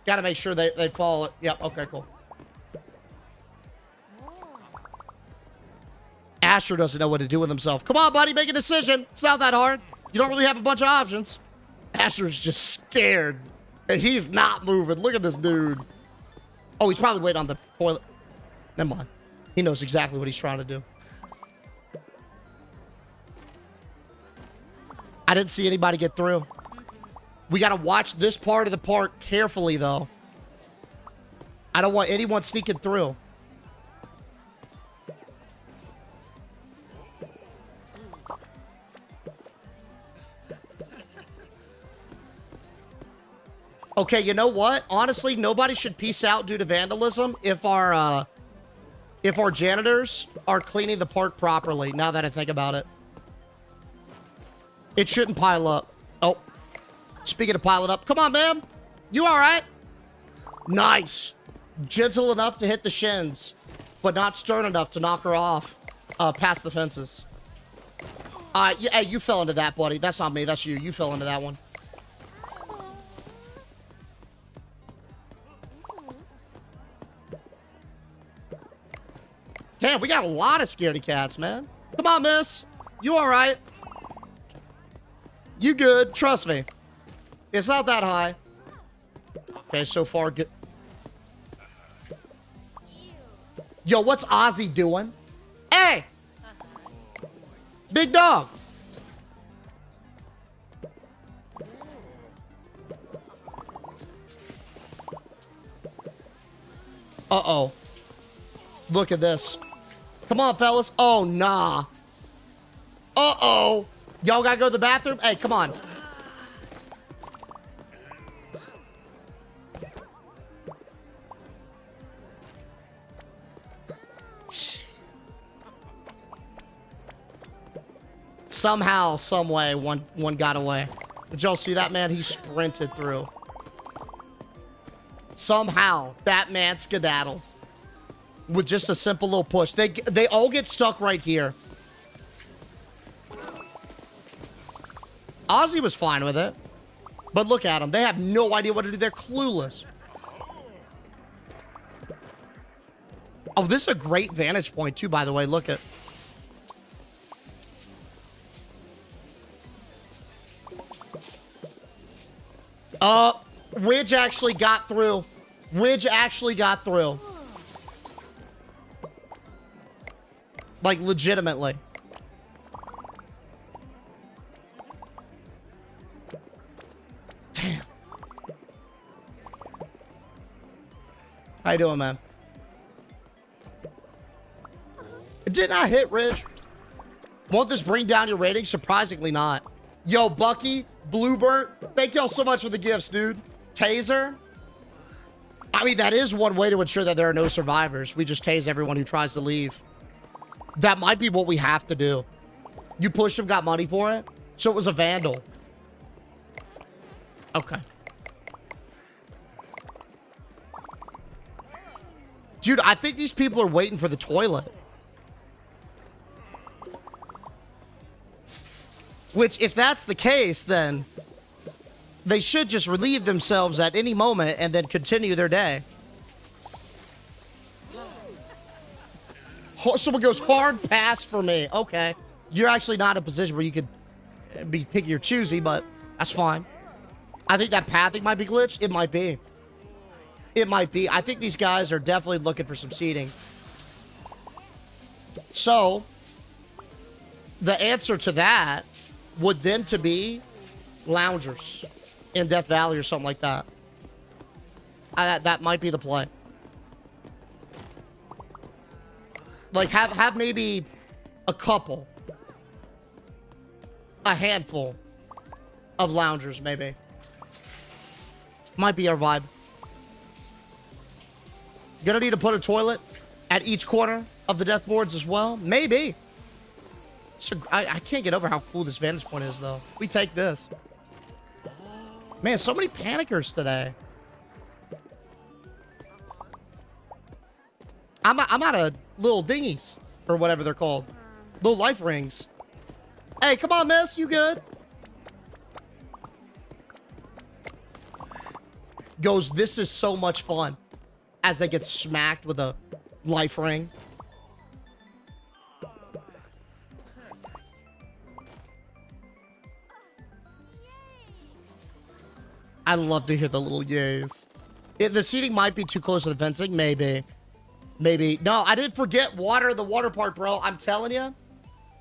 Gotta make sure they follow it. Yep, okay, cool. Asher doesn't know what to do with himself. Come on, buddy, make a decision. It's not that hard. You don't really have a bunch of options. Asher's just scared. And he's not moving. Look at this dude. Oh, he's probably waiting on the toilet. Never mind. He knows exactly what he's trying to do. I didn't see anybody get through. We got to watch this part of the park carefully, though. I don't want anyone sneaking through. Okay, you know what? Honestly, nobody should peace out due to vandalism if our janitors are cleaning the park properly, now that I think about it. It shouldn't pile up. Oh, speaking of piling up, come on, ma'am. You all right? Nice. Gentle enough to hit the shins, but not stern enough to knock her off past the fences. Yeah, hey, you fell into that, buddy. That's not me. That's you. You fell into that one. Damn, we got a lot of scaredy cats, man. Come on, miss. You all right? You good. Trust me. It's not that high. Okay, so far good. Yo, what's Ozzy doing? Hey! Big dog. Uh-oh. Look at this. Come on, fellas. Oh, nah. Uh-oh. Y'all gotta go to the bathroom? Hey, come on. Somehow, some way, one got away. Did y'all see that, man? He sprinted through. Somehow, that man skedaddled. With just a simple little push. They all get stuck right here. Ozzy was fine with it. But look at them. They have no idea what to do. They're clueless. Oh, this is a great vantage point, too, by the way. Look at. Ridge actually got through. Ridge actually got through. Like, legitimately. Damn. How you doing, man? It did not hit, Ridge. Won't this bring down your rating? Surprisingly not. Yo, Bucky, Bluebird, thank y'all so much for the gifts, dude. Taser. I mean, that is one way to ensure that there are no survivors. We just tase everyone who tries to leave. That might be what we have to do. You pushed him, got money for it? So it was a vandal. Okay. Dude, I think these people are waiting for the toilet. Which, if that's the case, then they should just relieve themselves at any moment and then continue their day. Someone goes, hard pass for me. Okay. You're actually not in a position where you could be picky or choosy, but that's fine. I think that pathing might be glitched. It might be. It might be. I think these guys are definitely looking for some seating. So, the answer to that would then to be loungers in Death Valley or something like that. That might be the play. Like, have maybe a couple. A handful of loungers, maybe. Might be our vibe. Gonna need to put a toilet at each corner of the death boards as well? Maybe. I can't get over how cool this vantage point is, though. We take this. Man, so many panickers today. I'm out of little dinghies, or whatever they're called. Little life rings. Hey, come on, miss. You good? goes, this is so much fun, as they get smacked with a life ring. I love to hear the little yays. The seating might be too close to the fencing. Maybe. Maybe. No, I didn't forget water in the water park, bro. I'm telling you,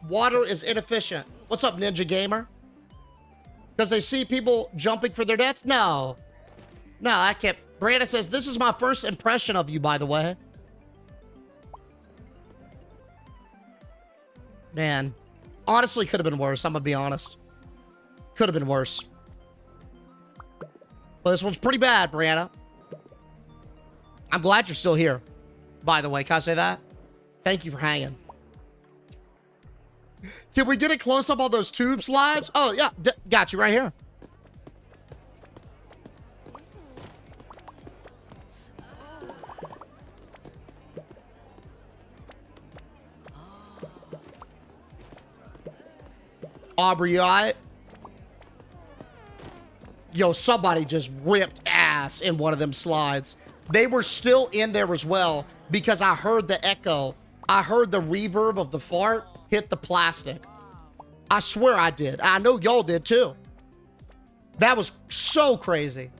water is inefficient. What's up, Ninja Gamer? Because they see people jumping for their death? No. No, I can't. Brandon says, this is my first impression of you, by the way. Man. Honestly, could have been worse. I'm going to be honest. Could have been worse. Well, this one's pretty bad, Brianna. I'm glad you're still here, by the way. Can I say that? Thank you for hanging. Can we get a close-up on those tube slides? Oh, yeah. Got you right here. Aubrey, you all right? Yo, somebody just ripped ass in one of them slides. They were still in there as well because I heard the echo. I heard the reverb of the fart hit the plastic. I swear I did. I know y'all did too. That was so crazy.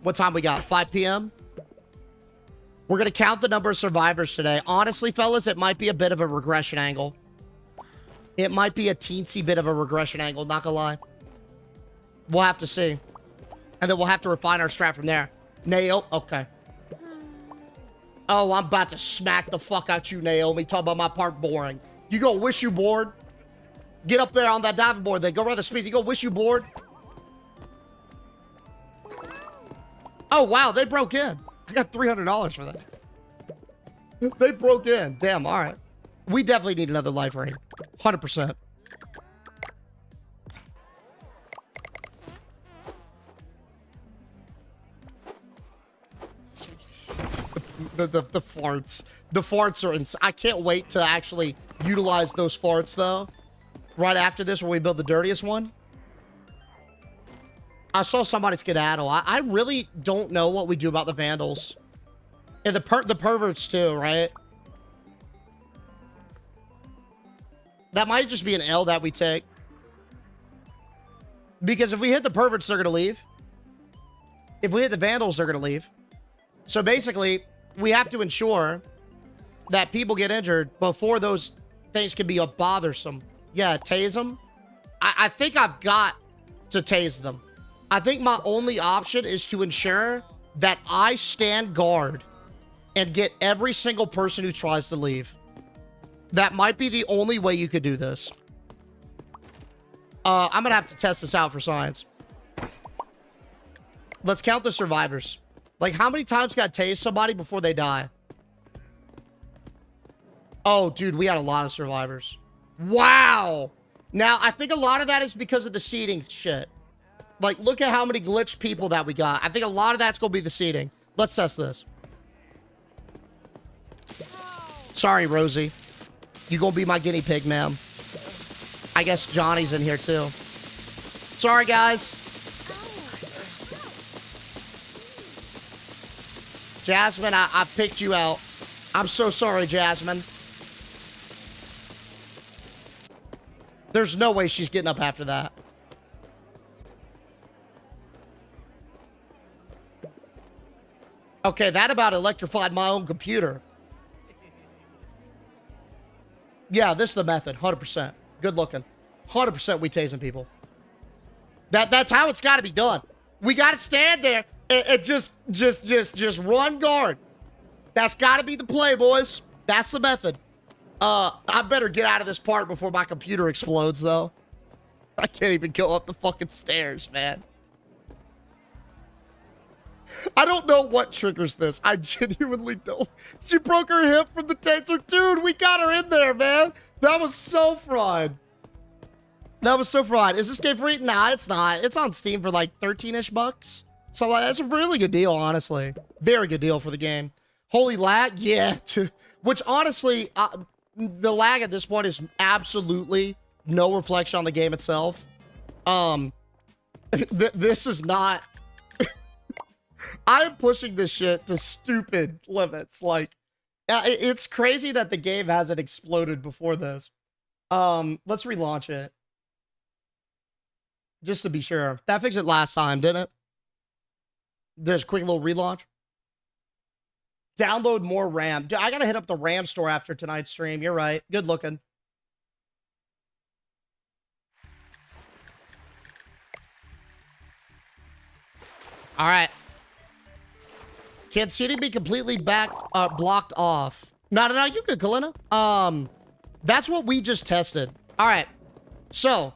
What time we got? 5 p.m.? We're going to count the number of survivors today. Honestly, fellas, it might be a bit of a regression angle. It might be a teensy bit of a regression angle, not gonna lie. We'll have to see. And then we'll have to refine our strat from there. Nail, okay. Oh, I'm about to smack the fuck out you, Naomi. Talk about my part boring. You gonna wish you bored? Get up there on that diving board then. Go around the speed. You gonna wish you bored? Oh, wow, they broke in. I got $300 for that. They broke in. Damn, all right. We definitely need another life ring. 100%. The farts. The farts are insane. I can't wait to actually utilize those farts, though. Right after this, when we build the dirtiest one. I saw somebody skedaddle. I really don't know what we do about the vandals. And the perverts, too, right? That might just be an L that we take. Because if we hit the perverts, they're going to leave. If we hit the vandals, they're going to leave. So basically, we have to ensure that people get injured before those things can be bothersome. Yeah, tase them. I think I've got to tase them. I think my only option is to ensure that I stand guard and get every single person who tries to leave. That might be the only way you could do this. I'm gonna have to test this out for science. Let's count the survivors. Like, how many times got tased somebody before they die? Oh, dude, we had a lot of survivors. Wow. Now, I think a lot of that is because of the seating shit. Like, look at how many glitched people that we got. I think a lot of that's gonna be the seating. Let's test this. Sorry, Rosie. You gonna be my guinea pig, ma'am. I guess Johnny's in here, too. Sorry, guys. Jasmine, I picked you out. I'm so sorry, Jasmine. There's no way she's getting up after that. Okay, that about electrified my own computer. Yeah, this is the method, 100%. Good looking. 100% we tasing people. That's how it's got to be done. We got to stand there and just run guard. That's got to be the play, boys. That's the method. I better get out of this part before my computer explodes, though. I can't even go up the fucking stairs, man. I don't know what triggers this. I genuinely don't. She broke her hip from the taser. Dude, we got her in there, man. That was so fraud. That was so fraud. Is this game free? Nah, it's not. It's on Steam for like 13-ish bucks. So that's a really good deal, honestly. Very good deal for the game. Holy lag? Yeah. Which honestly, the lag at this point is absolutely no reflection on the game itself. This is not... I am pushing this shit to stupid limits. Like, it's crazy that the game hasn't exploded before this. Let's relaunch it. Just to be sure. That fixed it last time, didn't it? There's a quick little relaunch. Download more RAM. Dude, I gotta hit up the RAM store after tonight's stream. You're right. Good looking. All right. Can city be completely blocked off? No, you good, Kalina. That's what we just tested. All right. So,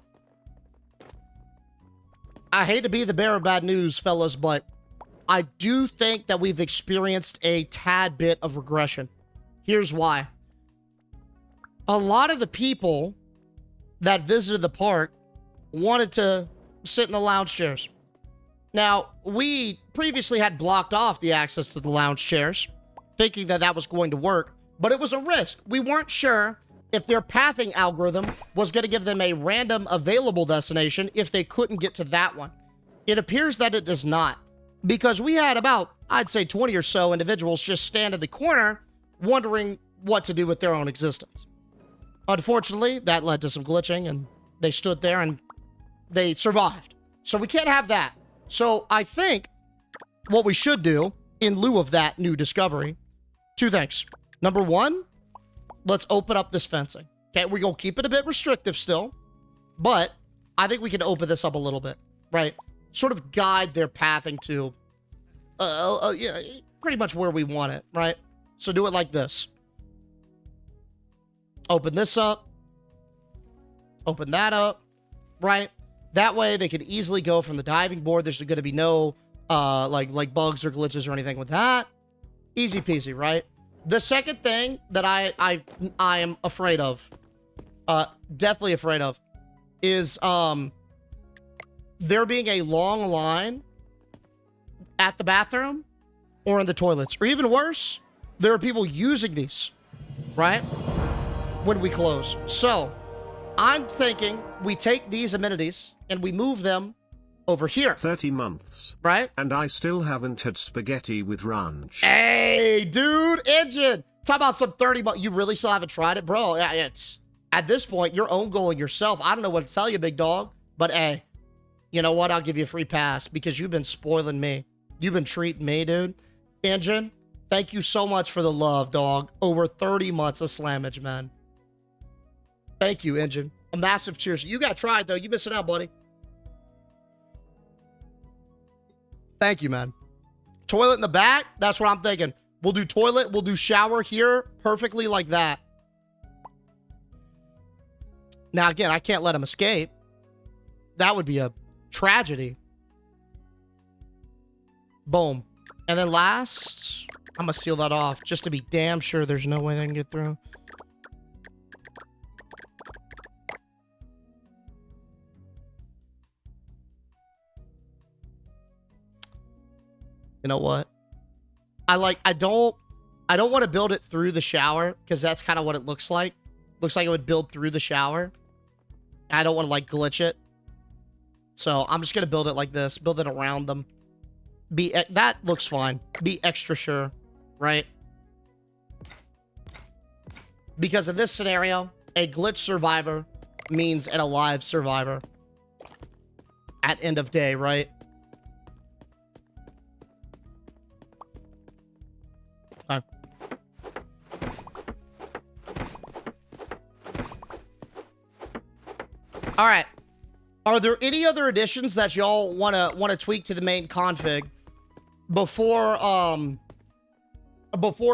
I hate to be the bearer of bad news, fellas, but I do think that we've experienced a tad bit of regression. Here's why. A lot of the people that visited the park wanted to sit in the lounge chairs. Now, we previously had blocked off the access to the lounge chairs, thinking that that was going to work, but it was a risk. We weren't sure if their pathing algorithm was going to give them a random available destination if they couldn't get to that one. It appears that it does not, because we had about, I'd say 20 or so individuals just stand in the corner wondering what to do with their own existence. Unfortunately, that led to some glitching, and they stood there and they survived. So we can't have that. So I think what we should do in lieu of that new discovery, two things. Number one, let's open up this fencing. Okay, we're going to keep it a bit restrictive still, but I think we can open this up a little bit, right? Sort of guide their pathing to, yeah, pretty much where we want it, right? So do it like this. Open this up. Open that up, right? That way they could easily go from the diving board. There's going to be no like bugs or glitches or anything with that. Easy peasy, right? The second thing that I am afraid of, deathly afraid of, is there being a long line at the bathroom or in the toilets. Or even worse, there are people using these, right? When we close. So I'm thinking we take these amenities and we move them over here. 30 months. Right? And I still haven't had spaghetti with ranch. Hey, dude, Engine. Talk about some 30 months. You really still haven't tried it? Bro, it's at this point, you're own goaling yourself. I don't know what to tell you, big dog. But hey, you know what? I'll give you a free pass because you've been spoiling me. You've been treating me, dude. Engine, thank you so much for the love, dog. Over 30 months of slammage, man. Thank you, Engine. A massive cheers. You got tried, though. You missing out, buddy. Thank you, man. Toilet in the back? That's what I'm thinking. We'll do toilet. We'll do shower here. Perfectly like that. Now, again, I can't let him escape. That would be a tragedy. Boom. And then last, I'm going to seal that off just to be damn sure there's no way they can get through. You know what? I don't want to build it through the shower because that's kind of what it looks like. Looks like it would build through the shower. I don't want to like glitch it. So I'm just going to build it like this. Build it around them. That looks fine. Be extra sure, right? Because in this scenario, a glitch survivor means an alive survivor at end of day, right? Okay. All right. Are there any other additions that y'all want to tweak to the main config before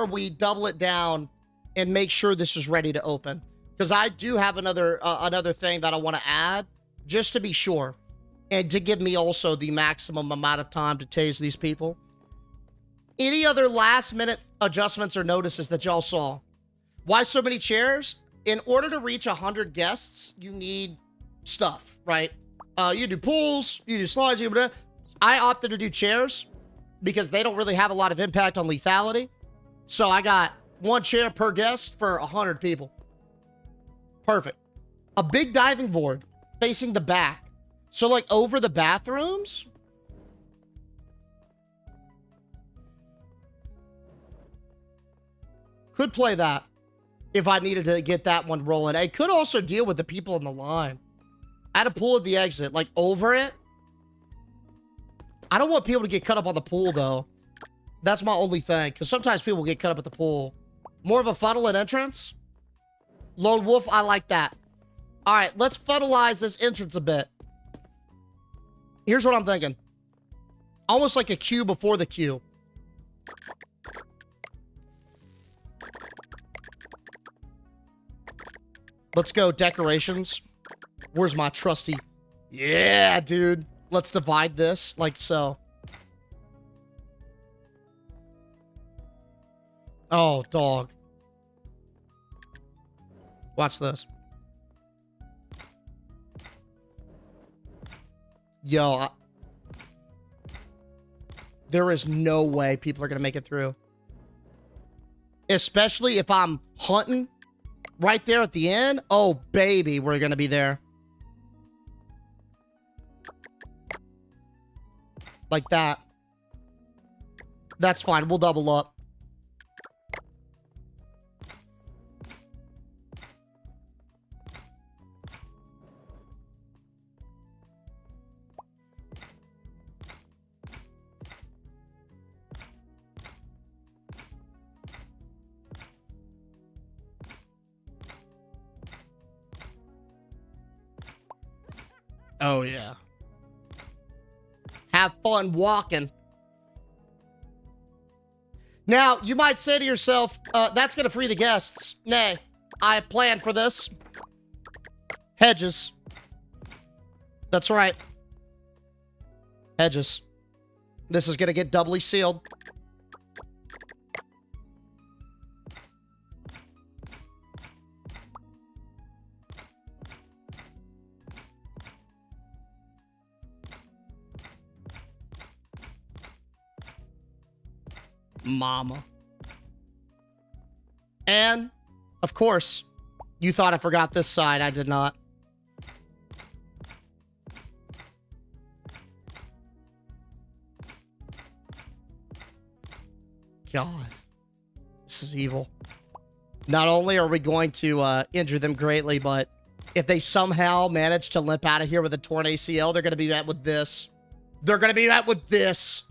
we double it down and make sure this is ready to open? Because I do have another thing that I want to add just to be sure and to give me also the maximum amount of time to tase these people. Any other last minute adjustments or notices that y'all saw? Why so many chairs? In order to reach 100 guests, you need stuff, right? You do pools, you do slides, I opted to do chairs because they don't really have a lot of impact on lethality. So I got one chair per guest for 100 people. Perfect. A big diving board facing the back. So, like, over the bathrooms? Could play that if I needed to get that one rolling. I could also deal with the people in the line. At a pool at the exit, like, over it. I don't want people to get cut up on the pool, though. That's my only thing, because sometimes people get cut up at the pool. More of a funnel at entrance? Lone Wolf, I like that. All right, let's funnelize this entrance a bit. Here's what I'm thinking. Almost like a queue before the queue. Let's go decorations. Where's my trusty? Yeah, dude. Let's divide this like so. Oh, dog. Watch this. Yo, there is no way people are going to make it through. Especially if I'm hunting right there at the end. Oh, baby, we're going to be there. Like that. That's fine. We'll double up. Oh, yeah. Have fun walking. Now, you might say to yourself, that's going to free the guests. Nay, I planned for this. Hedges. That's right. Hedges. This is going to get doubly sealed. Mama. And, of course, you thought I forgot this side. I did not. God. This is evil. Not only are we going to injure them greatly, but if they somehow manage to limp out of here with a torn ACL, they're going to be met with this. They're going to be met with this.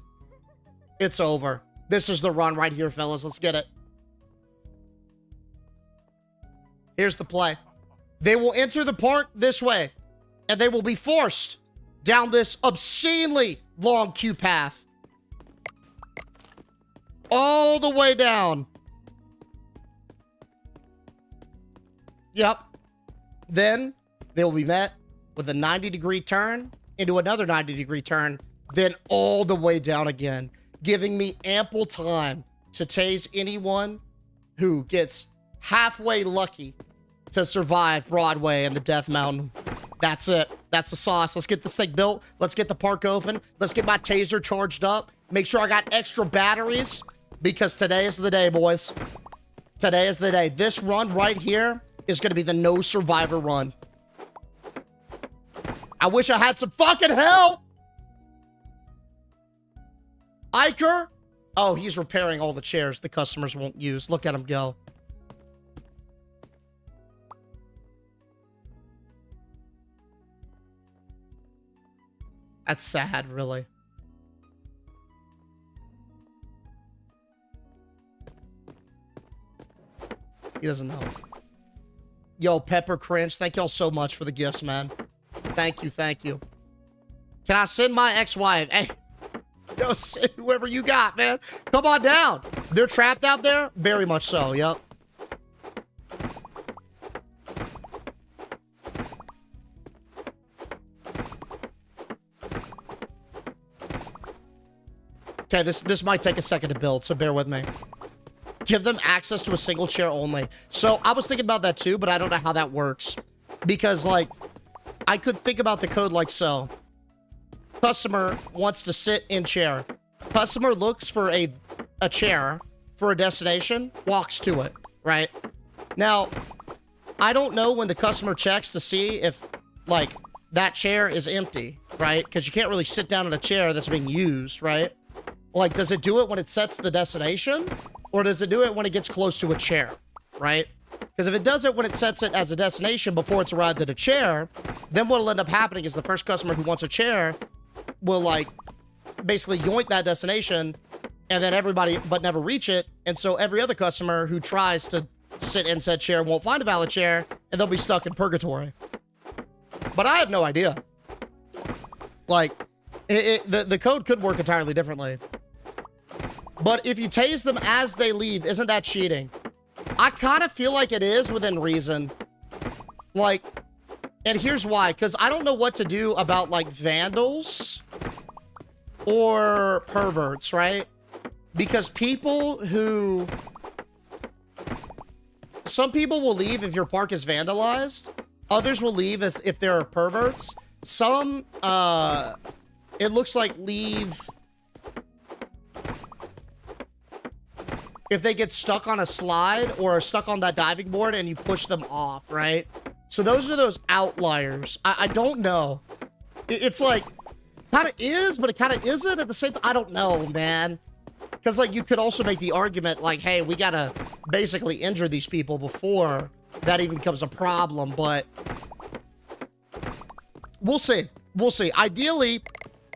It's over. This is the run right here, fellas. Let's get it. Here's the play. They will enter the park this way, and they will be forced down this obscenely long queue path. All the way down. Yep. Then they will be met with a 90-degree turn into another 90-degree turn, then all the way down again, giving me ample time to tase anyone who gets halfway lucky to survive Broadway and the Death Mountain. That's it. That's the sauce. Let's get this thing built. Let's get the park open. Let's get my taser charged up. Make sure I got extra batteries, because today is the day, boys. Today is the day. This run right here is going to be the no survivor run. I wish I had some fucking help. Iker? Oh, he's repairing all the chairs the customers won't use. Look at him go. That's sad, really. He doesn't know. Yo, Pepper Cringe, thank y'all so much for the gifts, man. Thank you, thank you. Can I send my ex-wife? Hey. Yo, send whoever you got, man. Come on down. They're trapped out there? Very much so, yep. Okay, this might take a second to build, so bear with me. Give them access to a single chair only. So, I was thinking about that too, but I don't know how that works. Because, like, I could think about the code like so. Customer wants to sit in chair. Customer looks for a chair for a destination, walks to it, right? Now, I don't know when the customer checks to see if, like, that chair is empty, right? Because you can't really sit down in a chair that's being used, right? Like, does it do it when it sets the destination? Or does it do it when it gets close to a chair, right? Because if it does it when it sets it as a destination before it's arrived at a chair, then what'll end up happening is the first customer who wants a chair will, like, basically yoink that destination and then everybody but never reach it. And so every other customer who tries to sit in said chair won't find a valid chair and they'll be stuck in purgatory. But I have no idea. Like, the code could work entirely differently. But if you tase them as they leave, isn't that cheating? I kind of feel like it is within reason. Like, and here's why. Because I don't know what to do about, like, vandals or perverts, right? Because people who... Some people will leave if your park is vandalized. Others will leave as if there are perverts. Some, it looks like leave if they get stuck on a slide or stuck on that diving board and you push them off, right? So those are those outliers. I don't know. It's like, kind of is, but it kind of isn't at the same time. I don't know, man. Because, like, you could also make the argument, like, hey, we gotta basically injure these people before that even becomes a problem, but we'll see. We'll see. Ideally,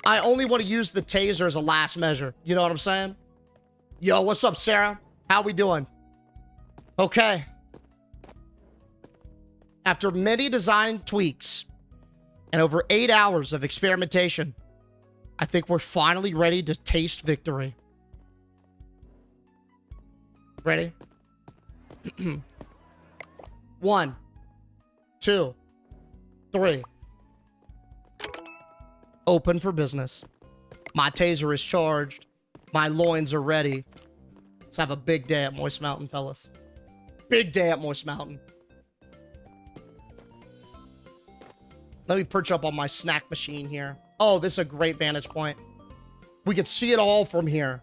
I only want to use the taser as a last measure. You know what I'm saying? Yo, what's up, Sarah? How we doing? Okay. After many design tweaks and over 8 hours of experimentation, I think we're finally ready to taste victory. Ready? 1, 2, 3. Open for business. My taser is charged. My loins are ready. Let's have a big day at Moist Mountain, fellas. Big day at Moist Mountain. Let me perch up on my snack machine here. Oh, this is a great vantage point. We can see it all from here.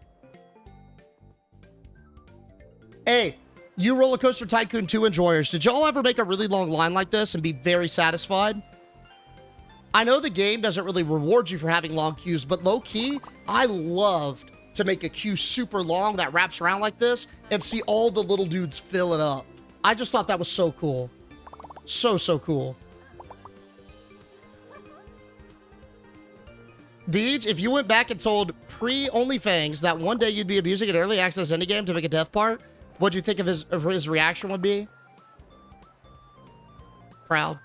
Hey, you Roller Coaster Tycoon 2 enjoyers, did y'all ever make a really long line like this and be very satisfied? I know the game doesn't really reward you for having long queues, but low-key, I loved to make a queue super long that wraps around like this and see all the little dudes fill it up. I just thought that was so cool. So cool. Deej, if you went back and told pre-OnlyFans that one day you'd be abusing an early access indie game to make a death part, what'd you think of his reaction would be? Proud.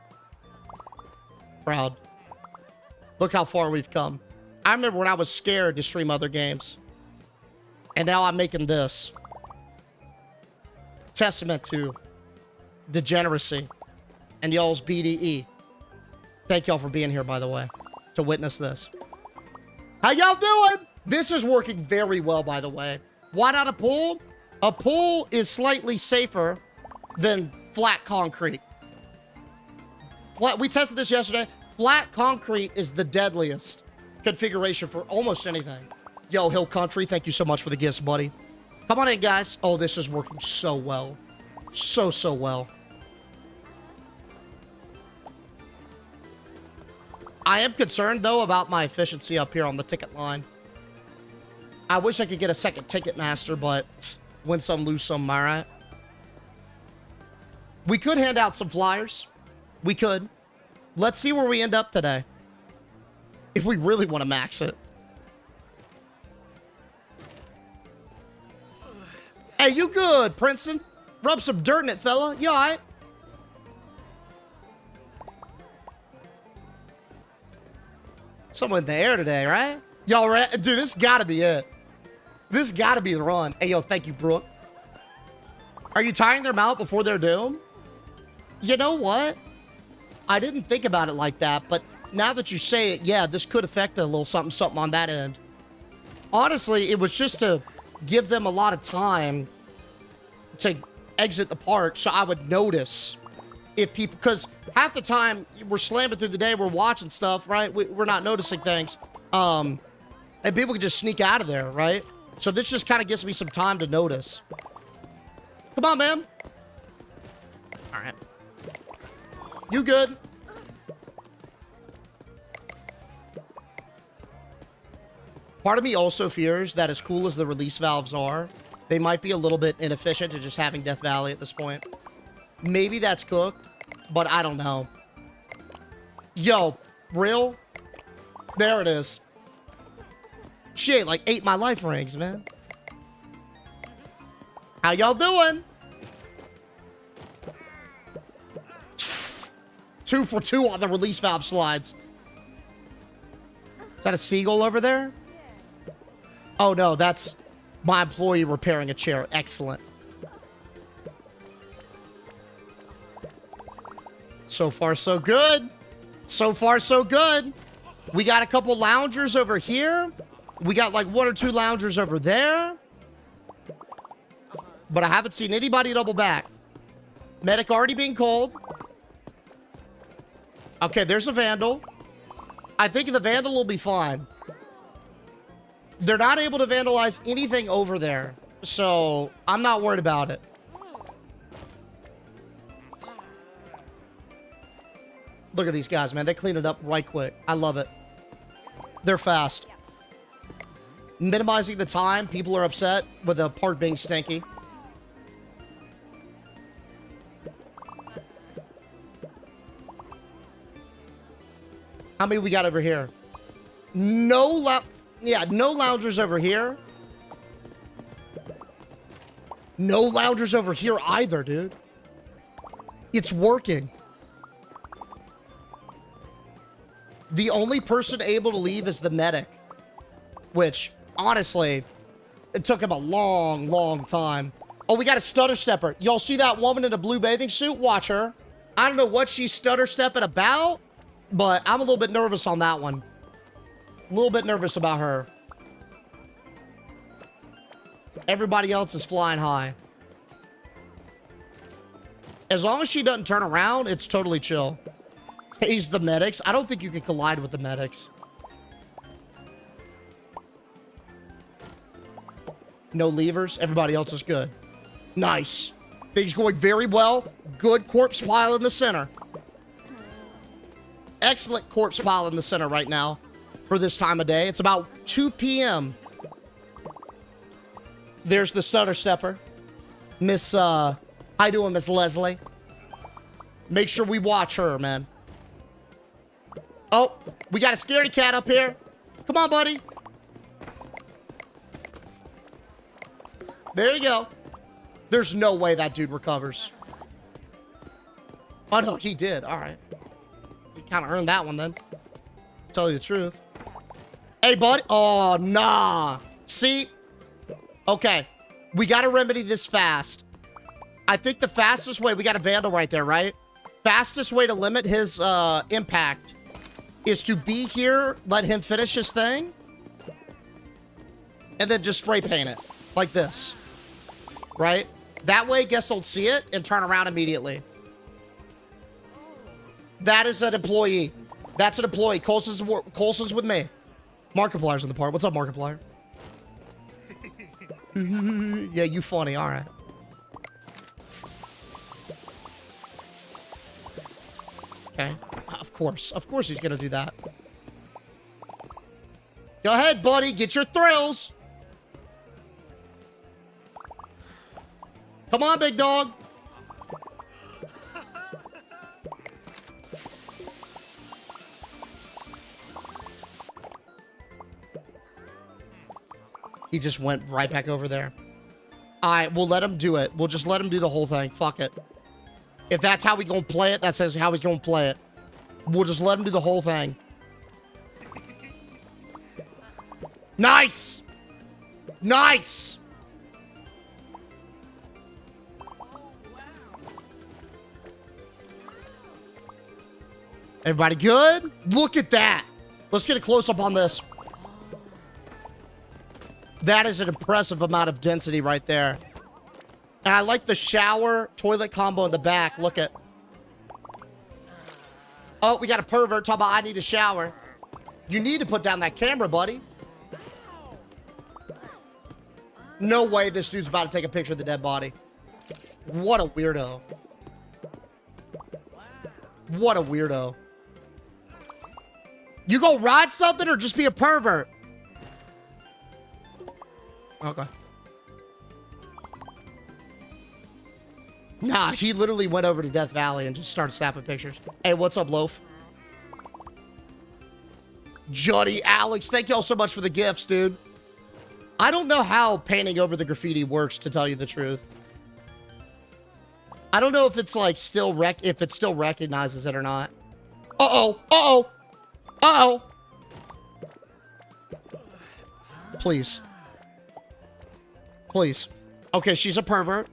Proud. Look how far we've come. I remember when I was scared to stream other games. And now I'm making this. Testament to degeneracy and y'all's BDE. Thank y'all for being here, by the way, to witness this. How y'all doing? This is working very well, by the way. Why not a pool? A pool is slightly safer than flat concrete. We tested this yesterday. Flat concrete is the deadliest configuration for almost anything. Yo, Hill Country, thank you so much for the gifts, buddy. Come on in, guys. Oh, this is working so well. So well. I am concerned, though, about my efficiency up here on the ticket line. I wish I could get a second ticket master, but win some, lose some, all right? We could hand out some flyers. We could. Let's see where we end up today. If we really want to max it. Hey, you good, Princeton? Rub some dirt in it, fella. You all right? Someone in the air today, right? Y'all ready? Dude, this gotta be it. This gotta be the run. Hey, yo, thank you, Brooke. Are you tiring them out before they're doomed? You know what? I didn't think about it like that, but now that you say it, yeah, this could affect a little something on that end. Honestly, it was just to give them a lot of time to exit the park so I would notice if people, because half the time we're slamming through the day, we're watching stuff, right? We're not noticing things. And people can just sneak out of there, right? So this just kind of gives me some time to notice. Come on, man. All right. You good. Part of me also fears that as cool as the release valves are, they might be a little bit inefficient to just having Death Valley at this point. Maybe that's cooked, but I don't know. Yo, real? There it is. Shit, like 8 my life rings, man. How y'all doing? 2 for 2 on the release valve slides. Is that a seagull over there? Oh no, that's my employee repairing a chair. Excellent. So far, so good. So far, so good. We got a couple loungers over here. We got like 1 or 2 loungers over there. But I haven't seen anybody double back. Medic already being called. Okay, there's a vandal. I think the vandal will be fine. They're not able to vandalize anything over there. So, I'm not worried about it. Look at these guys, man. They clean it up right quick. I love it. They're fast. Minimizing the time. People are upset with the part being stinky. How many we got over here? No loungers over here. No loungers over here either, dude. It's working. The only person able to leave is the medic. Which, honestly, it took him a long, long time. Oh, we got a stutter stepper. Y'all see that woman in a blue bathing suit? Watch her. I don't know what she's stutter stepping about, but I'm a little bit nervous on that one. A little bit nervous about her. Everybody else is flying high. As long as she doesn't turn around, it's totally chill. Tase the medics. I don't think you can collide with the medics. No levers. Everybody else is good. Nice. Things going very well. Good corpse pile in the center. Excellent corpse pile in the center right now for this time of day. It's about 2 p.m. There's the stutter stepper. Miss, how you doing, Miss Leslie? Make sure we watch her, man. Oh, we got a scaredy cat up here. Come on, buddy. There you go. There's no way that dude recovers. Oh, no, he did. All right. He kind of earned that one, then. Tell you the truth. Hey, buddy. Oh, nah. See? Okay. We got to remedy this fast. I think the fastest way... We got a vandal right there, right? Fastest way to limit his impact is to be here, let him finish his thing, and then just spray paint it. Like this. Right? That way, guests don't see it and turn around immediately. That is an employee. That's an employee. Colson's with me. Markiplier's in the part. What's up, Markiplier? Yeah, you funny. All right. Okay. Of course. Of course he's going to do that. Go ahead, buddy. Get your thrills. Come on, big dog. He just went right back over there. All right, we'll let him do it. We'll just let him do the whole thing. Fuck it. If that's how we gonna play it, that's how he's gonna play it. We'll just let him do the whole thing. Nice! Nice! Everybody good? Look at that. Let's get a close-up on this. That is an impressive amount of density right there. And I like the shower toilet combo in the back. Look at. Oh, we got a pervert talking about I need a shower. You need to put down that camera, buddy. No way this dude's about to take a picture of the dead body. What a weirdo. What a weirdo. You go ride something or just be a pervert? Okay. Nah, he literally went over to Death Valley and just started snapping pictures. Hey, what's up, Loaf? Juddy, Alex, thank y'all so much for the gifts, dude. I don't know how painting over the graffiti works, to tell you the truth. I don't know if it's like if it still recognizes it or not. Uh-oh, uh-oh, uh-oh. Please. Please. Okay, she's a pervert.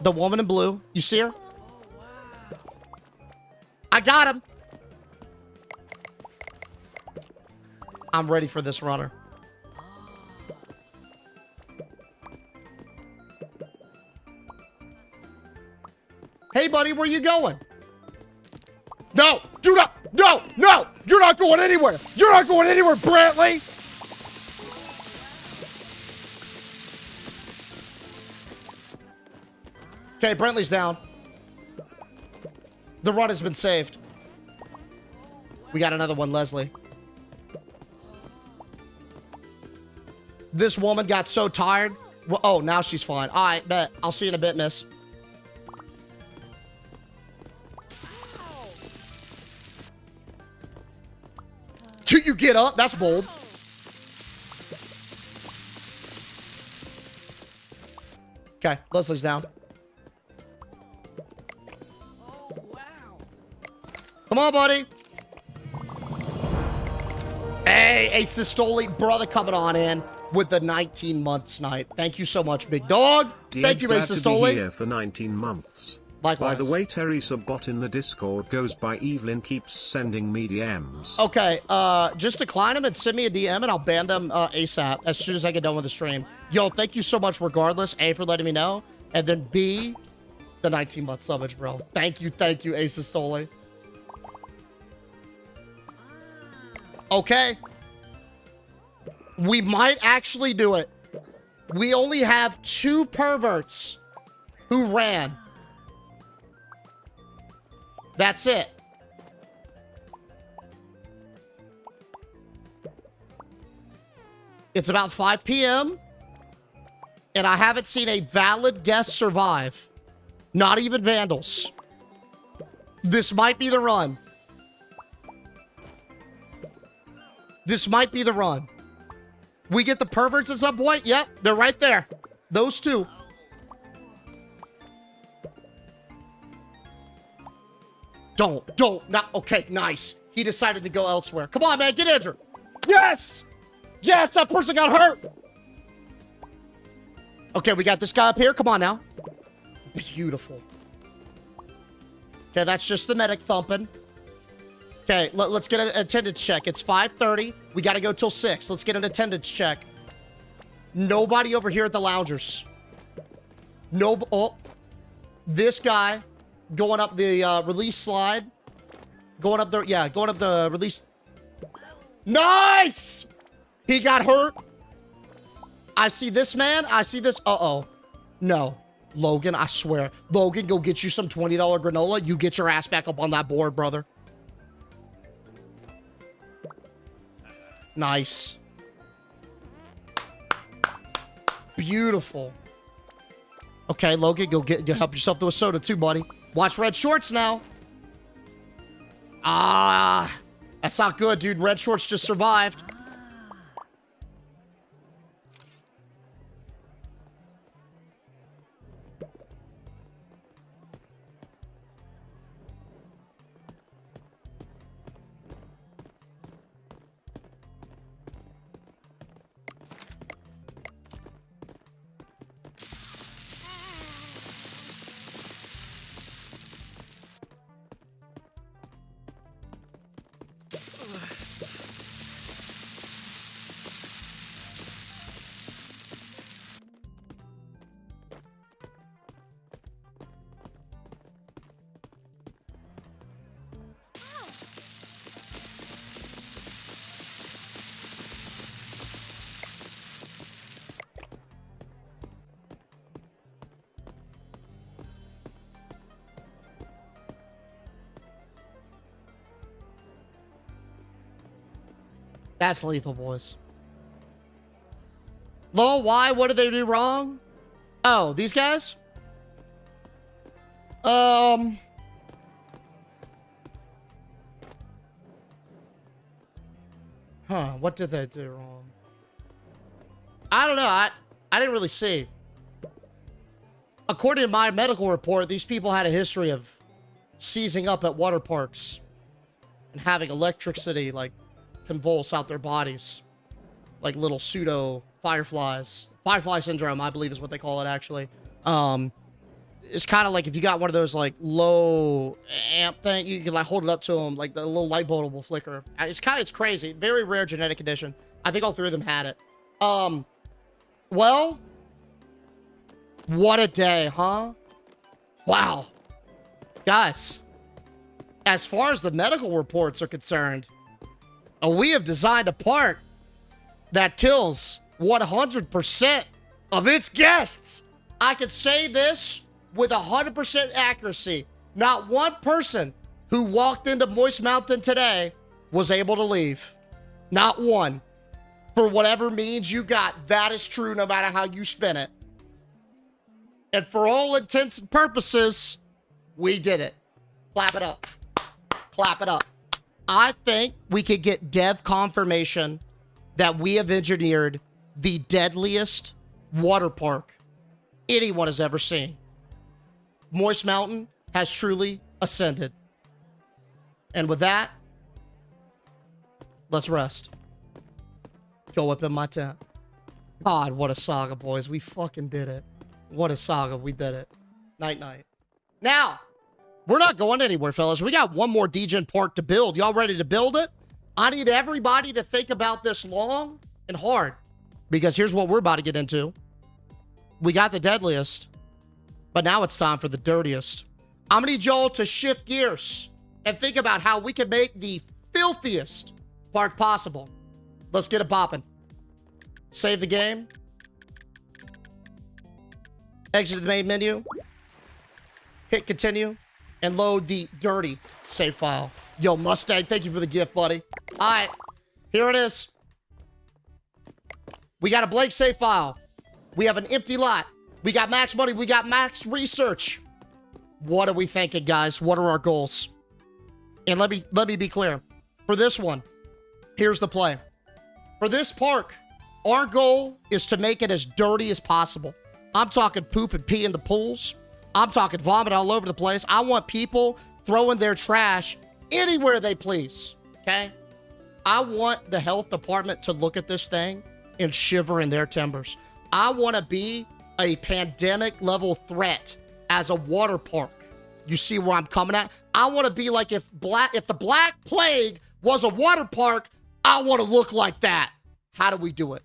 The woman in blue. You see her? I got him. I'm ready for this runner. Hey, buddy, where you going? No, do not. No, no, you're not going anywhere. You're not going anywhere, Brantley. Okay, Brantley's down. The run has been saved. We got another one, Leslie. This woman got so tired. Well, oh, now she's fine. All right, bet. I'll see you in a bit, miss. You get up? That's bold. Okay, Leslie's down. Come on, buddy. Hey, a Sistoli brother coming on in with the 19-month snipe. Thank you so much, big dog. Thank you, a Sistoli. Here for 19 months. Likewise. By the way, Teresa bot in the Discord goes by Evelyn keeps sending me DMs. Okay, just decline them and send me a DM and I'll ban them ASAP as soon as I get done with the stream. Yo, thank you so much regardless, A, for letting me know, and then B, the 19-month summage, bro. Thank you, Ace Stoli. Okay. We might actually do it. We only have 2 perverts who ran. That's it. It's about 5 p.m. and I haven't seen a valid guest survive. Not even vandals. This might be the run. This might be the run. We get the perverts at some point? Yep, they're right there. Those 2. Don't, not, okay, nice. He decided to go elsewhere. Come on, man, get injured. Yes! Yes, that person got hurt. Okay, we got this guy up here. Come on now. Beautiful. Okay, that's just the medic thumping. Okay, let's get an attendance check. It's 5:30. We got to go till 6. Let's get an attendance check. Nobody over here at the loungers. No, oh, this guy going up the release slide. Going up the, yeah, going up the release. Nice! He got hurt. I see this man. I see this. Uh-oh. No. Logan, I swear. Logan, go get you some $20 granola. You get your ass back up on that board, brother. Nice. Beautiful. Okay, Logan, go help yourself to a soda too, buddy. Watch red shorts now. Ah, that's not good, dude. Red shorts just survived. That's lethal, boys. Lol, why? What did they do wrong? Oh, these guys? Huh, what did they do wrong? I don't know. I didn't really see. According to my medical report, these people had a history of seizing up at water parks and having electricity, like, convulse out their bodies. Like little pseudo fireflies. Firefly syndrome, I believe is what they call it, actually. It's kind of like if you got one of those, like, low amp thing, you can, like, hold it up to them, like, the little light bulb will flicker. It's crazy. Very rare genetic condition. I think all three of them had it. Well, what a day, huh? Wow. Guys, as far as the medical reports are concerned, we have designed a park that kills 100% of its guests. I can say this with 100% accuracy. Not one person who walked into Moist Mountain today was able to leave. Not one. For whatever means you got, that is true no matter how you spin it. And for all intents and purposes, we did it. Clap it up. Clap it up. I think we could get dev confirmation that we have engineered the deadliest water park anyone has ever seen. Moist Mountain has truly ascended. And with that, let's rest. Go up in my tent. God, what a saga, boys. We fucking did it. What a saga. We did it. Night, night. Now, we're not going anywhere, fellas. We got one more degen park to build. Y'all ready to build it? I need everybody to think about this long and hard, because here's what we're about to get into. We got the deadliest, but now it's time for the dirtiest. I'm gonna need y'all to shift gears and think about how we can make the filthiest park possible. Let's get it popping. Save the game. Exit the main menu. Hit continue. And load the dirty save file. Yo, Mustang, thank you for the gift, buddy. All right, here it is. We got a blank save file. We have an empty lot. We got max money. We got max research. What are we thinking, guys? What are our goals? And let me be clear. For this one, here's the play. For this park, our goal is to make it as dirty as possible. I'm talking poop and pee in the pools. I'm talking vomit all over the place. I want people throwing their trash anywhere they please, okay? I want the health department to look at this thing and shiver in their timbers. I want to be a pandemic level threat as a water park. You see where I'm coming at? I want to be like if the Black Plague was a water park, I want to look like that. How do we do it?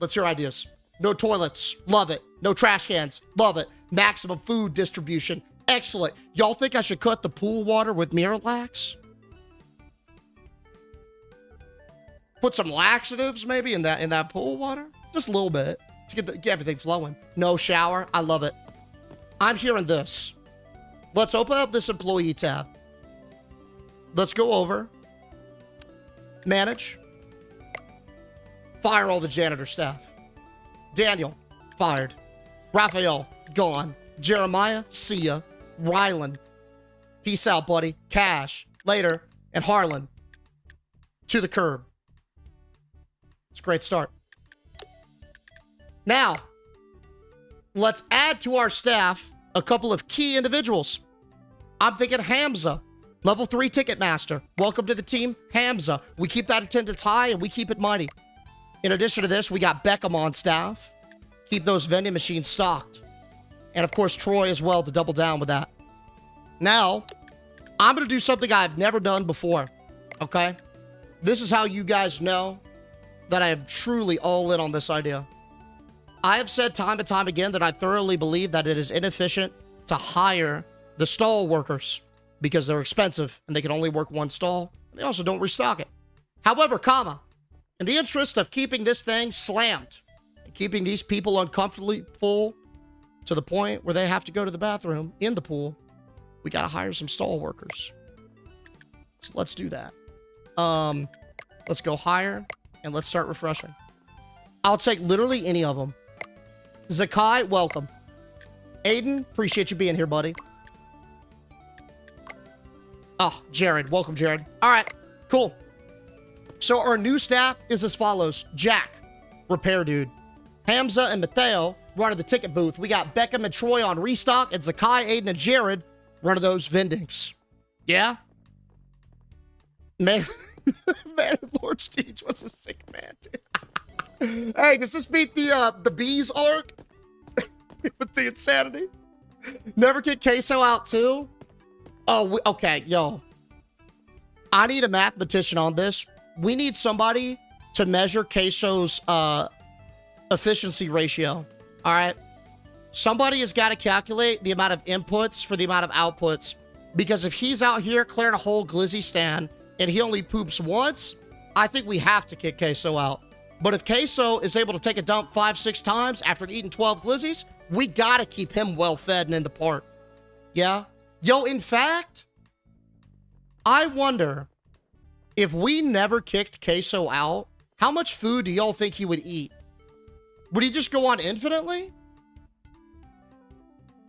Let's hear ideas. No toilets, love it. No trash cans, love it. Maximum food distribution, excellent. Y'all think I should cut the pool water with Miralax? Put some laxatives maybe in that pool water? Just a little bit to get everything flowing. No shower, I love it. I'm hearing this. Let's open up this employee tab. Let's go over. Manage. Fire all the janitor staff. Daniel, fired. Raphael, gone. Jeremiah, see ya. Rylan, peace out, buddy. Cash, later. And Harlan, to the curb. It's a great start. Now, let's add to our staff a couple of key individuals. I'm thinking Hamza, level 3 ticket master. Welcome to the team, Hamza. We keep that attendance high and we keep it mighty. In addition to this, we got Beckham on staff. Keep those vending machines stocked. And of course, Troy as well to double down with that. Now, I'm going to do something I've never done before, okay? This is how you guys know that I am truly all in on this idea. I have said time and time again that I thoroughly believe that it is inefficient to hire the stall workers because they're expensive and they can only work one stall. They also don't restock it. However, in the interest of keeping this thing slammed, keeping these people uncomfortably full to the point where they have to go to the bathroom in the pool, we got to hire some stall workers. So let's do that. Let's go higher, and let's start refreshing. I'll take literally any of them. Zakai, welcome. Aiden, appreciate you being here, buddy. Oh, Jared. Welcome, Jared. All right, cool. So our new staff is as follows. Jack, repair dude. Hamza and Mateo running the ticket booth. We got Beckham and Troy on restock, and Zakai, Aiden, and Jared running those vendings. Yeah? Man, man, Lord Steeds was a sick man, dude. Hey, does this beat the bees arc? With the insanity? Never get Queso out too? Oh, okay, yo. I need a mathematician on this. We need somebody to measure Queso's efficiency ratio. All right? Somebody has got to calculate the amount of inputs for the amount of outputs. Because if he's out here clearing a whole glizzy stand and he only poops once, I think we have to kick Queso out. But if Queso is able to take a dump 5-6 times after eating 12 glizzies, we got to keep him well fed and in the park. Yeah? Yo, in fact, I wonder if we never kicked Queso out, how much food do y'all think he would eat? Would he just go on infinitely?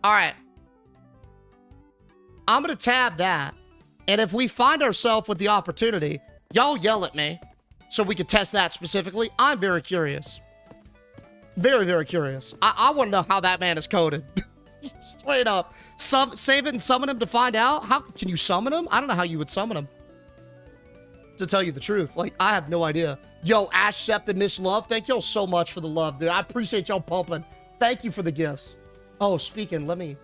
All right. I'm going to tab that. And if we find ourselves with the opportunity, y'all yell at me so we can test that specifically. I'm very curious. Very, very curious. I want to know how that man is coded. Straight up. Save it and summon him to find out? How can you summon him? I don't know how you would summon him. To tell you the truth. Like, I have no idea. Yo, Ash Sept and Miss Love, thank y'all so much for the love, dude. I appreciate y'all pumping. Thank you for the gifts. Oh, speaking, let me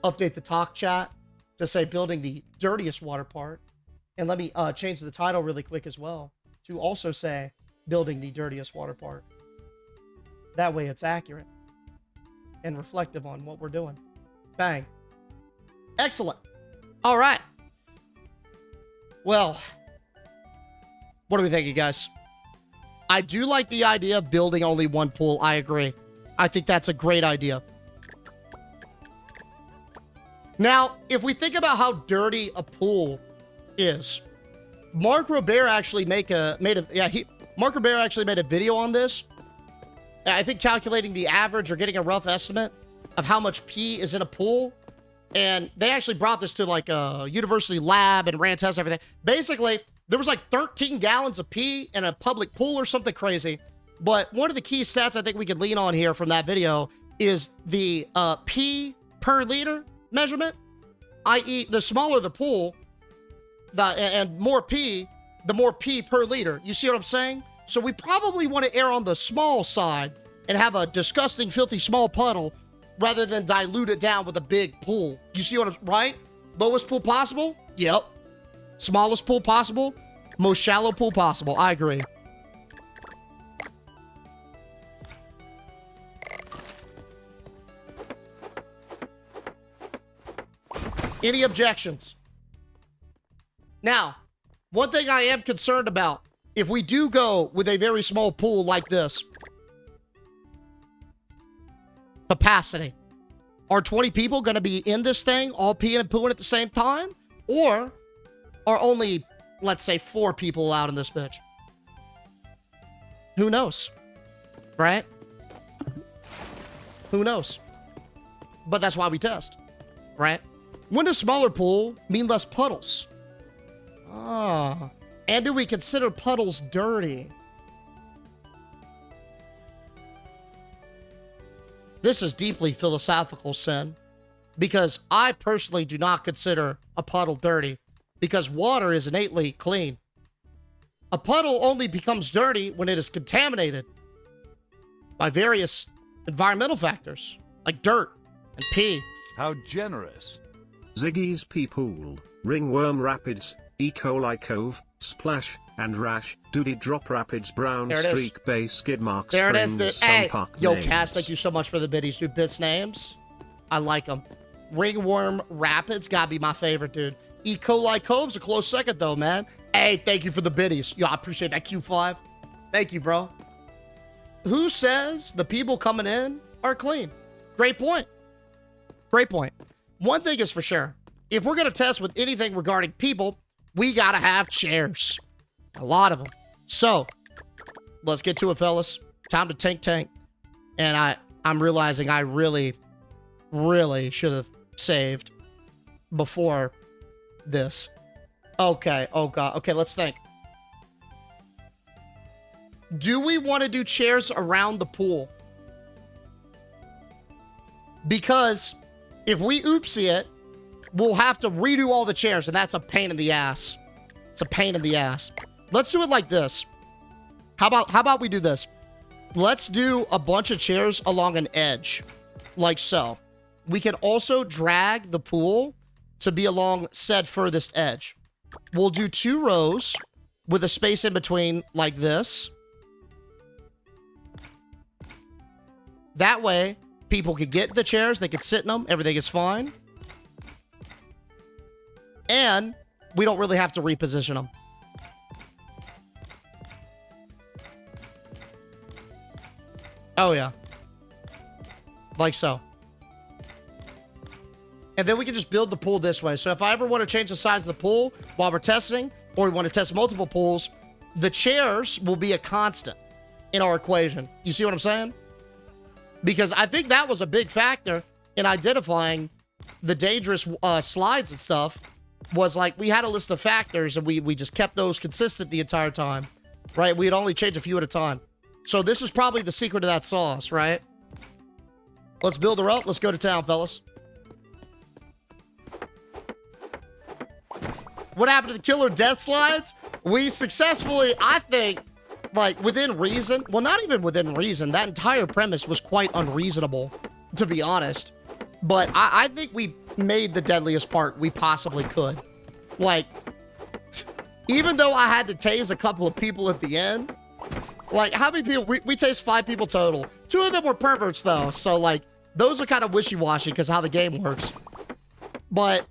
update the talk chat to say building the dirtiest water park. And let me change the title really quick as well to also say building the dirtiest water park. That way it's accurate and reflective on what we're doing. Bang. Excellent. All right. Well, what do we think, you guys? I do like the idea of building only one pool. I agree. I think that's a great idea. Now, if we think about how dirty a pool is, Mark Robert actually made a video on this. I think calculating the average or getting a rough estimate of how much pee is in a pool. And they actually brought this to like a university lab and ran tests and everything. Basically, there was like 13 gallons of pee in a public pool or something crazy. But one of the key stats I think we could lean on here from that video is the pee per liter measurement. I.e., the smaller the pool, and more pee, the more pee per liter. You see what I'm saying? So we probably want to err on the small side and have a disgusting, filthy small puddle rather than dilute it down with a big pool. You see what I'm, right? Lowest pool possible? Yep. Smallest pool possible? Most shallow pool possible. I agree. Any objections? Now, one thing I am concerned about, if we do go with a very small pool like this, capacity. Are 20 people going to be in this thing all peeing and pooing at the same time? Or are only, let's say, 4 people allowed in this bitch? Who knows? Right? Who knows? But that's why we test. Right? When does smaller pool mean less puddles? Ah. And do we consider puddles dirty? This is deeply philosophical, Sin, because I personally do not consider a puddle dirty because water is innately clean. A puddle only becomes dirty when it is contaminated by various environmental factors like dirt and pee. How generous. Ziggy's Pea Pool, Ringworm Rapids, E. coli Cove, Splash, and Rash, Doody Drop Rapids, Brown Streak, Bay, Skid Mark, there Springs, it is. Hey, yo, names. Cass, thank you so much for the biddies, dude. Bits names. I like them. Ringworm Rapids, gotta be my favorite, dude. E. coli Cove's a close second, though, man. Hey, thank you for the biddies. Yo, I appreciate that, Q5. Thank you, bro. Who says the people coming in are clean? Great point. Great point. One thing is for sure. If we're going to test with anything regarding people, we got to have chairs. A lot of them. So, let's get to it, fellas. Time to tank. And I'm realizing I really should have saved before this. Okay, oh god. Okay, let's think. Do we want to do chairs around the pool? Because if we oopsie it, we'll have to redo all the chairs, and that's a pain in the ass. It's a pain in the ass. Let's do it like this. How about we do this? Let's do a bunch of chairs along an edge, like so. We can also drag the pool to be along said furthest edge. We'll do 2 rows with a space in between like this. That way, people could get the chairs, they could sit in them, everything is fine. And we don't really have to reposition them. Oh yeah. Like so. And then we can just build the pool this way. So if I ever want to change the size of the pool while we're testing, or we want to test multiple pools, the chairs will be a constant in our equation. You see what I'm saying? Because I think that was a big factor in identifying the dangerous slides and stuff, was like we had a list of factors and we just kept those consistent the entire time, right? We'd only change a few at a time. So this is probably the secret to that sauce, right? Let's build her up. Let's go to town, fellas. What happened to the killer death slides? We successfully, I think, like within reason, well, not even within reason, that entire premise was quite unreasonable, to be honest. But I think we made the deadliest part we possibly could. Like, even though I had to tase a couple of people at the end, like how many people, we tased 5 people total. 2 of them were perverts though. So like, those are kind of wishy-washy because how the game works. But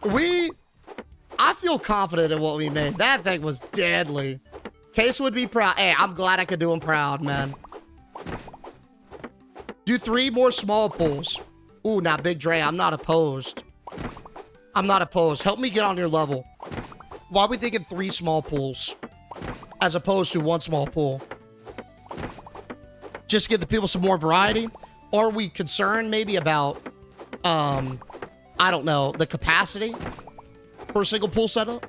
I feel confident in what we made. That thing was deadly. Case would be proud. Hey, I'm glad I could do him proud, man. Do 3 more small pools. Ooh, now Big Dre, I'm not opposed. I'm not opposed. Help me get on your level. Why are we thinking 3 small pools as opposed to 1 small pool? Just give the people some more variety? Or are we concerned maybe about, I don't know, the capacity for a single pool setup?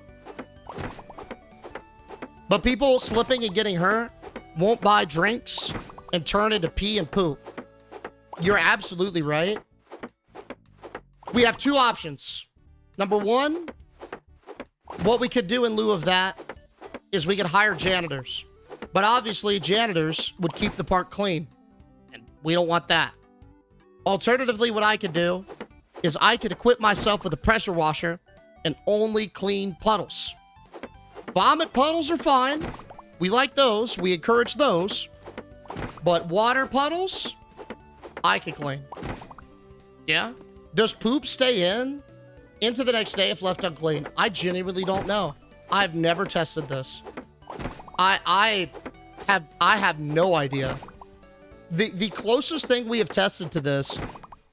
But people slipping and getting hurt won't buy drinks and turn into pee and poop. You're absolutely right. We have 2 options. Number 1, what we could do in lieu of that is we could hire janitors. But obviously, janitors would keep the park clean. And we don't want that. Alternatively, what I could do is I could equip myself with a pressure washer and only clean puddles. Vomit puddles are fine. We like those. We encourage those. But water puddles, I can clean. Yeah? Does poop stay into the next day if left unclean? I genuinely don't know. I've never tested this. I have no idea. The closest thing we have tested to this,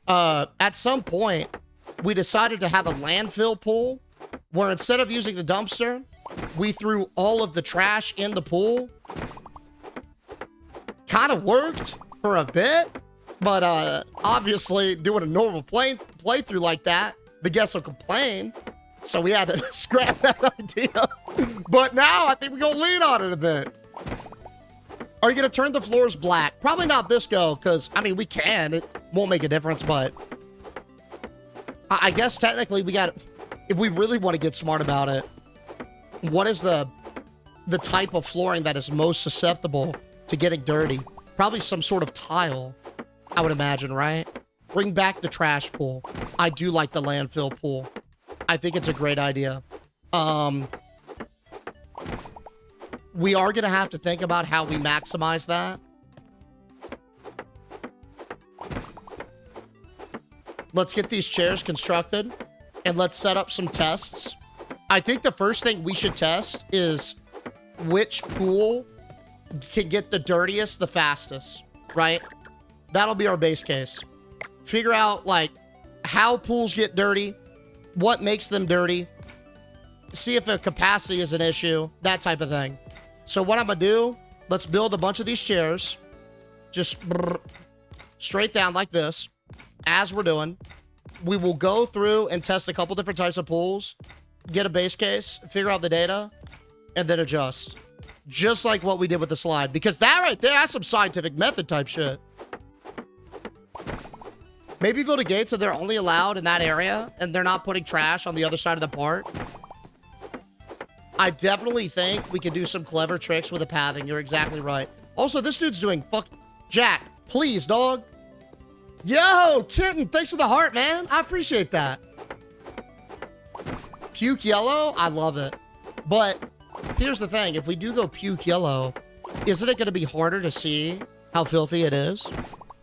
at some point, we decided to have a landfill pool where instead of using the dumpster, we threw all of the trash in the pool. Kind of worked for a bit, but obviously doing a normal playthrough like that, the guests will complain. So we had to scrap that idea. But now I think we're going to lean on it a bit. Are you going to turn the floors black? Probably not this go, because, I mean, we can. It won't make a difference, but I guess technically we got, if we really want to get smart about it, what is the type of flooring that is most susceptible to getting dirty? Probably some sort of tile, I would imagine, right? Bring back the trash pool. I do like the landfill pool. I think it's a great idea. We are going to have to think about how we maximize that. Let's get these chairs constructed and let's set up some tests. I think the first thing we should test is which pool can get the dirtiest the fastest, right? That'll be our base case. Figure out, like, how pools get dirty, what makes them dirty, see if a capacity is an issue, that type of thing. So what I'm gonna do, let's build a bunch of these chairs. Just straight down like this. As we're doing, we will go through and test a couple different types of pools, get a base case, figure out the data, and then adjust. Just like what we did with the slide. Because that right there, that's some scientific method type shit. Maybe build a gate so they're only allowed in that area and they're not putting trash on the other side of the park. I definitely think we can do some clever tricks with the pathing. You're exactly right. Also, this dude's doing Jack, please, dog. Yo, kitten, thanks for the heart, man. I appreciate that. Puke yellow, I love it. But here's the thing. If we do go puke yellow, isn't it going to be harder to see how filthy it is?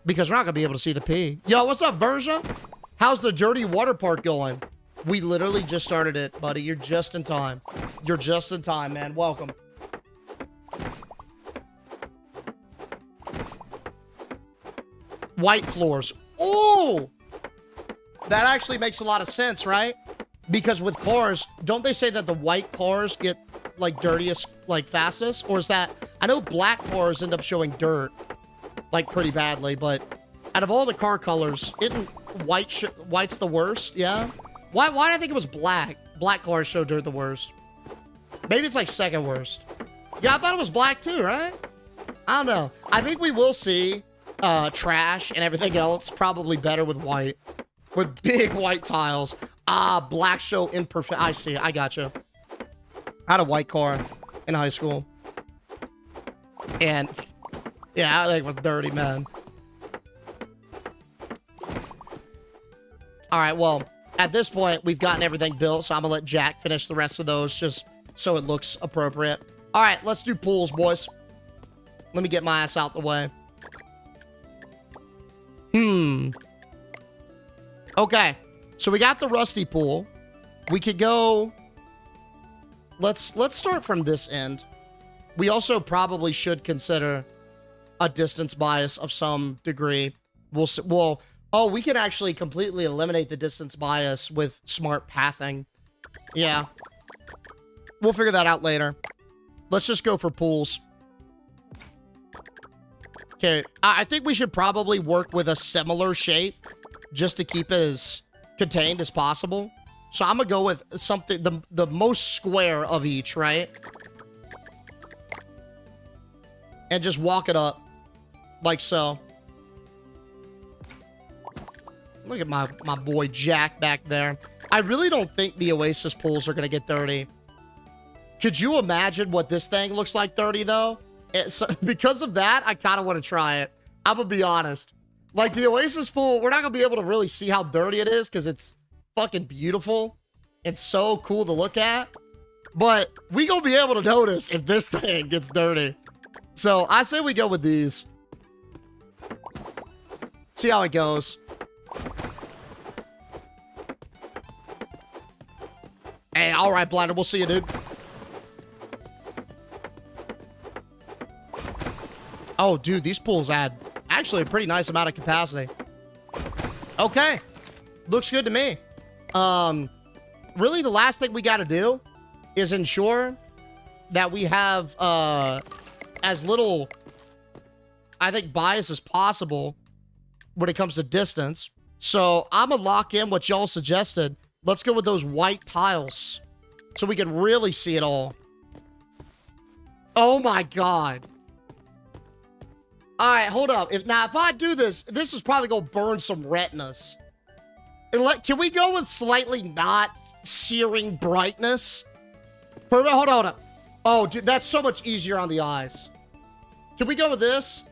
Because we're not going to be able to see the pee. Yo, what's up, Verja? How's the dirty water park going? We literally just started it, buddy. You're just in time. You're just in time, man. Welcome. White floors. Oh! That actually makes a lot of sense, right? Because with cars, don't they say that the white cars get, like, dirtiest, like, fastest? Or is that... I know black cars end up showing dirt, like, pretty badly, but out of all the car colors, isn't white's the worst? Yeah? Why did I think it was black? Black cars show dirt the worst. Maybe it's, like, second worst. Yeah, I thought it was black, too, right? I don't know. I think we will see trash and everything else probably better with white. With big white tiles. Ah, black show imperfect. I see. I gotcha. I had a white car in high school. And, yeah, I think it was dirty, man. All right, well, at this point, we've gotten everything built, so I'm gonna let Jack finish the rest of those just so it looks appropriate. All right, let's do pools, boys. Let me get my ass out the way. Okay, so we got the rusty pool. We could go... Let's start from this end. We also probably should consider a distance bias of some degree. Oh, we can actually completely eliminate the distance bias with smart pathing. Yeah. We'll figure that out later. Let's just go for pools. Okay, I think we should probably work with a similar shape just to keep it as contained as possible. So I'm gonna go with something, the most square of each, right? And just walk it up like so. Look at my boy Jack back there. I really don't think the Oasis pools are gonna get dirty. Could you imagine what this thing looks like dirty though? Because of that, I kind of want to try it. I'm gonna be honest. Like the Oasis pool, we're not gonna be able to really see how dirty it is because it's fucking beautiful. It's so cool to look at. But we gonna be able to notice if this thing gets dirty. So I say we go with these. See how it goes. Hey, all right, Blinder. We'll see you, dude. Oh, dude, these pools add actually a pretty nice amount of capacity. Okay. Looks good to me. Really, the last thing we got to do is ensure that we have as little, I think, bias as possible when it comes to distance. So I'm going to lock in what y'all suggested. Let's go with those white tiles so we can really see it all. Oh, my God. All right, hold up. If I do this, this is probably going to burn some retinas. Can we go with slightly not searing brightness? Hold on. Oh, dude, that's so much easier on the eyes. Can we go with this?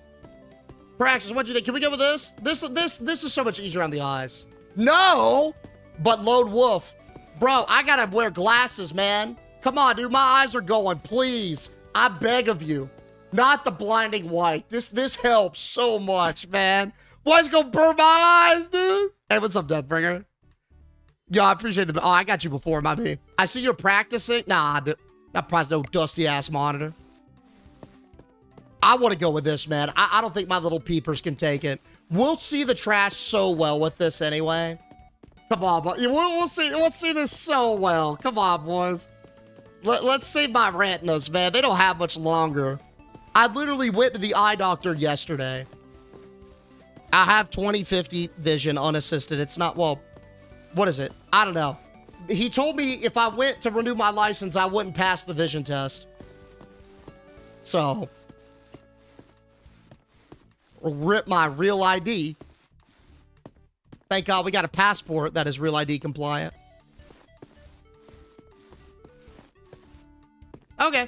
Praxis, what do you think? Can we go with this? This is so much easier on the eyes. No! But Lone Wolf. Bro, I gotta wear glasses, man. Come on, dude. My eyes are going. Please. I beg of you. Not the blinding white. This helps so much, man. Why is it gonna burn my eyes, dude? Hey, what's up, Deathbringer? Yo, I appreciate the... Oh, I got you before, my man. I see you're practicing. Nah, not probably no dusty-ass monitor. I want to go with this, man. I don't think my little peepers can take it. We'll see the trash so well with this anyway. Come on, but we'll see this so well. Come on, boys. Let's save my retinas, man. They don't have much longer. I literally went to the eye doctor yesterday. I have 20/50 vision unassisted. It's not, well, what is it? I don't know. He told me if I went to renew my license, I wouldn't pass the vision test. So, rip my real ID. Thank God we got a passport that is real ID compliant. Okay.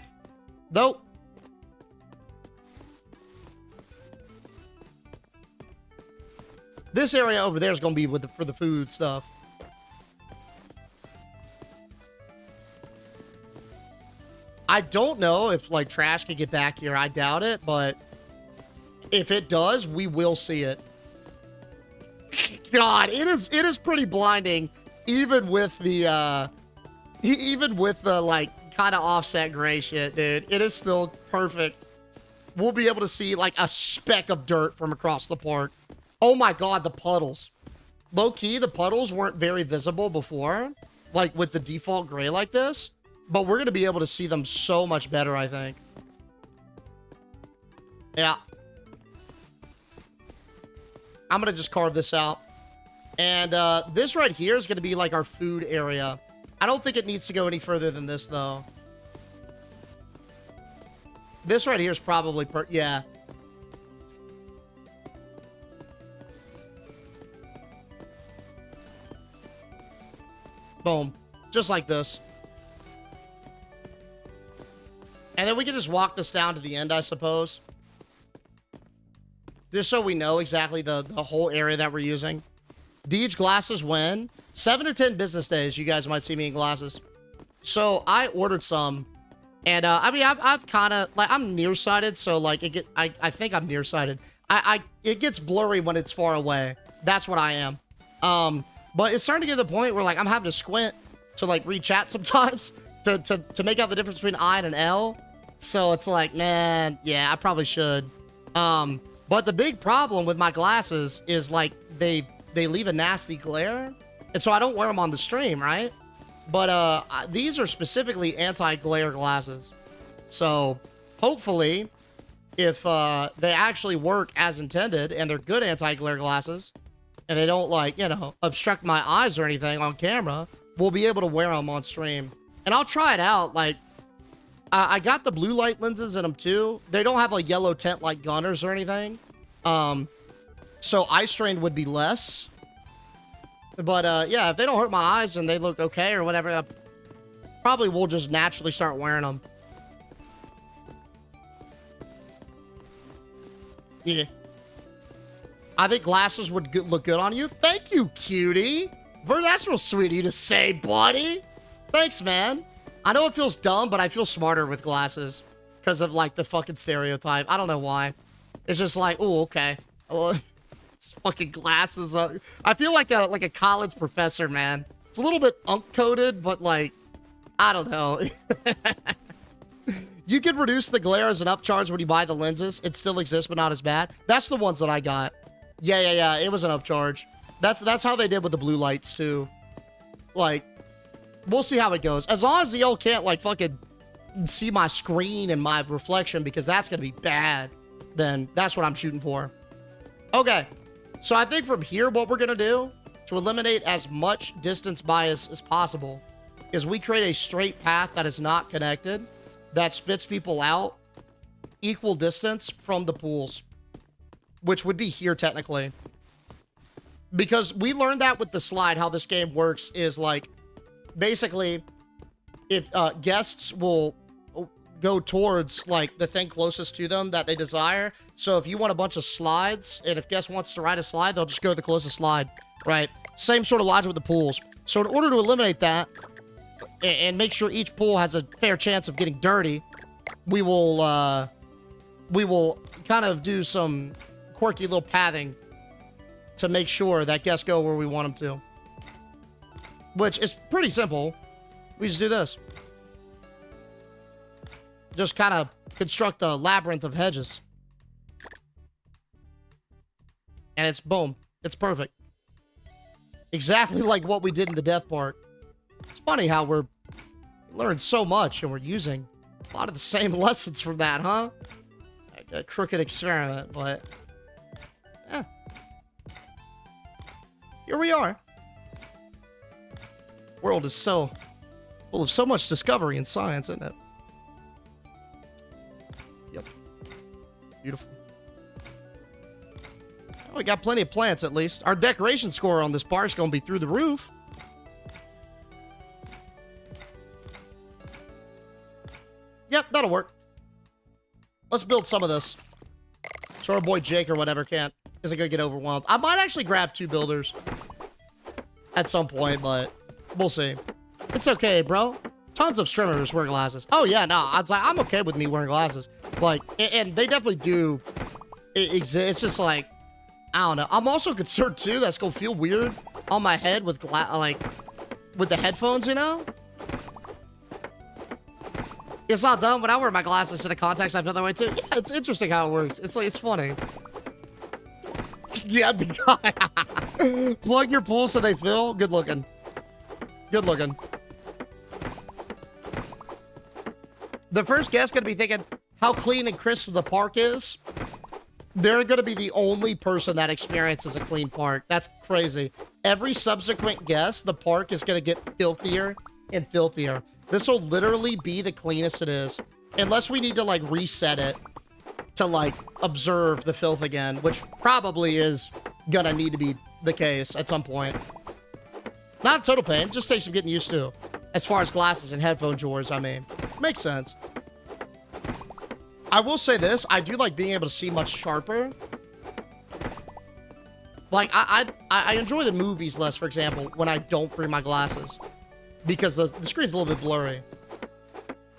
Nope. This area over there is going to be with for the food stuff. I don't know if, like, trash can get back here. I doubt it, but if it does, we will see it. God, it is pretty blinding, even with the, like, kind of offset gray shit, dude. It is still perfect. We'll be able to see, like, a speck of dirt from across the park. Oh my God, the puddles. Low-key, the puddles weren't very visible before, like with the default gray like this, but we're going to be able to see them so much better, I think. Yeah. I'm going to just carve this out. And this right here is going to be like our food area. I don't think it needs to go any further than this, though. This right here is probably, yeah. Boom. Just like this. And then we can just walk this down to the end, I suppose. Just so we know exactly the whole area that we're using. Deej glasses when? 7 to 10 business days, you guys might see me in glasses. So, I ordered some. And, I mean, I've kind of, like, I'm nearsighted, so, like, I think I'm nearsighted. It gets blurry when it's far away. That's what I am. But it's starting to get to the point where, like, I'm having to squint to, like, read chat sometimes to make out the difference between I and an L. So it's like, man, yeah, I probably should. But the big problem with my glasses is, like, they leave a nasty glare. And so I don't wear them on the stream, right? But these are specifically anti-glare glasses. So hopefully, if they actually work as intended and they're good anti-glare glasses, and they don't, like, you know, obstruct my eyes or anything on camera, we'll be able to wear them on stream. And I'll try it out. Like, I got the blue light lenses in them too. They don't have a yellow tint like Gunners or anything. So eye strain would be less. But, yeah, if they don't hurt my eyes and they look okay or whatever, probably we'll just naturally start wearing them. Yeah. I think glasses would look good on you. Thank you, cutie. That's real sweet of you to say, buddy. Thanks, man. I know it feels dumb, but I feel smarter with glasses because of, like, the fucking stereotype. I don't know why. It's just like, oh, okay. Fucking glasses. I feel like a college professor, man. It's a little bit unk-coded, but, like, I don't know. You can reduce the glare as an upcharge when you buy the lenses. It still exists, but not as bad. That's the ones that I got. Yeah. It was an upcharge. That's how they did with the blue lights, too. Like, we'll see how it goes. As long as y'all can't, like, fucking see my screen and my reflection, because that's going to be bad, then that's what I'm shooting for. Okay. So I think from here, what we're going to do to eliminate as much distance bias as possible is we create a straight path that is not connected, that spits people out equal distance from the pools, which would be here technically. Because we learned that with the slide, how this game works is, like, basically, if guests will go towards, like, the thing closest to them that they desire. So if you want a bunch of slides, and if guest wants to ride a slide, they'll just go to the closest slide, right? Same sort of logic with the pools. So in order to eliminate that, and make sure each pool has a fair chance of getting dirty, we will kind of do some quirky little pathing to make sure that guests go where we want them to. Which is pretty simple. We just do this. Just kind of construct a labyrinth of hedges. And it's boom. It's perfect. Exactly like what we did in the Death Park. It's funny how we're learned so much, and we're using a lot of the same lessons from that, huh? Like a crooked experiment, but yeah. Here we are. World is so full of so much discovery and science, isn't it? Yep. Beautiful. Oh, we got plenty of plants, at least. Our decoration score on this bar is going to be through the roof. Yep, that'll work. Let's build some of this. So our boy Jake or whatever isn't going to get overwhelmed. I might actually grab 2 builders at some point, but we'll see. It's okay, bro. Tons of streamers wear glasses. Oh, yeah, no. I'm okay with me wearing glasses. Like, and they definitely do exist. It's just like, I don't know. I'm also concerned, too, that's going to feel weird on my head with, with the headphones, you know? It's not dumb. When I wear my glasses to the contacts, I feel that way, too. Yeah, it's interesting how it works. It's like, it's funny. Yeah, the guy. Plug your pool so they fill. Good looking. Good looking. The first guest going to be thinking how clean and crisp the park is. They're going to be the only person that experiences a clean park. That's crazy. Every subsequent guest, the park is going to get filthier and filthier. This will literally be the cleanest it is. Unless we need to, like, reset it to, like, observe the filth again, which probably is going to need to be the case at some point. Not total pain, just takes some getting used to. As far as glasses and headphone drawers, I mean. Makes sense. I will say this, I do like being able to see much sharper. Like, I enjoy the movies less, for example, when I don't bring my glasses. Because the screen's a little bit blurry.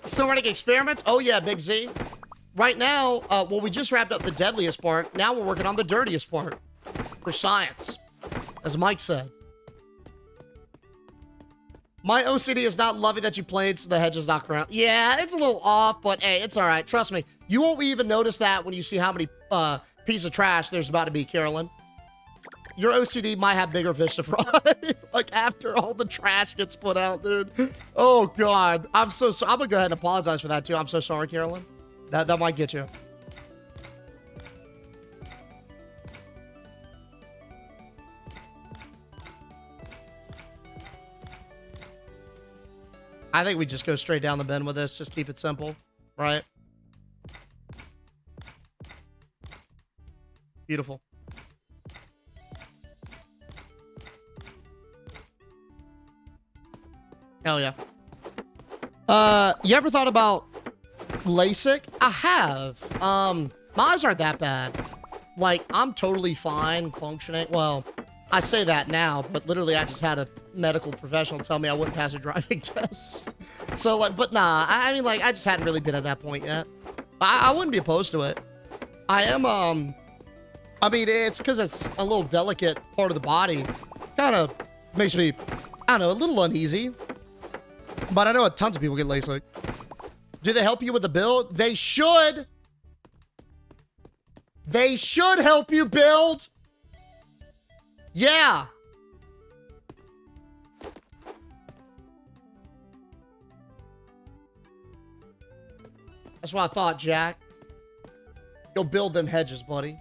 Still running experiments? Oh yeah, Big Z. Right now, well, we just wrapped up the deadliest part. Now we're working on the dirtiest part. For science. As Mike said. My OCD is not loving that you played so the hedge is not correct. Yeah, it's a little off, but hey, it's all right. Trust me. You won't even notice that when you see how many pieces of trash there's about to be, Carolyn. Your OCD might have bigger fish to fry. Like, after all the trash gets put out, dude. Oh, God. I'm so sorry. I'm going to go ahead and apologize for that, too. I'm so sorry, Carolyn. That might get you. I think we just go straight down the bin with this. Just keep it simple, right? Beautiful. Hell yeah. You ever thought about LASIK? I have. My eyes aren't that bad. Like, I'm totally fine functioning. Well, I say that now, but literally I just had a medical professional tell me I wouldn't pass a driving test. So, like, but nah, I mean, like, I just hadn't really been at that point yet. I wouldn't be opposed to it. I am, I mean, it's because it's a little delicate part of the body. Kind of makes me, I don't know, a little uneasy. But I know tons of people get LASIK. Do they help you with the build? They should. They should help you build. Yeah. That's what I thought, Jack. Go build them hedges, buddy.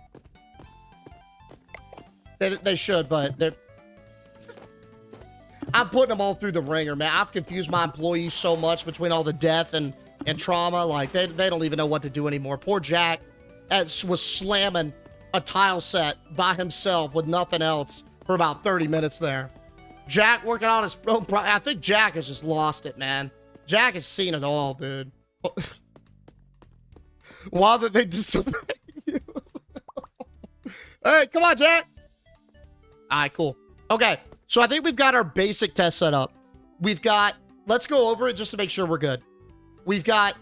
They should, but they're... I'm putting them all through the ringer, man. I've confused my employees so much between all the death and trauma. Like, they don't even know what to do anymore. Poor Jack was slamming a tile set by himself with nothing else for about 30 minutes there. Jack working on his own I think Jack has just lost it, man. Jack has seen it all, dude. Why did they disobey you? All right, come on, Jack. All right, cool. Okay, so I think we've got our basic test set up. We've got, let's go over it just to make sure we're good. We've got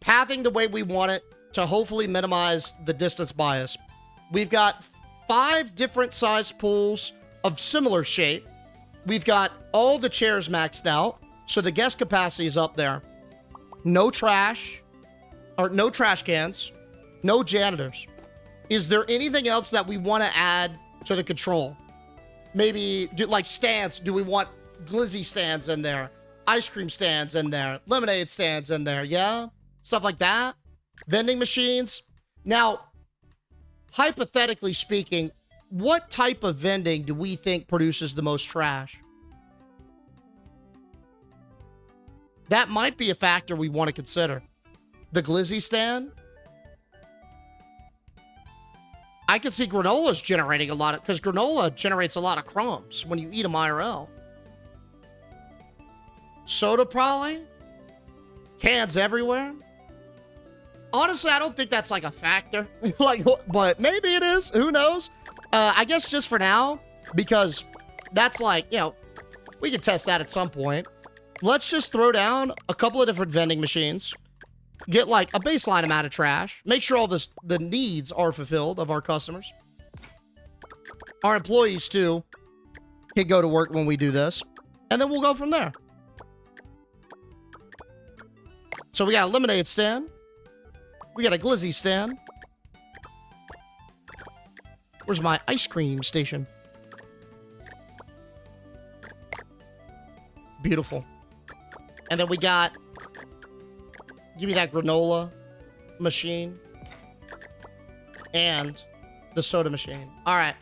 pathing the way we want it to hopefully minimize the distance bias. We've got 5 different size pools of similar shape. We've got all the chairs maxed out, so the guest capacity is up there. No trash, or no trash cans, no janitors. Is there anything else that we want to add to the control? Maybe, like stands. Do we want glizzy stands in there? ice cream stands in there, lemonade stands in there, yeah? Stuff like that. Vending machines. Now, hypothetically speaking, what type of vending do we think produces the most trash? That might be a factor we want to consider. The glizzy stand. I can see granola's generating a lot of, because granola generates a lot of crumbs when you eat them IRL. Soda probably. Cans everywhere. Honestly, I don't think that's like a factor. Like, but maybe it is. Who knows? I guess just for now, because that's like, you know, we can test that at some point. Let's just throw down a couple of different vending machines. Get like a baseline amount of trash. Make sure all the needs are fulfilled of our customers. Our employees too can go to work when we do this. And then we'll go from there. So we got a lemonade stand. We got a glizzy stand. Where's my ice cream station? Beautiful. And then we got, give me that granola machine and the soda machine. All right,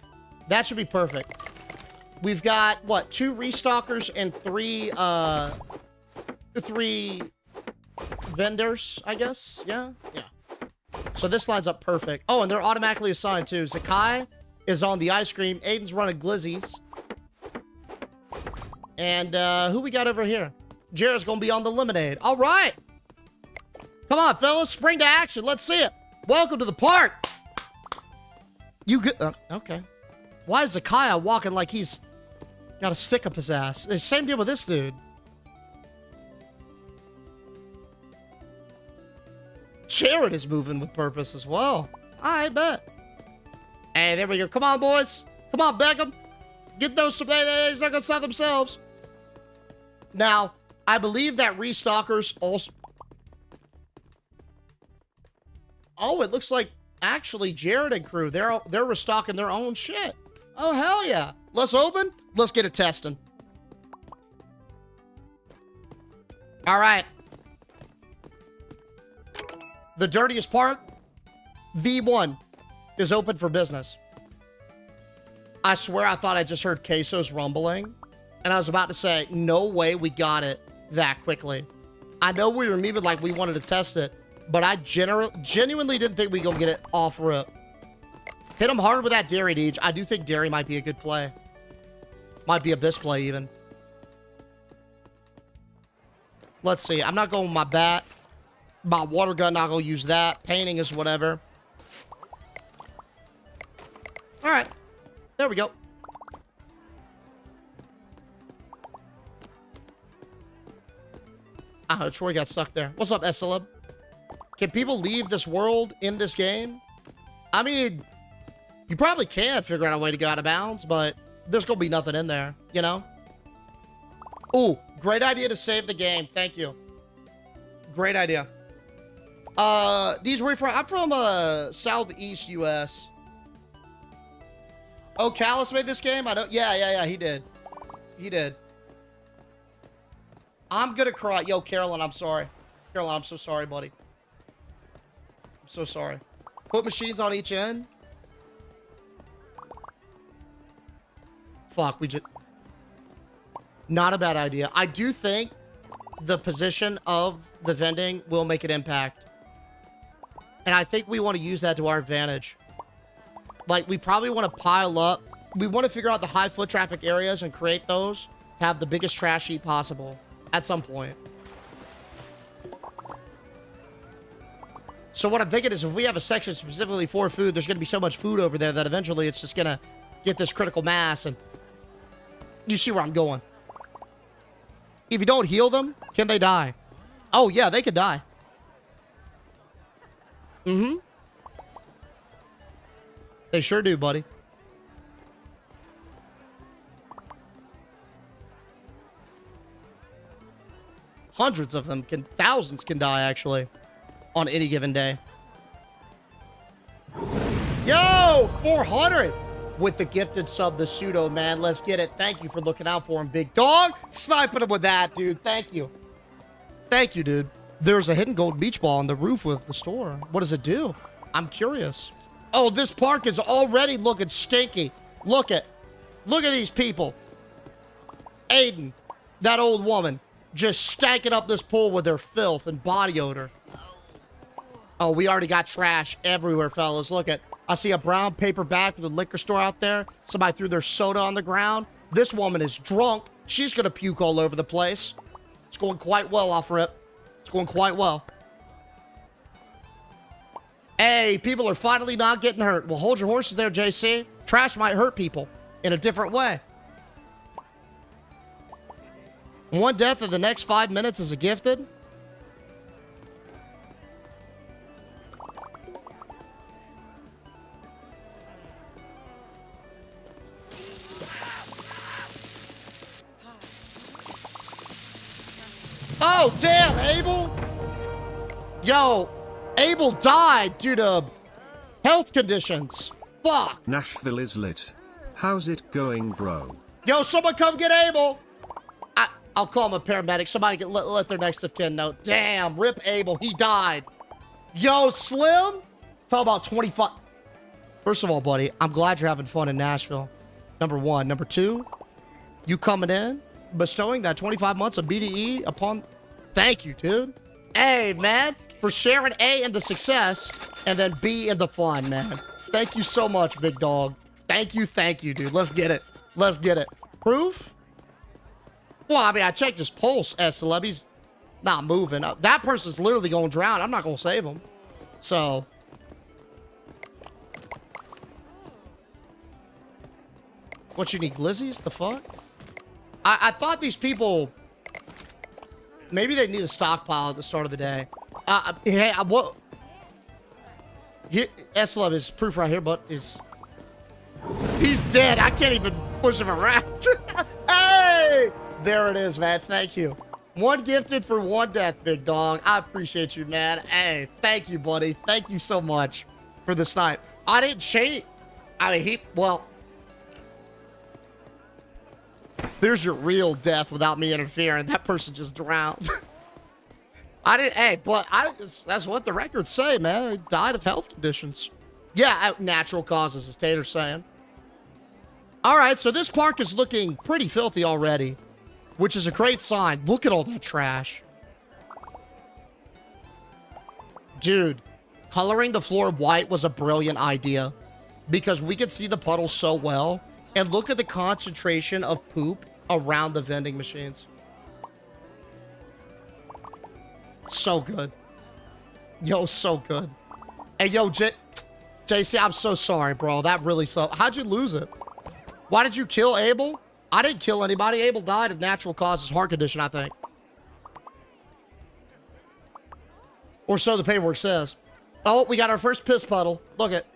that should be perfect. We've got what, 2 restockers and 3 vendors, I guess. Yeah. So this lines up perfect. Oh, and they're automatically assigned too. Zakai is on the ice cream. Aiden's running glizzies. And who we got over here? Jared's gonna be on the lemonade. All right. Come on, fellas. Spring to action. Let's see it. Welcome to the park. You good? Okay. Why is Zakai walking like he's got a stick up his ass? It's the same deal with this dude. Jared is moving with purpose as well. I bet. Hey, there we go. Come on, boys. Come on, Beckham. Get those. They're not gonna stop themselves. Now, I believe that restockers also... Oh, it looks like actually Jared and crew, they're restocking their own shit. Oh, hell yeah. Let's open. Let's get it testing. All right. The dirtiest park, V1, is open for business. I swear I thought I just heard Queso's rumbling. And I was about to say, no way we got it that quickly. I know we were moving like we wanted to test it, but I genuinely didn't think we were going to get it off rip. Hit him hard with that dairy, Deej. I do think dairy might be a good play. Might be a best play even. Let's see. I'm not going with my bat. My water gun, not going to use that. Painting is whatever. All right. There we go. Ah, Troy got stuck there. What's up, SLM? Can people leave this world in this game? I mean, you probably can figure out a way to go out of bounds, but there's going to be nothing in there, you know? Ooh, great idea to save the game. Thank you. Great idea. These where you from? I'm from Southeast US. Oh, Callus made this game? I don't. Yeah, he did. He did. I'm gonna cry. Yo, Carolyn, I'm sorry. Carolyn, I'm so sorry, buddy. I'm so sorry. Put machines on each end. Fuck, we just... Not a bad idea. I do think the position of the vending will make an impact. And I think we want to use that to our advantage. Like, we probably want to pile up. We want to figure out the high foot traffic areas and create those to have the biggest trash heap possible at some point. So what I'm thinking is if we have a section specifically for food, there's going to be so much food over there that eventually it's just going to get this critical mass. And you see where I'm going. If you don't heal them, can they die? Oh, yeah, they could die. Mm-hmm. They sure do, buddy. Hundreds of them can, thousands can die, actually, on any given day. Yo, 400. with the gifted sub, the pseudo, man. Let's get it. Thank you for looking out for him, big dog. Sniping him with that, dude. Thank you. Thank you, dude. There's a hidden gold beach ball on the roof with the store. What does it do? I'm curious. Oh, this park is already looking stinky. Look at these people. Aiden, that old woman, just stanking up this pool with their filth and body odor. Oh, we already got trash everywhere, fellas. Look at, I see a brown paper bag from the liquor store out there. Somebody threw their soda on the ground. This woman is drunk. She's gonna puke all over the place. It's going quite well off rip. It's going quite well. Hey, people are finally not getting hurt. Well, hold your horses there, JC. Trash might hurt people in a different way. One death in the next 5 minutes is a gifted. Oh, damn, Abel. Yo, Abel died due to health conditions. Fuck. Nashville is lit. How's it going, bro? Yo, someone come get Abel. I'll call him a paramedic. Somebody let their next of kin know. Damn, rip Abel. He died. Yo, Slim. Talk about 25. First of all, buddy, I'm glad you're having fun in Nashville. Number one. Number two, you coming in, bestowing that 25 months of BDE upon... Thank you, dude. Hey, man, for sharing A in the success and then B in the fun, man. Thank you so much, big dog. Thank you, dude. Let's get it. Let's get it. Proof? Well, I mean, I checked his pulse, S-Celeb. He's not moving. That person's literally going to drown. I'm not going to save him. So... What, you need glizzies? The fuck? I thought these people... Maybe they need a stockpile at the start of the day. Hey, what? S-Love is proof right here, but is... He's dead. I can't even push him around. Hey! There it is, man. Thank you. One gifted for one death, big dog. I appreciate you, man. Hey, thank you, buddy. Thank you so much for the snipe. I didn't cheat. I mean, well... There's your real death without me interfering. That person just drowned. That's what the records say, man. He died of health conditions. Yeah, natural causes, as Tater's saying. All right, so this park is looking pretty filthy already, which is a great sign. Look at all that trash. Dude, coloring the floor white was a brilliant idea because we could see the puddles so well. And look at the concentration of poop around the vending machines. So good. Yo, so good. Hey, yo, JC, I'm so sorry, bro. That really sucked. How'd you lose it? Why did you kill Abel? I didn't kill anybody. Abel died of natural causes, heart condition, I think. Or so the paperwork says. Oh, we got our first piss puddle. Look at.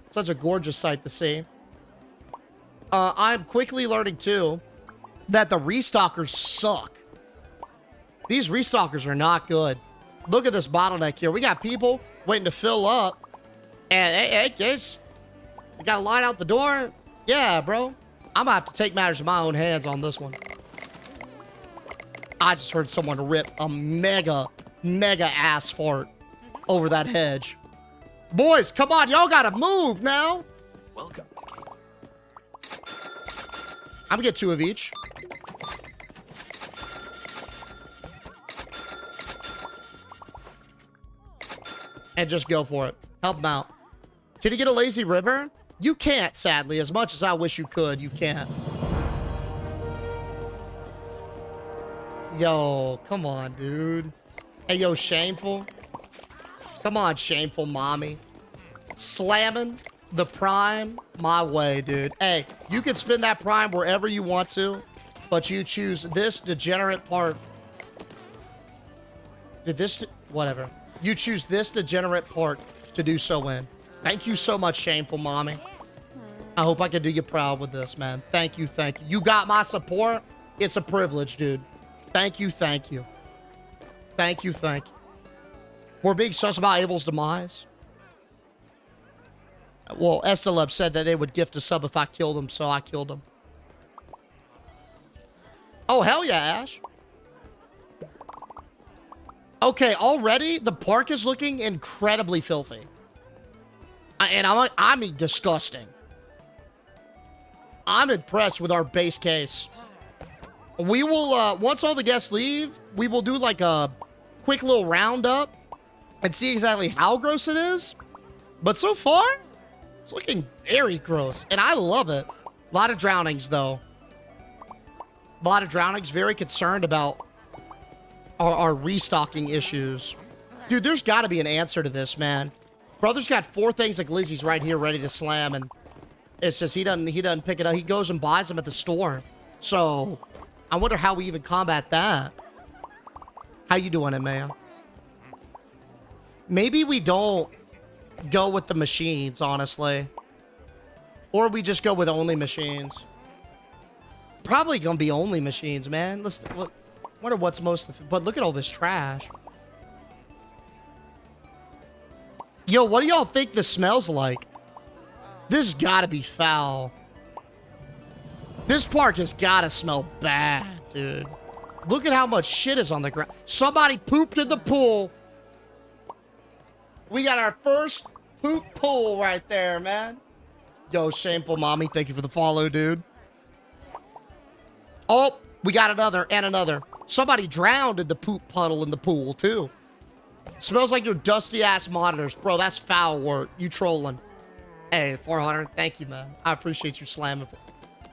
Such a gorgeous sight to see. I'm quickly learning, too, that the restockers suck. These restockers are not good. Look at this bottleneck here. We got people waiting to fill up. And, hey, guys, you got to line out the door? Yeah, bro. I'm going to have to take matters in my own hands on this one. I just heard someone rip a mega ass fart over that hedge. Boys, come on. Y'all got to move now. Welcome to King. I'm gonna get 2 of each. And just go for it. Help them out. Can you get a lazy river? You can't, sadly. As much as I wish you could, you can't. Yo, come on, dude. Hey, yo, shameful. Come on, shameful mommy. Slamming the prime my way, dude. Hey, you can spend that prime wherever you want to, but you choose this degenerate part. Whatever. You choose this degenerate part to do so in. Thank you so much, shameful mommy. I hope I can do you proud with this, man. Thank you, thank you. You got my support. It's a privilege, dude. Thank you, thank you. Thank you, thank you. We're being sus about Abel's demise. Well, Esteleb said that they would gift a sub if I killed him, so I killed him. Oh, hell yeah, Ash. Okay, already the park is looking incredibly filthy. I mean, disgusting. I'm impressed with our base case. We will, once all the guests leave, we will do like a quick little roundup and see exactly how gross it is. But so far, it's looking very gross, and I love it. A lot of drownings, though. A lot of drownings. Very concerned about our restocking issues. Dude, there's got to be an answer to this, man. Brother's got 4 things of glizzies right here ready to slam, and it's just he doesn't pick it up. He goes and buys them at the store. So I wonder how we even combat that. How you doing, Emma? Maybe we don't go with the machines, honestly. Or we just go with only machines. Probably gonna be only machines, man. Let's wonder what's most. But look at all this trash. Yo, what do y'all think this smells like? This gotta be foul. This park has gotta smell bad, dude. Look at how much shit is on the ground. Somebody pooped in the pool. We got our first poop pool right there, man. Yo, Shameful Mommy, thank you for the follow, dude. Oh, we got another and another. Somebody drowned in the poop puddle in the pool, too. Smells like your dusty-ass monitors. Bro, that's foul work. You trolling. Hey, 400, thank you, man. I appreciate you slamming.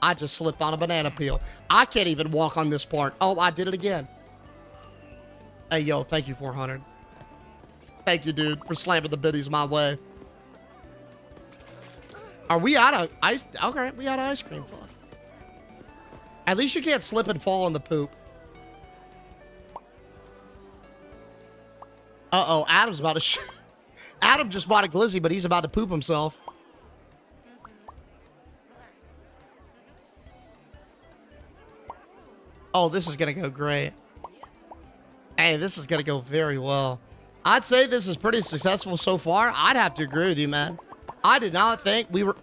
I just slipped on a banana peel. I can't even walk on this park. Oh, I did it again. Hey, yo, thank you, 400. Thank you, dude, for slamming the biddies my way. Are we out of ice? Okay, we out of ice cream. Fuck. At least you can't slip and fall in the poop. Uh-oh, Adam's about to Adam just bought a glizzy, but he's about to poop himself. Oh, this is going to go great. Hey, this is going to go very well. I'd say this is pretty successful so far. I'd have to agree with you, man. I did not think we were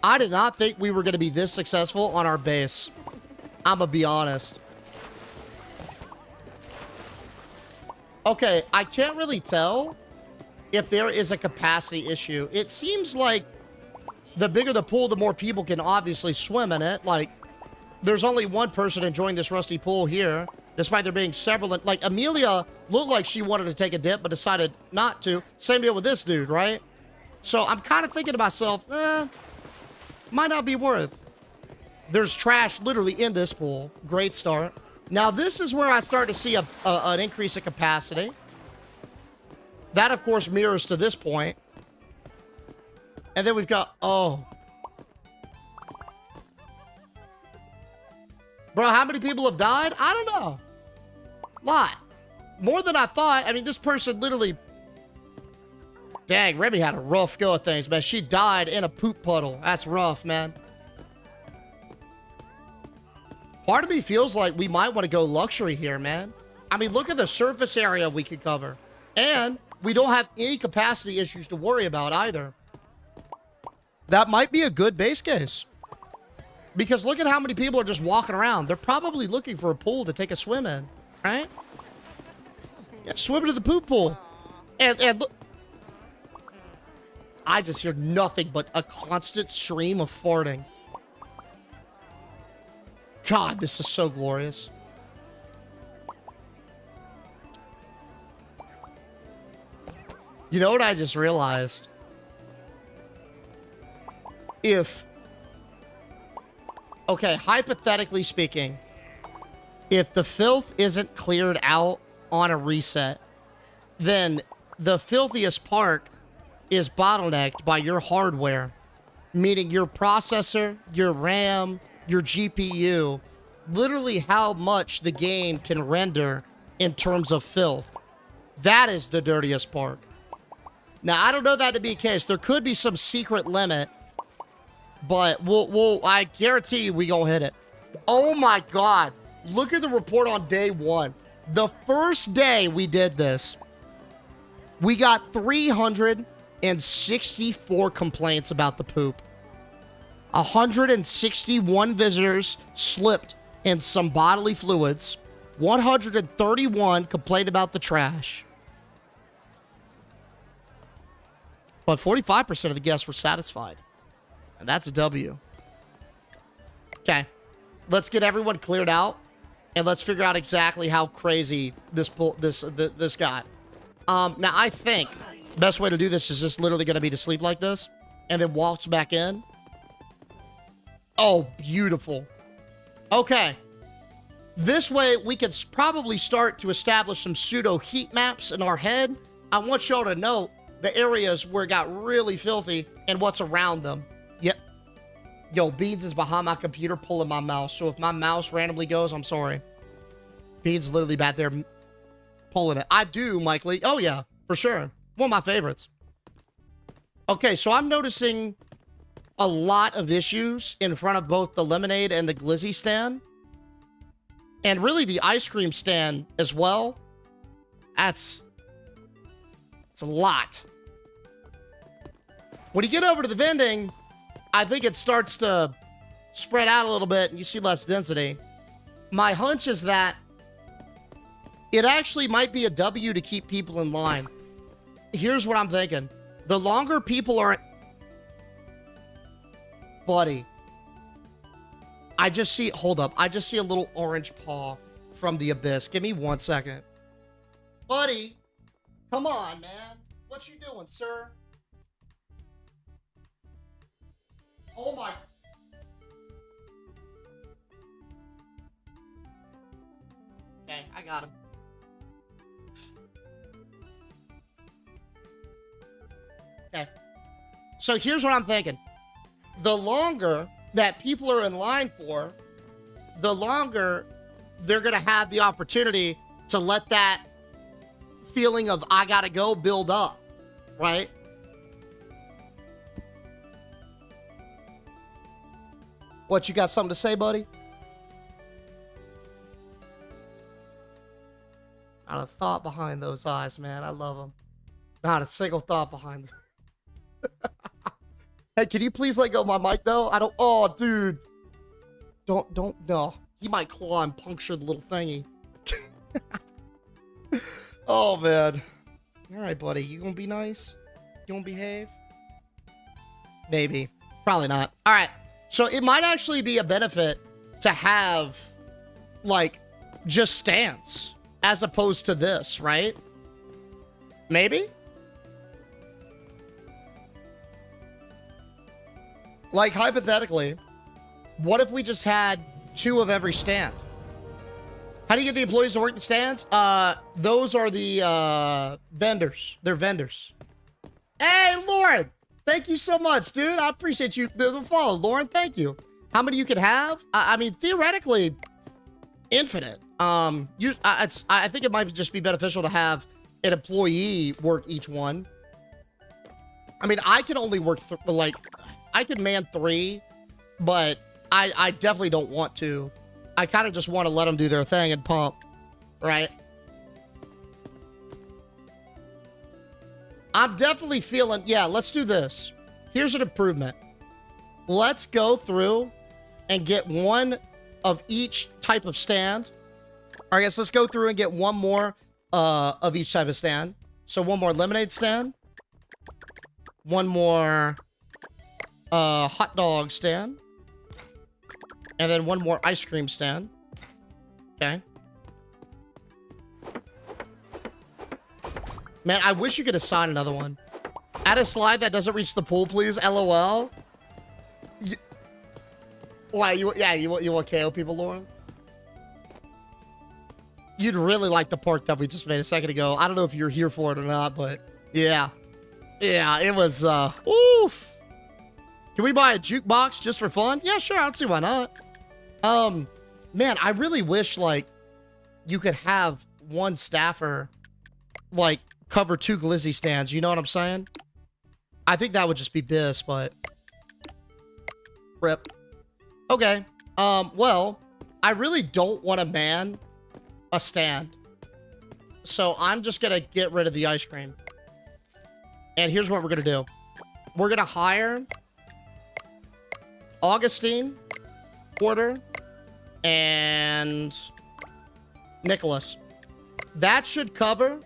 going to be this successful on our base. I'm going to be honest. Okay, I can't really tell if there is a capacity issue. It seems like the bigger the pool, the more people can obviously swim in it. Like, there's only one person enjoying this rusty pool here, despite there being several. Like, Amelia looked like she wanted to take a dip, but decided not to. Same deal with this dude, right? So I'm kind of thinking to myself, might not be worth. There's trash literally in this pool. Great start. Now, this is where I start to see an increase in capacity. That, of course, mirrors to this point. And then we've got, oh. Bro, how many people have died? I don't know. Lot. More than I thought. I mean, this person literally... Dang, Remy had a rough go at things, man. She died in a poop puddle. That's rough, man. Part of me feels like we might want to go luxury here, man. I mean, look at the surface area we could cover. And we don't have any capacity issues to worry about either. That might be a good base case. Because look at how many people are just walking around. They're probably looking for a pool to take a swim in, right? Yeah, swim to the poop pool. And look. I just hear nothing but a constant stream of farting. God, this is so glorious. You know what I just realized? Okay, hypothetically speaking, if the filth isn't cleared out on a reset, then the filthiest park is bottlenecked by your hardware, meaning your processor, your RAM, your GPU, literally how much the game can render in terms of filth. That is the dirtiest part. Now, I don't know that to be the case. There could be some secret limit, but I guarantee you we gonna hit it. Oh my God. Look at the report on day 1. The first day we did this, we got 300 and 64 complaints about the poop. 161 visitors slipped in some bodily fluids. 131 complained about the trash. But 45% of the guests were satisfied. And that's a W. Okay. Let's get everyone cleared out. And let's figure out exactly how crazy this got. Now, I think the best way to do this is just literally going to be to sleep like this. And then waltz back in. Oh, beautiful. Okay. This way, we could probably start to establish some pseudo heat maps in our head. I want y'all to know the areas where it got really filthy and what's around them. Yep. Yo, Beans is behind my computer pulling my mouse. So if my mouse randomly goes, I'm sorry. Beans literally back there pulling it. I do, Mike Lee. Oh, yeah, for sure. One of my favorites. Okay, so I'm noticing a lot of issues in front of both the lemonade and the glizzy stand. And really the ice cream stand as well. It's a lot. When you get over to the vending, I think it starts to spread out a little bit and you see less density. My hunch is that it actually might be a W to keep people in line. Here's what I'm thinking. The longer people are... Buddy. I just see... Hold up. I just see a little orange paw from the abyss. Give me 1 second. Buddy. Come on, man. What you doing, sir? Oh, my... Okay, I got him. Okay. So here's what I'm thinking. The longer that people are in line for, the longer they're going to have the opportunity to let that feeling of I gotta go build up, right? What, you got something to say, buddy? Not a thought behind those eyes, man. I love them. Not a single thought behind them. Hey, can you please let go of my mic, though? I don't... Oh, dude. Don't... No. He might claw and puncture the little thingy. Oh, man. All right, buddy. You gonna be nice? You gonna behave? Maybe. Probably not. All right. So it might actually be a benefit to have, like, just stands as opposed to this, right? Maybe? Like, hypothetically, what if we just had 2 of every stand? How do you get the employees to work the stands? Those are the vendors. They're vendors. Hey, Lauren! Thank you so much, dude. I appreciate you the follow, Lauren. Thank you. How many you could have? I mean, theoretically, infinite. I think it might just be beneficial to have an employee work each one. I mean, I can only work I could man 3, but I definitely don't want to. I kind of just want to let them do their thing and pump, right? I'm definitely feeling, yeah, let's do this. Here's an improvement. Let's go through and get 1 of each type of stand. Or I guess let's go through and get 1 more of each type of stand. So 1 more lemonade stand. 1 more hot dog stand. And then 1 more ice cream stand. Okay. Man, I wish you could assign another one. Add a slide that doesn't reach the pool, please. LOL. Why? You want KO people, Lauren? You'd really like the park that we just made a second ago. I don't know if you're here for it or not, but yeah. Yeah, it was, oof. Can we buy a jukebox just for fun? Yeah, sure. I don't see why not. Man, I really wish, like, you could have 1 staffer, like, cover 2 glizzy stands. You know what I'm saying? I think that would just be biz, but... Rip. Okay. Well, I really don't want to man a stand. So I'm just gonna get rid of the ice cream. And here's what we're going to do. We're going to hire Augustine, Porter, and Nicholas. That should cover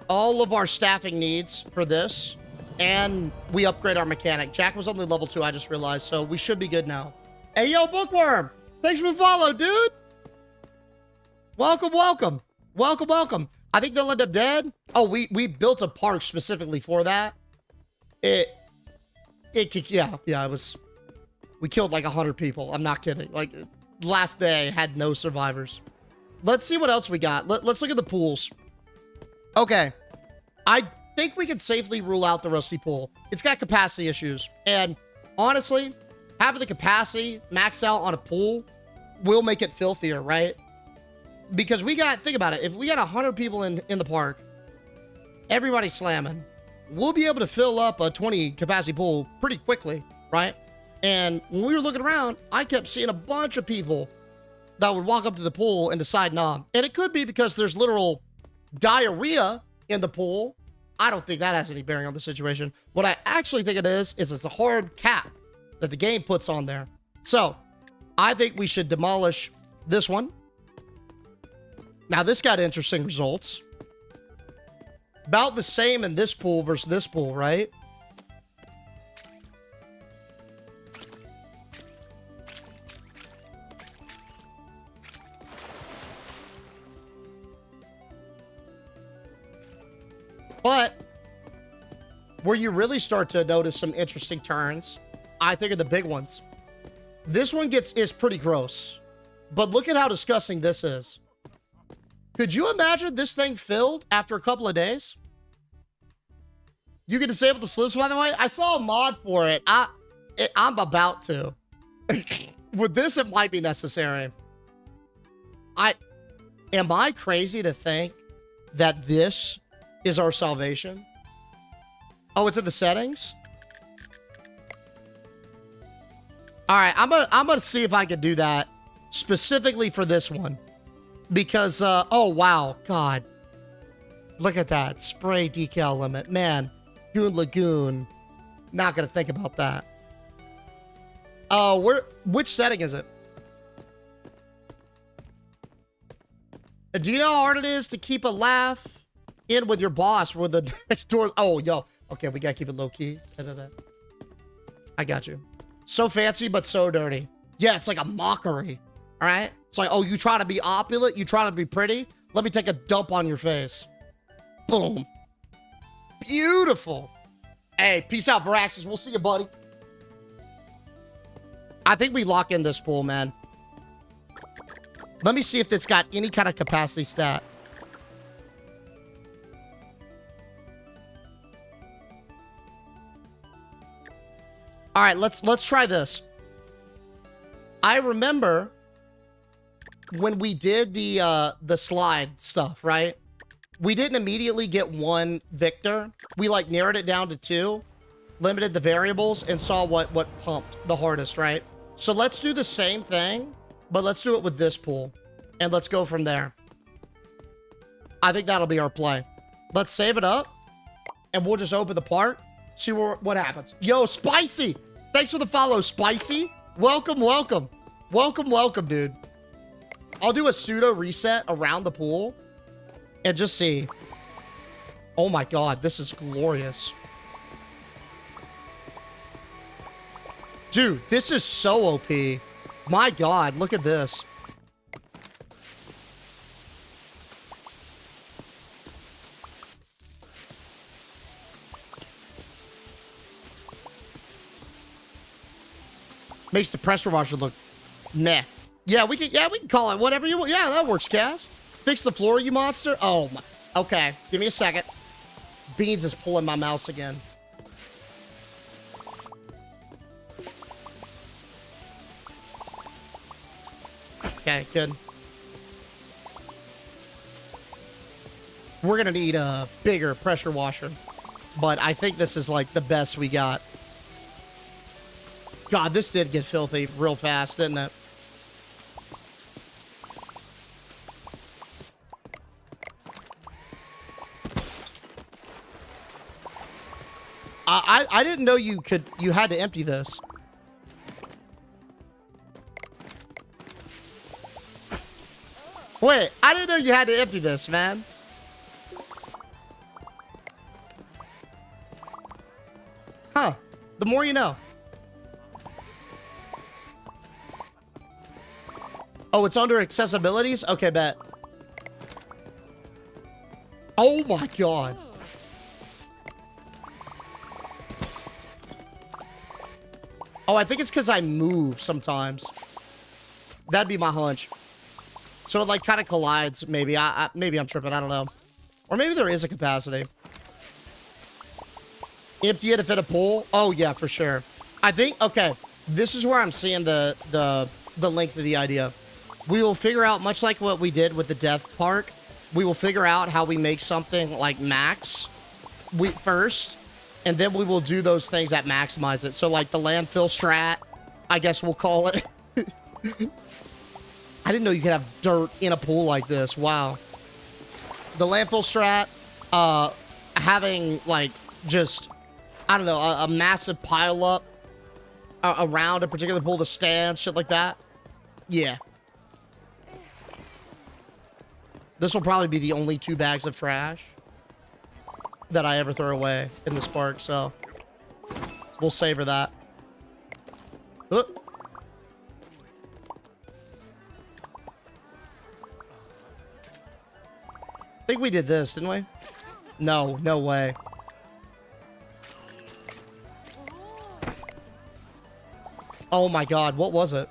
all of our staffing needs for this. And we upgrade our mechanic. Jack was only level 2, I just realized. So we should be good now. Hey, yo, Bookworm. Thanks for the follow, dude. Welcome, welcome. Welcome, welcome. I think they'll end up dead. Oh, we built a park specifically for that. Yeah, it was, we killed like 100 people. I'm not kidding. Like, last day had no survivors. Let's see what else we got. Let's look at the pools. Okay. I think we can safely rule out the Rusty Pool. It's got capacity issues. And honestly, having the capacity maxed out on a pool will make it filthier, right? Because think about it, if we got 100 people in the park, everybody slamming, we'll be able to fill up a 20 capacity pool pretty quickly, right? And when we were looking around, I kept seeing a bunch of people that would walk up to the pool and decide nah. And it could be because there's literal diarrhea in the pool. I don't think that has any bearing on the situation. What I actually think it is it's a hard cap that the game puts on there. So I think we should demolish this one. Now, this got interesting results. About the same in this pool versus this pool, right? But where you really start to notice some interesting turns, I think, are the big ones. This one is pretty gross. But look at how disgusting this is. Could you imagine this thing filled after a couple of days? You can disable the slips, by the way. I saw a mod for it. I'm about to. With this, it might be necessary. Am I crazy to think that this is our salvation? Oh, it's in the settings? All right, I'm gonna see if I can do that specifically for this one. Because, oh, wow. God. Look at that. Spray decal limit. Man, Goon Lagoon. Not going to think about that. Which setting is it? Do you know how hard it is to keep a laugh in with your boss with the next door? Oh, yo. Okay, we got to keep it low key. I got you. So fancy, but so dirty. Yeah, it's like a mockery. All right? It's like, oh, you trying to be opulent? You trying to be pretty? Let me take a dump on your face. Boom. Beautiful. Hey, peace out, Varaxis. We'll see you, buddy. I think we lock in this pool, man. Let me see if it's got any kind of capacity stat. All right, let's try this. I remember when we did the slide stuff, right? We didn't immediately get one victor. We like narrowed it down to 2, limited the variables, and saw what pumped the hardest, right? So let's do the same thing, but let's do it with this pool, and let's go from there. I think that'll be our play. Let's save it up, and we'll just open the park, see what happens. Yo, Spicy! Thanks for the follow, Spicy. Welcome, welcome. Welcome, welcome, dude. I'll do a pseudo reset around the pool and just see. Oh my God, this is glorious. Dude, this is so OP. My God, look at this. Makes the pressure washer look meh. Yeah, we can call it whatever you want. Yeah, that works, Kaz. Fix the floor, you monster. Oh my. Okay, give me a second. Beans is pulling my mouse again. Okay, good. We're gonna need a bigger pressure washer, but I think this is like the best we got. God, this did get filthy real fast, didn't it? I didn't know you had to empty this. Wait, I didn't know you had to empty this, man. Huh. The more you know. Oh, it's under accessibilities? Okay, bet. Oh my god. Oh, I think it's because I move sometimes. That'd be my hunch. So it like kind of collides, maybe. Maybe I'm tripping, I don't know. Or maybe there is a capacity. Empty it if it a pool? Oh yeah, for sure. I think, okay, this is where I'm seeing the length of the idea. We will figure out, much like what we did with the Death Park, we will figure out how we make something like max first, and then we will do those things that maximize it. So like the landfill strat, I guess we'll call it. I didn't know you could have dirt in a pool like this. Wow. The landfill strat, having like just, I don't know, a massive pile up around a particular pool to stand, shit like that. Yeah. This will probably be the only 2 bags of trash that I ever throw away in this park, so we'll savor that. Oop. I think we did this, didn't we? No, no way. Oh my god, what was it?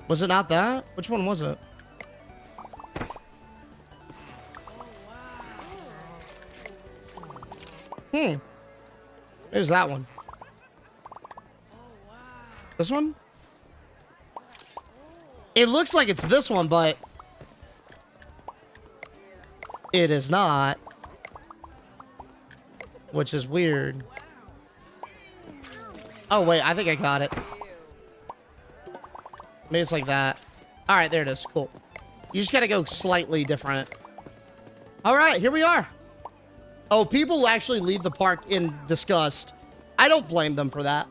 Was it not that? Which one was it? There's that one. This one? It looks like it's this one, but it is not. Which is weird. Oh, wait, I think I got it. Maybe it's like that. All right, there it is. Cool. You just gotta go slightly different. All right, here we are. Oh, people actually leave the park in disgust. I don't blame them for that.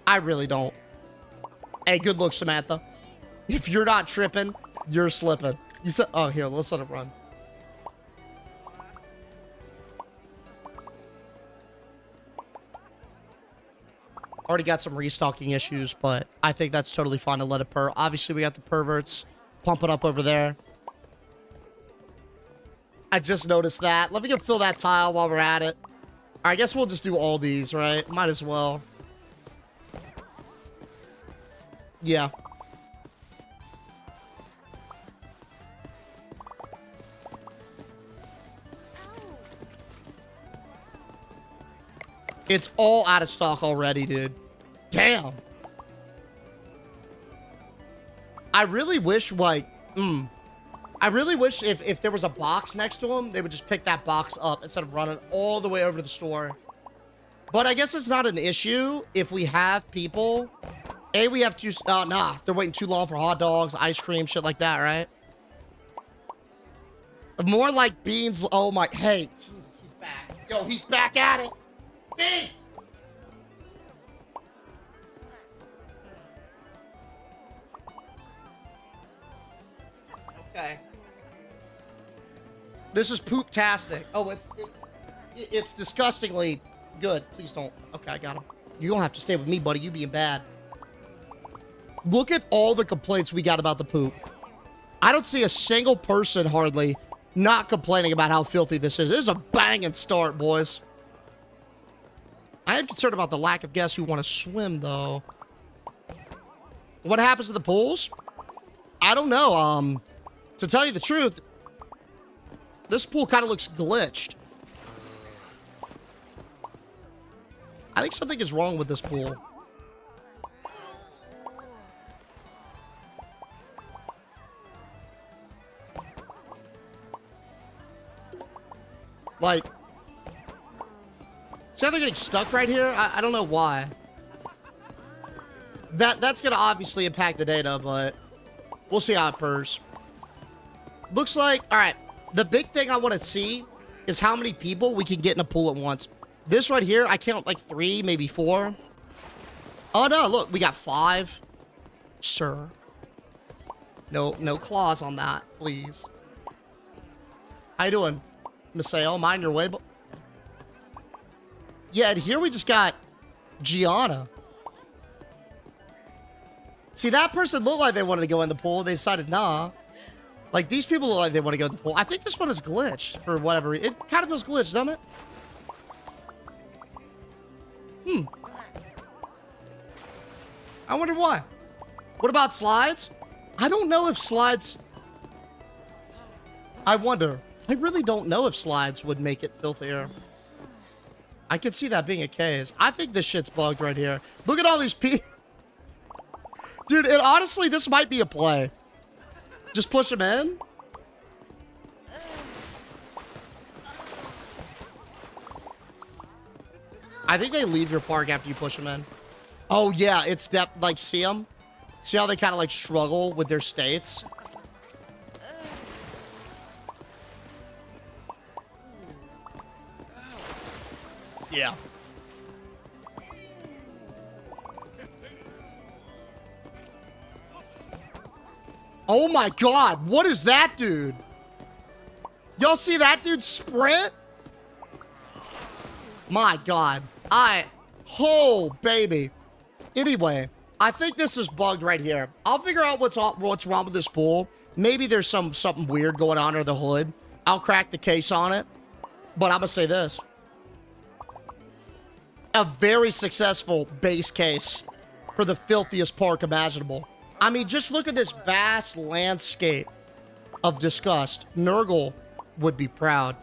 I really don't. Hey, good luck, Samantha. If you're not tripping, you're slipping. You said, oh, here, let's let it run. Already got some restocking issues, but I think that's totally fine to let it purr. Obviously, we got the perverts pumping up over there. I just noticed that. Let me go fill that tile while we're at it. I guess we'll just do all these, right? Might as well. Yeah. It's all out of stock already, dude. Damn. I really wish, like, I really wish if there was a box next to them, they would just pick that box up instead of running all the way over to the store. But I guess it's not an issue if we have people. A, we have two, nah, they're waiting too long for hot dogs, ice cream, shit like that, right? More like beans. Oh my, hey, Jesus, he's back. Yo, he's back at it. Beans! Okay. This is poop-tastic. Oh, it's disgustingly good. Please don't. Okay, I got him. You don't have to stay with me, buddy. You being bad. Look at all the complaints we got about the poop. I don't see a single person hardly not complaining about how filthy this is. This is a banging start, boys. I am concerned about the lack of guests who want to swim, though. What happens to the pools? I don't know. To tell you the truth, this pool kind of looks glitched. I think something is wrong with this pool. Like, see how they're getting stuck right here? I don't know why. That's gonna obviously impact the data, but we'll see how it purrs. Looks like, all right, The big thing I want to see is how many people we can get in a pool at once. This right here, I count like 3, maybe 4. Oh no, look, we got 5. Sir. No claws on that, please. How you doing, Misael? Mind your way. Yeah, and here we just got Gianna. See, that person looked like they wanted to go in the pool. They decided, nah. Like, these people look like they want to go in the pool. I think this one is glitched for whatever. It kind of feels glitched, doesn't it? I wonder why. What about slides? I don't know if slides... I wonder. I really don't know if slides would make it filthier. I could see that being a case. I think this shit's bugged right here. Look at all these people. Dude, and honestly, this might be a play. Just push them in. I think they leave your park after you push them in. Oh, yeah, it's like, see them? See how they kind of, like, struggle with their states? Yeah. Oh my God, what is that, dude? Y'all see that dude sprint? My God. Oh, baby. Anyway, I think this is bugged right here. I'll figure out what's wrong with this pool. Maybe there's something weird going on under the hood. I'll crack the case on it. But I'm gonna say this. A very successful base case for the filthiest park imaginable. I mean, just look at this vast landscape of disgust. Nurgle would be proud.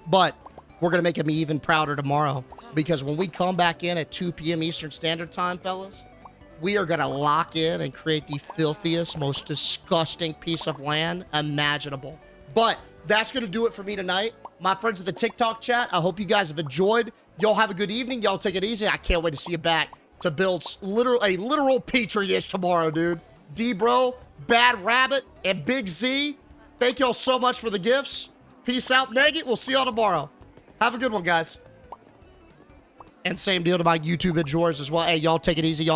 But we're going to make him even prouder tomorrow. Because when we come back in at 2 p.m. Eastern Standard Time, fellas, we are going to lock in and create the filthiest, most disgusting piece of land imaginable. But that's going to do it for me tonight. My friends of the TikTok chat, I hope you guys have enjoyed. Y'all have a good evening. Y'all take it easy. I can't wait to see you back to build a literal petri dish tomorrow, dude. D-Bro, Bad Rabbit, and Big Z, thank y'all so much for the gifts. Peace out, Nugget. We'll see y'all tomorrow. Have a good one, guys. And same deal to my YouTube enjoyers as well. Hey, y'all take it easy, y'all.